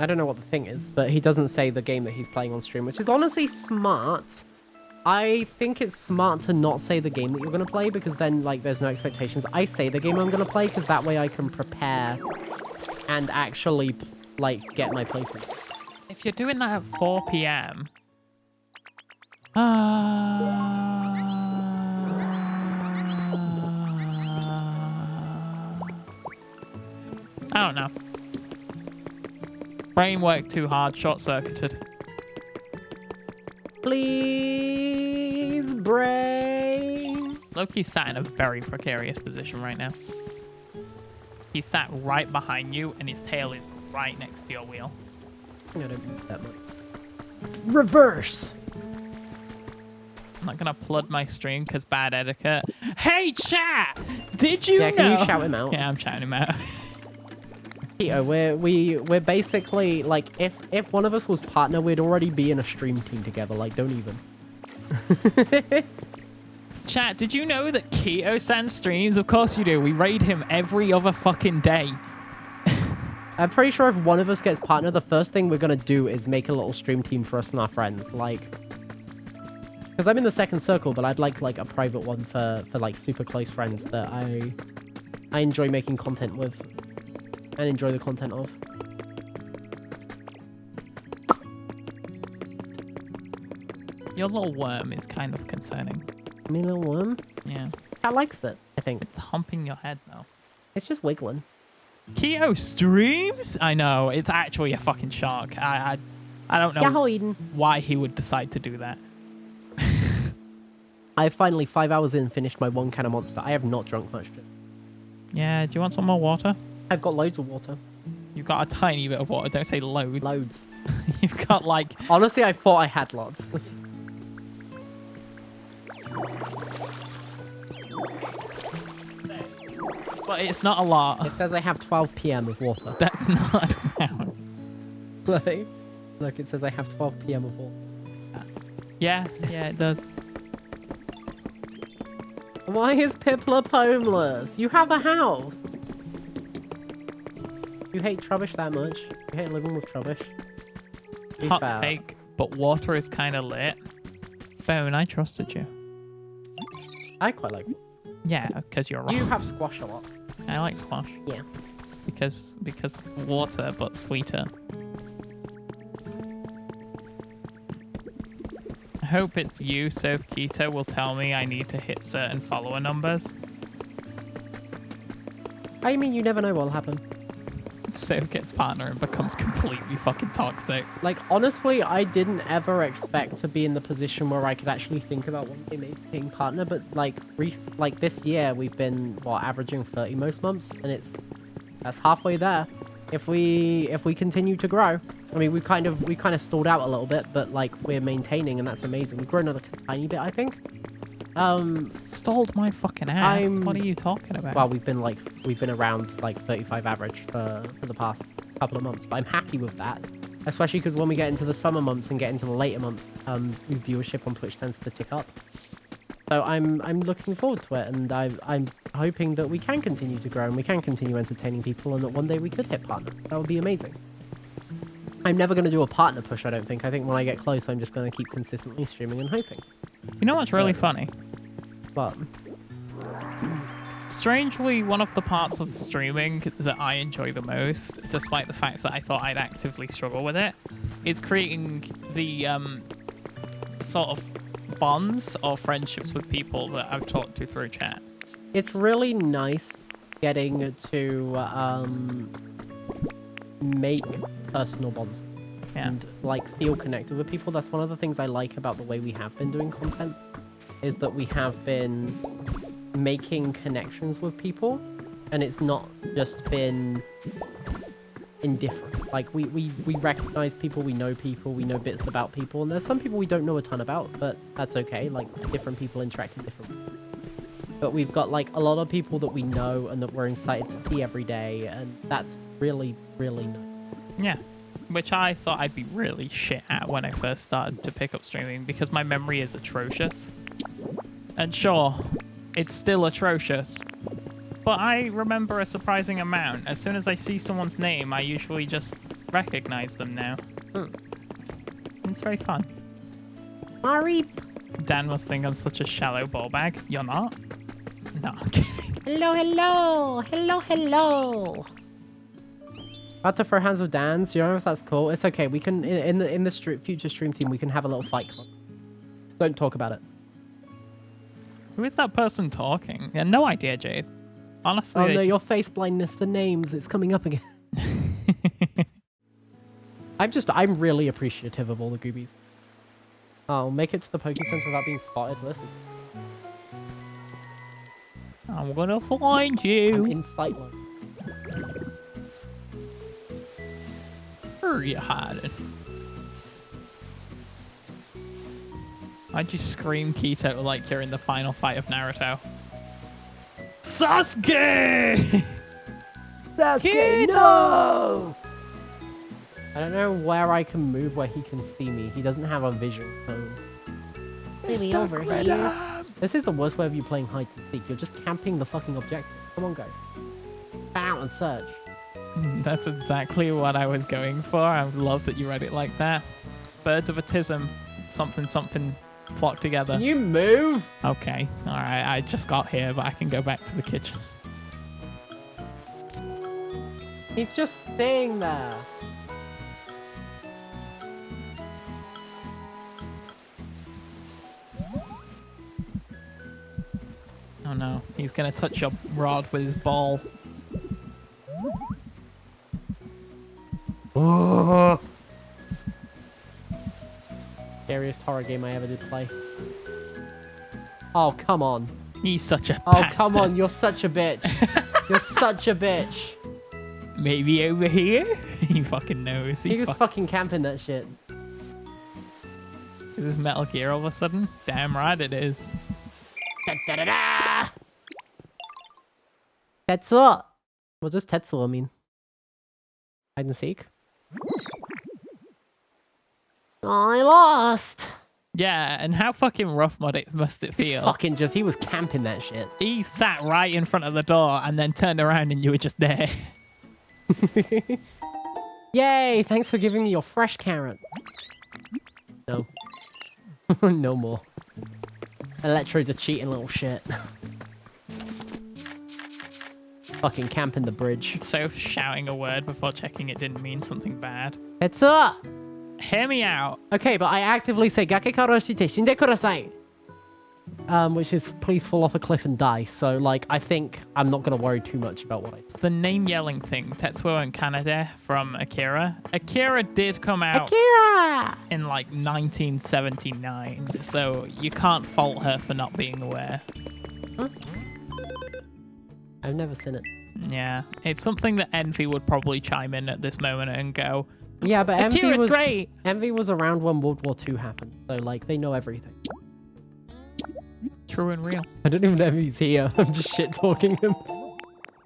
I don't know what the thing is, but he doesn't say the game that he's playing on stream, which is honestly smart. I think it's smart to not say the game that you're going to play because then, like, there's no expectations. I say the game I'm going to play because that way I can prepare and actually, like, get my playthrough. If you're doing that at 4 p.m. I don't know. Brain worked too hard, short-circuited. Please, brain. Loki's sat in a very precarious position right now. He's sat right behind you, and his tail is right next to your wheel. I don't do that much. Reverse. I'm not gonna flood my stream because bad etiquette. Hey, chat! Did you know? Yeah, can you shout him out? Yeah, I'm shouting him out. Keto, we're basically like if one of us was partner, we'd already be in a stream team together. Like, don't even. Chat, did you know that Keto-san streams? Of course you do. We raid him every other fucking day. I'm pretty sure if one of us gets partner, the first thing we're gonna do is make a little stream team for us and our friends. Like, because I'm in the second circle, but I'd like a private one for like super close friends that I enjoy making content with and enjoy the content of. Your little worm is kind of concerning. Me little worm. Yeah. Cat likes it, I think. It's humping your head, though. It's just wiggling. Keto streams? I know. It's actually a fucking shark. I don't know Yahoo, Eden. why he would decide to do that. I finally, 5 hours in, finished my 1 can of Monster. I have not drunk much. Yeah, do you want some more water? I've got loads of water. You've got a tiny bit of water. Don't say loads. Loads. You've got like... Honestly, I thought I had lots. But it's not a lot. It says I have 12 p.m. of water. That's not amount. Look, it says I have 12 p.m. of water. Yeah, it does. Why is Piplup homeless? You have a house. You hate Trubbish that much? You hate living with Trubbish? Be Hot fair. take, but water is kind of lit. Bone, I trusted you. I quite like it. Yeah, because you're wrong. You have squash a lot. I like squash. Yeah. Because water, but sweeter. I hope it's you, so Keto will tell me I need to hit certain follower numbers. I mean, you never know what'll happen. Soph gets partner and becomes completely fucking toxic. Like, honestly, I didn't ever expect to be in the position where I could actually think about one day maybe being partner, but like this year we've been averaging 30 most months, and that's halfway there. If we continue to grow, I mean, we kind of stalled out a little bit, but like we're maintaining, and that's amazing. We've grown a tiny bit, I think. Stalled my fucking ass. What are you talking about? Well, we've been around like 35 average for the past couple of months, but I'm happy with that, especially because when we get into the summer months and get into the later months, viewership on Twitch tends to tick up. So I'm looking forward to it, and I'm hoping that we can continue to grow and we can continue entertaining people, and that one day we could hit partner. That would be amazing. I'm never going to do a partner push, I don't think. I think when I get close, I'm just going to keep consistently streaming and hoping. You know what's really funny? But Strangely, one of the parts of streaming that I enjoy the most, despite the fact that I thought I'd actively struggle with it, is creating the sort of bonds or friendships with people that I've talked to through chat. it's really nice getting to make personal bonds Yeah. and like feel connected with people. That's one of the things I like about the way we have been doing content, is that we have been making connections with people, and it's not just been indifferent. Like we recognize people, we know bits about people, and there's some people we don't know a ton about, but that's okay. Like different people interact in different ways. But we've got like a lot of people that we know and that we're excited to see every day, and that's really, really nice. Yeah. Which I thought I'd be really shit at when I first started to pick up streaming, because my memory is atrocious. And sure, it's still atrocious, but I remember a surprising amount. As soon as I see someone's name, I usually just recognize them now. It's very fun. Mari, Dan must think I'm such a shallow ball bag. You're not? No, I'm kidding. hello. About to throw hands with Dan's. You know if that's cool. It's okay. We can in the future stream team we can have a little fight club. Don't talk about it. Who is that person talking? Yeah, no idea, Jade. Honestly, Oh no, your face blindness to names. It's coming up again. I'm really appreciative of all the goobies. I'll make it to the Poke Center without being spotted. Listen, I'm gonna find I'm you. in sight line. Where are you hiding? Why'd you scream Keto like you're in the final fight of Naruto? Sasuke! Sasuke, no! I don't know where I can move where he can see me. He doesn't have a vision cone. Maybe over here. This is the worst way of you playing hide and seek. You're just camping the fucking objective. Come on, guys. Out and search. That's exactly what I was going for. I love that you read it like that. Birds of autism, something flock together. Can you move? Okay, alright, I just got here, but I can go back to the kitchen. He's just staying there. Oh no, he's gonna touch your rod with his ball. Oh. Scariest horror game I ever did play. Oh, come on. He's such a Oh, bastard. come on. You're such a bitch. You're such a bitch. Maybe over here? He fucking knows. He's He's just fucking camping that shit. Is this Metal Gear all of a sudden? Damn right it is. Da-da-da-da! Tetsuo. What does Tetsuo mean? Hide and seek? I lost. Yeah, and how fucking rough must it He's feel? fucking just, he was camping that shit. He sat right in front of the door and then turned around and you were just there. Yay, thanks for giving me your fresh carrot. No. No more. Electrode's a cheating little shit. Fucking camping the bridge. So shouting a word before checking it didn't mean something bad. Tetsuo! Hear me out. Okay, but I actively say Gake karo shite shinde kudasai. Which is please fall off a cliff and die. So like I think I'm not gonna worry too much about what I It's the name yelling thing. Tetsuo and Kanade from Akira. Akira did come out Akira! in like 1979, so you can't fault her for not being aware. Huh? I've never seen it. Yeah, it's something that Envy would probably chime in at this moment and go, Yeah, but Akira's great. Envy was around when World War II happened. So like they know everything. true and real. I don't even know if he's here. I'm just shit talking him.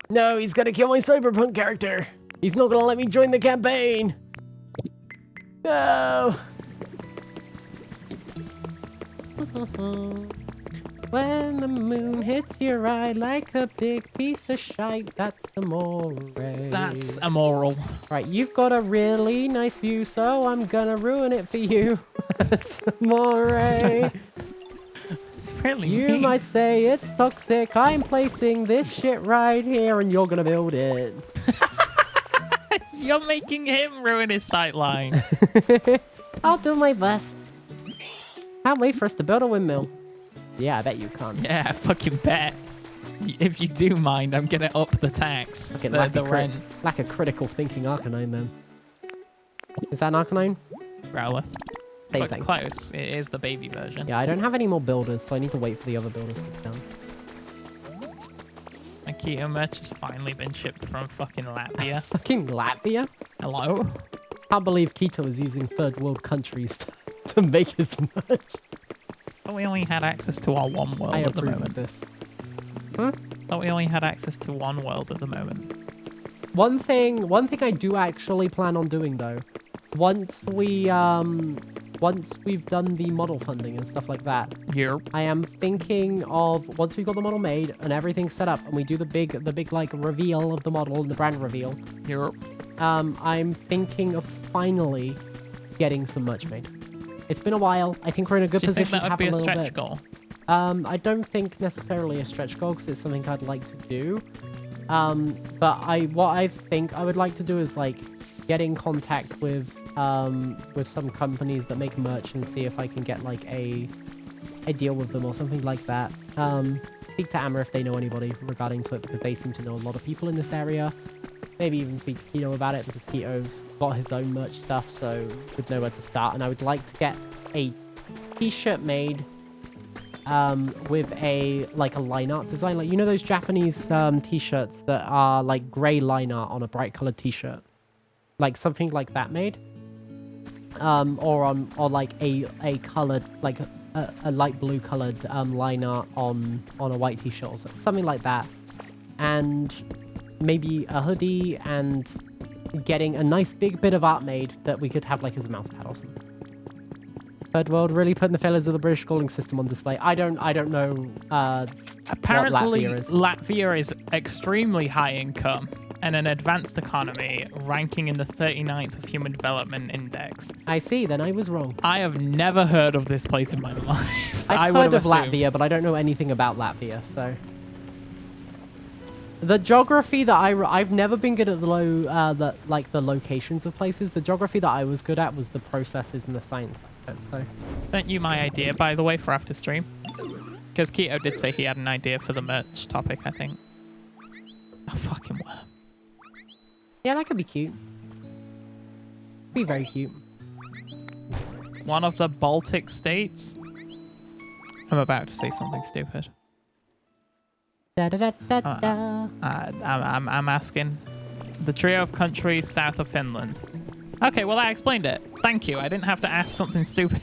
No, he's gonna kill my cyberpunk character. He's not gonna let me join the campaign. No. When the moon hits your eye like a big piece of shite, that's amore. That's immoral. Right, you've got a really nice view, so I'm gonna ruin it for you. That's amore. It's really You mean. might say it's toxic. I'm placing this shit right here, and you're gonna build it. You're making him ruin his sightline. I'll do my best. Can't wait for us to build a windmill. Yeah, I bet you can't. Yeah, I fucking bet. If you do mind, I'm gonna up the tax. Okay, The rent. lack of critical thinking Arcanine then. Is that an Arcanine? Growler. Same But thing. close. It is the baby version. Yeah, I don't have any more builders, so I need to wait for the other builders to be done. My Keto merch has finally been shipped from fucking Latvia. Fucking Latvia? Hello? Can't believe Keto is using third world countries to make his merch. But we only had access to our one world I at the approve of moment. this. But we only had access to one world at the moment. One thing I do actually plan on doing though, once we've done the model funding and stuff like that, Yep. I am thinking of once we've got the model made and everything's set up and we do the big like reveal of the model and the brand reveal, Yep. I'm thinking of finally getting some merch made. It's been a while. I think we're in a good Do you think position that to would have be a a little stretch bit. goal? I don't think necessarily a stretch goal because it's something I'd like to do. But what I think I would like to do is like get in contact with some companies that make merch and see if I can get like a deal with them or something like that. Speak to Amber if they know anybody regarding to it because they seem to know a lot of people in this area. Maybe even speak to Keto about it because Keto's got his own merch stuff, so would know where to start. And I would like to get a t-shirt made with a line art design, like you know those Japanese t-shirts that are like gray line art on a bright colored t-shirt, like something like that made, or like a colored like a light blue colored line art on a white t-shirt or something like that, and maybe a hoodie and getting a nice big bit of art made that we could have like as a mouse pad or something. Third world really putting the failures of the British schooling system on display. I don't know. Apparently, Latvia is. Latvia is extremely high income and an advanced economy, ranking in the 39th of Human Development Index. I see. Then I was wrong. I have never heard of this place in my life. I've would heard have of assumed. Latvia, but I don't know anything about Latvia. So the geography that I've never been good at the locations of places. The geography that I was good at was the processes and the science of it. So Sent you my idea, by the way, for after stream. Because Keto did say he had an idea for the merch topic, I think. Oh, fucking worm. yeah, that could be cute. Be very cute. One of the Baltic states? I'm about to say something stupid. Da, da, da, da, da. I'm asking. The trio of countries south of Finland. Okay, well, I explained it. Thank you. I didn't have to ask something stupid.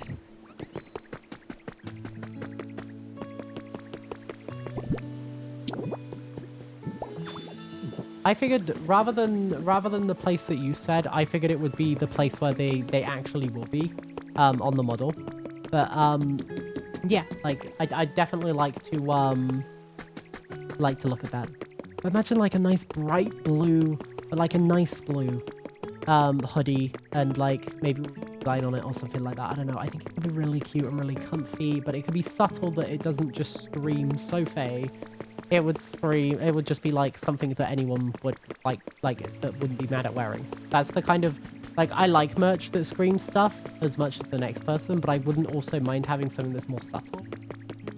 I figured rather than the place that you said, I figured it would be the place where they actually will be on the model. But yeah, like I'd definitely like to look at that. Imagine like a nice bright blue, like a nice blue hoodie and like maybe design on it or something like that. I don't know. I think it could be really cute and really comfy, but it could be subtle that it doesn't just scream Sofae. It would scream. It would just be like something that anyone would like that wouldn't be mad at wearing. That's the kind of like I like merch that screams stuff as much as the next person, but I wouldn't also mind having something that's more subtle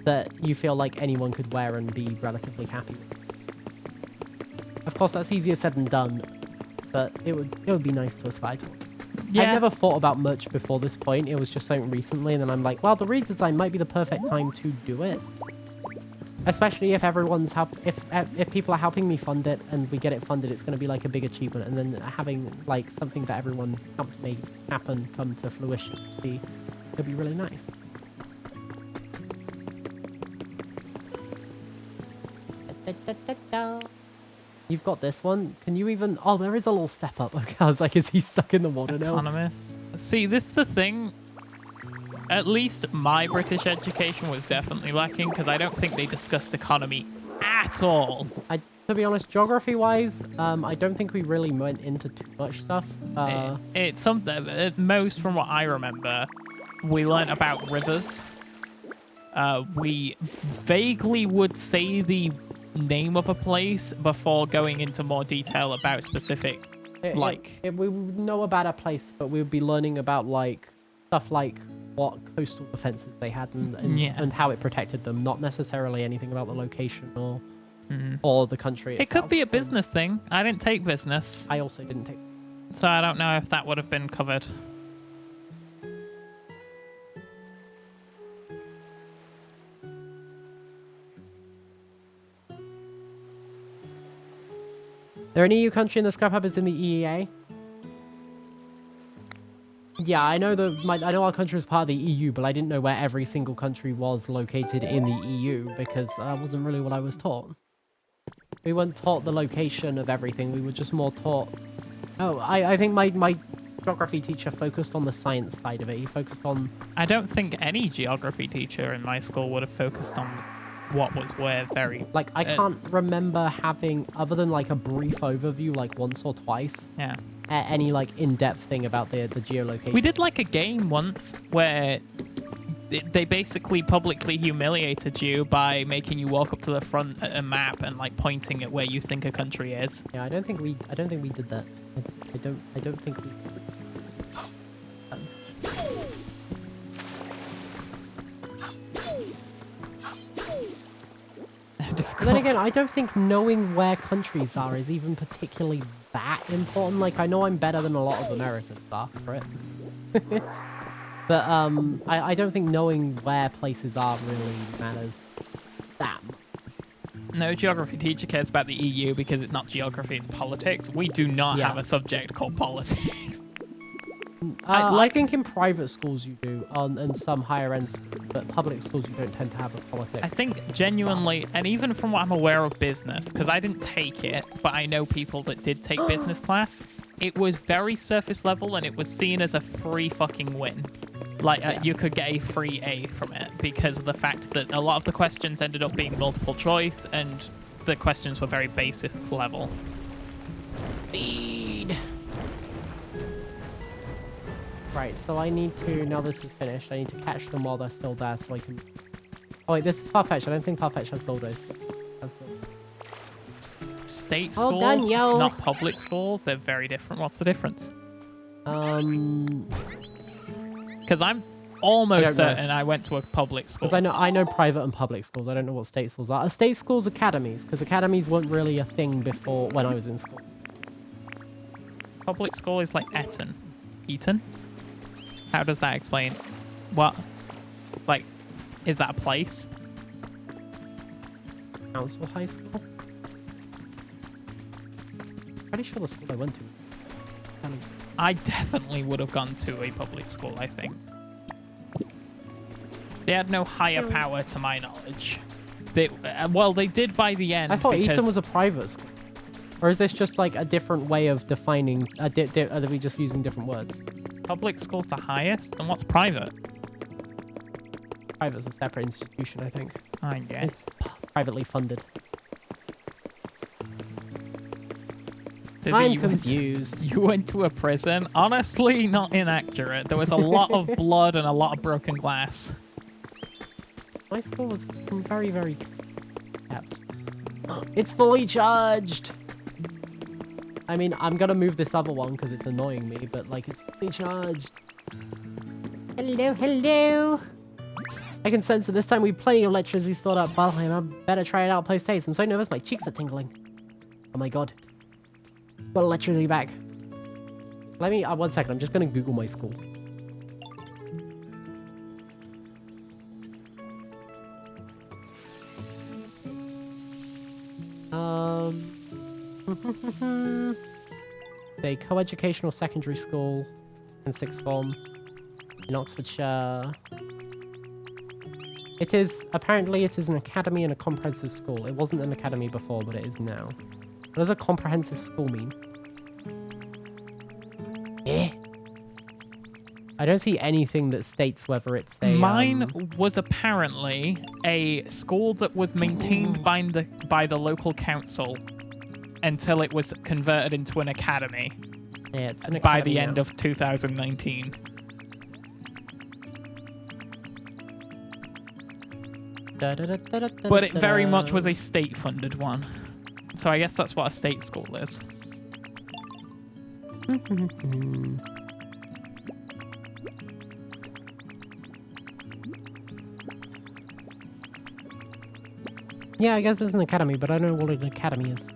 that you feel like anyone could wear and be relatively happy with. Of course, that's easier said than done, but it would be nice to aspire to. Yeah. I never thought about merch before this point. It was just something recently, and then I'm like, well, the redesign might be the perfect time to do it. Especially if everyone's if people are helping me fund it and we get it funded, it's going to be like a big achievement. And then having like something that everyone helped to make happen come to fruition would be really nice. You've got this one. Can you even? Oh, there is a little step up. Okay, I was like, is he stuck in the water now? Economist. See, this is the thing. At least my British education was definitely lacking because I don't think they discussed economy at all. To be honest, geography-wise, I don't think we really went into too much stuff. It's something, at most from what I remember, we learnt about rivers. We vaguely would say the name of a place before going into more detail about specific, we would know about a place, but we would be learning about, like, stuff like what coastal defenses they had and how it protected them, not necessarily anything about the location or the country itself. It could be a business thing. I didn't take business. I also didn't take... So I don't know if that would have been covered. There any EU country in the scrap hub is in the EEA? Yeah, I know I know our country was part of the EU, but I didn't know where every single country was located in the EU because that wasn't really what I was taught. We weren't taught the location of everything. We were just more taught... Oh, I think my geography teacher focused on the science side of it. He focused on... I don't think any geography teacher in my school would have focused on what was where very... Like, I can't remember having, other than like a brief overview, like once or twice, any like in-depth thing about the geolocation. We did like a game once where they basically publicly humiliated you by making you walk up to the front at a map and like pointing at where you think a country is. Yeah, I don't think we did that. I don't think we... Then again, I don't think knowing where countries are is even particularly that important. Like, I know I'm better than a lot of Americans are for it. But I don't think knowing where places are really matters that much. No geography teacher cares about the EU because it's not geography, it's politics. We do not have a subject called politics. I think in private schools you do, and some higher end schools, but public schools you don't tend to have a politics. I think genuinely, and even from what I'm aware of business, because I didn't take it, but I know people that did take business class, it was very surface level and it was seen as a free fucking win. Like, you could get a free A from it because of the fact that a lot of the questions ended up being multiple choice and the questions were very basic level. Speed. Right, so I need to, now this is finished, I need to catch them while they're still there so I can... Oh wait, this is Farfetch. I don't think Farfetch has builders. State schools, done, yo. not public schools, they're very different. What's the difference? Because I'm almost certain I went to a public school. Because I know private and public schools. I don't know what state schools are. Are state schools academies? Because academies weren't really a thing before when I was in school. Public school is like Eton. Eton? How does that explain? What? Like, is that a place? Council high school? Pretty sure the school I went to. I definitely would have gone to a public school, I think. They had no higher power to my knowledge. Well, they did by the end. I thought Eton was a private school. Or is this just like a different way of defining... are we just using different words? Public school's the highest? And what's private? Private's a separate institution, I think. I guess. It's privately funded. I'm confused. You went to a prison? Honestly, not inaccurate. There was a lot of blood and a lot of broken glass. My school was very, very kept. It's fully charged! I mean, I'm gonna move this other one because it's annoying me, but like, it's fully charged. Hello, hello! I can sense that this time we've plenty of electricity stored up. Well, I better try it out post haste. I'm so nervous, my cheeks are tingling. Oh my god. Got electricity back. Let me, 1 second, I'm just gonna Google my school. A co-educational secondary school in sixth form in Oxfordshire. Apparently it is an academy and a comprehensive school. It wasn't an academy before, but it is now. What does a comprehensive school mean? Eh? I don't see anything that states whether it's a... Mine was apparently a school that was maintained by the local council until it was converted into an academy Yeah, it's an by the academy end now. of 2019. But it very much was a state-funded one. So I guess that's what a state school is. Yeah, I guess it's an academy, but I don't know what an academy is.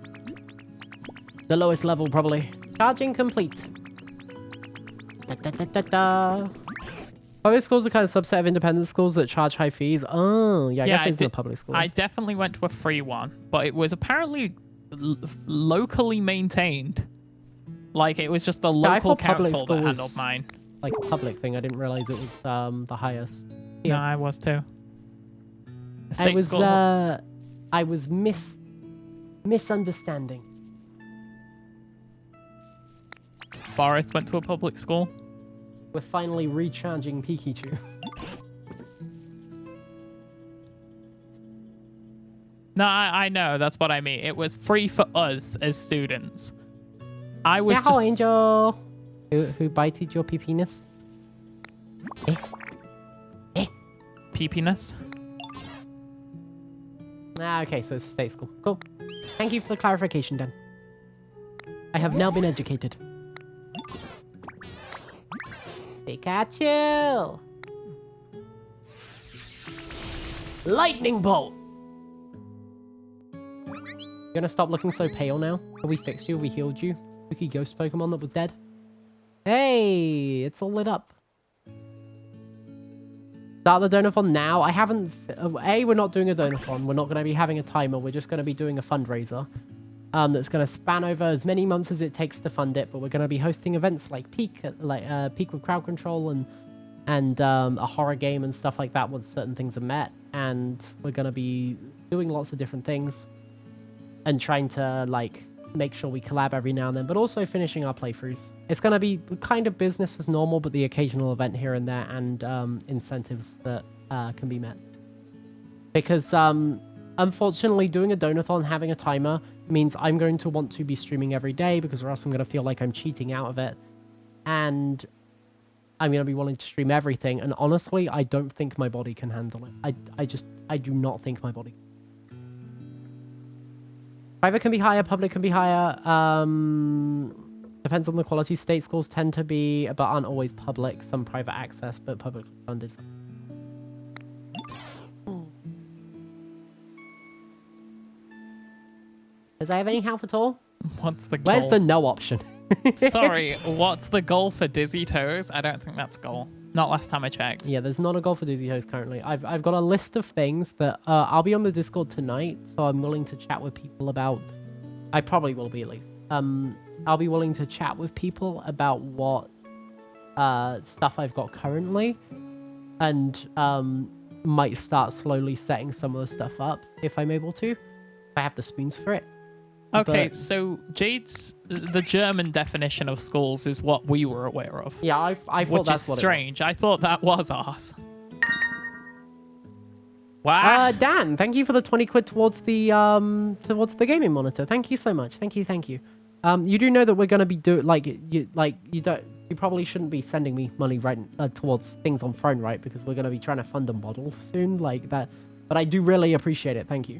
The lowest level, probably. Charging complete. Public schools are kind of a subset of independent schools that charge high fees. Oh, yeah, I guess it's a public school. I definitely went to a free one, but it was apparently locally maintained. Like, it was just the local council that handled mine. Like a public thing. I didn't realize it was the highest. Yeah, no, I was too. I was misunderstanding. Forrest went to a public school. We're finally recharging Pikachu. No, I know. That's what I mean. It was free for us as students. I was just... Angel! Who bited your pee-penis? Peepiness? Ah, okay, so it's a state school. Cool. Thank you for the clarification, Dan. I have now been educated. Pikachu! Lightning bolt! You gonna stop looking so pale now? Have we fixed you? Have we healed you? Spooky ghost Pokemon that was dead? Hey! It's all lit up. Start the donathon now. I haven't... we're not doing a donathon. We're not going to be having a timer. We're just going to be doing a fundraiser. That's going to span over as many months as it takes to fund it. But we're going to be hosting events like Peak with crowd control and a horror game and stuff like that once certain things are met. And we're going to be doing lots of different things and trying to like make sure we collab every now and then, but also finishing our playthroughs. It's going to be kind of business as normal, but the occasional event here and there and incentives that can be met. Because unfortunately, doing a donathon, having a timer, means I'm going to want to be streaming every day because or else I'm going to feel like I'm cheating out of it. And I'm going to be willing to stream everything. And honestly, I don't think my body can handle it. I do not think my body. Private can be higher, public can be higher. Depends on the quality. State schools tend to be, but aren't always public. Some private access, but public funded. Does I have any health at all? What's the goal? Where's the no option? Sorry, what's the goal for Dizzy Toes? I don't think that's goal. Not last time I checked. Yeah, there's not a goal for Dizzy Toes currently. I've got a list of things that I'll be on the Discord tonight, so I'm willing to chat with people about. I probably will be at least. I'll be willing to chat with people about what stuff I've got currently, and might start slowly setting some of the stuff up if I'm able to. If I have the spoons for it. Okay, But so Jade's the German definition of schools is what we were aware of. yeah, I thought which that's is what strange. I thought that was ours. Wow. Dan, thank you for the 20 quid towards the gaming monitor. Thank you so much. Thank you. You do know that we're gonna be you probably shouldn't be sending me money right towards things on phone, right? Because we're gonna be trying to fund a model soon, like that. But I do really appreciate it. Thank you.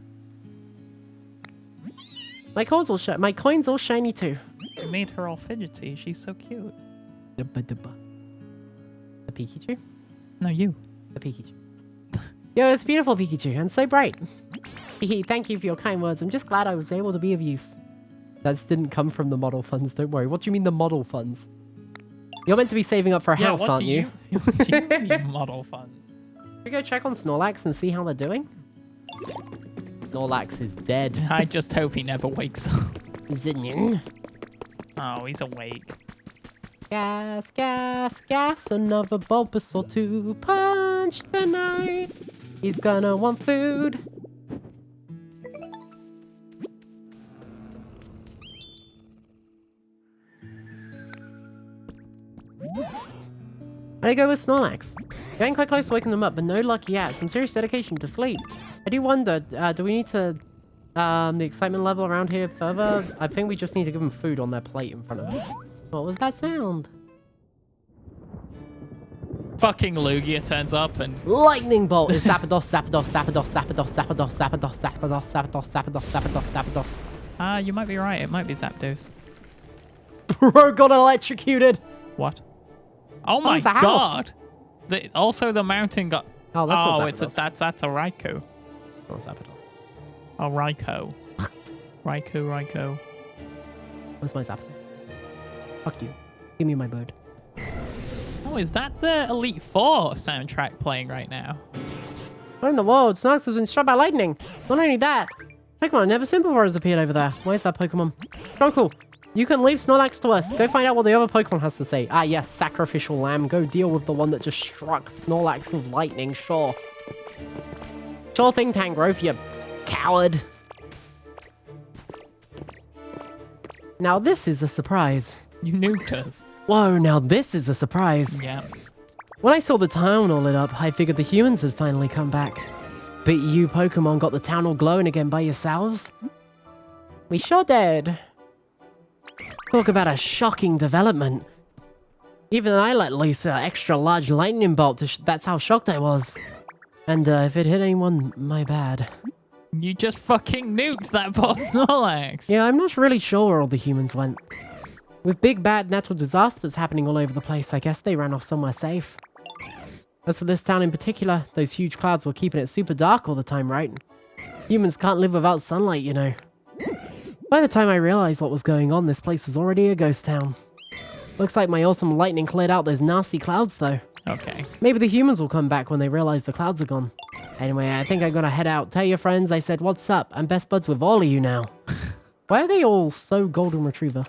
My coins all shiny too. It made her all fidgety. She's so cute. The Pikachu? No, you. The Pikachu. Yo, it's beautiful, Pikachu, and so bright. Thank you for your kind words. I'm just glad I was able to be of use. That didn't come from the model funds, don't worry. What do you mean the model funds? You're meant to be saving up for a house, aren't you? What do you mean model fund? Should we go check on Snorlax and see how they're doing? Snorlax is dead. I just hope he never wakes up. Zinning. Oh, he's awake. Gas, another Bulbasaur to punch tonight. He's gonna want food. I go with Snorlax. Getting quite close to waking them up, but no luck yet. Some serious dedication to sleep. I do wonder, do we need to the excitement level around here further? I think we just need to give them food on their plate in front of them. What was that sound? Fucking Lugia turns up and... Lightning bolt is Zapdos, Zapdos, Zapdos, Zapdos, Zapdos, Zapdos, Zapdos, Zapdos, Zapdos, Zapdos, Zapdos. Ah, you might be right. It might be Zapdos. Bro got electrocuted. What? Oh my it's a house. god! Also, the mountain got... Oh, that's not it's Zapdos. that's a Raikou. Not Zapdos. Oh, Raikou. Raikou. Where's my Zapdos? Fuck you. Give me my bird. Oh, is that the Elite Four soundtrack playing right now? What in the world? Snorlax has been struck by lightning. Not only that, Pokemon Never Simple before has appeared over there. Why is that Pokemon? Cool. You can leave Snorlax to us. Go find out what the other Pokemon has to say. Ah, yes, sacrificial lamb. Go deal with the one that just struck Snorlax with lightning. Sure. Sure thing, Tangrowth, you coward. Now this is a surprise. You nuked us. Whoa, now this is a surprise. Yeah. When I saw the town all lit up, I figured the humans had finally come back. But you Pokemon got the town all glowing again by yourselves? We sure did. Talk about a shocking development. Even I let loose an extra large lightning bolt. That's how shocked I was. And if it hit anyone, my bad. You just fucking nuked that poor Snorlax. Yeah, I'm not really sure where all the humans went. With big bad natural disasters happening all over the place, I guess they ran off somewhere safe. As for this town in particular, those huge clouds were keeping it super dark all the time, right? Humans can't live without sunlight, you know. By the time I realized what was going on, this place was already a ghost town. Looks like my awesome lightning cleared out those nasty clouds, though. Okay. Maybe the humans will come back when they realize the clouds are gone. Anyway, I think I'm gonna head out. Tell your friends I said what's up. I'm best buds with all of you now. Why are they all so golden retriever?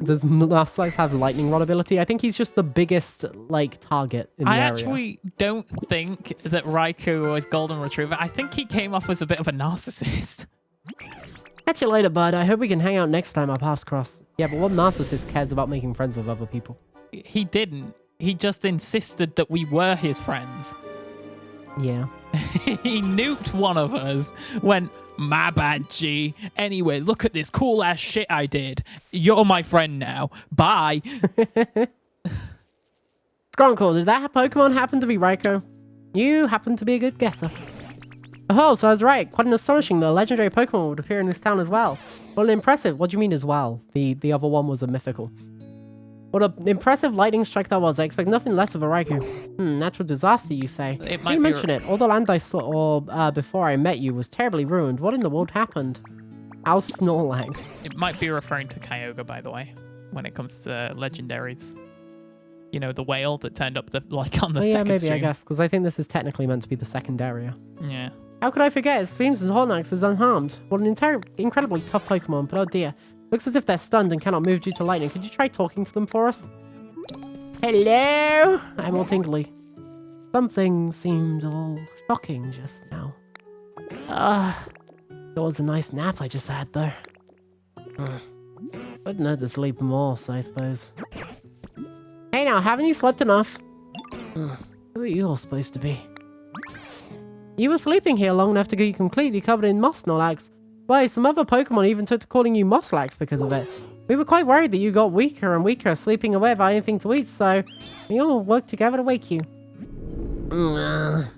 Does Snorlax have lightning rod ability? I think he's just the biggest, like, target in the area. I actually don't think that Raikou was golden retriever. I think he came off as a bit of a narcissist. Catch you later, bud. I hope we can hang out next time our paths cross. Yeah, but what narcissist cares about making friends with other people? He didn't. He just insisted that we were his friends. Yeah. He nuked one of us, went, my bad, G. Anyway, look at this cool ass shit I did. You're my friend now. Bye. Skronkle, did that Pokemon happen to be Raikou? You happen to be a good guesser. Oh, so I was right. Quite an astonishing that a legendary Pokemon would appear in this town as well. Well, impressive. What do you mean as well? The other one was a mythical. What an impressive lightning strike that was. I expect nothing less of a Raikou. Natural disaster, you say? It might you be mention it. All the land I saw before I met you was terribly ruined. What in the world happened? How's Snorlax? It might be referring to Kyogre, by the way, when it comes to legendaries. You know, the whale that turned up on the second yeah, maybe, stream. I guess, because I think this is technically meant to be the second area. Yeah. How could I forget? It seems as Snorlax is unharmed. What an incredibly tough Pokemon, but oh dear. Looks as if they're stunned and cannot move due to lightning. Could you try talking to them for us? Hello? I'm all tingly. Something seemed all shocking just now. That was a nice nap I just had, though. Wouldn't hurt to sleep more, I suppose. Hey now, haven't you slept enough? Who are you all supposed to be? You were sleeping here long enough to get you completely covered in moss, Snorlax. Why, some other Pokemon even took to calling you Mosslax because of it. We were quite worried that you got weaker and weaker, sleeping away without anything to eat, so we all worked together to wake you. Oh,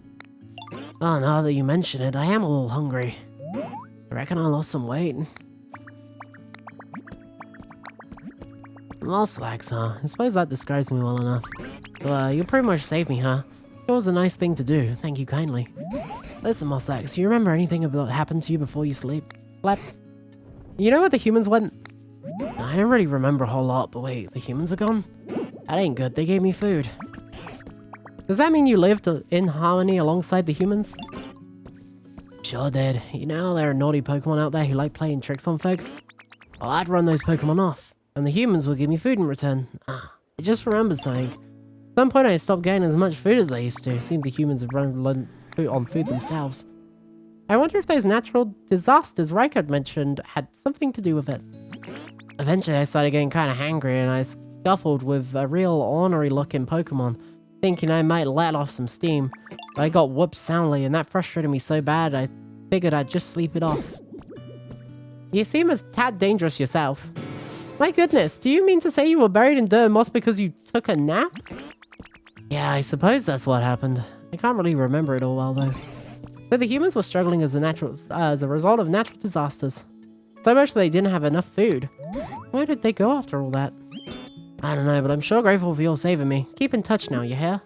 now that you mention it, I am a little hungry. I reckon I lost some weight. Mosslax, huh? I suppose that describes me well enough. Well, you pretty much saved me, huh? It was a nice thing to do. Thank you kindly. Listen, Mosslax, do you remember anything about what happened to you before you slept? You know where the humans went? I don't really remember a whole lot, but wait, the humans are gone? That ain't good. They gave me food. Does that mean you lived in harmony alongside the humans? Sure did. You know, there are naughty Pokemon out there who like playing tricks on folks. Well, I'd run those Pokemon off, and the humans would give me food in return. I just remembered something. At some point I stopped getting as much food as I used to. It seemed the humans had run on food themselves. I wonder if those natural disasters Raikou mentioned had something to do with it. Eventually I started getting kind of hangry and I scuffled with a real ornery looking Pokemon, thinking I might let off some steam. But I got whooped soundly, and that frustrated me so bad I figured I'd just sleep it off. You seem a tad dangerous yourself. My goodness, do you mean to say you were buried in dirt and moss because you took a nap? Yeah, I suppose that's what happened. I can't really remember it all well, though. So the humans were struggling as a result of natural disasters. So much that they didn't have enough food. Why did they go after all that? I don't know, but I'm sure grateful for your saving me. Keep in touch now, you hear?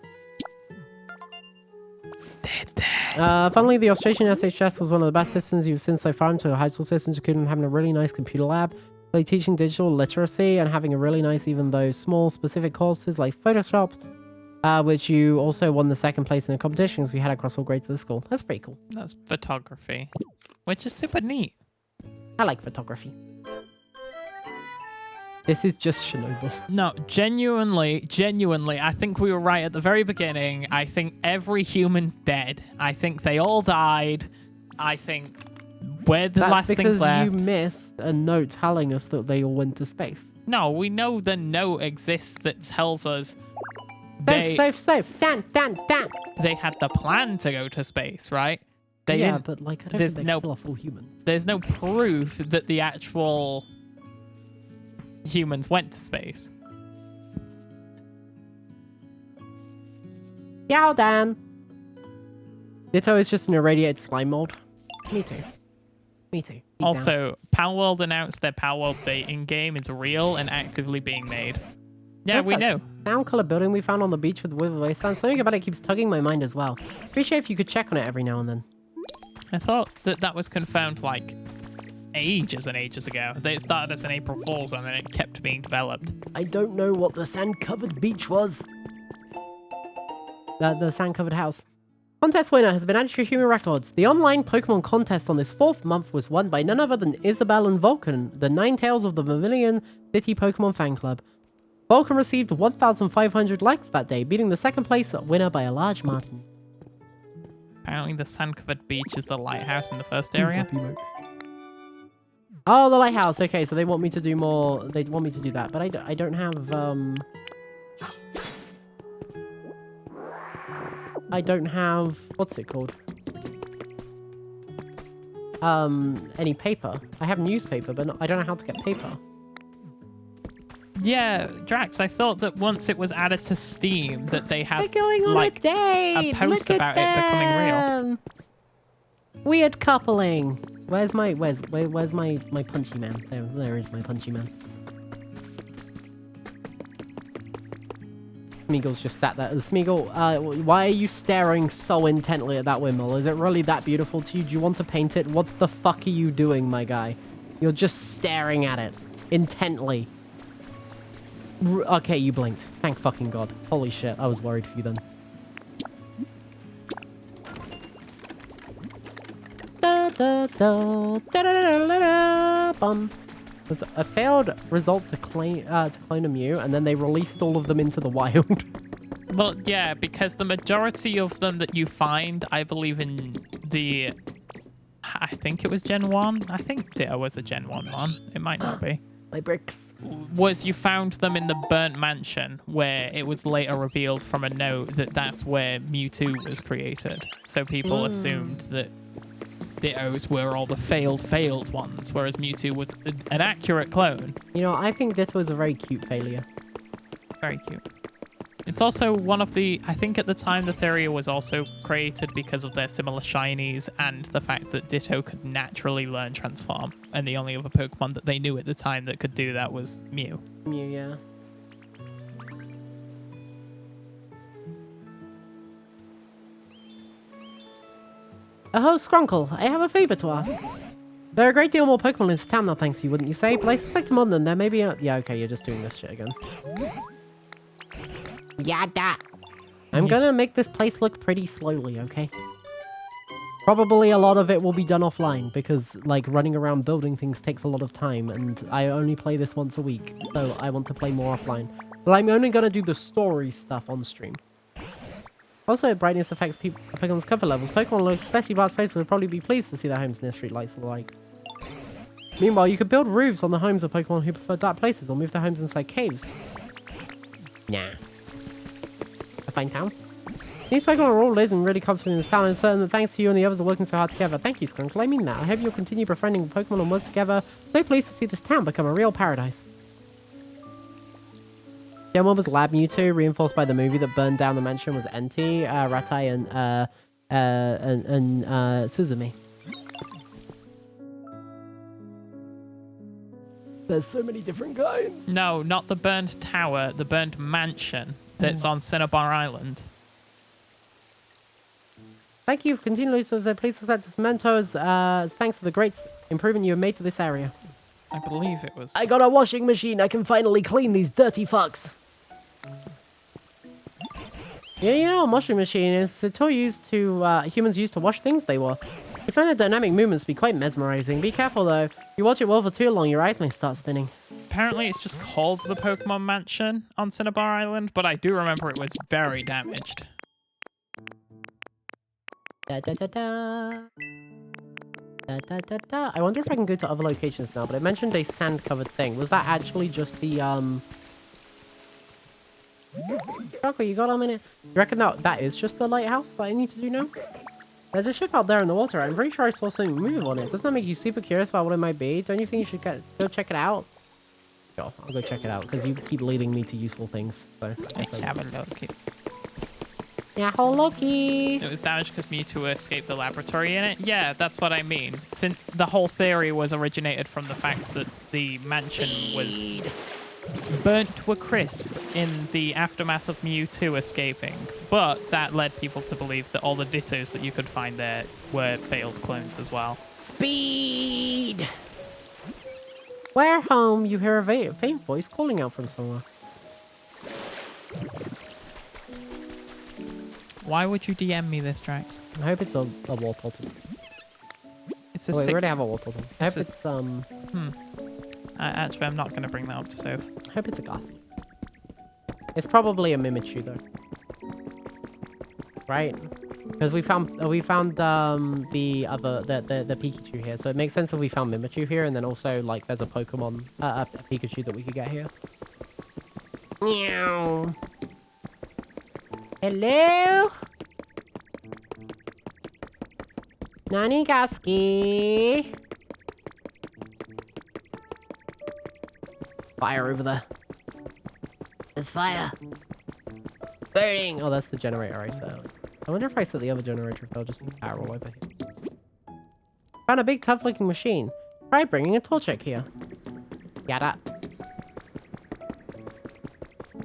Funnily, the Australian SHS was one of the best systems you've seen so far into the high school systems, including having a really nice computer lab, really teaching digital literacy, and having a really nice, even though small, specific courses like Photoshop, which you also won the second place in the competitions we had across all grades of the school. That's pretty cool. That's photography, which is super neat. I like photography. This is just Chernobyl. No, genuinely, I think we were right at the very beginning. I think every human's dead. I think they all died. I think we're the last things left. That's because you missed a note telling us that they all went to space. No, we know the note exists that tells us Safe. Dan. they had the plan to go to space, right? They yeah, didn't, but like, I don't think they kill off all humans. There's no proof that the actual humans went to space. Yow, Dan. Ditto is just an irradiated slime mold. Me too. Deep Also, down. Palworld announced their Palworld dating game is real and actively being made. Yeah, Like we that know. Sound color building we found on the beach with the Withered Wasteland. Something about it keeps tugging my mind as well. Appreciate if you could check on it every now and then. I thought that was confirmed like ages and ages ago. It started as an April Fool's and then it kept being developed. I don't know what the sand-covered beach was. The sand-covered house. Contest winner has been added to human records. The online Pokemon contest on this 4th month was won by none other than Isabelle and Vulcan, the Ninetales of the Vermilion City Pokemon fan club. Vulcan received 1,500 likes that day, beating the 2nd place winner by a large margin. Apparently the sand-covered beach is the lighthouse in the first area. Oh, the lighthouse. Okay, so they want me to do more. They want me to do that, but I don't have I don't have, what's it called? Any paper. I have newspaper, but I don't know how to get paper. Yeah, Drax, I thought that once it was added to Steam that they had They're going on like a date. a post Look about at it becoming real. them. Weird coupling. Where's my punchy man? There is my punchy man. Smeagol's just sat there. Smeagol, why are you staring so intently at that windmill? Is it really that beautiful to you? Do you want to paint it? What the fuck are you doing, my guy? You're just staring at it intently. Okay, you blinked. Thank fucking God. Holy shit, I was worried for you then. Bum. Was a failed result to clone a Mew, and then they released all of them into the wild. Well, yeah, because the majority of them that you find, I believe in I think it was Gen 1. I think Ditto was a Gen 1 one. It might not be. My bricks. Was you found them in the burnt mansion, where it was later revealed from a note that that's where Mewtwo was created. So people assumed that Dittos were all the failed ones, whereas Mewtwo was an accurate clone. You know, I think Ditto was a very cute failure. Very cute. It's also one of the... I think at the time the theory was also created because of their similar shinies and the fact that Ditto could naturally learn Transform. And the only other Pokemon that they knew at the time that could do that was Mew. Mew, yeah. Oh, Skrunkle, I have a favor to ask. There are a great deal more Pokemon in this town now, thanks to you, wouldn't you say? But I suspect more than there may be a... Yeah, okay, you're just doing this shit again. Yada! I'm gonna make this place look pretty slowly, okay? Probably a lot of it will be done offline, because, like, running around building things takes a lot of time, and I only play this once a week, so I want to play more offline. But I'm only gonna do the story stuff on stream. Also, brightness affects Pokemon's comfort levels. Pokemon, especially vast places, would probably be pleased to see their homes near streetlights or the like. Meanwhile, you could build roofs on the homes of Pokemon who prefer dark places or move their homes inside caves. Nah. A fine town. These Pokemon are all lives and really comfortable in this town, and certain that thanks to you and the others are working so hard together. Thank you, Skrunkle. I mean that. I hope you'll continue befriending Pokemon and work together. So pleased to see this town become a real paradise. Gen 1 was Lab Mewtwo, reinforced by the movie that burned down the mansion was Entei, Rattay, and Suzumi. There's so many different kinds. No, not the burned tower, the burned mansion that's on Cinnabar Island. Thank you for continuing to please select this Mentos. Thanks for the great improvement you have made to this area. I believe it was. I got a washing machine. I can finally clean these dirty fucks. Yeah, you know, a washing machine is a tool used to humans used to wash things they wore. You find the dynamic movements to be quite mesmerizing. Be careful though. You watch it well for too long, your eyes may start spinning. Apparently it's just called the Pokemon Mansion on Cinnabar Island, but I do remember it was very damaged. Da da da da. Da da da da. I wonder if I can go to other locations now, but it mentioned a sand-covered thing. Was that actually just the Choco, you got a minute? You reckon that is just the lighthouse that I need to do now? There's a ship out there in the water. I'm pretty sure I saw something move on it. Doesn't that make you super curious about what it might be? Don't you think you should go check it out? Sure, I'll go check it out, because you keep leading me to useful things. So, Let's have a look. yeah, Loki. It was damaged because Mewtwo escaped the laboratory in it? Yeah, that's what I mean. Since the whole theory was originated from the fact that the mansion was burnt to a crisp in the aftermath of Mewtwo escaping. But that led people to believe that all the Dittos that you could find there were failed clones as well. Speed! Where home, you hear a faint voice calling out from somewhere. Why would you DM me this, Drax? I hope it's a Wartortle. It's a Oh, wait, we six... already have a Wartortle. I hope it's, Actually, I'm not going to bring that up to Soph. I hope it's a Ghastly. It's probably a Mimichu, though. Right? Because we found the Pikachu here, so it makes sense if we found Mimichu here, and then also like there's a Pokemon, a Pikachu that we could get here. Meow. Hello. Nanigaski. Fire over there. There's fire. Burning. Oh, that's the generator I set. I wonder if I set the other generator if there'll just be power all over here. Found a big tough-looking machine. Try bringing a Torchic here. Yada.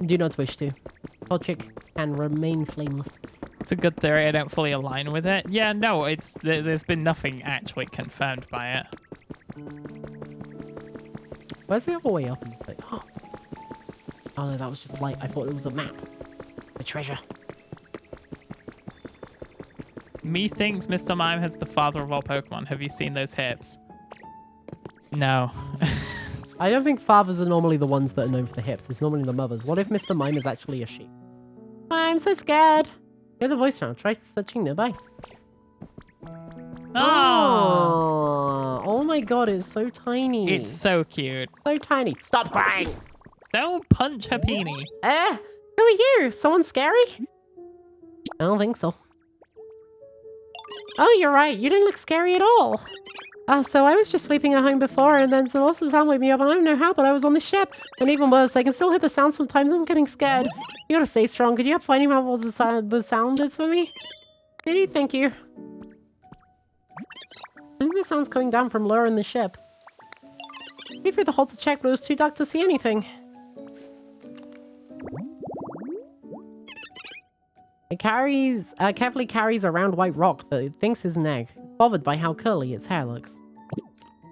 Do not wish to. Torchic can remain flameless. It's a good theory. I don't fully align with it. Yeah, no, there's been nothing actually confirmed by it. Where's the other way up? Oh. Oh no, that was just light. I thought it was a map. A treasure. Methinks Mr. Mime has the father of all Pokemon. Have you seen those hips? No. I don't think fathers are normally the ones that are known for the hips. It's normally the mothers. What if Mr. Mime is actually a sheep? I'm so scared. Hear the voice now. Try searching nearby. Oh. Oh my god, it's so tiny. It's so cute. So tiny. Stop crying. Don't punch her peenie. Who are you? Someone scary? I don't think so. Oh, you're right. You didn't look scary at all. So I was just sleeping at home before, and then some monsters woke me up, and I don't know how, but I was on the ship. And even worse, I can still hear the sound sometimes. I'm getting scared. You gotta stay strong. Could you help finding out what the sound is for me? Really? Thank you. I think the sound's coming down from lower in the ship. Wait for the hole to check, but it was too dark to see anything. It carefully carries a round white rock that it thinks is an egg, bothered by how curly its hair looks.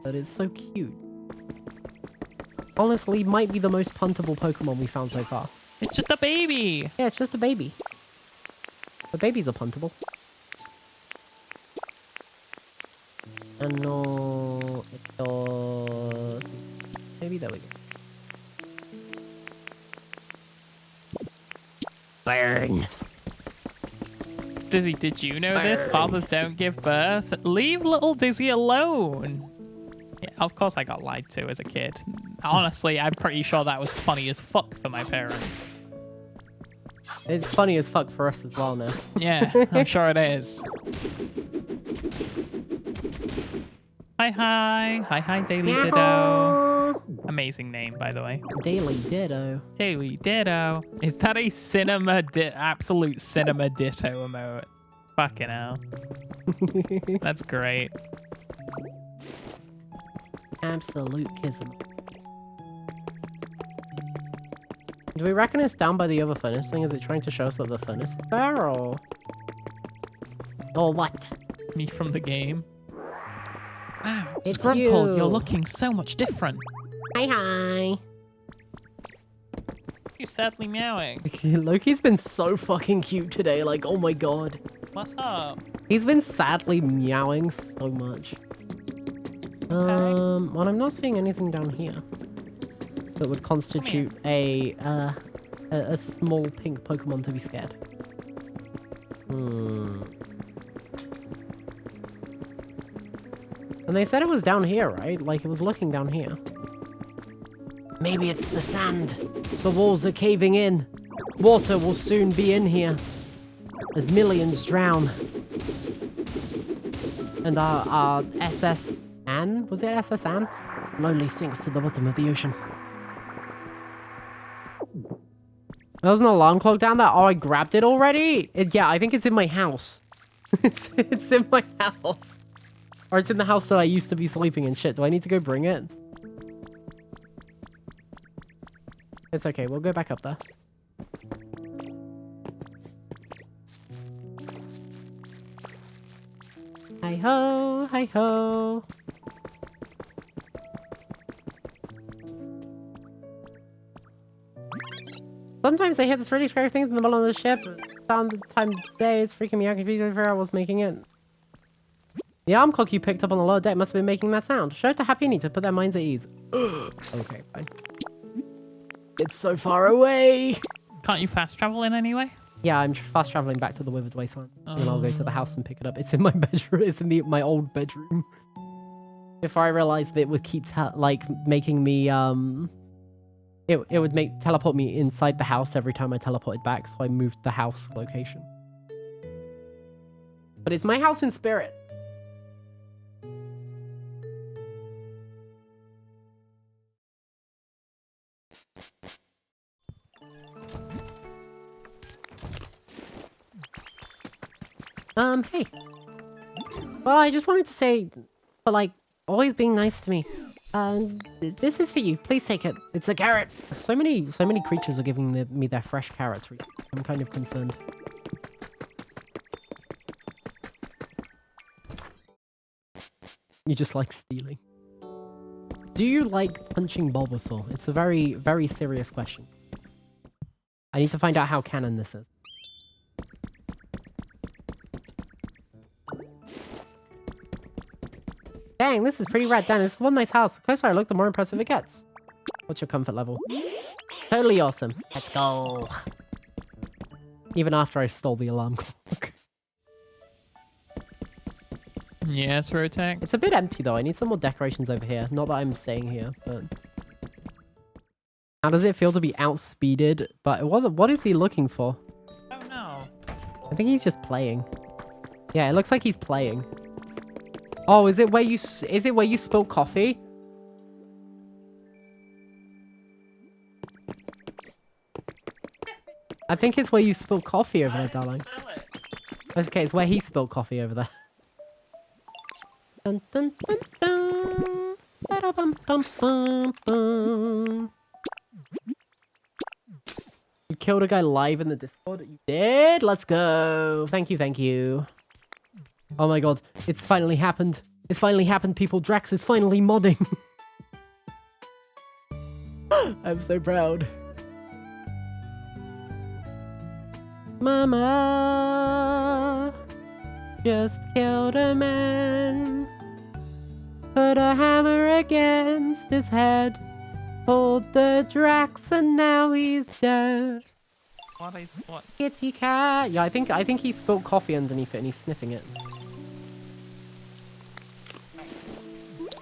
But it's so cute. Honestly, might be the most puntable Pokemon we found so far. It's just a baby. Yeah, it's just a baby. The babies are puntable. And no, it's maybe there we go. Burn. Dizzy, did you know this? Fathers don't give birth. Leave little Dizzy alone. Yeah, of course I got lied to as a kid. Honestly, I'm pretty sure that was funny as fuck for my parents. It's funny as fuck for us as well now. Yeah, I'm sure it is. Hi, hi. Hi, hi, Daily Ditto. Yahoo! Amazing name, by the way. Daily Ditto. Daily Ditto. Is that a absolute cinema ditto emote? Fucking hell. That's great. Absolute kism. Do we reckon it's down by the other furnace thing? Is it trying to show us that the furnace is there, or what? Me from the game. Wow, It's Scrumple, you. you're looking so much different. Hi. You're sadly meowing. Loki's been so fucking cute today. Like, oh my god. What's up? He's been sadly meowing so much. Well, I'm not seeing anything down here that would constitute a small pink Pokemon to be scared. And they said it was down here, right? Like, it was looking down here. Maybe it's the sand. The walls are caving in. Water will soon be in here as millions drown. And our SS Anne? Was it SS Anne? Slowly sinks to the bottom of the ocean. There was an alarm clock down there. Oh, I grabbed it already? Yeah, I think it's in my house. it's in my house. Or it's in the house that I used to be sleeping in. Shit, do I need to go bring it? It's okay, we'll go back up there. Hi-ho, hi-ho. Sometimes I hear this really scary things in the middle of the ship. Time of day is freaking me out. Confused where I was making it. The alarm clock you picked up on the lower deck must have been making that sound. Show it to Happy to put their minds at ease. Okay, fine. It's so far away. Can't you fast travel in any way? Yeah, I'm fast traveling back to the Withered Wasteland. And I'll go to the house and pick it up. It's in my bedroom. It's in my old bedroom. Before I realized that it would keep making me it would teleport me inside the house every time I teleported back, so I moved the house location. But it's my house in spirit. Hey. Well, I just wanted to say, but like, always being nice to me. This is for you. Please take it. It's a carrot. So many creatures are giving me their fresh carrots. I'm kind of concerned. You just like stealing. Do you like punching Bulbasaur? It's a very, very serious question. I need to find out how canon this is. Dang, this is pretty rad. Damn, this is one nice house. The closer I look, the more impressive it gets. What's your comfort level? Totally awesome. Let's go. Even after I stole the alarm clock. Yes, Rotex. It's a bit empty though. I need some more decorations over here. Not that I'm staying here, but... How does it feel to be outspeeded? But what is he looking for? Oh no. I think he's just playing. Yeah, it looks like he's playing. Oh, is it where you spilled coffee? I think it's where you spilled coffee over there, darling. Okay, it's where he spilled coffee over there. Dun, dun, dun, dun. Ba-da-bum-bum-bum-bum. You killed a guy live in the Discord? You did? Let's go. Thank you, thank you. Oh my god, it's finally happened. It's finally happened, people. Drax is finally modding. I'm so proud. Mama just killed a man. Put a hammer against his head. Pulled the Drax and now he's dead. What? Kitty cat. Yeah, I think he spilled coffee underneath it and he's sniffing it.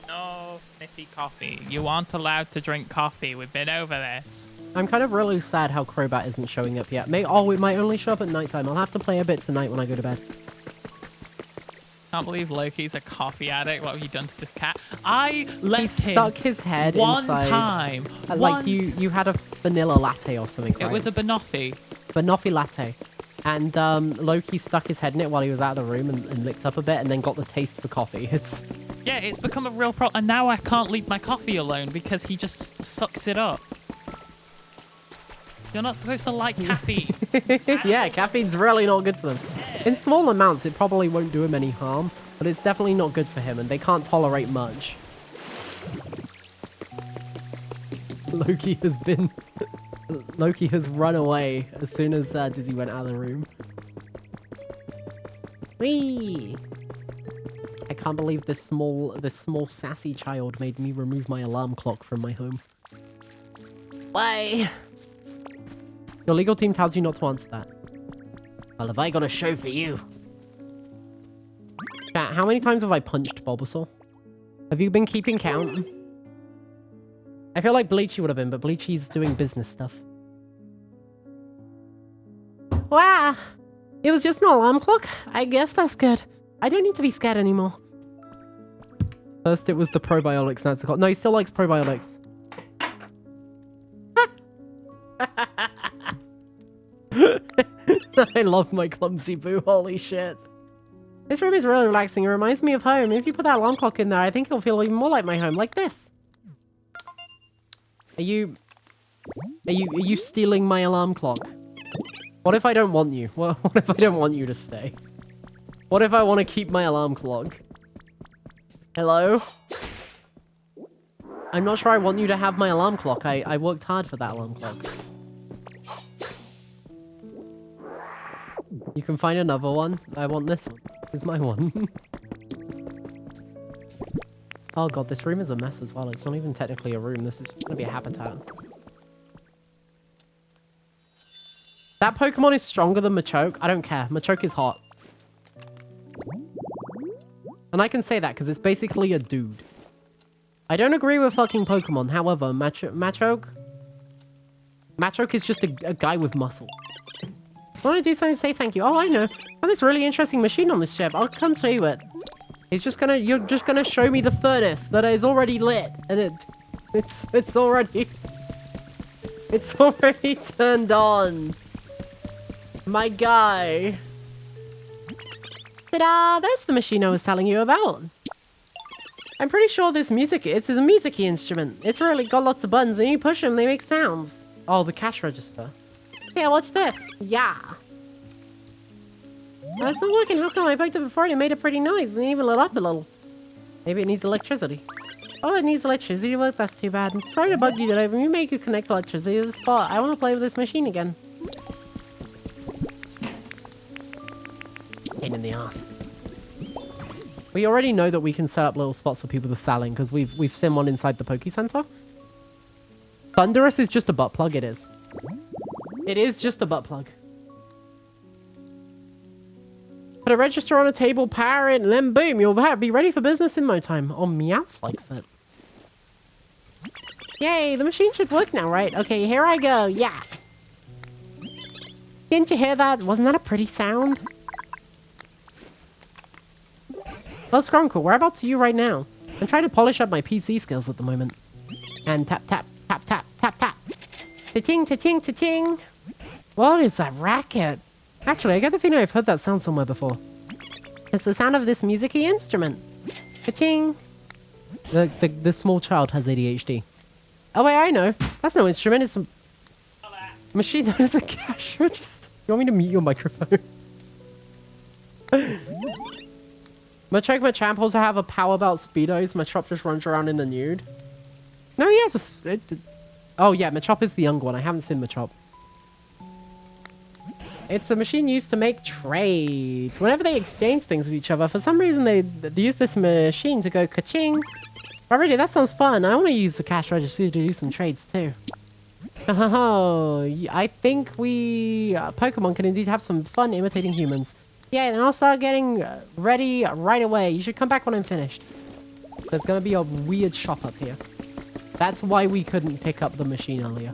No sniffy coffee. You aren't allowed to drink coffee. We've been over this. I'm kind of really sad how Crobat isn't showing up yet. Oh, it might only show up at nighttime. I'll have to play a bit tonight when I go to bed. Can't believe Loki's a coffee addict. What have you done to this cat? I let him stuck his head one inside. time. Like you had a vanilla latte or something, right? It was a banoffee. Banoffee latte. And Loki stuck his head in it while he was out of the room and licked up a bit and then got the taste for coffee. Yeah, it's become a real problem. And now I can't leave my coffee alone because he just sucks it up. You're not supposed to like caffeine. Yeah, caffeine's really not good for them. In small amounts, it probably won't do him any harm, but it's definitely not good for him, and they can't tolerate much. Loki has run away as soon as Dizzy went out of the room. Whee! I can't believe this small sassy child made me remove my alarm clock from my home. Why? Your legal team tells you not to answer that. Well, have I got a show for you? Chat, how many times have I punched Bulbasaur? Have you been keeping count? I feel like Bleachy would have been, but Bleachy's doing business stuff. Wow! It was just an alarm clock? I guess that's good. I don't need to be scared anymore. First it was the probiotics, now it's the clock. No, he still likes probiotics. I love my clumsy boo, holy shit. This room is really relaxing, it reminds me of home. If you put that alarm clock in there, I think it'll feel even more like my home, like this. Are you stealing my alarm clock? What if I don't want you? What if I don't want you to stay? What if I want to keep my alarm clock? Hello? I'm not sure I want you to have my alarm clock. I worked hard for that alarm clock. You can find another one. I want this one. This is my one. Oh god, this room is a mess as well. It's not even technically a room. This is gonna be a habitat. That Pokemon is stronger than Machoke. I don't care. Machoke is hot. And I can say that because it's basically a dude. I don't agree with fucking Pokemon. However, Machoke is just a guy with muscle. I want to do something to say thank you. Oh, I know. I have this really interesting machine on this ship. I'll come show you it. You're just gonna show me the furnace that is already lit, and it's already turned on. My guy. Ta-da! There's the machine I was telling you about. I'm pretty sure it's a music-y instrument. It's really got lots of buttons, and you push them, they make sounds. Oh, the cash register. Yeah, watch this. Yeah. Oh, it's not working. How come I poked it before and it made a pretty noise and even lit up a little? Maybe it needs electricity. Oh, it needs electricity. Well, that's too bad. Sorry to bug you today, but you make you connect electricity to the spot. I want to play with this machine again. Pain in the ass. We already know that we can set up little spots for people to sell in because we've seen one inside the Poke Center. Thunderous is just a butt plug. It is. It is just a butt plug. Put a register on a table, power it, and then boom, you'll be ready for business in no time. Oh, Meowth likes it. Yay, the machine should work now, right? Okay, here I go. Yeah. Didn't you hear that? Wasn't that a pretty sound? Oh, Skrunkle, whereabouts are you right now? I'm trying to polish up my PC skills at the moment. And tap, tap, tap, tap, tap, tap. Ta-ting, ta-ting, ta-ting. What is that racket? Actually, I get the feeling I've heard that sound somewhere before. It's the sound of this music-y instrument. Ka-ching. The small child has ADHD. Oh wait, I know. That's no instrument, it's a machine that is a cash register. You want me to mute your microphone? Machoke Machamp also have a power belt Speedos. Machop just runs around in the nude. No, he has a... Oh yeah, Machop is the young one. I haven't seen Machop. It's a machine used to make trades. Whenever they exchange things with each other, for some reason they use this machine to go ka-ching. Already, that sounds fun. I want to use the cash register to do some trades too. Oh, I think Pokemon can indeed have some fun imitating humans. Yeah, then I'll start getting ready right away. You should come back when I'm finished. There's going to be a weird shop up here. That's why we couldn't pick up the machine earlier.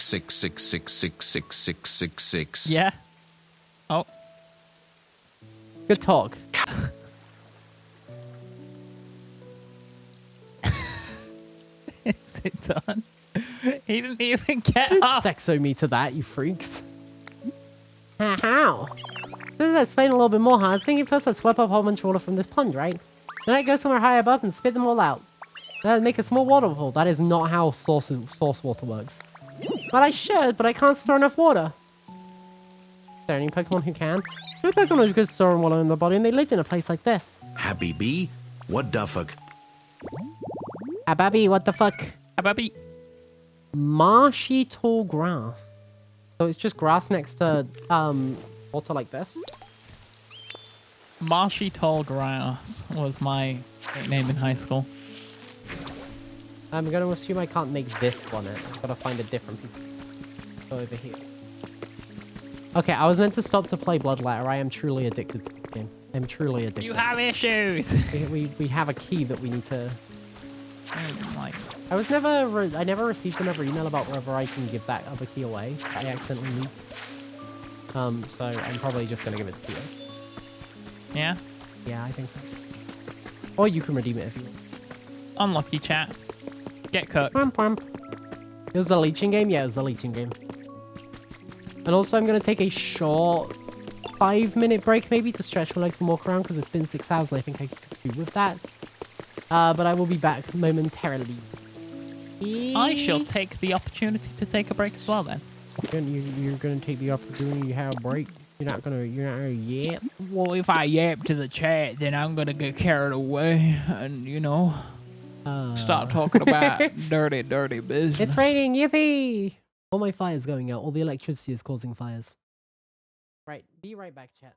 66666666666. Yeah. Oh. Good talk. Is it done? He didn't even get Don't up. sexo me to that, you freaks. How? Let's explain a little bit more, huh? I was thinking first I'd slurp up a whole bunch of water from this pond, right? Then I'd go somewhere high above and spit them all out. Then I'd make a small waterfall. That is not how source water works. Well, I should, but I can't store enough water. Is there any Pokemon who can? No Pokemon who could store water in their body, and they lived in a place like this. Habibi, what the fuck? Ababi, what the fuck? Ababi. Marshy tall grass. So it's just grass next to water like this. Marshy tall grass was my nickname in high school. I'm going to assume I can't make this one. I've got to find a different piece. Go over here. Okay, I was meant to stop to play Bloodletter. I am truly addicted to the game. I'm truly addicted. You have issues. We have a key that we need to... Like, I never received another email about whether I can give that other key away. I accidentally leaked. So I'm probably just going to give it to you. yeah. Yeah, I think so. Or you can redeem it if you want. Unlucky chat. Get cooked. Pump, pump. It was the leeching game? Yeah, it was the leeching game. And also I'm going to take a short 5-minute break maybe to stretch my legs and walk around because it's been 6 hours and I think I could do with that. But I will be back momentarily. I shall take the opportunity to take a break as well then. You're going to take the opportunity to have a break? You're not gonna yap? Well, if I yap to the chat, then I'm gonna get carried away and, start talking about dirty business. It's raining, yippee! All my fire's going out. All the electricity is causing fires. Right, be right back, chat.